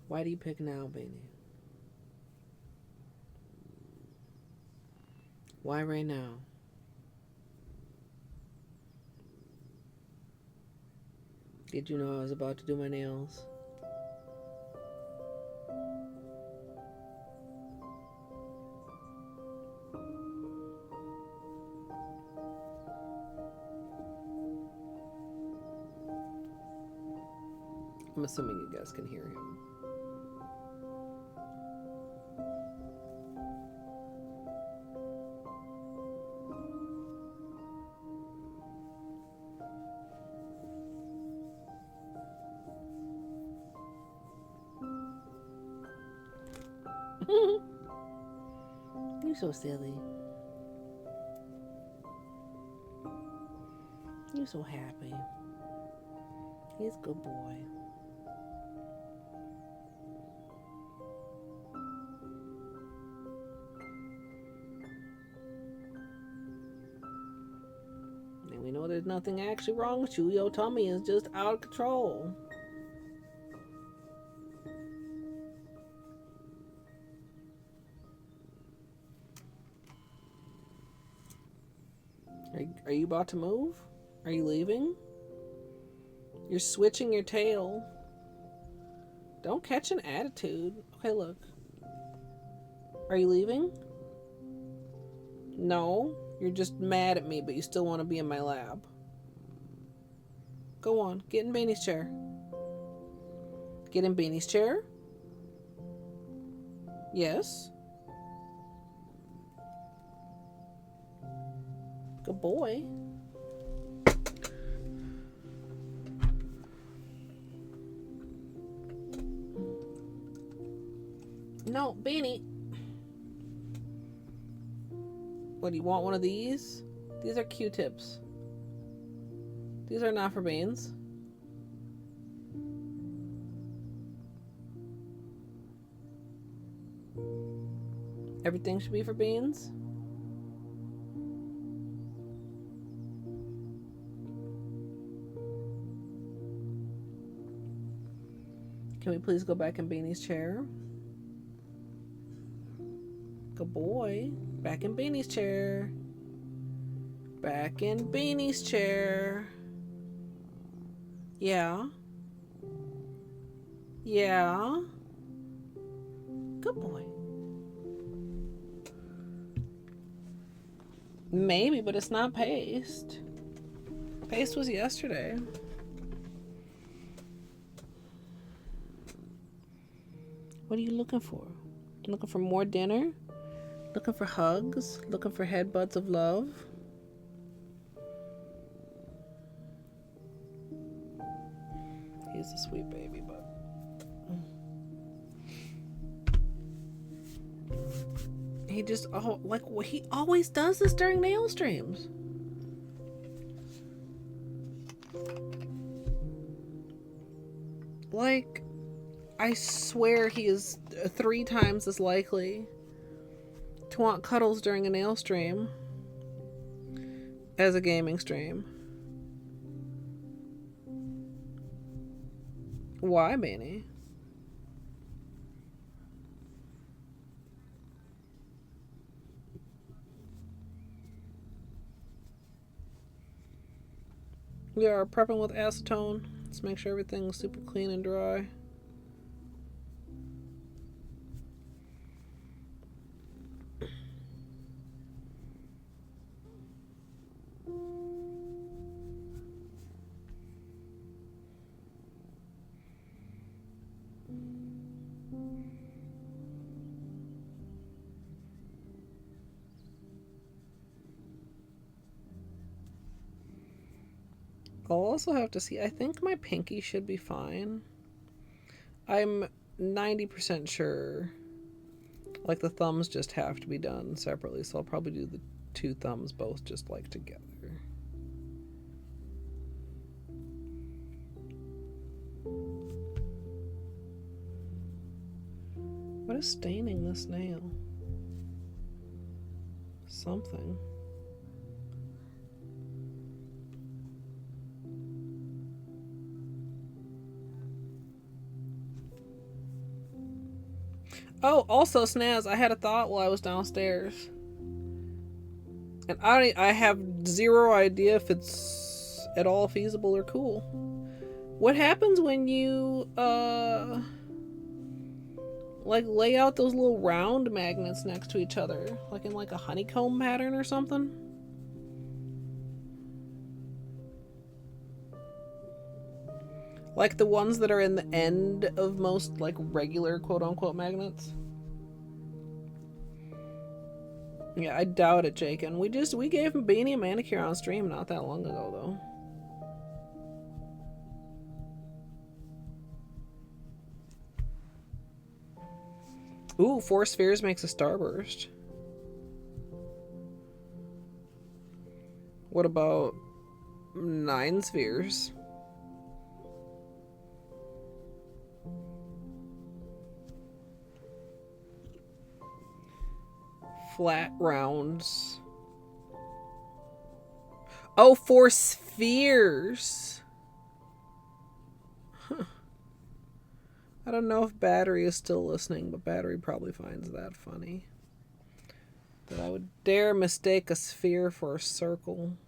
Why do you pick now, Beanie? Why right now? Did you know I was about to do my nails? I'm assuming you guys can hear him. You're so silly. You're so happy. He's a good boy. And we know there's nothing actually wrong with you. Your tummy is just out of control. Are you about to move? Are you leaving? You're switching your tail. Don't catch an attitude. Okay, look. Are you leaving? No. You're just mad at me, but you still want to be in my lab. Go on. Get in Beanie's chair. Get in Beanie's chair. Yes. Good boy. No, Beanie. What, do you want one of these? These are Q-tips. These are not for beans. Everything should be for beans. Can we please go back in Beanie's chair? Good boy. Back in Beanie's chair. Back in Beanie's chair. Yeah. Yeah. Good boy. Maybe, but it's not paste. Paste was yesterday. What are you looking for? Looking for more dinner? Looking for hugs? Looking for headbutts of love? He's a sweet baby, but... He just, he always does this during nail streams. Like, I swear he is 3 times as likely to want cuddles during a nail stream as a gaming stream. Why, Beanie? We are prepping with acetone. Let's make sure everything's super clean and dry. I'll also have to see. I think my pinky should be fine. I'm 90% sure. Like, the thumbs just have to be done separately, so I'll probably do the two thumbs both just, like, together. What is staining this nail? Something. Oh, also, Snaz, I had a thought while I was downstairs. And I have zero idea if it's at all feasible or cool. What happens when you, like, lay out those little round magnets next to each other? Like in, like, a honeycomb pattern or something? Like the ones that are in the end of most, like, regular quote-unquote magnets? Yeah, I doubt it, Jake. And we gave Beanie a manicure on stream not that long ago, though. Ooh, 4 spheres makes a starburst. What about 9 spheres? Flat rounds. Oh, 4 spheres. Huh. I don't know if Battery is still listening, but Battery probably finds that funny. That I would dare mistake a sphere for a circle.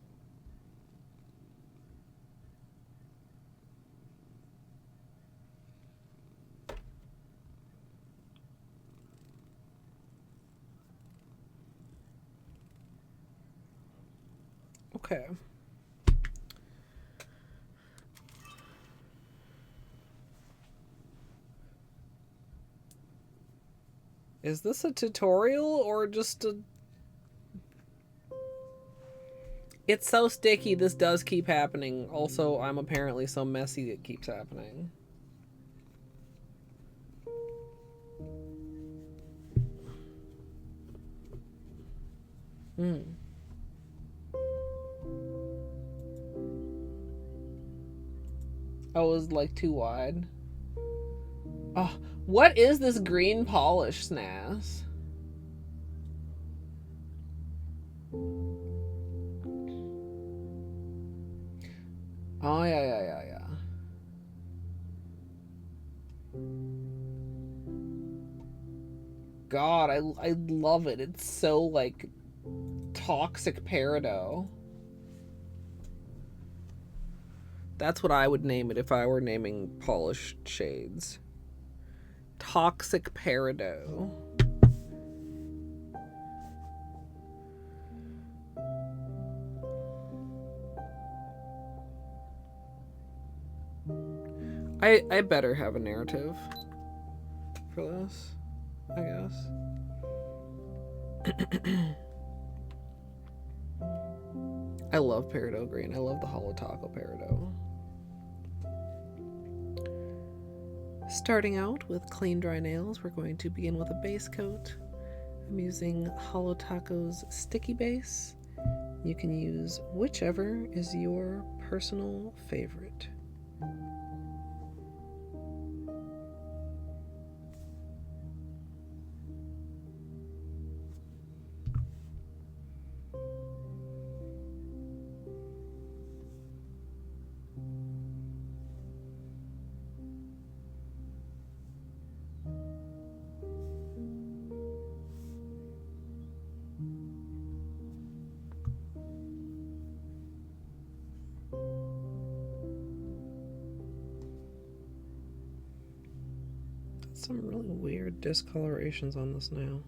Okay. Is this a tutorial or just a... It's so sticky, this does keep happening. Also, I'm apparently so messy it keeps happening. Oh, it was like too wide. Oh, what is this green polish, Snaz? Oh, yeah. God, I love it. It's so, like, toxic peridot. That's what I would name it if I were naming polished shades. Toxic peridot. I better have a narrative for this, I guess. I love peridot green. I love the Holo Taco peridot. Starting out with clean dry nails, we're going to begin with a base coat. I'm using Holo Taco's sticky base. You can use whichever is your personal favorite. Some really weird discolorations on this now.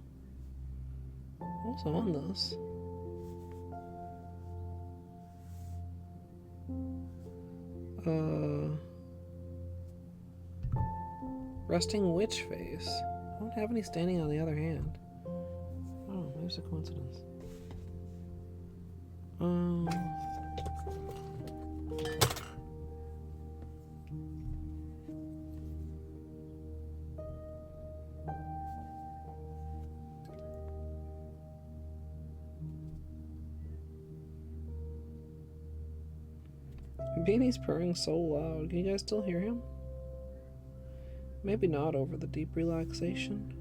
Also on this. Resting witch face. I don't have any standing on the other hand. Oh, there's a coincidence. Beanie's purring so loud. Can you guys still hear him? Maybe not over the deep relaxation.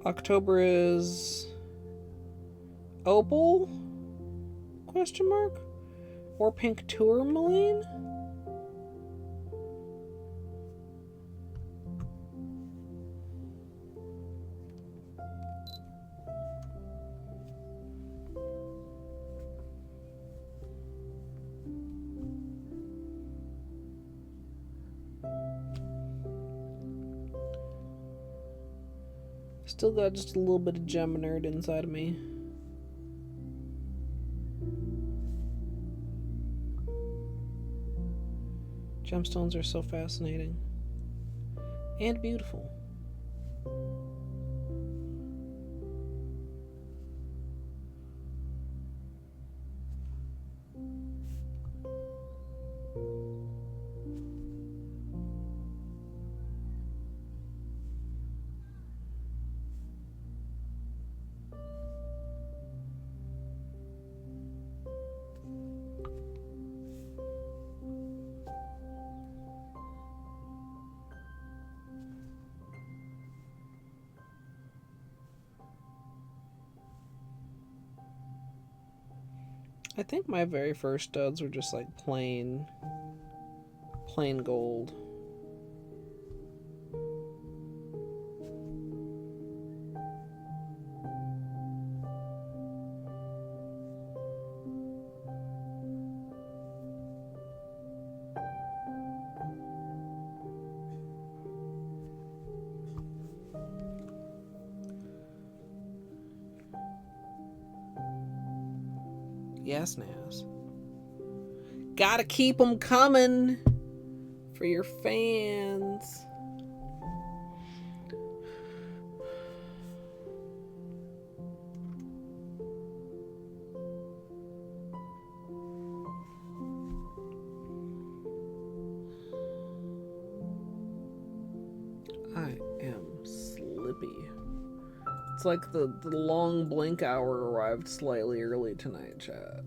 October is opal? Question mark? Or pink tourmaline? Still got just a little bit of gem nerd inside of me. Gemstones are so fascinating and beautiful. I think my very first studs were just like plain gold. Yes, Naz. Gotta keep them coming for your fans. I am slippy. It's like the long blink hour arrived slightly early tonight, chat.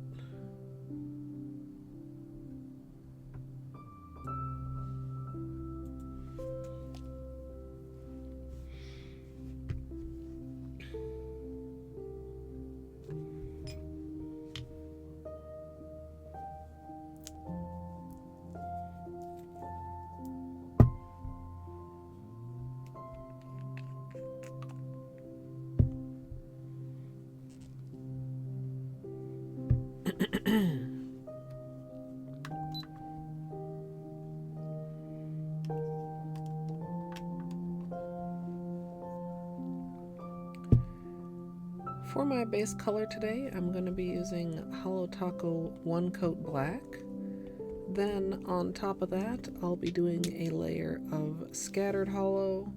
For my base color today, I'm going to be using Holo Taco One Coat Black. Then on top of that, I'll be doing a layer of Scattered Holo.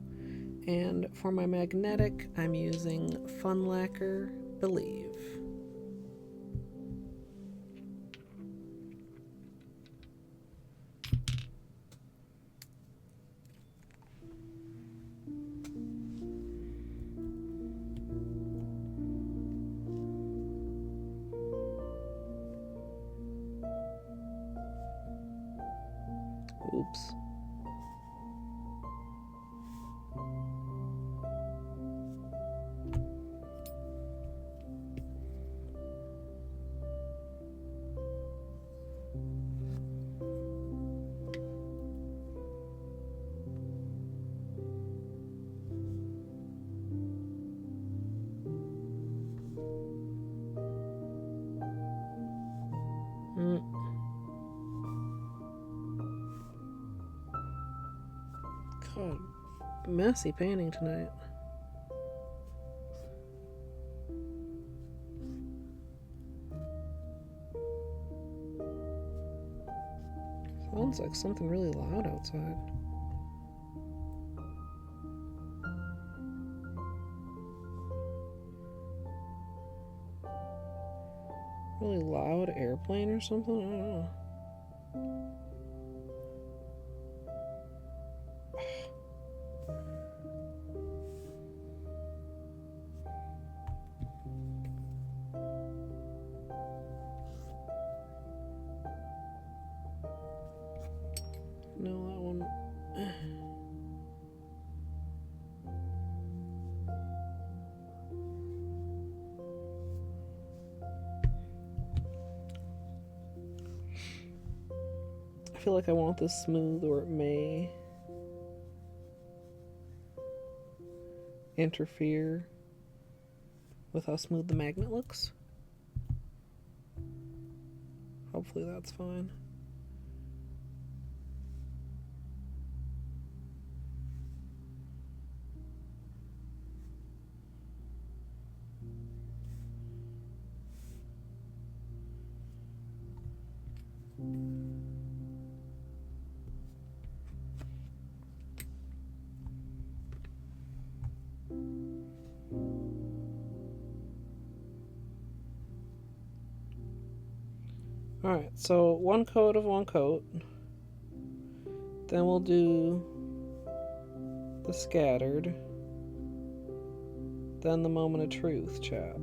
And for my magnetic, I'm using Fun Lacquer Believe. Oops. messy painting tonight. Sounds like something really loud outside. Really loud airplane or something? I don't know. No, that one. I feel like I want this smooth, or it may interfere with how smooth the magnet looks. Hopefully that's fine. Alright, so one coat of one coat. Then we'll do the scattered. Then the moment of truth, chat.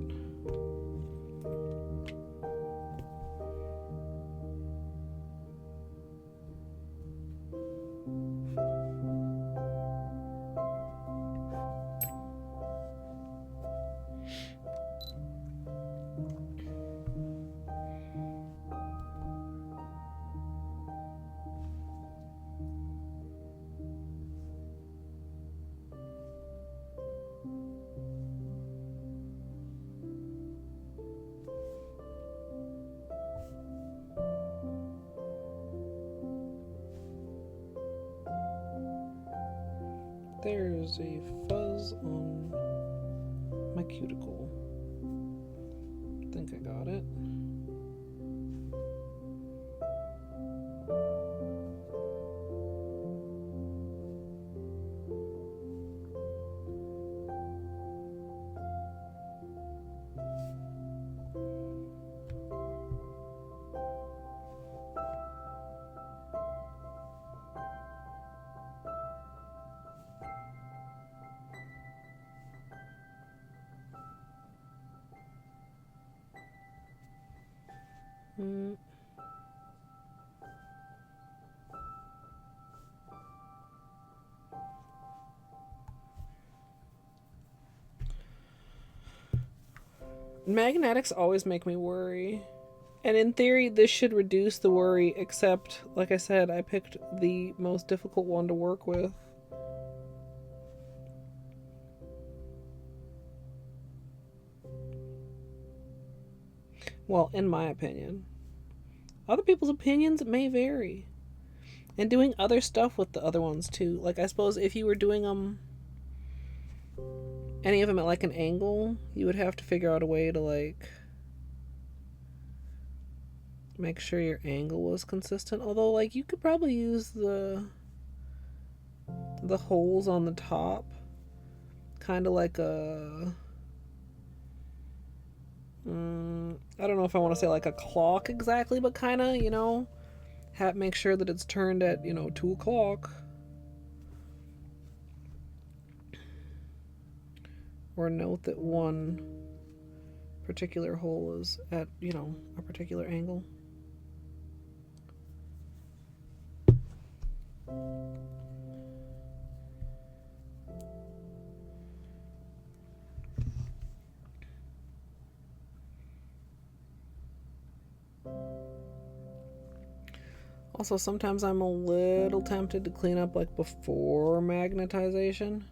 There's a fuzz on my cuticle. I think I got it. Magnetics always make me worry. And in theory, this should reduce the worry, except, like I said, I picked the most difficult one to work with. Well, in my opinion. Other people's opinions may vary. And doing other stuff with the other ones too. Like, I suppose if you were doing them, any of them at like an angle, you would have to figure out a way to like make sure your angle was consistent. Although, like, you could probably use the holes on the top kind of like a I don't know if I want to say like a clock exactly, but kind of, you know, make sure that it's turned at, you know, 2 o'clock. Or note that one particular hole is at, you know, a particular angle. Also, sometimes I'm a little tempted to clean up like before magnetization.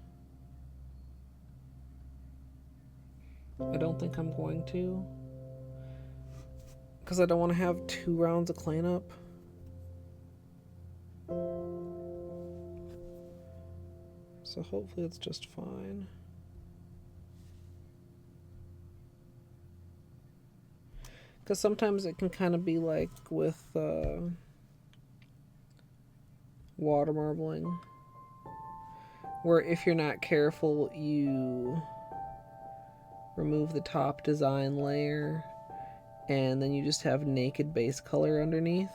I don't think I'm going to, because I don't want to have 2 rounds of cleanup. So hopefully it's just fine. Because sometimes it can kind of be like with water marbling, where if you're not careful, you remove the top design layer and then you just have naked base color underneath.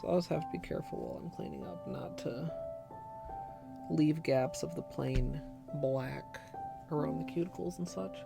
So I always have to be careful while I'm cleaning up not to leave gaps of the plain black around the cuticles and such.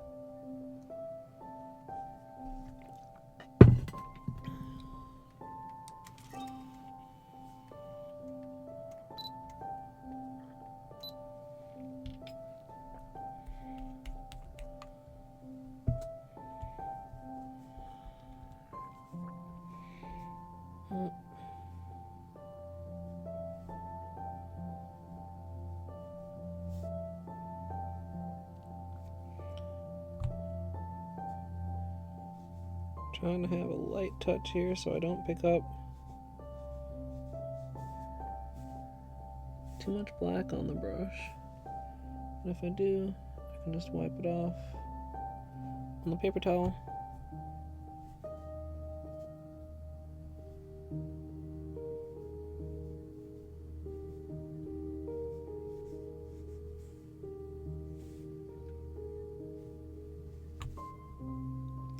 Trying to have a light touch here so I don't pick up too much black on the brush. And if I do, I can just wipe it off on the paper towel.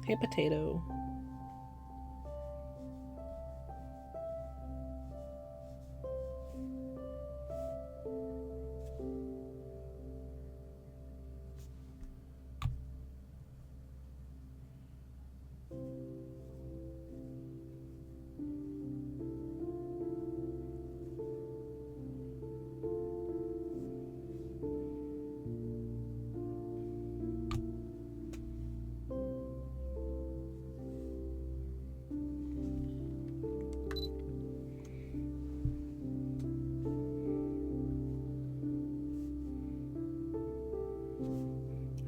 Hey, potato.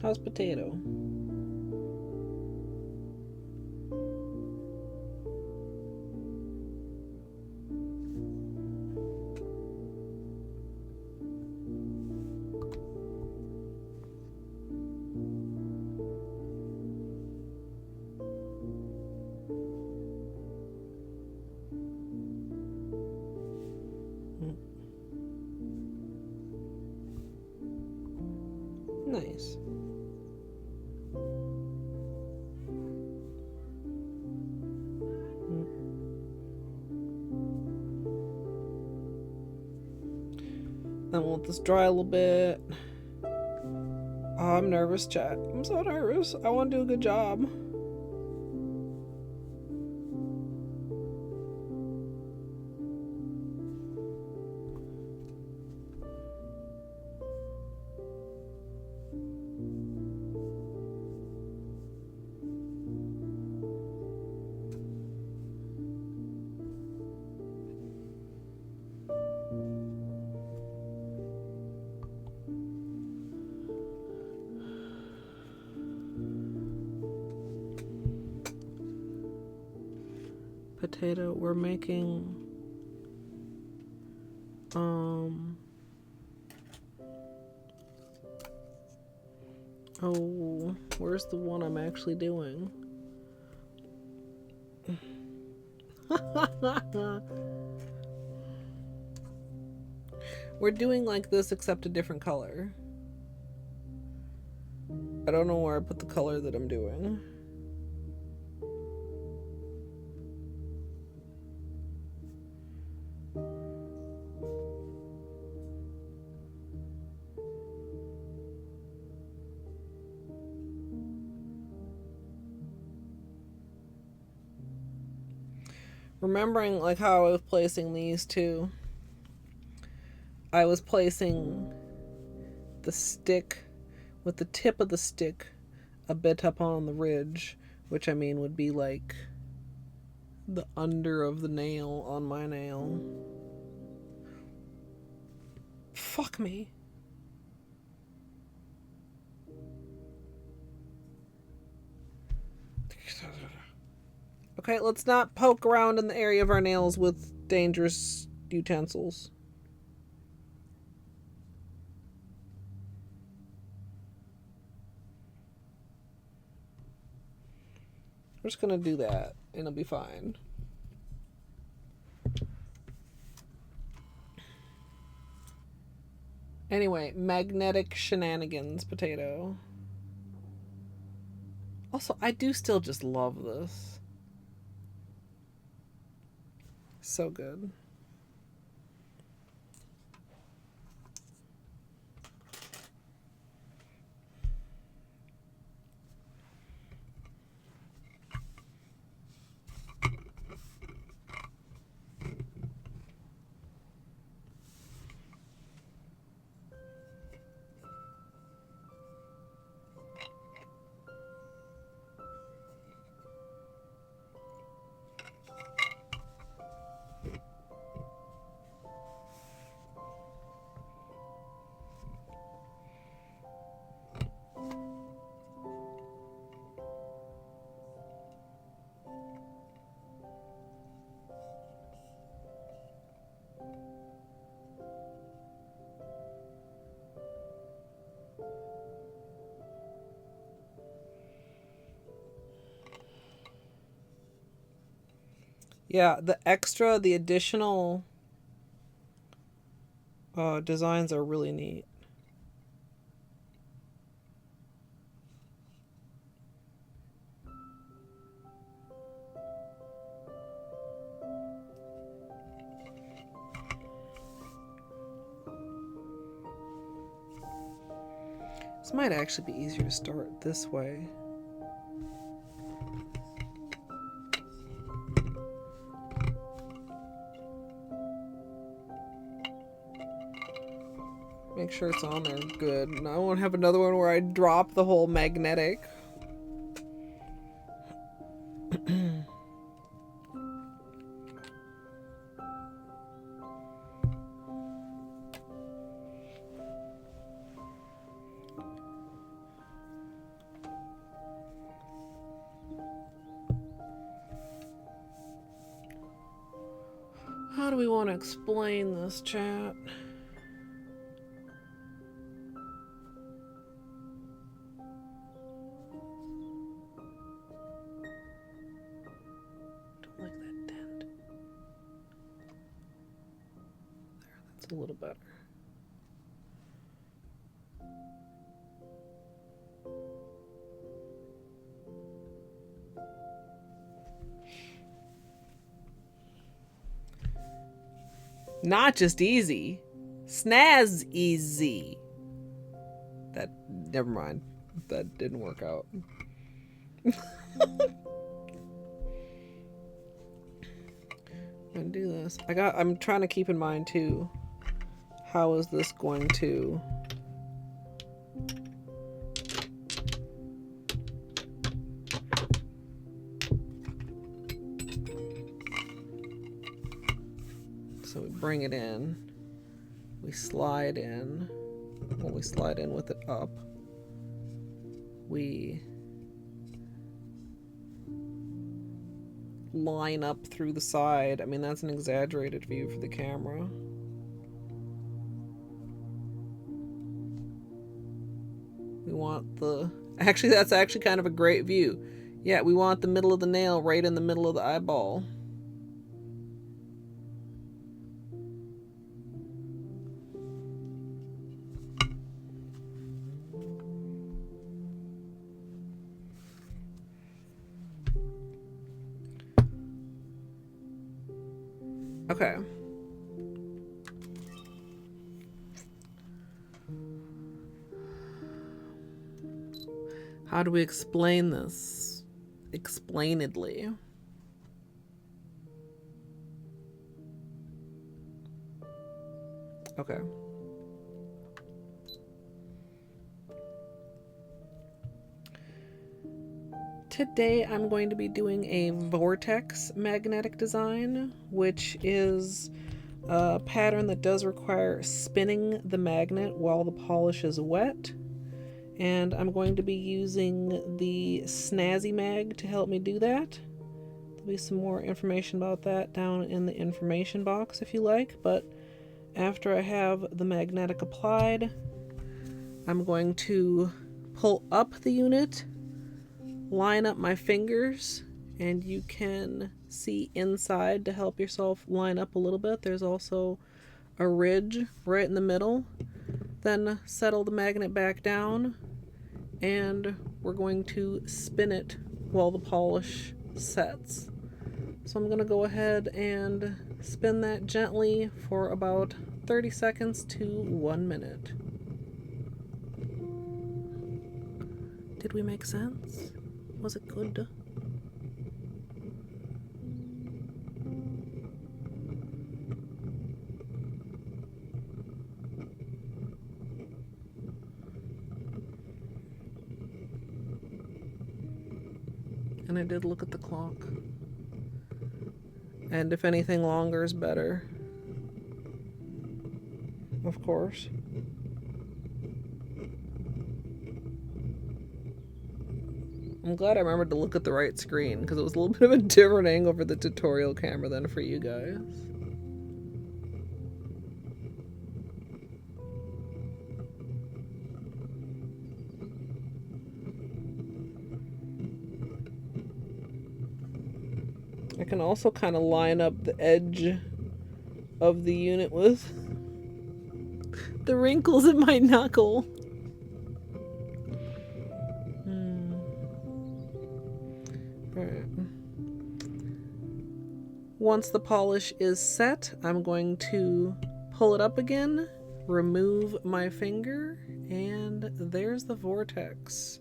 How's potato? Nice. Then we'll let this dry a little bit. Oh, I'm nervous, chat. I'm so nervous. I want to do a good job. Potato, we're making oh, where's the one I'm actually doing? We're doing like this except a different color. I don't know where I put the color that I'm doing. Remembering like how I was placing these two, I was placing the stick with the tip of the stick a bit up on the ridge, which I mean would be like the under of the nail on my nail. Fuck me. Okay, let's not poke around in the area of our nails with dangerous utensils. We're just gonna do that and it'll be fine. Anyway, magnetic shenanigans potato. Also, I do still just love this. So good. Yeah, the additional designs are really neat. This might actually be easier to start this way. Make sure it's on there good. And I won't have another one where I drop the whole magnetic. How do we want to explain this, chat? A little better. Not just easy. Snaz easy. That, never mind. That didn't work out. I'm gonna do this. I'm trying to keep in mind too. How is this going to... So we bring it in, we slide in, when we slide in with it up, we line up through the side. I mean, that's an exaggerated view for the camera. We want the... Actually, that's actually kind of a great view. Yeah, we want the middle of the nail right in the middle of the eyeball. Okay. How do we explain this? Explainedly. Okay. Today I'm going to be doing a vortex magnetic design, which is a pattern that does require spinning the magnet while the polish is wet. And I'm going to be using the SnazzyMag to help me do that. There'll be some more information about that down in the information box if you like, but after I have the magnetic applied, I'm going to pull up the unit, line up my fingers, and you can see inside to help yourself line up a little bit. There's also a ridge right in the middle. Then settle the magnet back down, and we're going to spin it while the polish sets. So I'm going to go ahead and spin that gently for about 30 seconds to 1 minute. Did we make sense? Was it good? And I did look at the clock. And if anything longer is better. Of course. I'm glad I remembered to look at the right screen, because it was a little bit of a different angle for the tutorial camera than for you guys. I can also kind of line up the edge of the unit with the wrinkles in my knuckle. Alright. Once the polish is set, I'm going to pull it up again, remove my finger, and there's the vortex.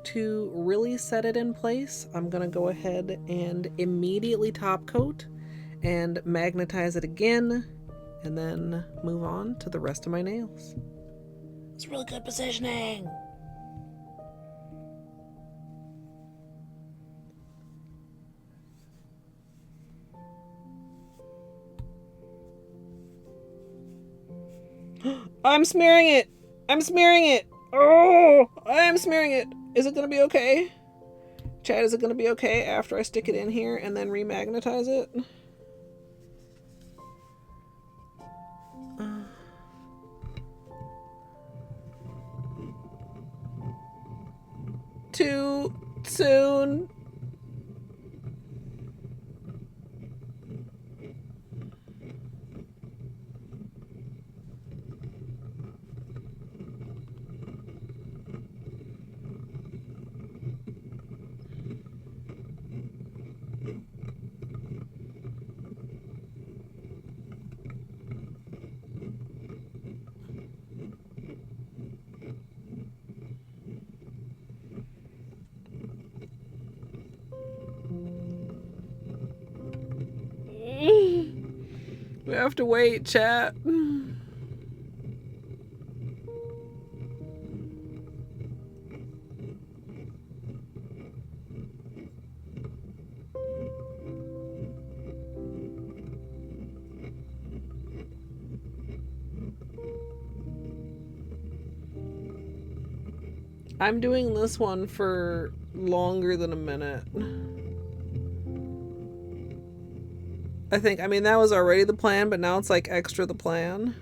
To really set it in place, I'm going to go ahead and immediately top coat and magnetize it again, and then move on to the rest of my nails. It's really good positioning. I'm smearing it! I'm smearing it! Oh! I am smearing it! Is it gonna be okay? Chad, is it gonna be okay after I stick it in here and then remagnetize it? Too soon. We have to wait, chat. I'm doing this one for longer than a minute. I think, I mean, that was already the plan, but now it's like extra the plan.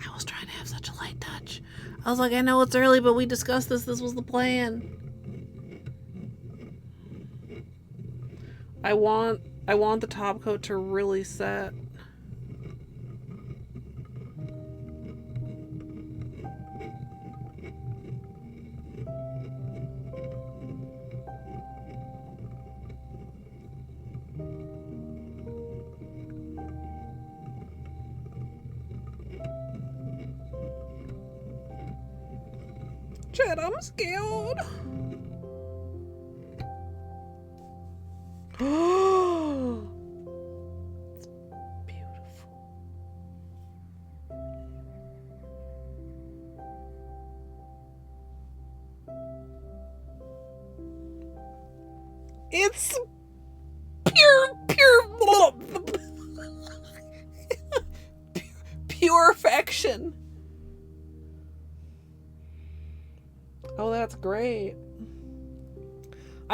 I was trying to have such a light touch. I was like, I know it's early, but we discussed this. This was the plan. I want the top coat to really set. Chad, I'm scared. Oh, it's beautiful. It's pure perfection. Oh, that's great.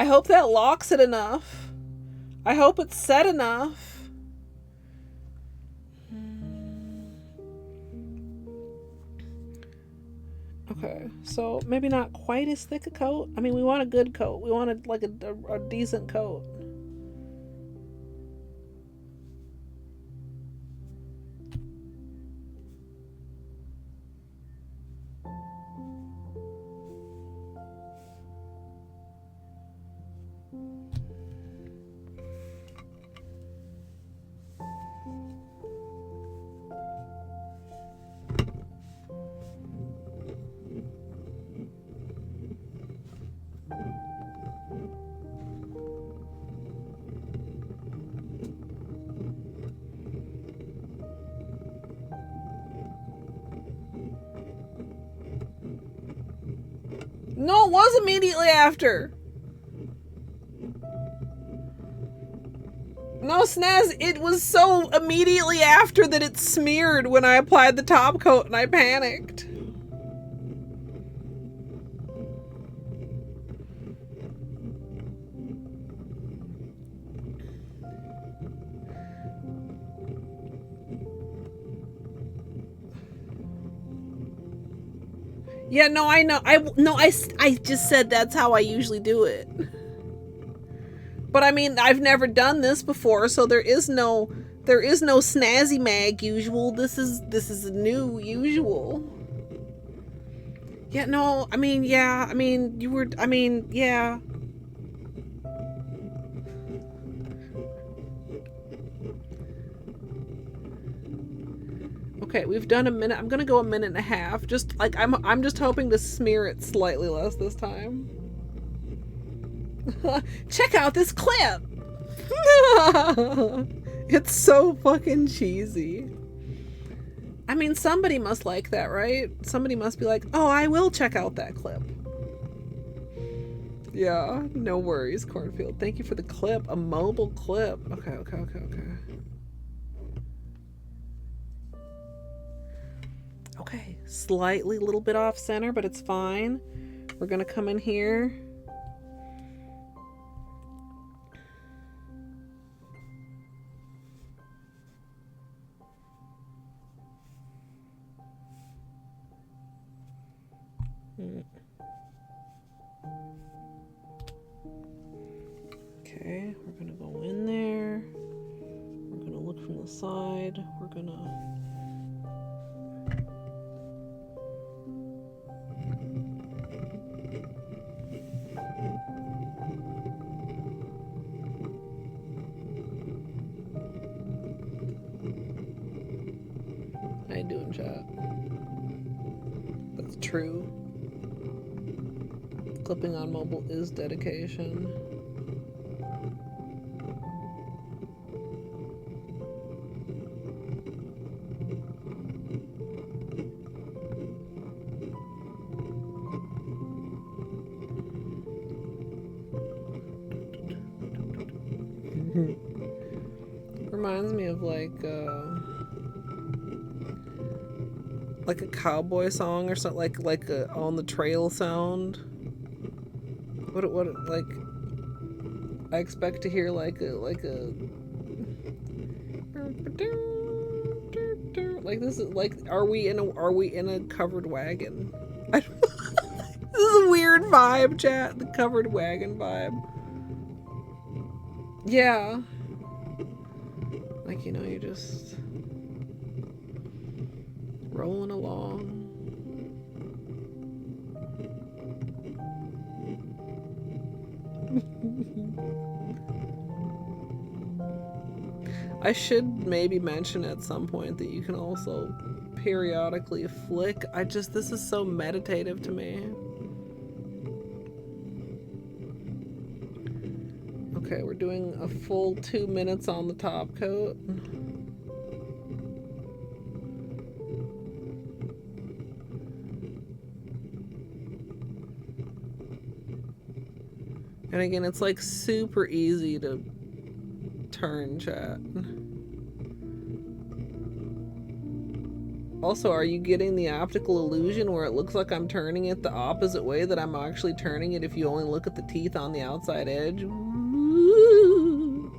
I hope that locks it enough. I hope it's set enough. Okay, so maybe not quite as thick a coat. I mean, we want a good coat. We want like a decent coat. No, it was immediately after. No, Snaz, it was so immediately after that it smeared when I applied the top coat and I panicked. Yeah, no, I know. I just said that's how I usually do it. But I mean, I've never done this before, so there is no SnazzyMag usual. This is a new usual. Yeah, no, I mean, yeah, I mean, yeah. Okay, we've done a minute. I'm gonna go a minute and a half. Just like I'm just hoping to smear it slightly less this time. Check out this clip. It's so fucking cheesy. I mean, somebody must like that, right? Somebody must be like, oh, I will check out that clip. Yeah, no worries, Cornfield. Thank you for the clip. A mobile clip. Okay. Okay, slightly a little bit off center, but it's fine. We're gonna come in here. Okay, we're gonna go in there. We're gonna look from the side. We're gonna... How you doing, chat? That's true. Clipping on mobile is dedication. Reminds me of like a cowboy song or something, like a on the trail sound. What like I expect to hear like this is like are we in a covered wagon? This is a weird vibe, chat. The covered wagon vibe. Yeah. Like, you know, you're just rolling along. I should maybe mention at some point that you can also periodically flick. This is so meditative to me. Okay, we're doing a full 2 minutes on the top coat. And again, it's like super easy to turn, chat. Also, are you getting the optical illusion where it looks like I'm turning it the opposite way that I'm actually turning it if you only look at the teeth on the outside edge? Ooh.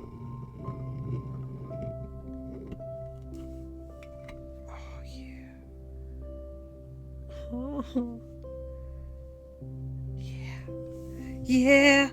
Oh, yeah. Oh. Yeah. Yeah.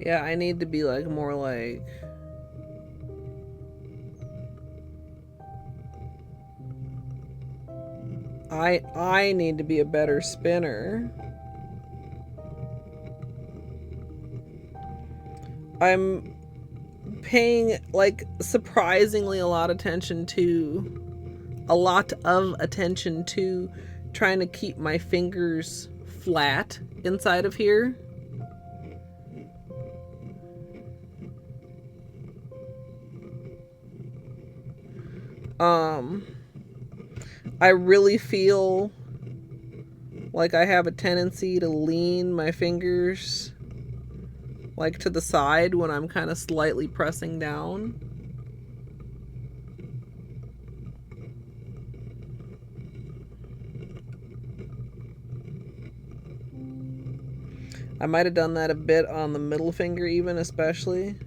Yeah, I need to be like more like I need to be a better spinner. I'm paying like surprisingly a lot of attention to trying to keep my fingers flat inside of here. I really feel like I have a tendency to lean my fingers like to the side when I'm kind of slightly pressing down. I might have done that a bit on the middle finger even, especially.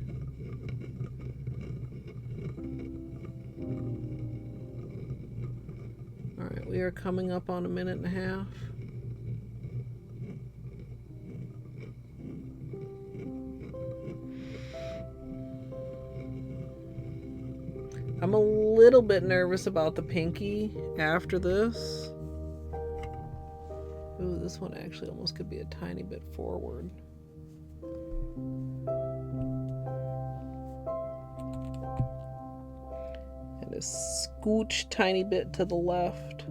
Alright, we are coming up on 1.5 minutes. I'm a little bit nervous about the pinky after this. Ooh, this one actually almost could be a tiny bit forward. And a scooch tiny bit to the left.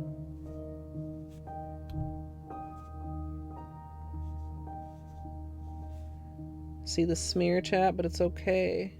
See the smear, chat, but it's okay.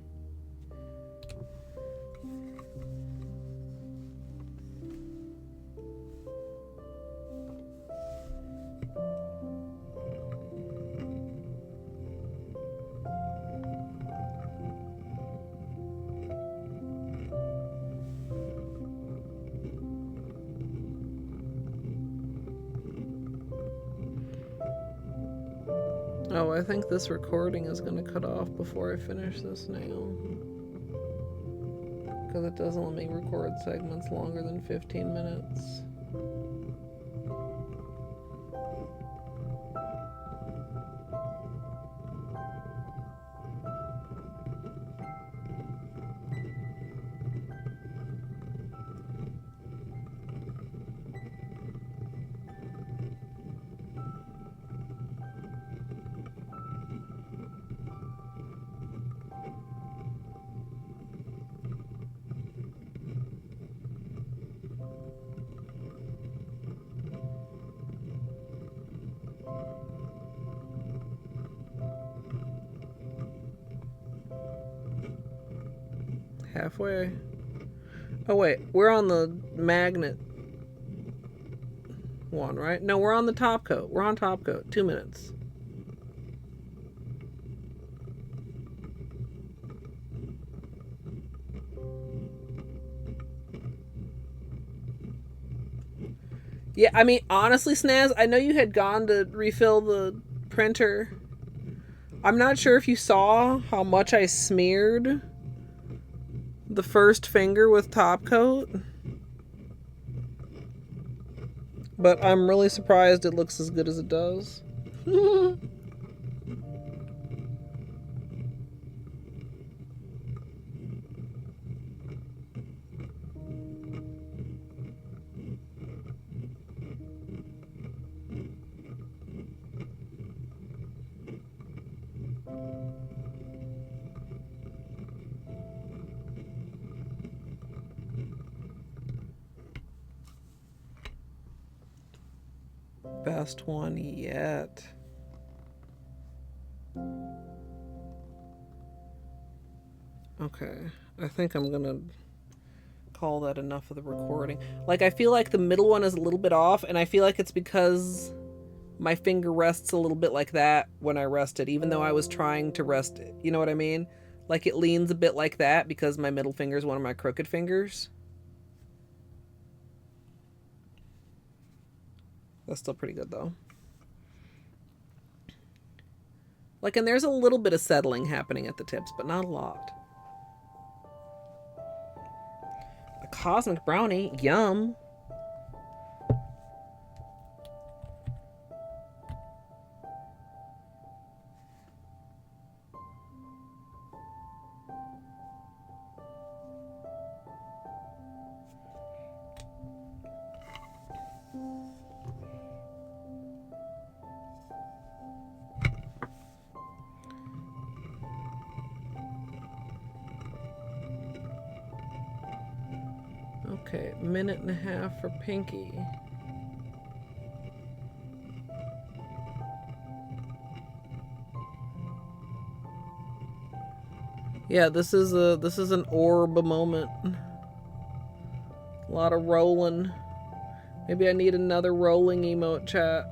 Oh, I think this recording is going to cut off before I finish this now. Because it doesn't let me record segments longer than 15 minutes. Halfway. Oh wait, we're on the magnet one, right? No, we're on the top coat. We're on top coat. 2 minutes. Yeah, I mean, honestly, Snaz, I know you had gone to refill the printer. I'm not sure if you saw how much I smeared the first finger with top coat, but I'm really surprised it looks as good as it does. best one yet. Okay, I think I'm gonna call that enough of the recording. Like, I feel like the middle one is a little bit off, and I feel like it's because my finger rests a little bit like that when I rest it, even though I was trying to rest it. You know what I mean? Like, it leans a bit like that because my middle finger is one of my crooked fingers. That's still pretty good, though. Like, and there's a little bit of settling happening at the tips, but not a lot. A cosmic brownie. Yum. Okay, minute and a half for Pinky. Yeah, this is an orb moment. A lot of rolling. Maybe I need another rolling emote, chat.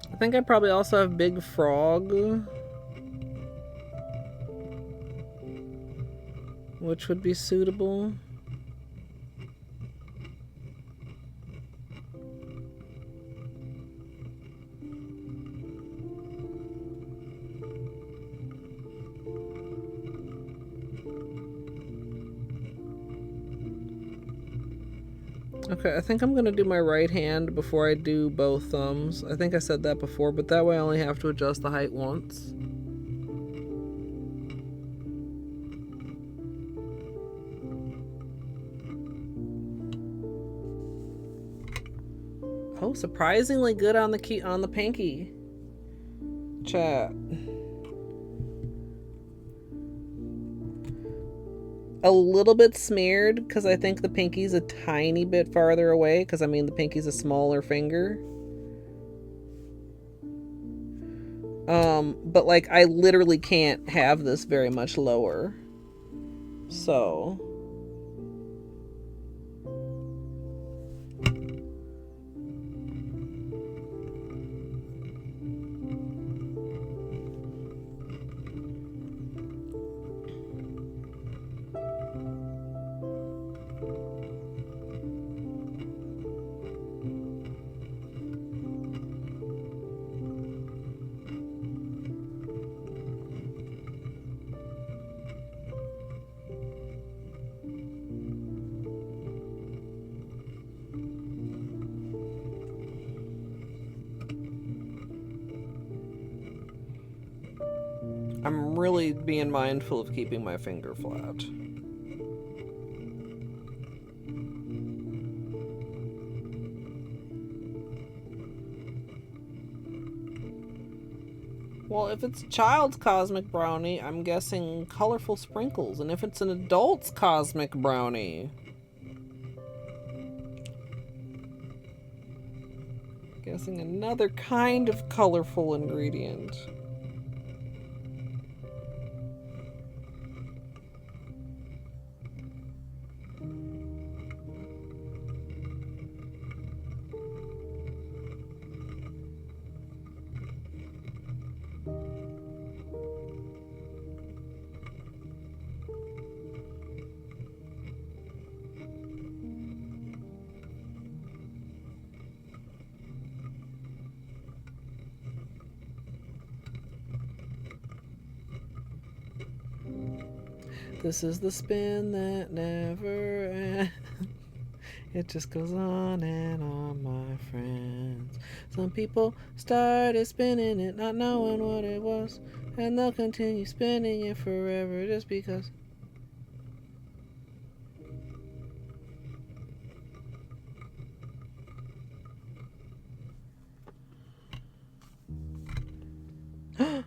I think I probably also have Big Frog, which would be suitable. Okay, I think I'm gonna do my right hand before I do both thumbs. I think I said that before, but that way I only have to adjust the height once. Oh, surprisingly good on the pinky. Chat. A little bit smeared because I think the pinky's a tiny bit farther away, because I mean the pinky's a smaller finger. But like I literally can't have this very much lower. So I'm really being mindful of keeping my finger flat. Well, if it's a child's cosmic brownie, I'm guessing colorful sprinkles. And if it's an adult's cosmic brownie, guessing another kind of colorful ingredient. This is the spin that never ends. It just goes on and on, my friends. Some people started spinning it, not knowing what it was, and they'll continue spinning it forever just because. I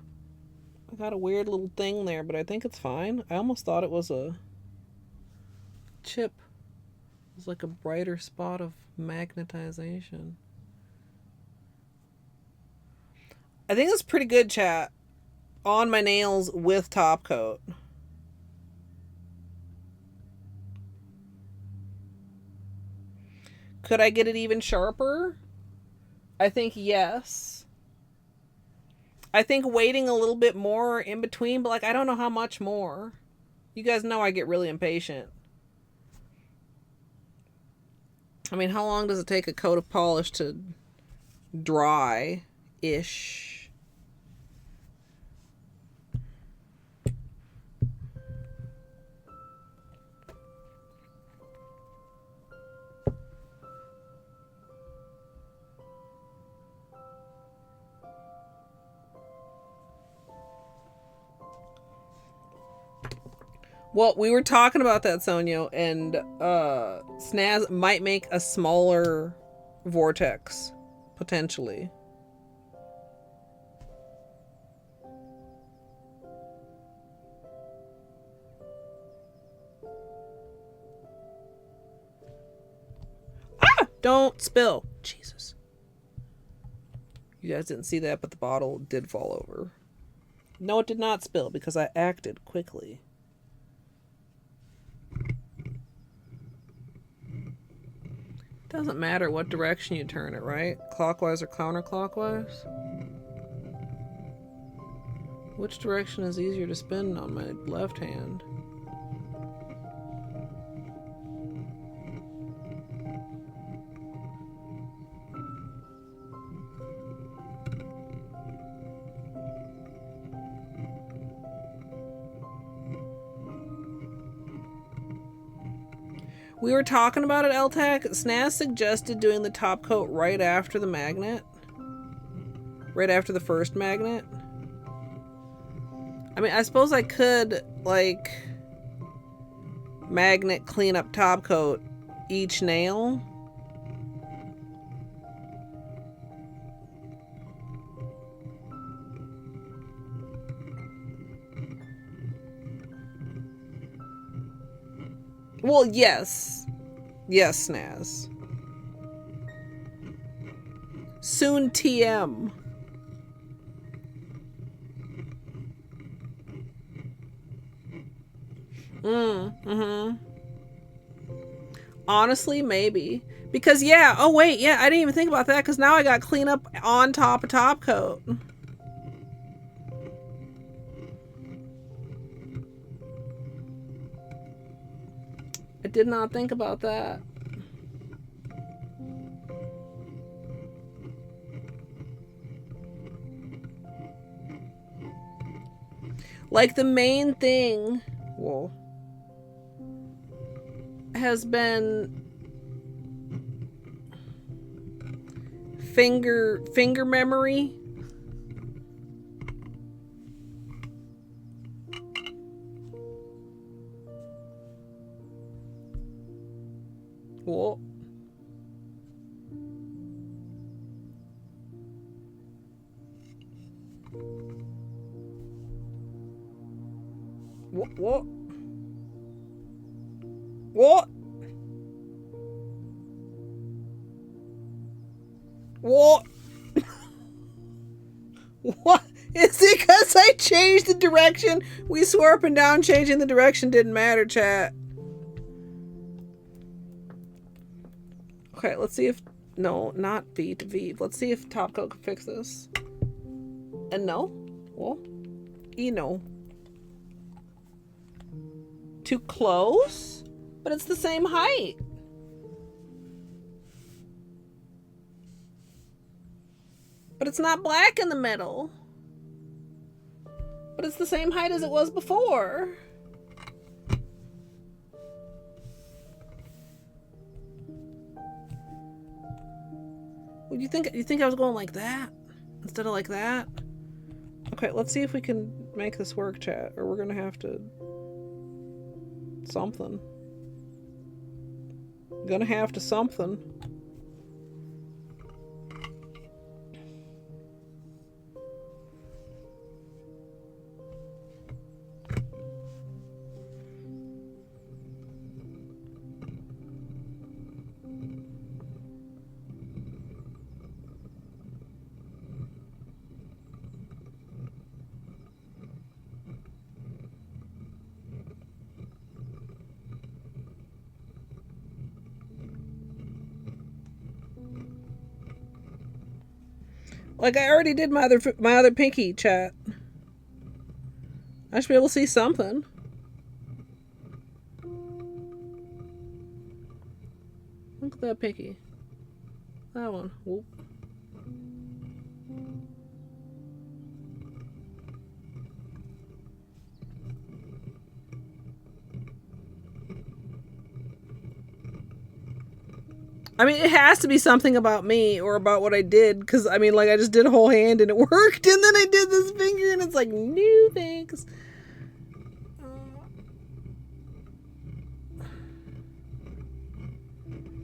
got a weird little thing there, but I think it's fine. I almost thought it was a chip. It was like a brighter spot of magnetization. I think it's pretty good, chat. On my nails with top coat. Could I get it even sharper? I think yes. I think waiting a little bit more in between, but like I don't know how much more. You guys know I get really impatient. I mean, how long does it take a coat of polish to dry-ish? Well, we were talking about that, Sonia, and Snaz might make a smaller vortex, potentially. Ah! Don't spill. Jesus. You guys didn't see that, but the bottle did fall over. No, it did not spill because I acted quickly. Doesn't matter what direction you turn it, right? Clockwise or counterclockwise? Which direction is easier to spin on my left hand? We were talking about it, LTAC. Snaz suggested doing the top coat right after the magnet. Right after the first magnet. I mean, I suppose I could, like, magnet clean up top coat each nail. Well, yes. Yes, Snaz. Soon TM. Honestly, maybe. Because, yeah. Oh, wait. Yeah, I didn't even think about that because now I got clean up on top of top coat. I did not think about that. Like the main thing, whoa, has been finger memory. Whoa. What? What? What? What? Is it because I changed the direction? We swore up and down changing the direction didn't matter, chat. Okay, let's see if... No, not Vite. Let's see if top coat can fix this. And no? Well, no. Too close? But it's the same height. But it's not black in the middle. But it's the same height as it was before. You think I was going like that instead of like that? Okay, let's see if we can make this work, chat, or we're gonna have to something. Gonna have to something. Like, I already did my other pinky, chat. I should be able to see something. Look at that pinky. That one. Whoop. I mean, it has to be something about me or about what I did, because, I mean, like, I just did a whole hand and it worked, and then I did this finger and it's like, no thanks.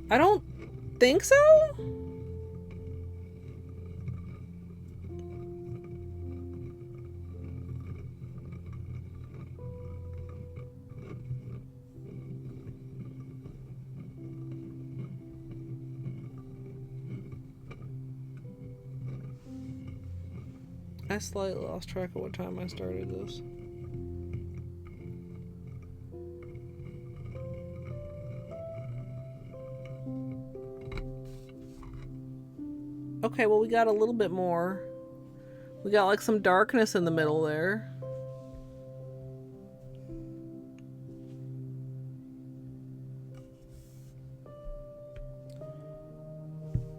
I don't think so? I slightly lost track of what time I started this. Okay, well, we got a little bit more. We got like some darkness in the middle there.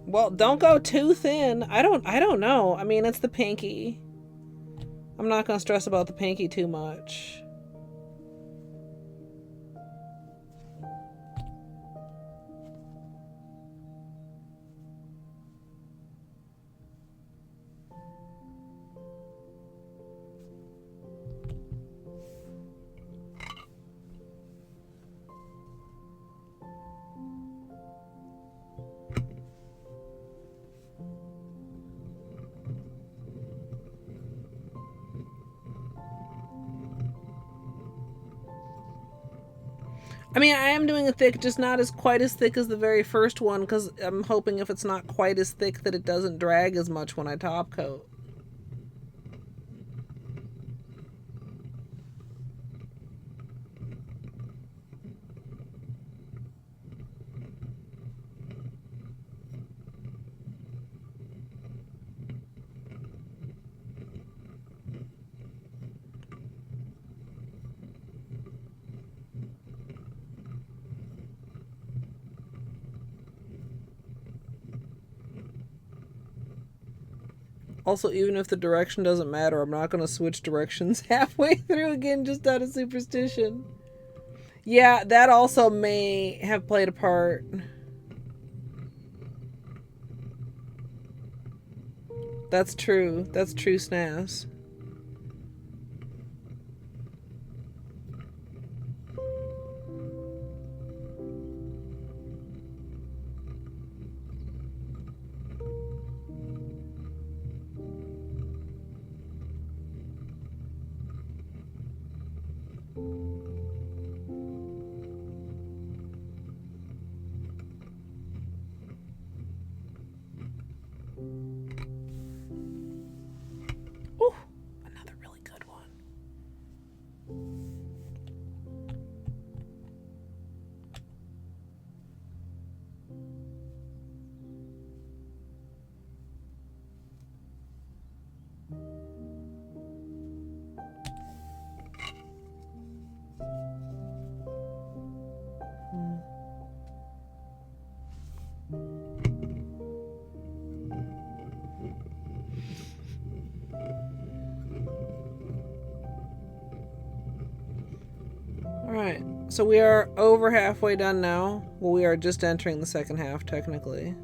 Well, don't go too thin. I don't know. I mean, it's the pinky. I'm not gonna stress about the pinky too much. I mean, I am doing it thick, just not as quite as thick as the very first one, because I'm hoping if it's not quite as thick that it doesn't drag as much when I top coat. Also, even if the direction doesn't matter, I'm not going to switch directions halfway through again just out of superstition. Yeah, that also may have played a part. That's true. That's true, Snaz. Alright, so we are over halfway done now. Well, we are just entering the second half, technically.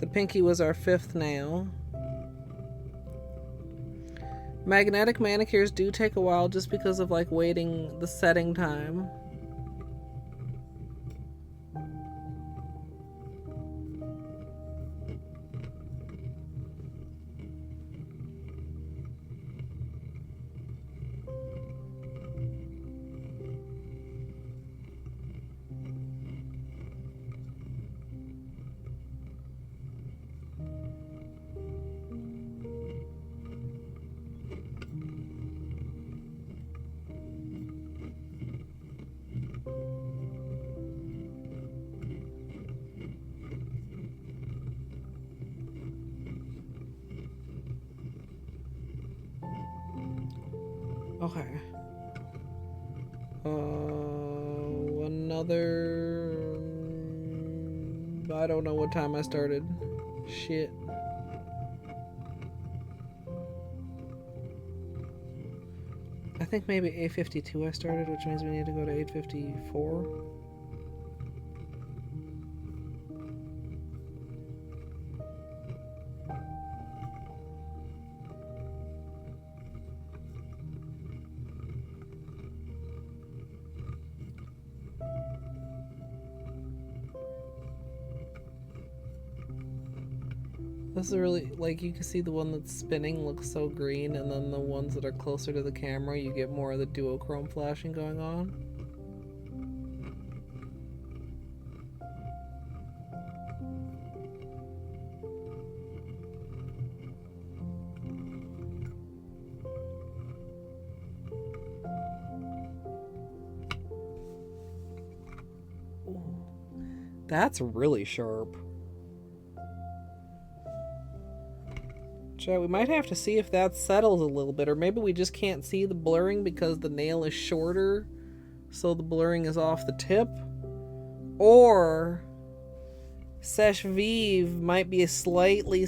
The pinky was our 5th nail. Magnetic manicures do take a while just because of like waiting the setting time. Okay. Another... I don't know what time I started. Shit. I think maybe 8:52 I started, which means we need to go to 8:54. This is really, like, you can see the one that's spinning looks so green, and then the ones that are closer to the camera, you get more of the duochrome flashing going on. Ooh, that's really sharp. We might have to see if that settles a little bit, or maybe we just can't see the blurring because the nail is shorter, so the blurring is off the tip. Or Seche Vive might be slightly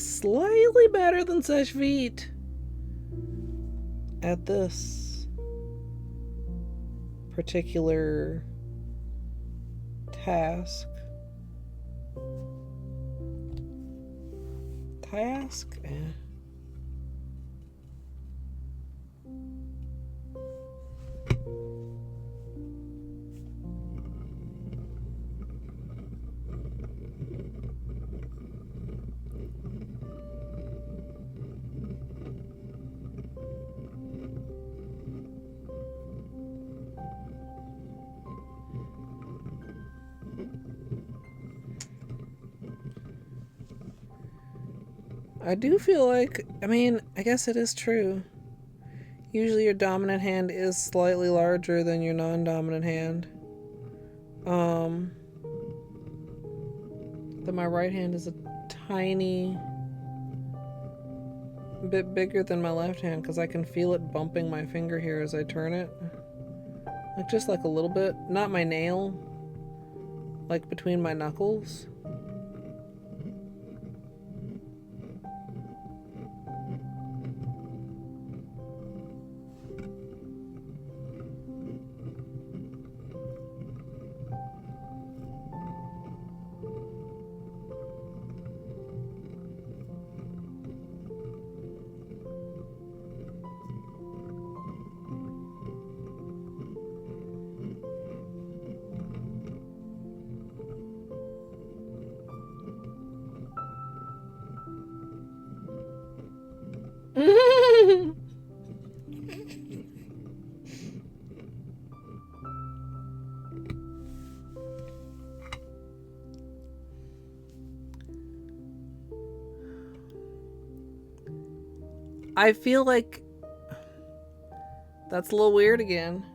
better than Seche Vite at this particular task. I do feel like, I mean, I guess it is true. Usually your dominant hand is slightly larger than your non-dominant hand. Then my right hand is a tiny bit bigger than my left hand because I can feel it bumping my finger here as I turn it. Like just like a little bit. Not my nail. Like between my knuckles. I feel like that's a little weird again.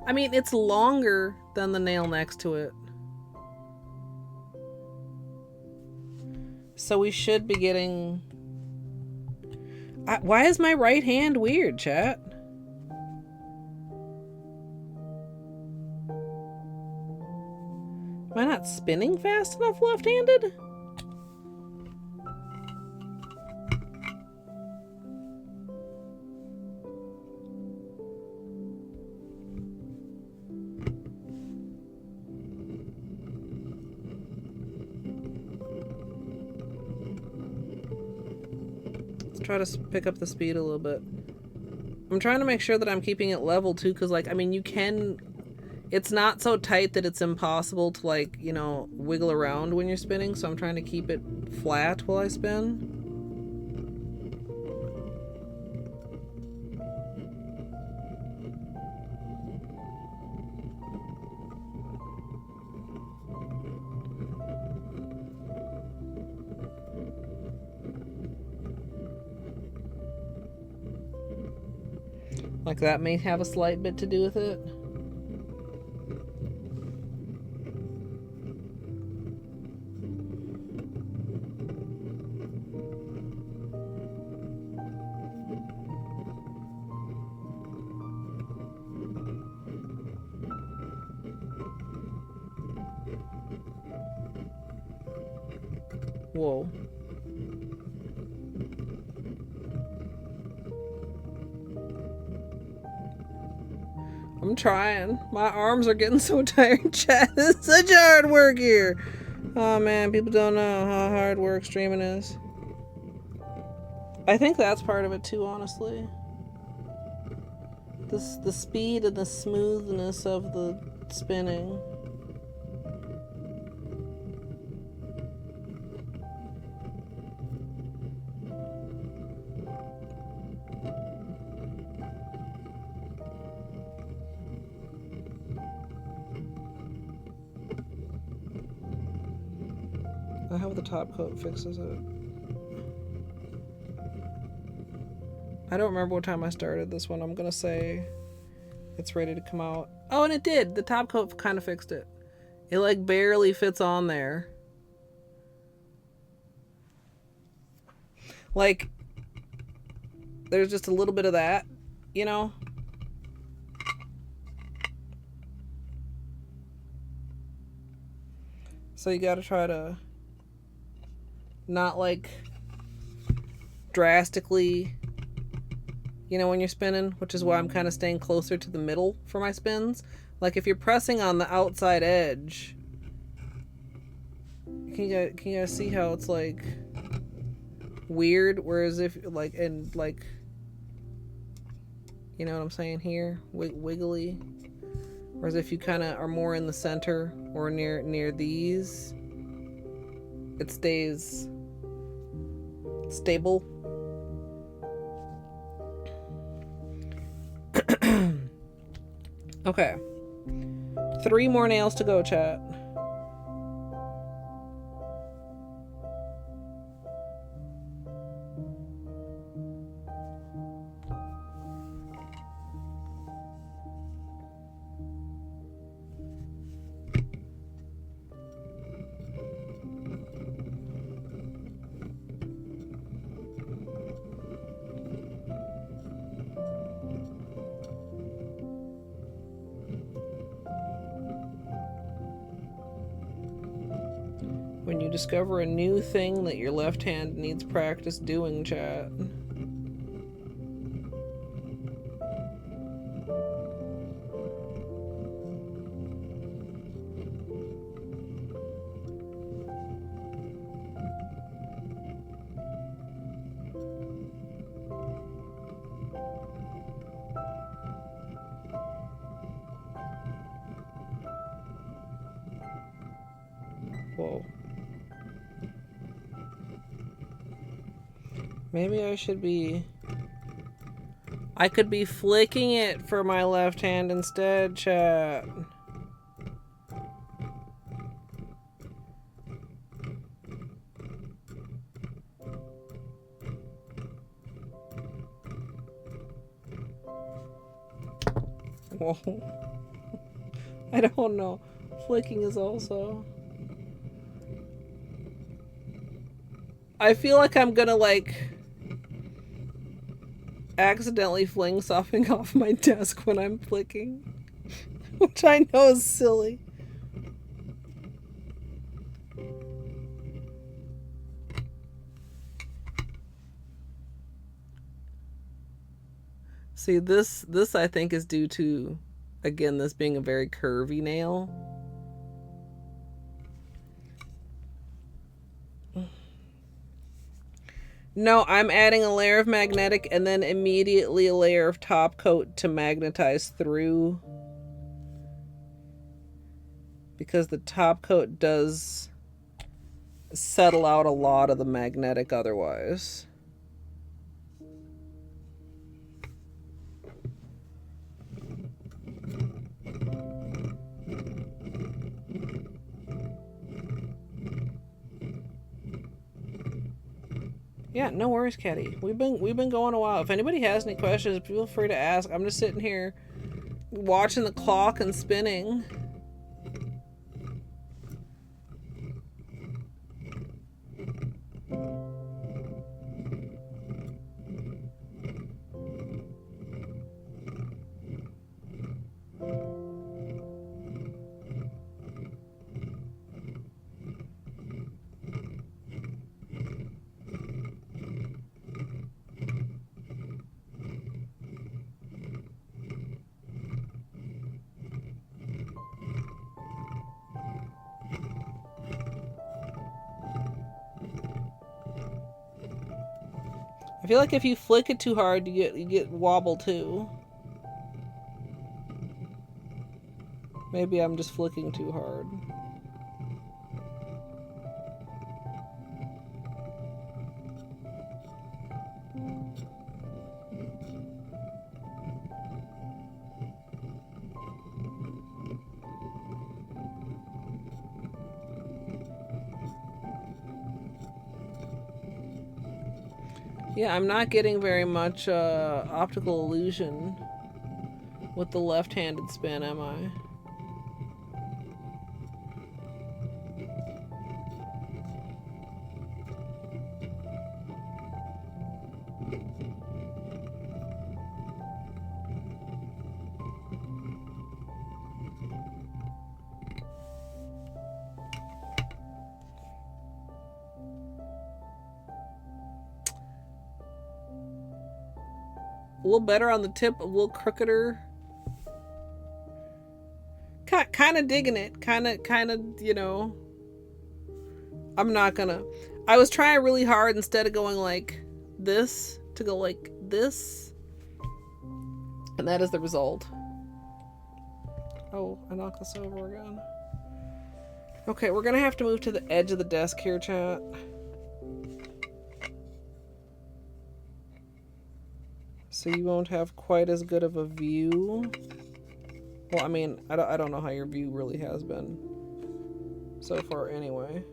I mean, it's longer than the nail next to it. So we should be getting... why is my right hand weird, chat? Am I not spinning fast enough left-handed? try to pick up the speed a little bit. I'm trying to make sure that I'm keeping it level too, because like, I mean, you can, it's not so tight that it's impossible to like, you know, wiggle around when you're spinning, so I'm trying to keep it flat while I spin. Like that may have a slight bit to do with it. Whoa. I'm trying. My arms are getting so tired, chat. It's such hard work here. Oh man, people don't know how hard work streaming is. I think that's part of it too, honestly. The speed and the smoothness of the spinning. I hope the top coat fixes it. I don't remember what time I started this one. I'm gonna say it's ready to come out. Oh, and it did. The top coat kind of fixed it. It like barely fits on there. Like, there's just a little bit of that, you know? So you gotta try to not like drastically, you know, when you're spinning, which is why I'm kind of staying closer to the middle for my spins. Like if you're pressing on the outside edge, can you guys see how it's like weird? Whereas if like, and like, you know what I'm saying here, wiggly. Whereas if you kind of are more in the center or near these, it stays stable. Okay. 3 more nails to go, chat. When you discover a new thing that your left hand needs practice doing, chat. Whoa. Maybe I should be... I could be flicking it for my left hand instead, chat. Whoa. I don't know. Flicking is also... I feel like I'm gonna like accidentally fling something off my desk when I'm flicking, which I know is silly. See, this I think is due to, again, this being a very curvy nail. No, I'm adding a layer of magnetic and then immediately a layer of top coat to magnetize through. Because the top coat does settle out a lot of the magnetic otherwise. Yeah, no worries, Caddy. We've been going a while. If anybody has any questions, feel free to ask. I'm just sitting here watching the clock and spinning. I feel like if you flick it too hard, you get wobble too. Maybe I'm just flicking too hard. Yeah, I'm not getting very much optical illusion with the left-handed spin, am I? A little better on the tip, a little crookeder. Kind of digging it. Kind of, you know. I'm not gonna. I was trying really hard instead of going like this to go like this. And that is the result. Oh, I knocked this over again. Okay, we're gonna have to move to the edge of the desk here, chat. So you won't have quite as good of a view. Well, I mean, I don't know how your view really has been so far anyway.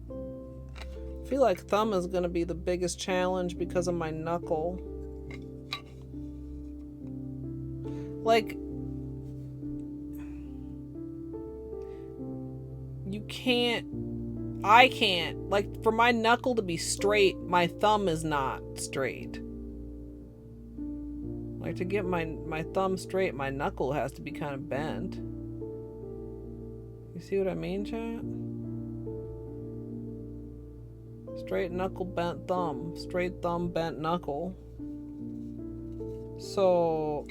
I feel like thumb is going to be the biggest challenge because of my knuckle. Like, you can't... I can't. Like, for my knuckle to be straight, my thumb is not straight. Like, to get my thumb straight, my knuckle has to be kind of bent. You see what I mean, chat? Straight knuckle, bent thumb. Straight thumb, bent knuckle. So...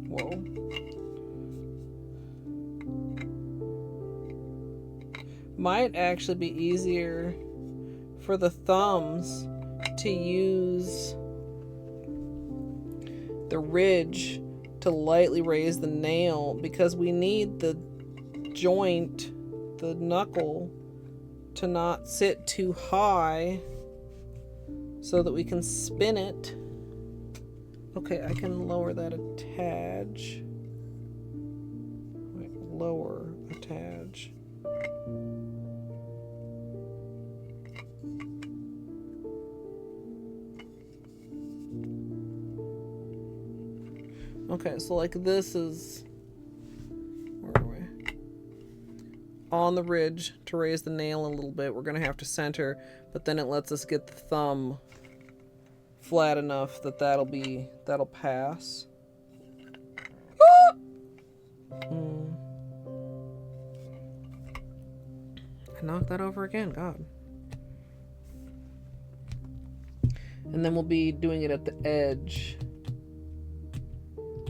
Whoa. Might actually be easier for the thumbs to use the ridge to lightly raise the nail, because we need the joint, the knuckle, to not sit too high so that we can spin it. Okay, I can lower that a tad. Wait, lower a tad. Okay, so like this is... Where are we? On the ridge to raise the nail a little bit. We're going to have to center, but then it lets us get the thumb flat enough that that'll pass. I knocked that over again, God. And then we'll be doing it at the edge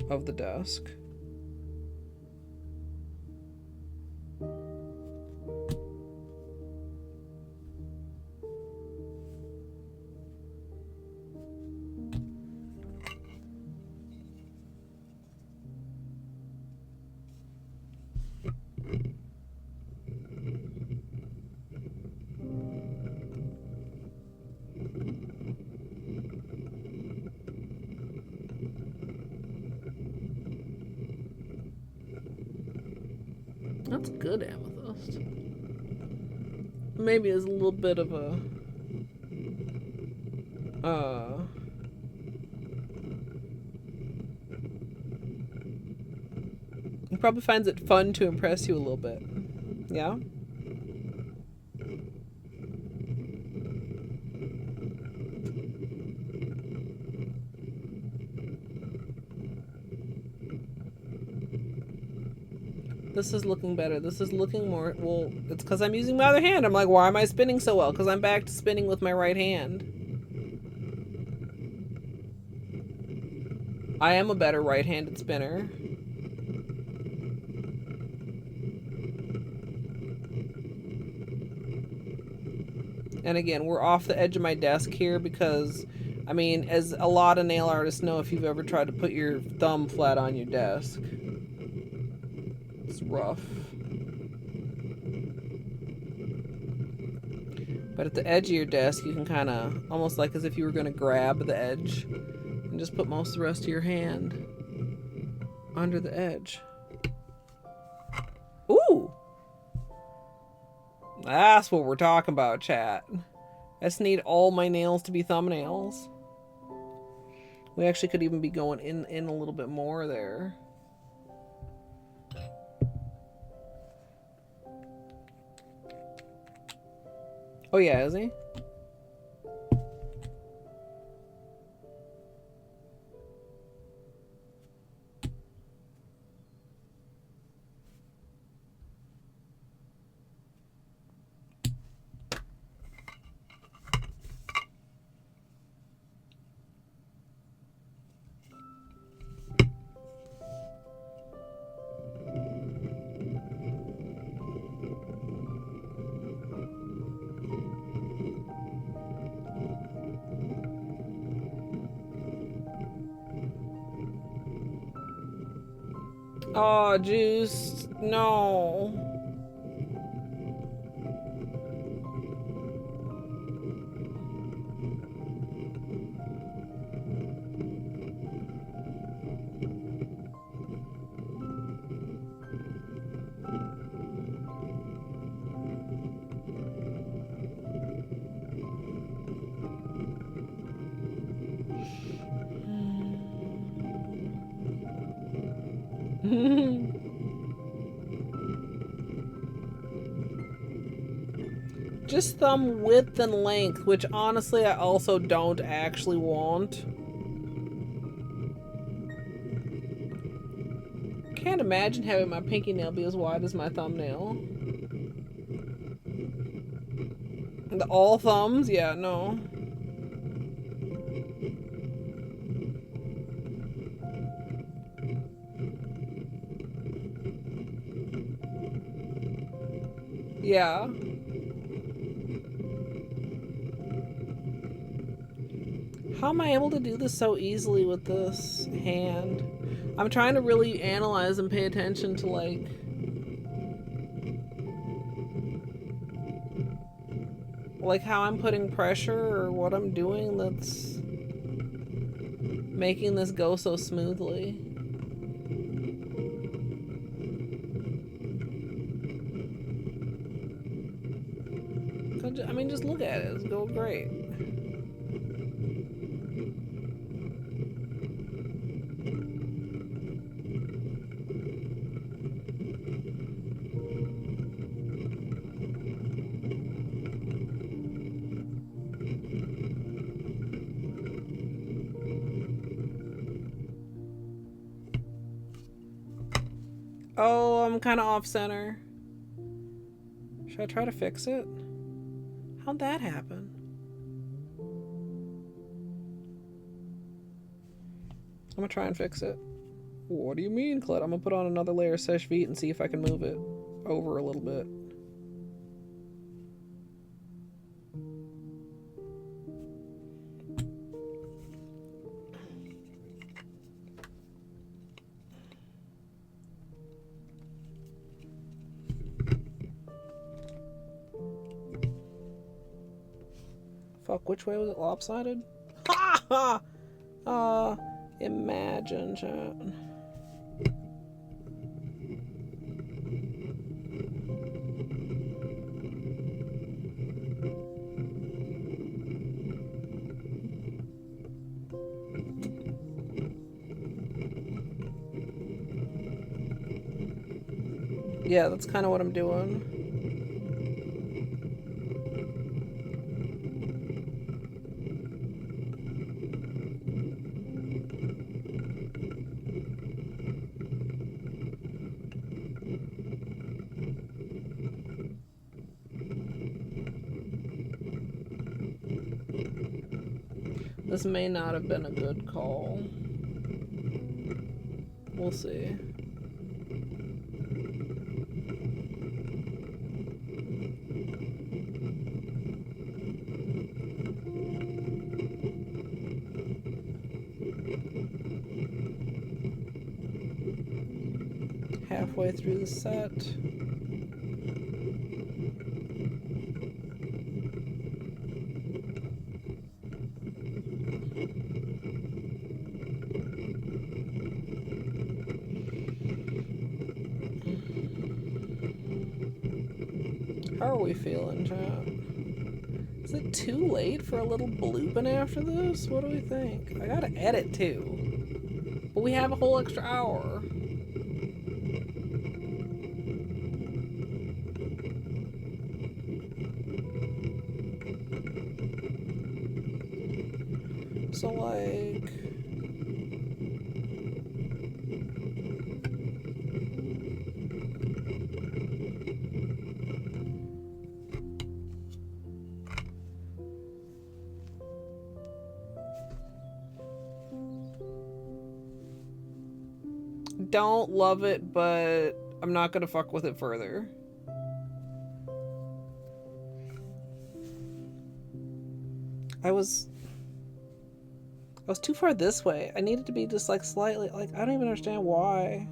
of the desk. That's good amethyst. Maybe it's a little bit of a he probably finds it fun to impress you a little bit. Yeah? This is looking better. This is looking more... Well, it's because I'm using my other hand. I'm like, why am I spinning so well? Because I'm back to spinning with my right hand. I am a better right-handed spinner. And again, we're off the edge of my desk here because, I mean, as a lot of nail artists know, if you've ever tried to put your thumb flat on your desk, it's rough. But at the edge of your desk, you can kind of, almost like as if you were going to grab the edge and just put most of the rest of your hand under the edge. Ooh! That's what we're talking about, chat. I just need all my nails to be thumbnails. We actually could even be going in a little bit more there. Oh yeah, is he? Oh, juice. No. Just thumb width and length, which honestly I also don't actually want. Can't imagine having my pinky nail be as wide as my thumbnail. The all thumbs? Yeah, no. Yeah. How am I able to do this so easily with this hand? I'm trying to really analyze and pay attention to like how I'm putting pressure or what I'm doing that's making this go so smoothly. I mean, just look at it. It's going great. Oh, I'm kind of off center. Should I try to fix it? How'd that happen? I'm gonna try and fix it. What do you mean, Colette? I'm gonna put on another layer of Seche Vite and see if I can move it over a little bit. Fuck, which way was it lopsided? Ha ha! Imagine, chat. Yeah, that's kind of what I'm doing. This may not have been a good call. We'll see. Halfway through the set. How are we feeling, chat? Is it too late for a little blooping after this? What do we think? I gotta edit too. But we have a whole extra hour. So like... Don't love it, but I'm not gonna fuck with it further. I was too far this way. I needed to be just like slightly, like, I don't even understand why.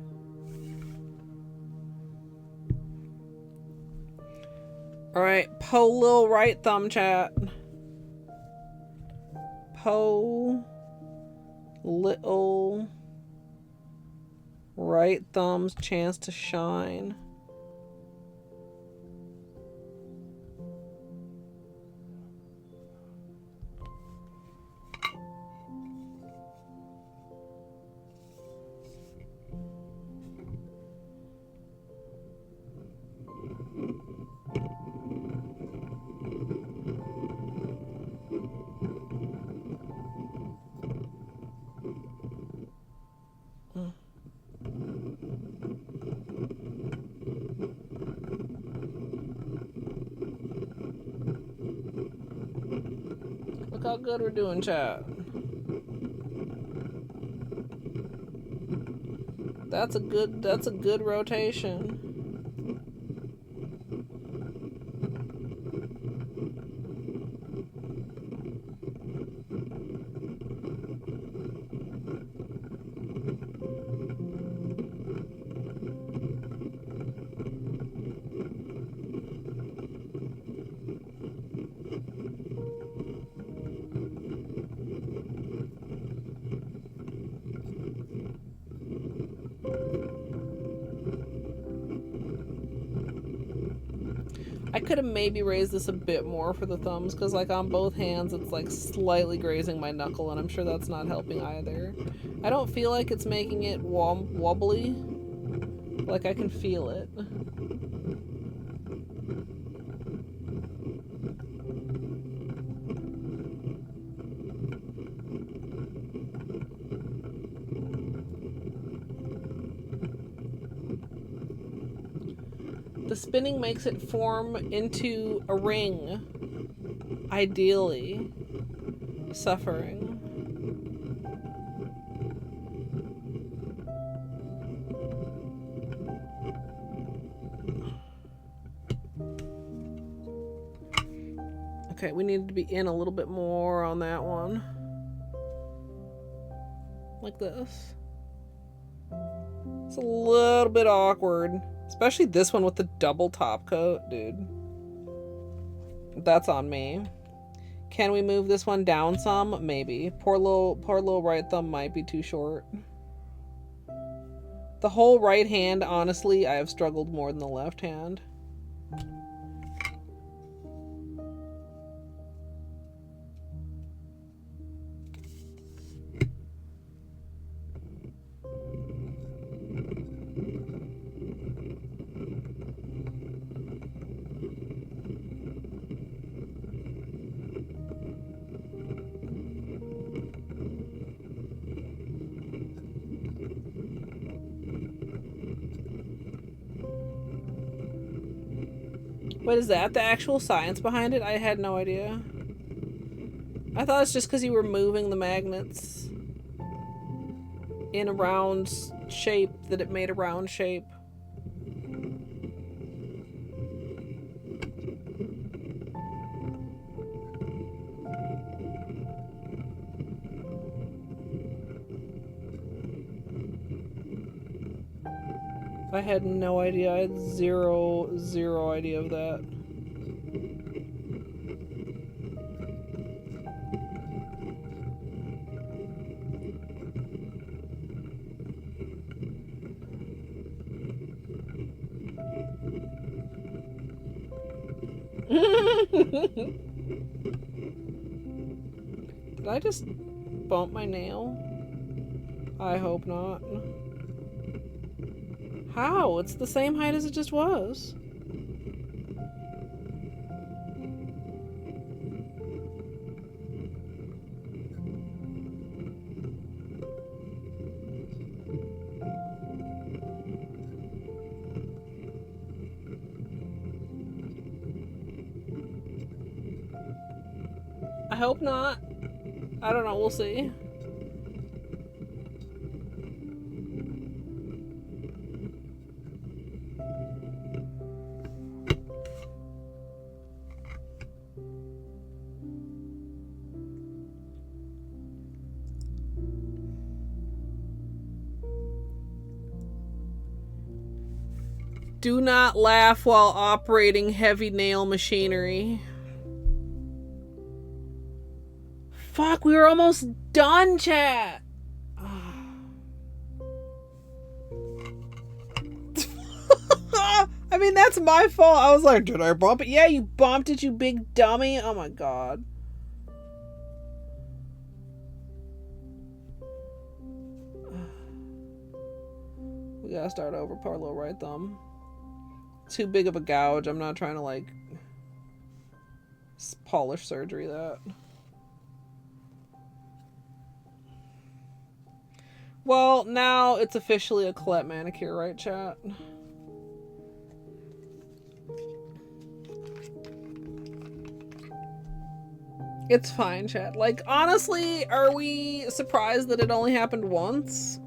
Alright, po lil right thumb, chat. Po little right thumb's chance to shine. Look how good we're doing, chat. That's a good rotation. I could have maybe raised this a bit more for the thumbs, because like on both hands it's like slightly grazing my knuckle, and I'm sure that's not helping either. I don't feel like it's making it wobbly. Like I can feel it. The spinning makes it form into a ring, ideally. Suffering. Okay, we need to be in a little bit more on that one. Like this. It's a little bit awkward. Especially this one with the double top coat, dude. That's on me. Can we move this one down some? Maybe. Poor little right thumb might be too short. The whole right hand, honestly, I have struggled more than the left hand. Wait, is that the actual science behind it? I had no idea. I thought it's just because you were moving the magnets in a round shape that it made a round shape. I had no idea. I had zero idea of that. Did I just bump my nail? I hope not. How? It's the same height as it just was. I hope not. I don't know, we'll see. Do not laugh while operating heavy nail machinery. Fuck, we were almost done, chat. I mean, that's my fault. I was like, did I bump it? Yeah, you bumped it, you big dummy. Oh my god. We gotta start over, poor little right thumb. Too big of a gouge. I'm not trying to, like, polish surgery that. Well, now it's officially a Colette manicure, right, chat? It's fine, chat. Like, honestly, are we surprised that it only happened once?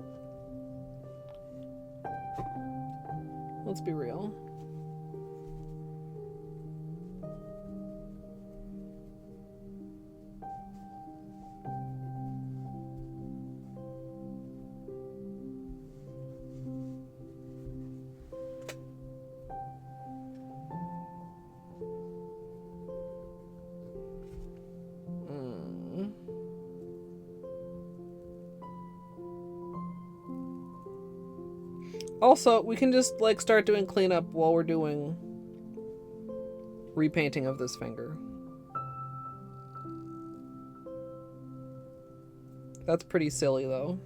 Let's be real. Also, we can just, like, start doing cleanup while we're doing repainting of this finger. That's pretty silly, though.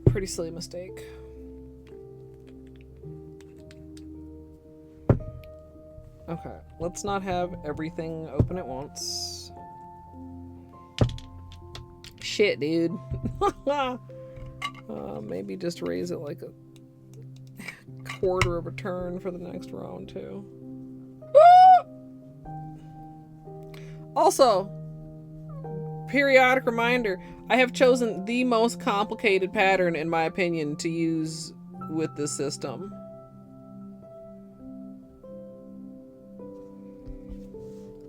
Pretty silly mistake. Okay, let's not have everything open at once. Shit, dude. Maybe just raise it like a quarter of a turn for the next round, too. Also, periodic reminder, I have chosen the most complicated pattern, in my opinion, to use with this system.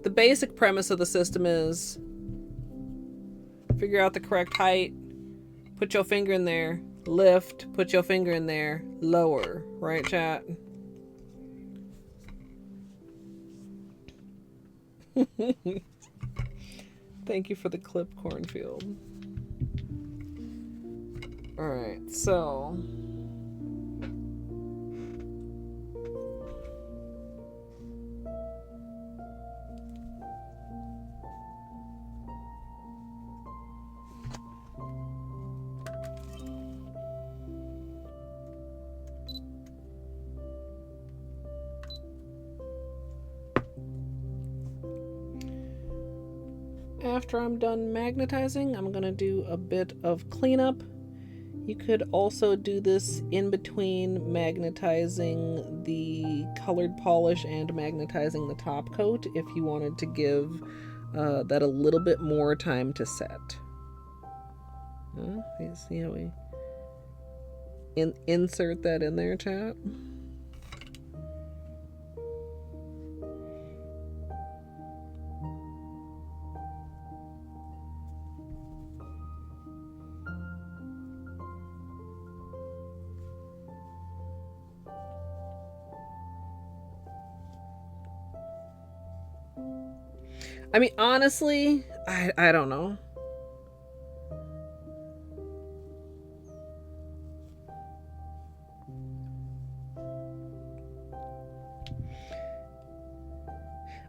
The basic premise of the system is figure out the correct height, put your finger in there, lift, put your finger in there, lower. Right, chat? Thank you for the clip, Cornfield. Alright, so... after I'm done magnetizing, I'm gonna do a bit of cleanup. You could also do this in between magnetizing the colored polish and magnetizing the top coat if you wanted to give that a little bit more time to set. You see how we insert that in there, chat? I mean, honestly, I don't know.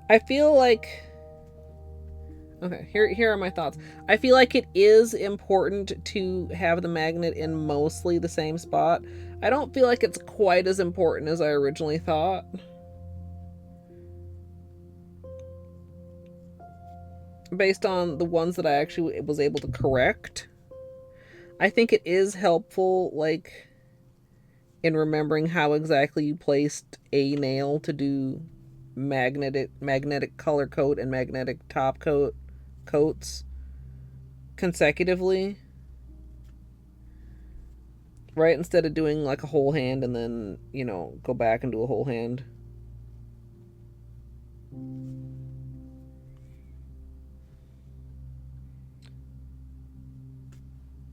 I feel like... Okay, here are my thoughts. I feel like it is important to have the magnet in mostly the same spot. I don't feel like it's quite as important as I originally thought. Based on the ones that I actually was able to correct. I think it is helpful, like, in remembering how exactly you placed a nail to do magnetic color coat and magnetic top coats consecutively. Right? Instead of doing like a whole hand and then, you know, go back and do a whole hand.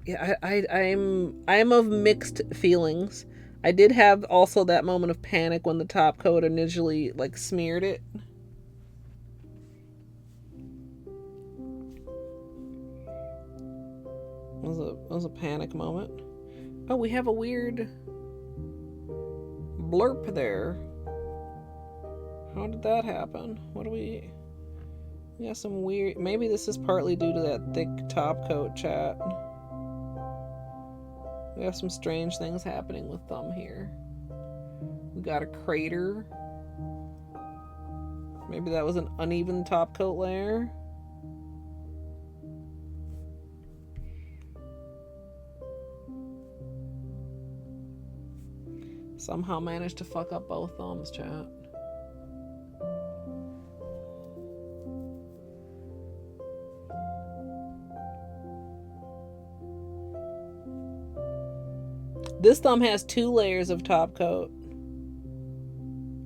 Yeah, I'm of mixed feelings. I did have also that moment of panic when the top coat initially like smeared it. It was a panic moment. Oh, we have a weird blurp there. How did that happen? What do we got some weird... Maybe this is partly due to that thick top coat, chat. We have some strange things happening with thumb here. We got a crater. Maybe that was an uneven top coat layer. Somehow managed to fuck up both thumbs, chat. This thumb has 2 layers of top coat.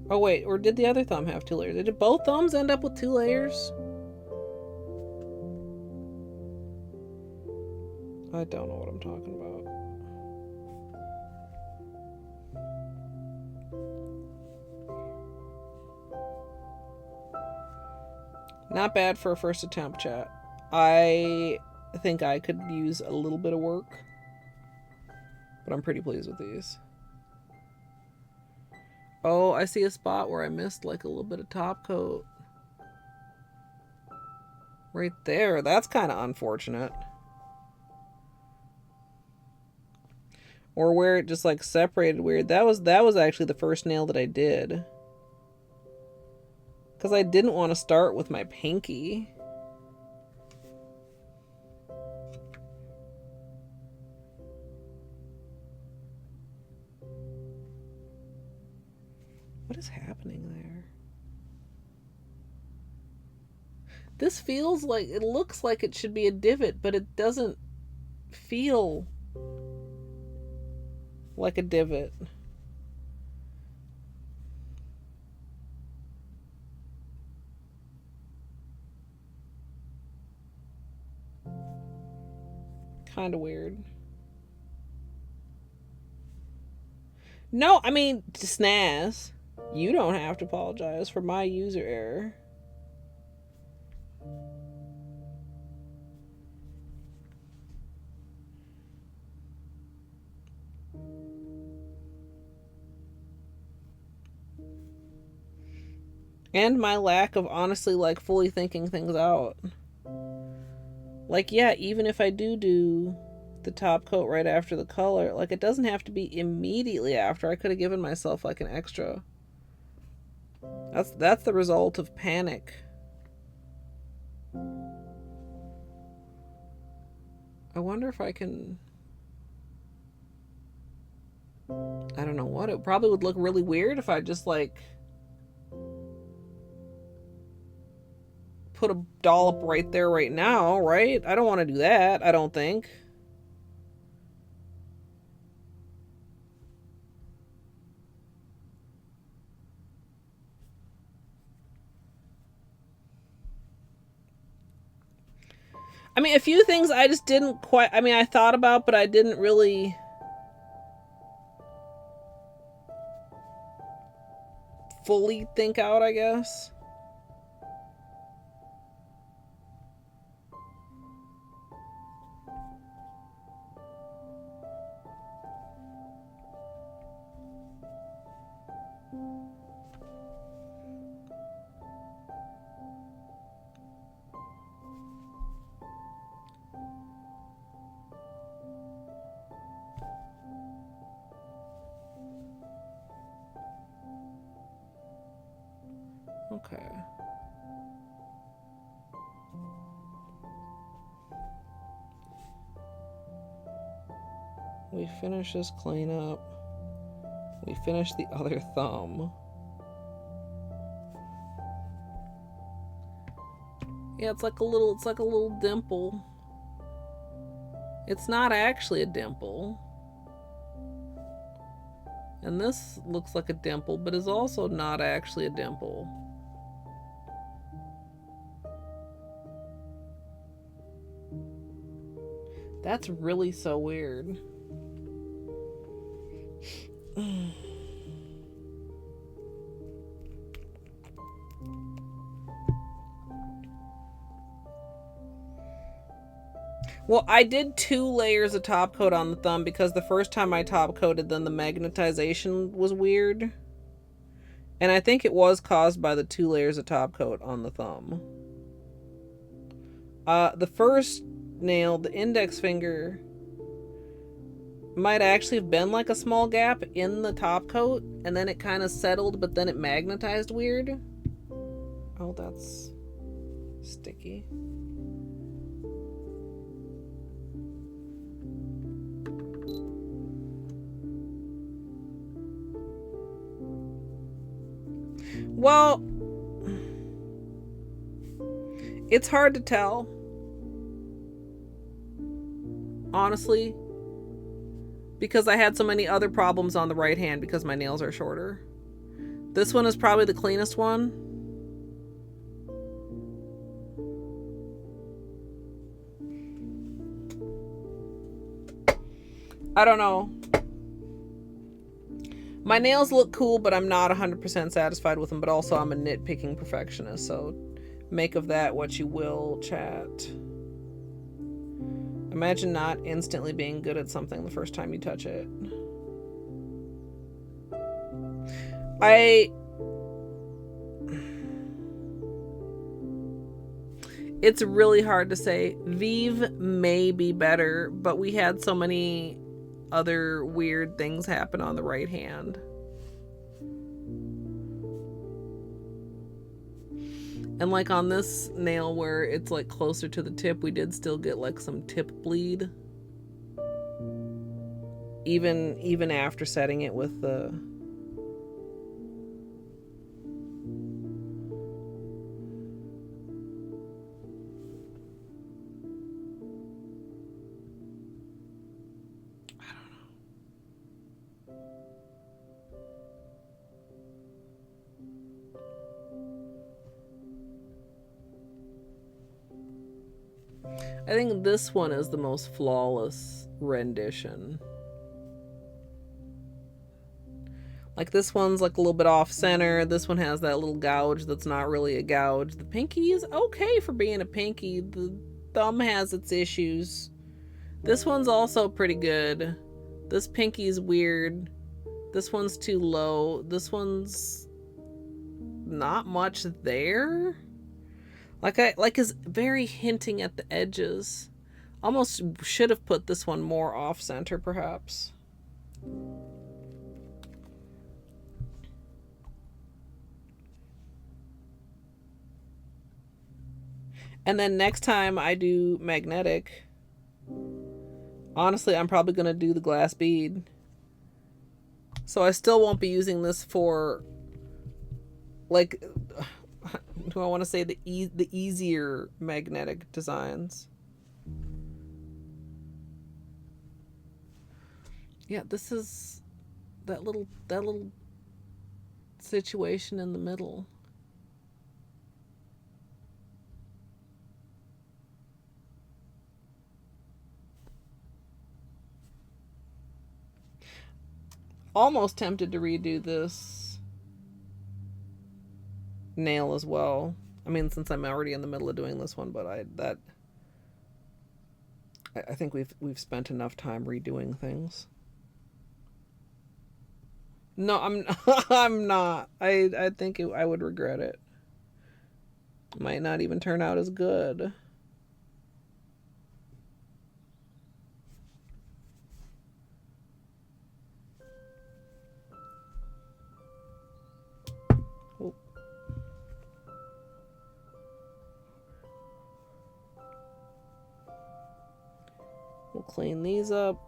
Oh wait, or did the other thumb have 2 layers? Did both thumbs end up with 2 layers? I don't know what I'm talking about. Not bad for a first attempt, chat. I think I could use a little bit of work. But I'm pretty pleased with these. Oh, I see a spot where I missed like a little bit of top coat. Right there. That's kind of unfortunate. Or where it just like separated weird. That was actually the first nail that I did. Because I didn't want to start with my pinky. What is happening there? This feels like, it looks like it should be a divot, but it doesn't feel like a divot. Kind of weird. No, I mean, Snaz, you don't have to apologize for my user error. And my lack of honestly, like, fully thinking things out. Like, yeah, even if I do the top coat right after the color, like, it doesn't have to be immediately after. I could have given myself, like, an extra. That's the result of panic. I wonder if I can... I don't know what. It probably would look really weird if I just, like... put a dollop right there right now, right? I don't want to do that, I don't think. I mean, a few things I just didn't quite... I mean, I thought about, but I didn't really... fully think out, I guess. Okay. We finish this cleanup. We finish the other thumb. Yeah, it's like a little dimple. It's not actually a dimple. And this looks like a dimple, but is also not actually a dimple. That's really so weird. Well, I did 2 layers of top coat on the thumb because the first time I top coated, then the magnetization was weird. And I think it was caused by the 2 layers of top coat on the thumb. The first nail, the index finger, might actually have been like a small gap in the top coat, and then it kind of settled, but then it magnetized weird. Oh, that's sticky. Well, it's hard to tell, honestly, because I had so many other problems on the right hand because my nails are shorter. This one is probably the cleanest one. I don't know. My nails look cool, but I'm not 100% satisfied with them, but also I'm a nitpicking perfectionist, so make of that what you will, chat. Imagine not instantly being good at something the first time you touch it. It's really hard to say. Vive may be better, but we had so many other weird things happen on the right hand. And like on this nail where it's like closer to the tip, we did still get like some tip bleed. Even after setting it with the... I think this one is the most flawless rendition. Like this one's like a little bit off center. This one has that little gouge that's not really a gouge. The pinky is okay for being a pinky. The thumb has its issues. This one's also pretty good. This pinky's weird. This one's too low. This one's not much there. Like is very hinting at the edges. Almost should have put this one more off center perhaps. And then next time I do magnetic, honestly, I'm probably going to do the glass bead. So I still won't be using this for, like, do I want to say the easier magnetic designs? Yeah, this is that little situation in the middle. Almost tempted to redo this nail as well. I mean, since I'm already in the middle of doing this one, but I think we've spent enough time redoing things. No, I'm not. I think I would regret it. Might not even turn out as good. We'll clean these up,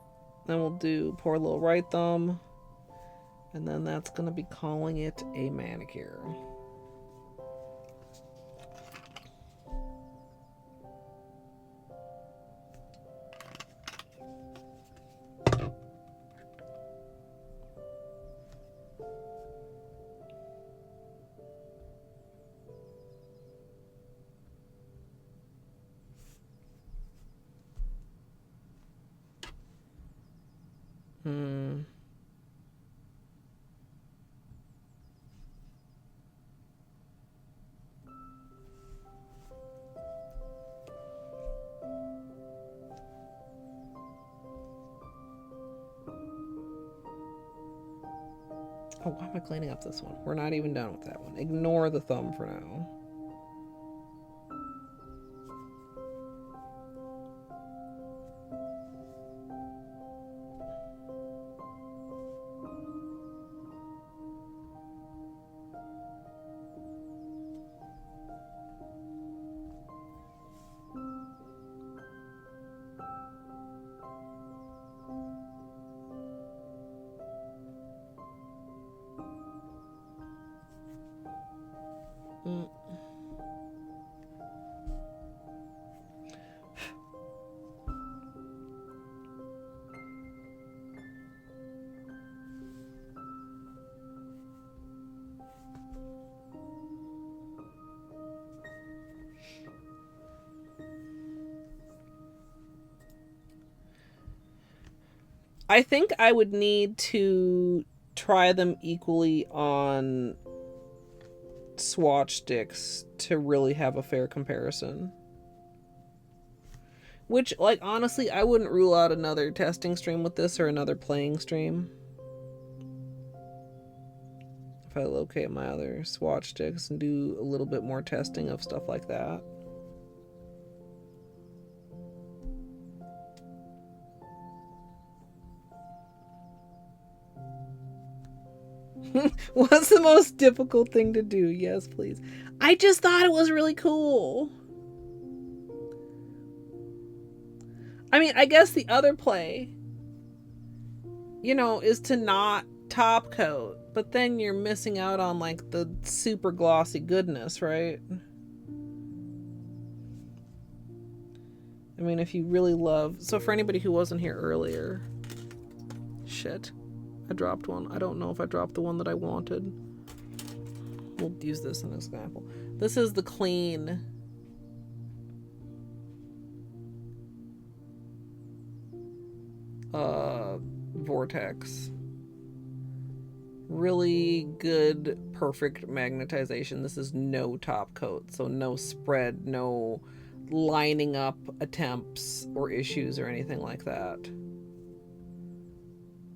then we'll do poor little right thumb, and then that's gonna be calling it a manicure. Oh, why am I cleaning up this one? We're not even done with that one. Ignore the thumb for now. I think I would need to try them equally on swatch sticks to really have a fair comparison. Which, like, honestly, I wouldn't rule out another testing stream with this or another playing stream. If I locate my other swatch sticks and do a little bit more testing of stuff like that. What's the most difficult thing to do? Yes, please. I just thought it was really cool. I mean, I guess the other play, you know, is to not top coat, but then you're missing out on like the super glossy goodness, right? I mean, if you really love... So for anybody who wasn't here earlier... Shit. I dropped one. I don't know if I dropped the one that I wanted. We'll use this as an example. This is the clean Vortex. Really good, perfect magnetization. This is no top coat, so no spread, no lining up attempts or issues or anything like that.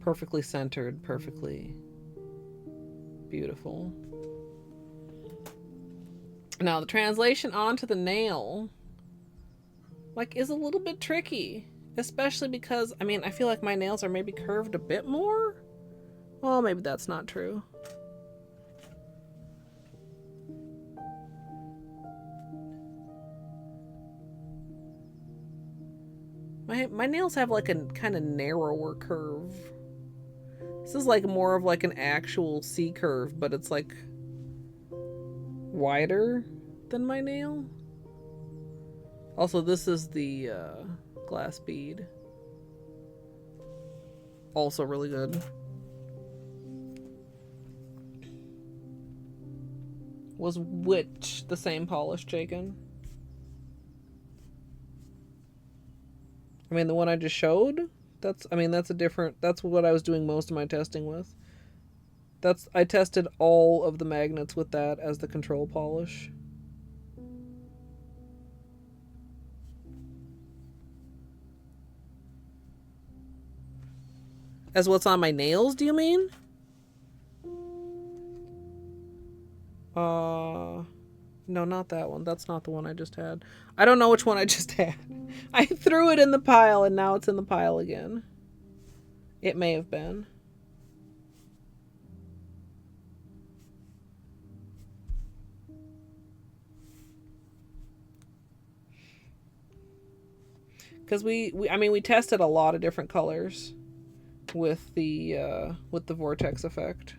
Perfectly centered, perfectly beautiful. Now the translation onto the nail, like, is a little bit tricky, especially because, I mean, I feel like my nails are maybe curved a bit more. Well, maybe that's not true. My nails have like a kind of narrower curve. This is like more of like an actual C curve, but it's like wider than my nail. Also, this is the glass bead. Also really good. Was which the same polish, Jacob? I mean, the one I just showed? That's a different... That's what I was doing most of my testing with. I tested all of the magnets with that as the control polish. As what's on my nails, do you mean? No, not that one. That's not the one I just had. I don't know which one I just had. I threw it in the pile and now it's in the pile again. It may have been. Because we tested a lot of different colors with the Vortex effect.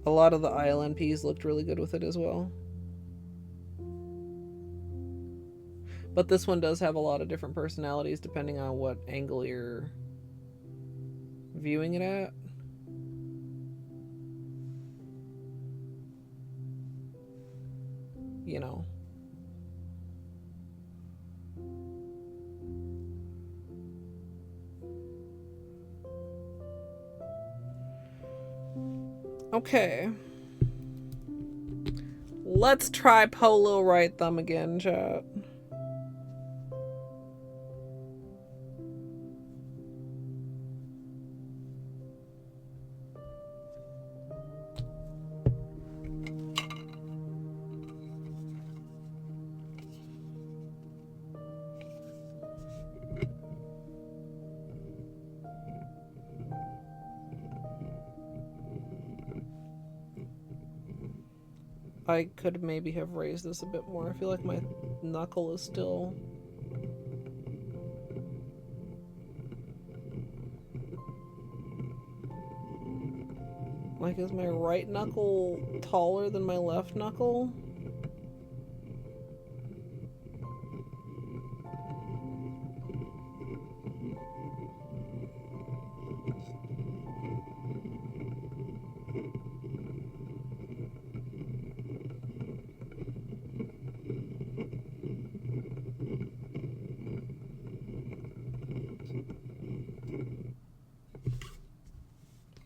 A lot of the ILNPs looked really good with it as well. But this one does have a lot of different personalities depending on what angle you're viewing it at. You know. Okay. Let's try Polo right thumb again, chat. I could maybe have raised this a bit more. I feel like my knuckle is still... Like, is my right knuckle taller than my left knuckle?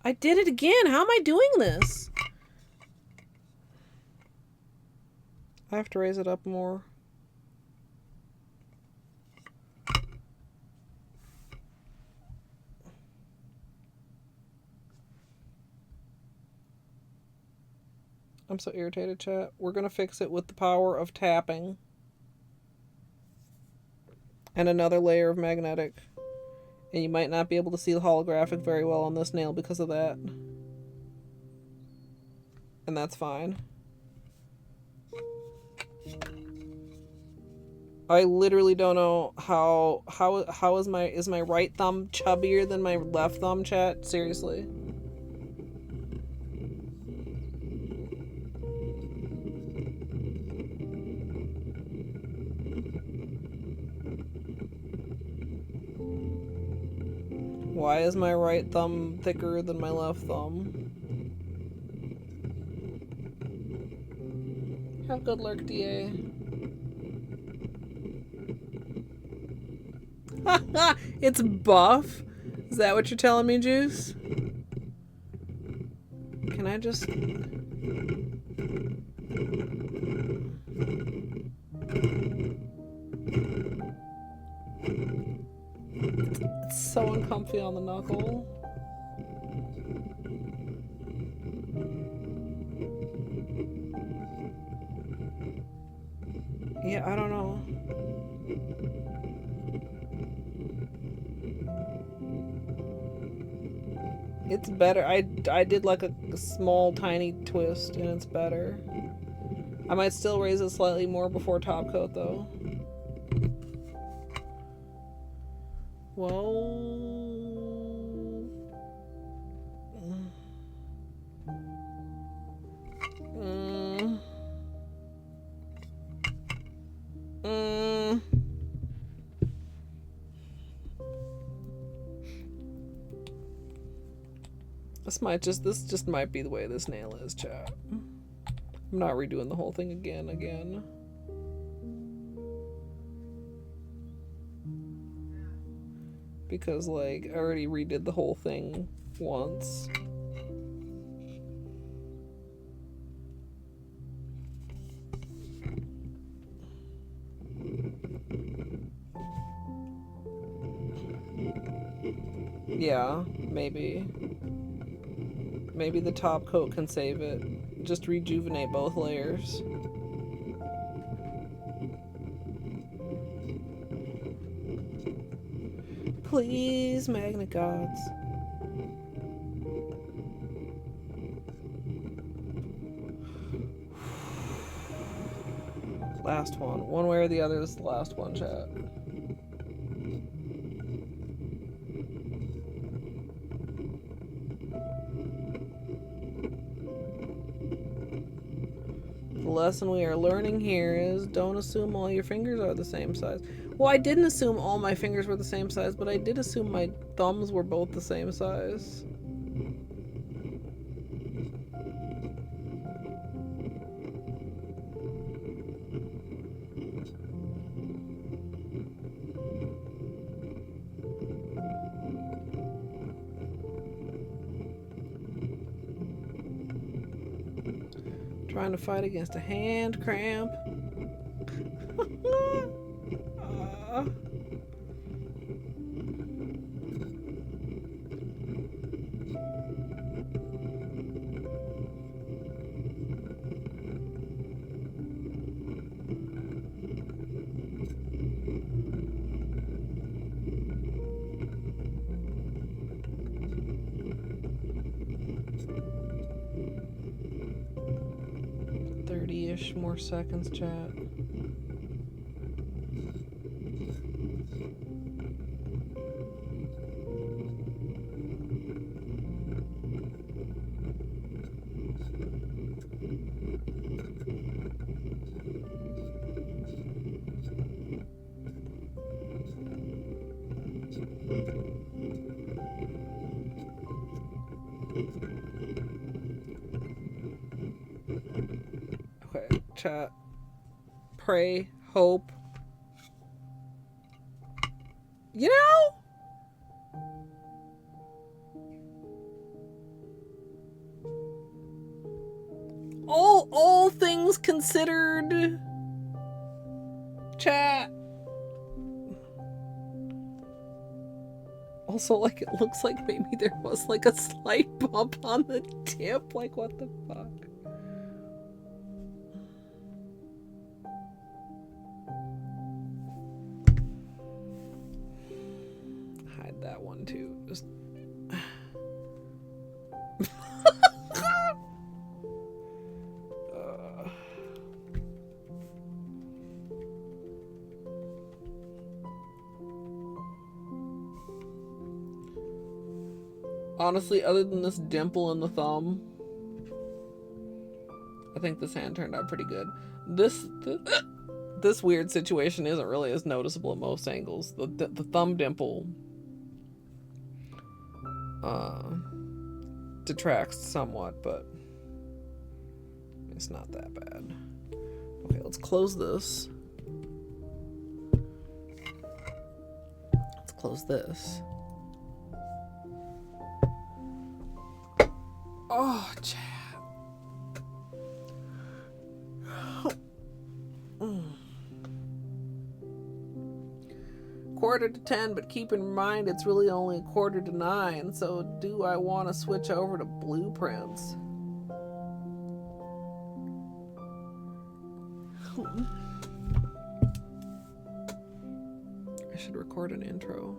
I did it again. How am I doing this? I have to raise it up more. I'm so irritated, chat. We're gonna fix it with the power of tapping. And another layer of magnetic. And you might not be able to see the holographic very well on this nail because of that. And that's fine. I literally don't know how is my right thumb chubbier than my left thumb, chat? Seriously. Why is my right thumb thicker than my left thumb? Have good luck, DA. It's buff? Is that what you're telling me, Juice? Can I just... It's so uncomfy on the knuckle. Yeah, I don't know. It's better. I did like a small tiny twist and it's better. I might still raise it slightly more before top coat though. Whoa. This just might be the way this nail is, chat. I'm not redoing the whole thing again. Because, like, I already redid the whole thing once. Yeah, maybe. Maybe the top coat can save it. Just rejuvenate both layers. Please, magnet gods. Last one. One way or the other is the last one, chat. The lesson we are learning here is don't assume all your fingers are the same size. Well, I didn't assume all my fingers were the same size, but I did assume my thumbs were both the same size. Trying to fight against a hand cramp. More seconds, chat. Chat. Pray. Hope. You know? All things considered. Chat. Also, like, it looks like maybe there was like a slight bump on the tip. Like, what the fuck? That one too. Just honestly, other than this dimple in the thumb, I think this hand turned out pretty good. This weird situation isn't really as noticeable at most angles. The thumb dimple detracts somewhat, but it's not that bad. Okay, let's close this. close this. Oh, chat. Quarter to 10, but keep in mind it's really only a quarter to 9. So do I want to switch over to blueprints? I should record an intro.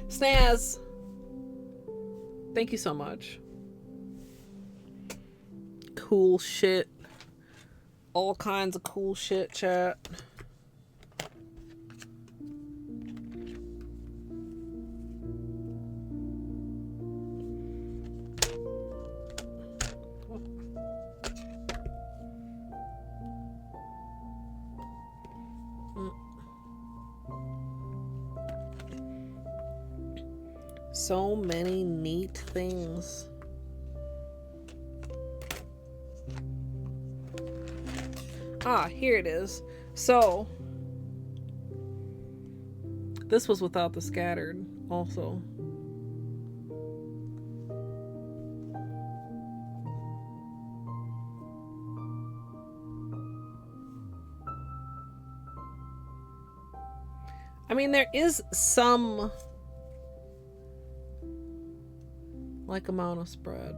Snaz! Thank you so much. Cool shit. All kinds of cool shit, chat. So many neat things. Ah, here it is. So, this was without the scattered also. I mean, there is some like amount of spread.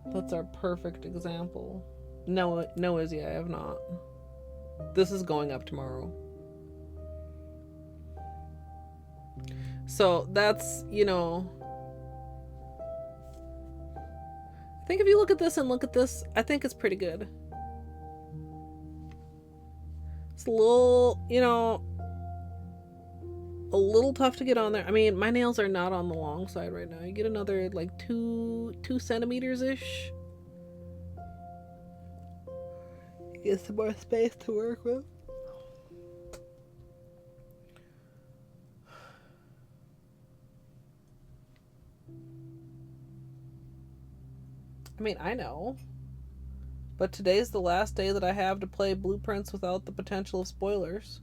That's our perfect example. No, Izzy, I have not. This is going up tomorrow. So that's, you know, I think if you look at this and look at this, I think it's pretty good. It's a little, you know, a little tough to get on there. I mean, my nails are not on the long side right now. You get another like 2 centimeters ish. Get some more space to work with. I mean, I know. But today's the last day that I have to play blueprints without the potential of spoilers.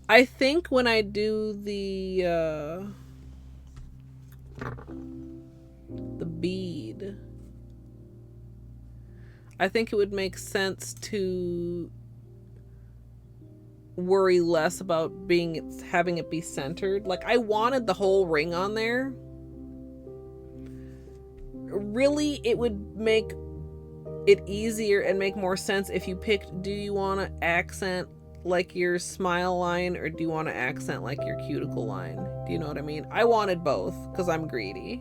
I think when I do the bead, I think it would make sense to worry less about having it be centered. Like, I wanted the whole ring on there. Really, it would make it easier and make more sense if you picked, do you want to accent like your smile line or do you want to accent like your cuticle line? Do you know what I mean? I wanted both because I'm greedy.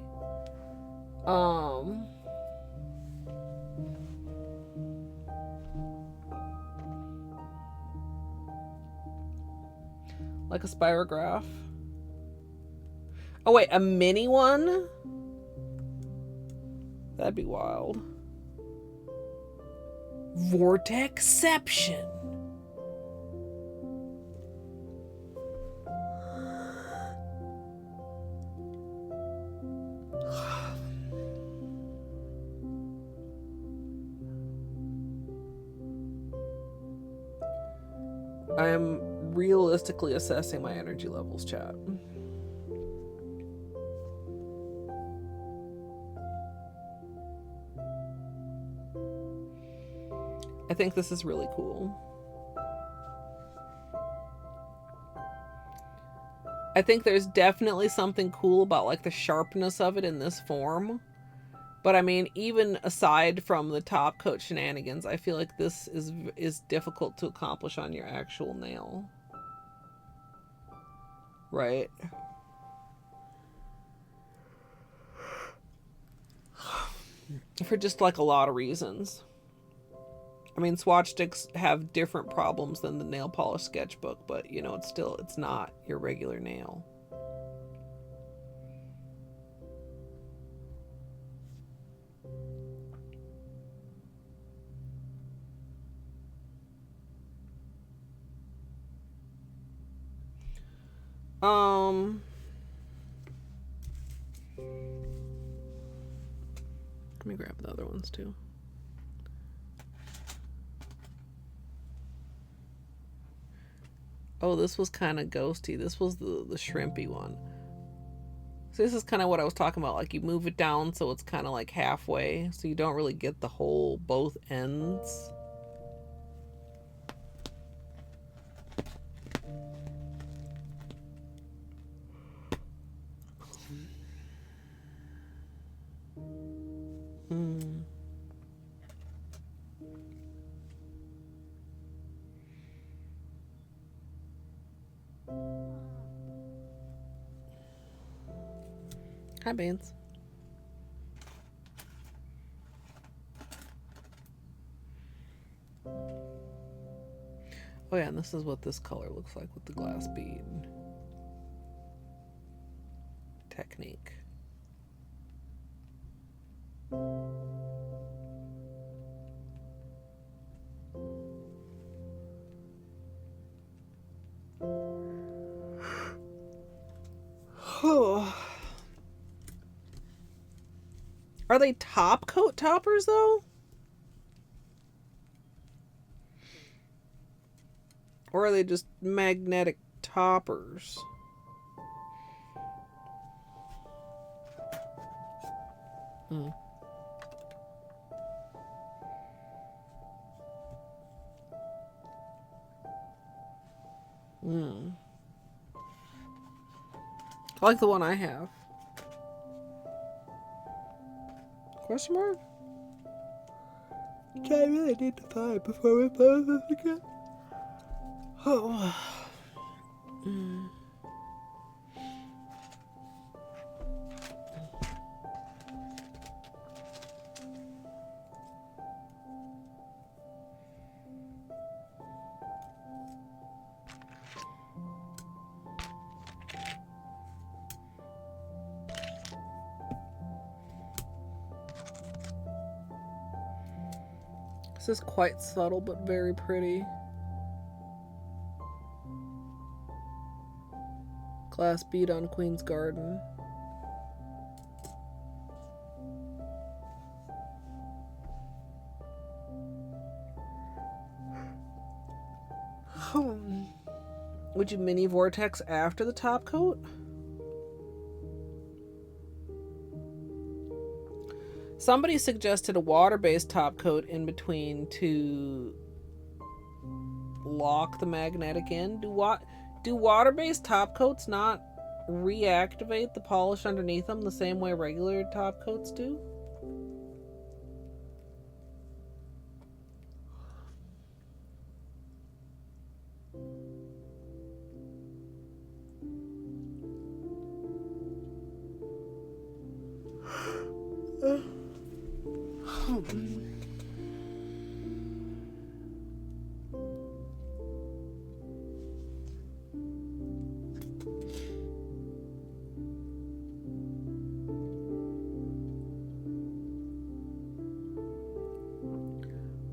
Like a spirograph. Oh wait, a mini one? That'd be wild. Vortexception. I am realistically assessing my energy levels, chat. I think this is really cool. I think there's definitely something cool about like the sharpness of it in this form. But I mean, even aside from the top coat shenanigans, I feel like this is difficult to accomplish on your actual nail. Right? For just like a lot of reasons. I I mean, swatch sticks have different problems than the nail polish sketchbook, but you know, it's not your regular nail. Let me grab the other ones too. Oh, this was kind of ghosty. This was the shrimpy one. So this is kind of what I was talking about. Like, you move it down so it's kind of like halfway, so you don't really get the whole both ends. Hi, Baines. Oh yeah, and this is what this color looks like with the glass bead technique. Oh. Are they top coat toppers though? Or are they just magnetic toppers? I like the one I have. Question mark? Which I really need to find before we play this again. Oh. This is quite subtle but very pretty. Glass bead on Queen's Garden. Would you mini vortex after the top coat? Somebody suggested a water-based top coat in between to lock the magnetic in. Do water-based top coats not reactivate the polish underneath them the same way regular top coats do?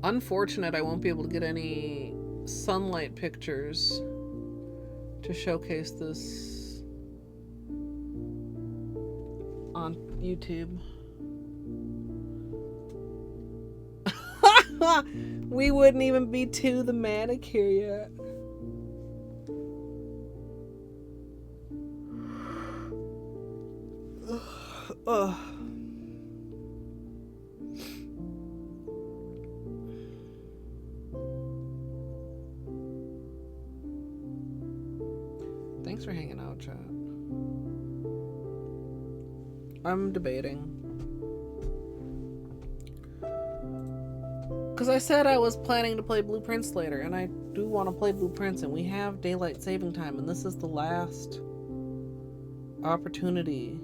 Unfortunate I won't be able to get any sunlight pictures to showcase this on YouTube. We wouldn't even be to the manicure yet. Ugh. Thanks for hanging out, chat. I'm debating. Because I said I was planning to play Blueprints later, and I do want to play Blueprints, and we have daylight saving time, and this is the last opportunity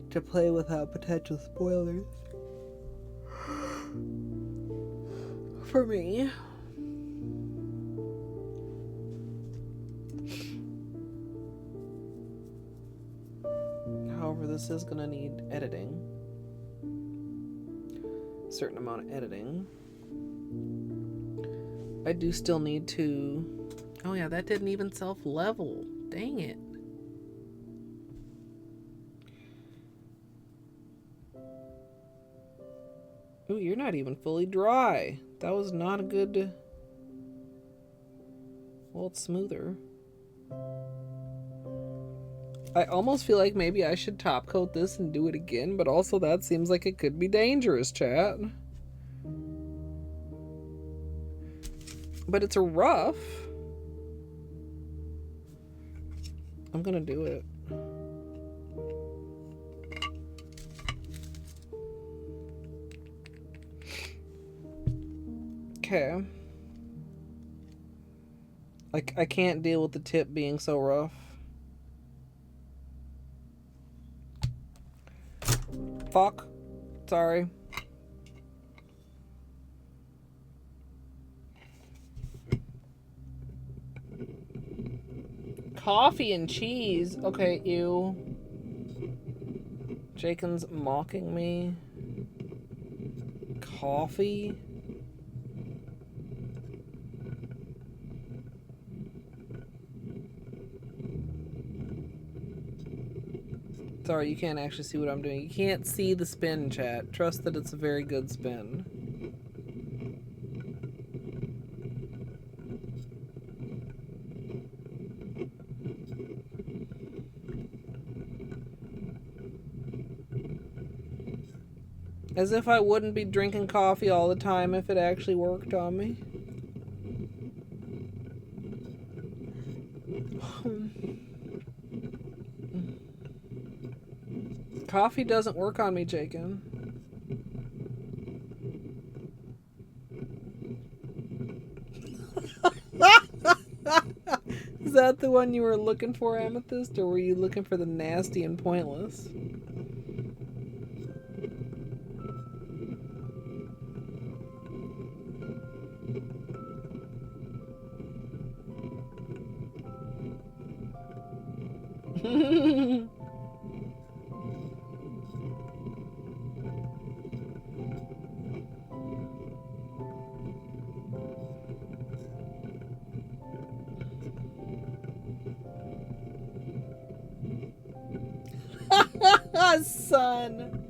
to play without potential spoilers. for me. However, this is gonna need editing. A certain amount of editing. I do still need to... Oh yeah, that didn't even self-level. Dang it. Ooh, you're not even fully dry. That was not a good... Well, it's smoother. I almost feel like maybe I should top coat this and do it again, but also that seems like it could be dangerous, chat. But it's a rough. I'm gonna do it. Okay. Like, I can't deal with the tip being so rough. Fuck. Sorry. Coffee and cheese. Okay, ew. Jaken's mocking me. Coffee? Sorry, you can't actually see what I'm doing. You can't see the spin, chat. Trust that it's a very good spin. As if I wouldn't be drinking coffee all the time if it actually worked on me. Coffee doesn't work on me, Jaken. Is that the one you were looking for, Amethyst? Or were you looking for the nasty and pointless? Son.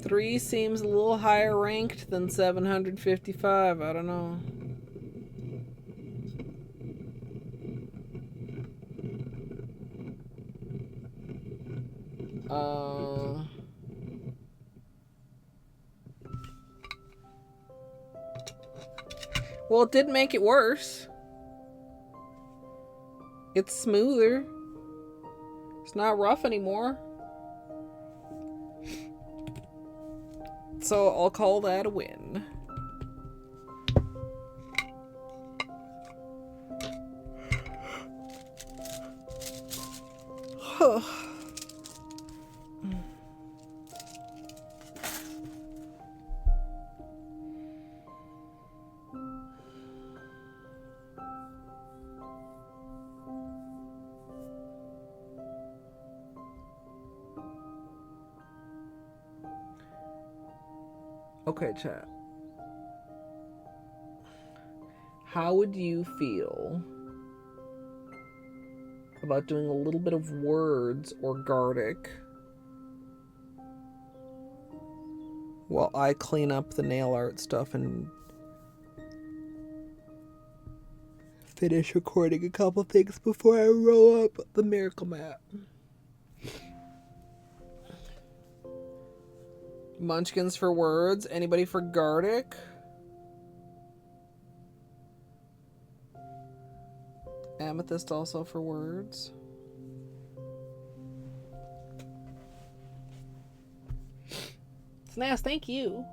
3 seems a little higher ranked than 755. I don't know. Well, it didn't make it worse. It's smoother. It's not rough anymore. So I'll call that a win. Okay, chat. How would you feel about doing a little bit of words or Gardic while I clean up the nail art stuff and finish recording a couple things before I roll up the miracle mat? Munchkins for words. Anybody for Gardic? Amethyst also for words. Snaz, thank you.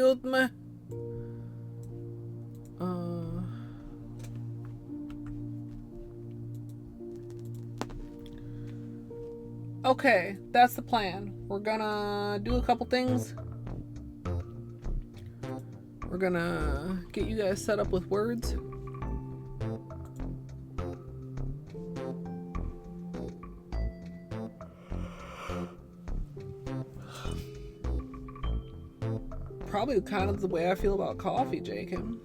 Excuse me. Okay, that's the plan. We're gonna do a couple things. We're gonna get you guys set up with words. Probably kind of the way I feel about coffee, Jacob.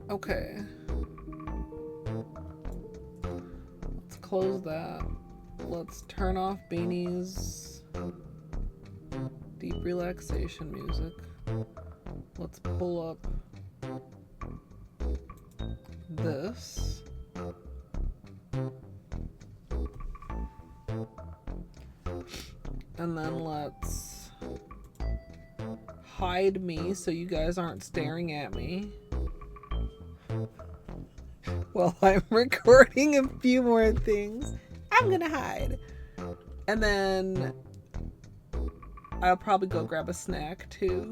Okay. Let's close that. Let's turn off Beanie's deep relaxation music. Let's pull up this. And then let's hide me so you guys aren't staring at me while I'm recording a few more things. I'm gonna hide. And then I'll probably go grab a snack too.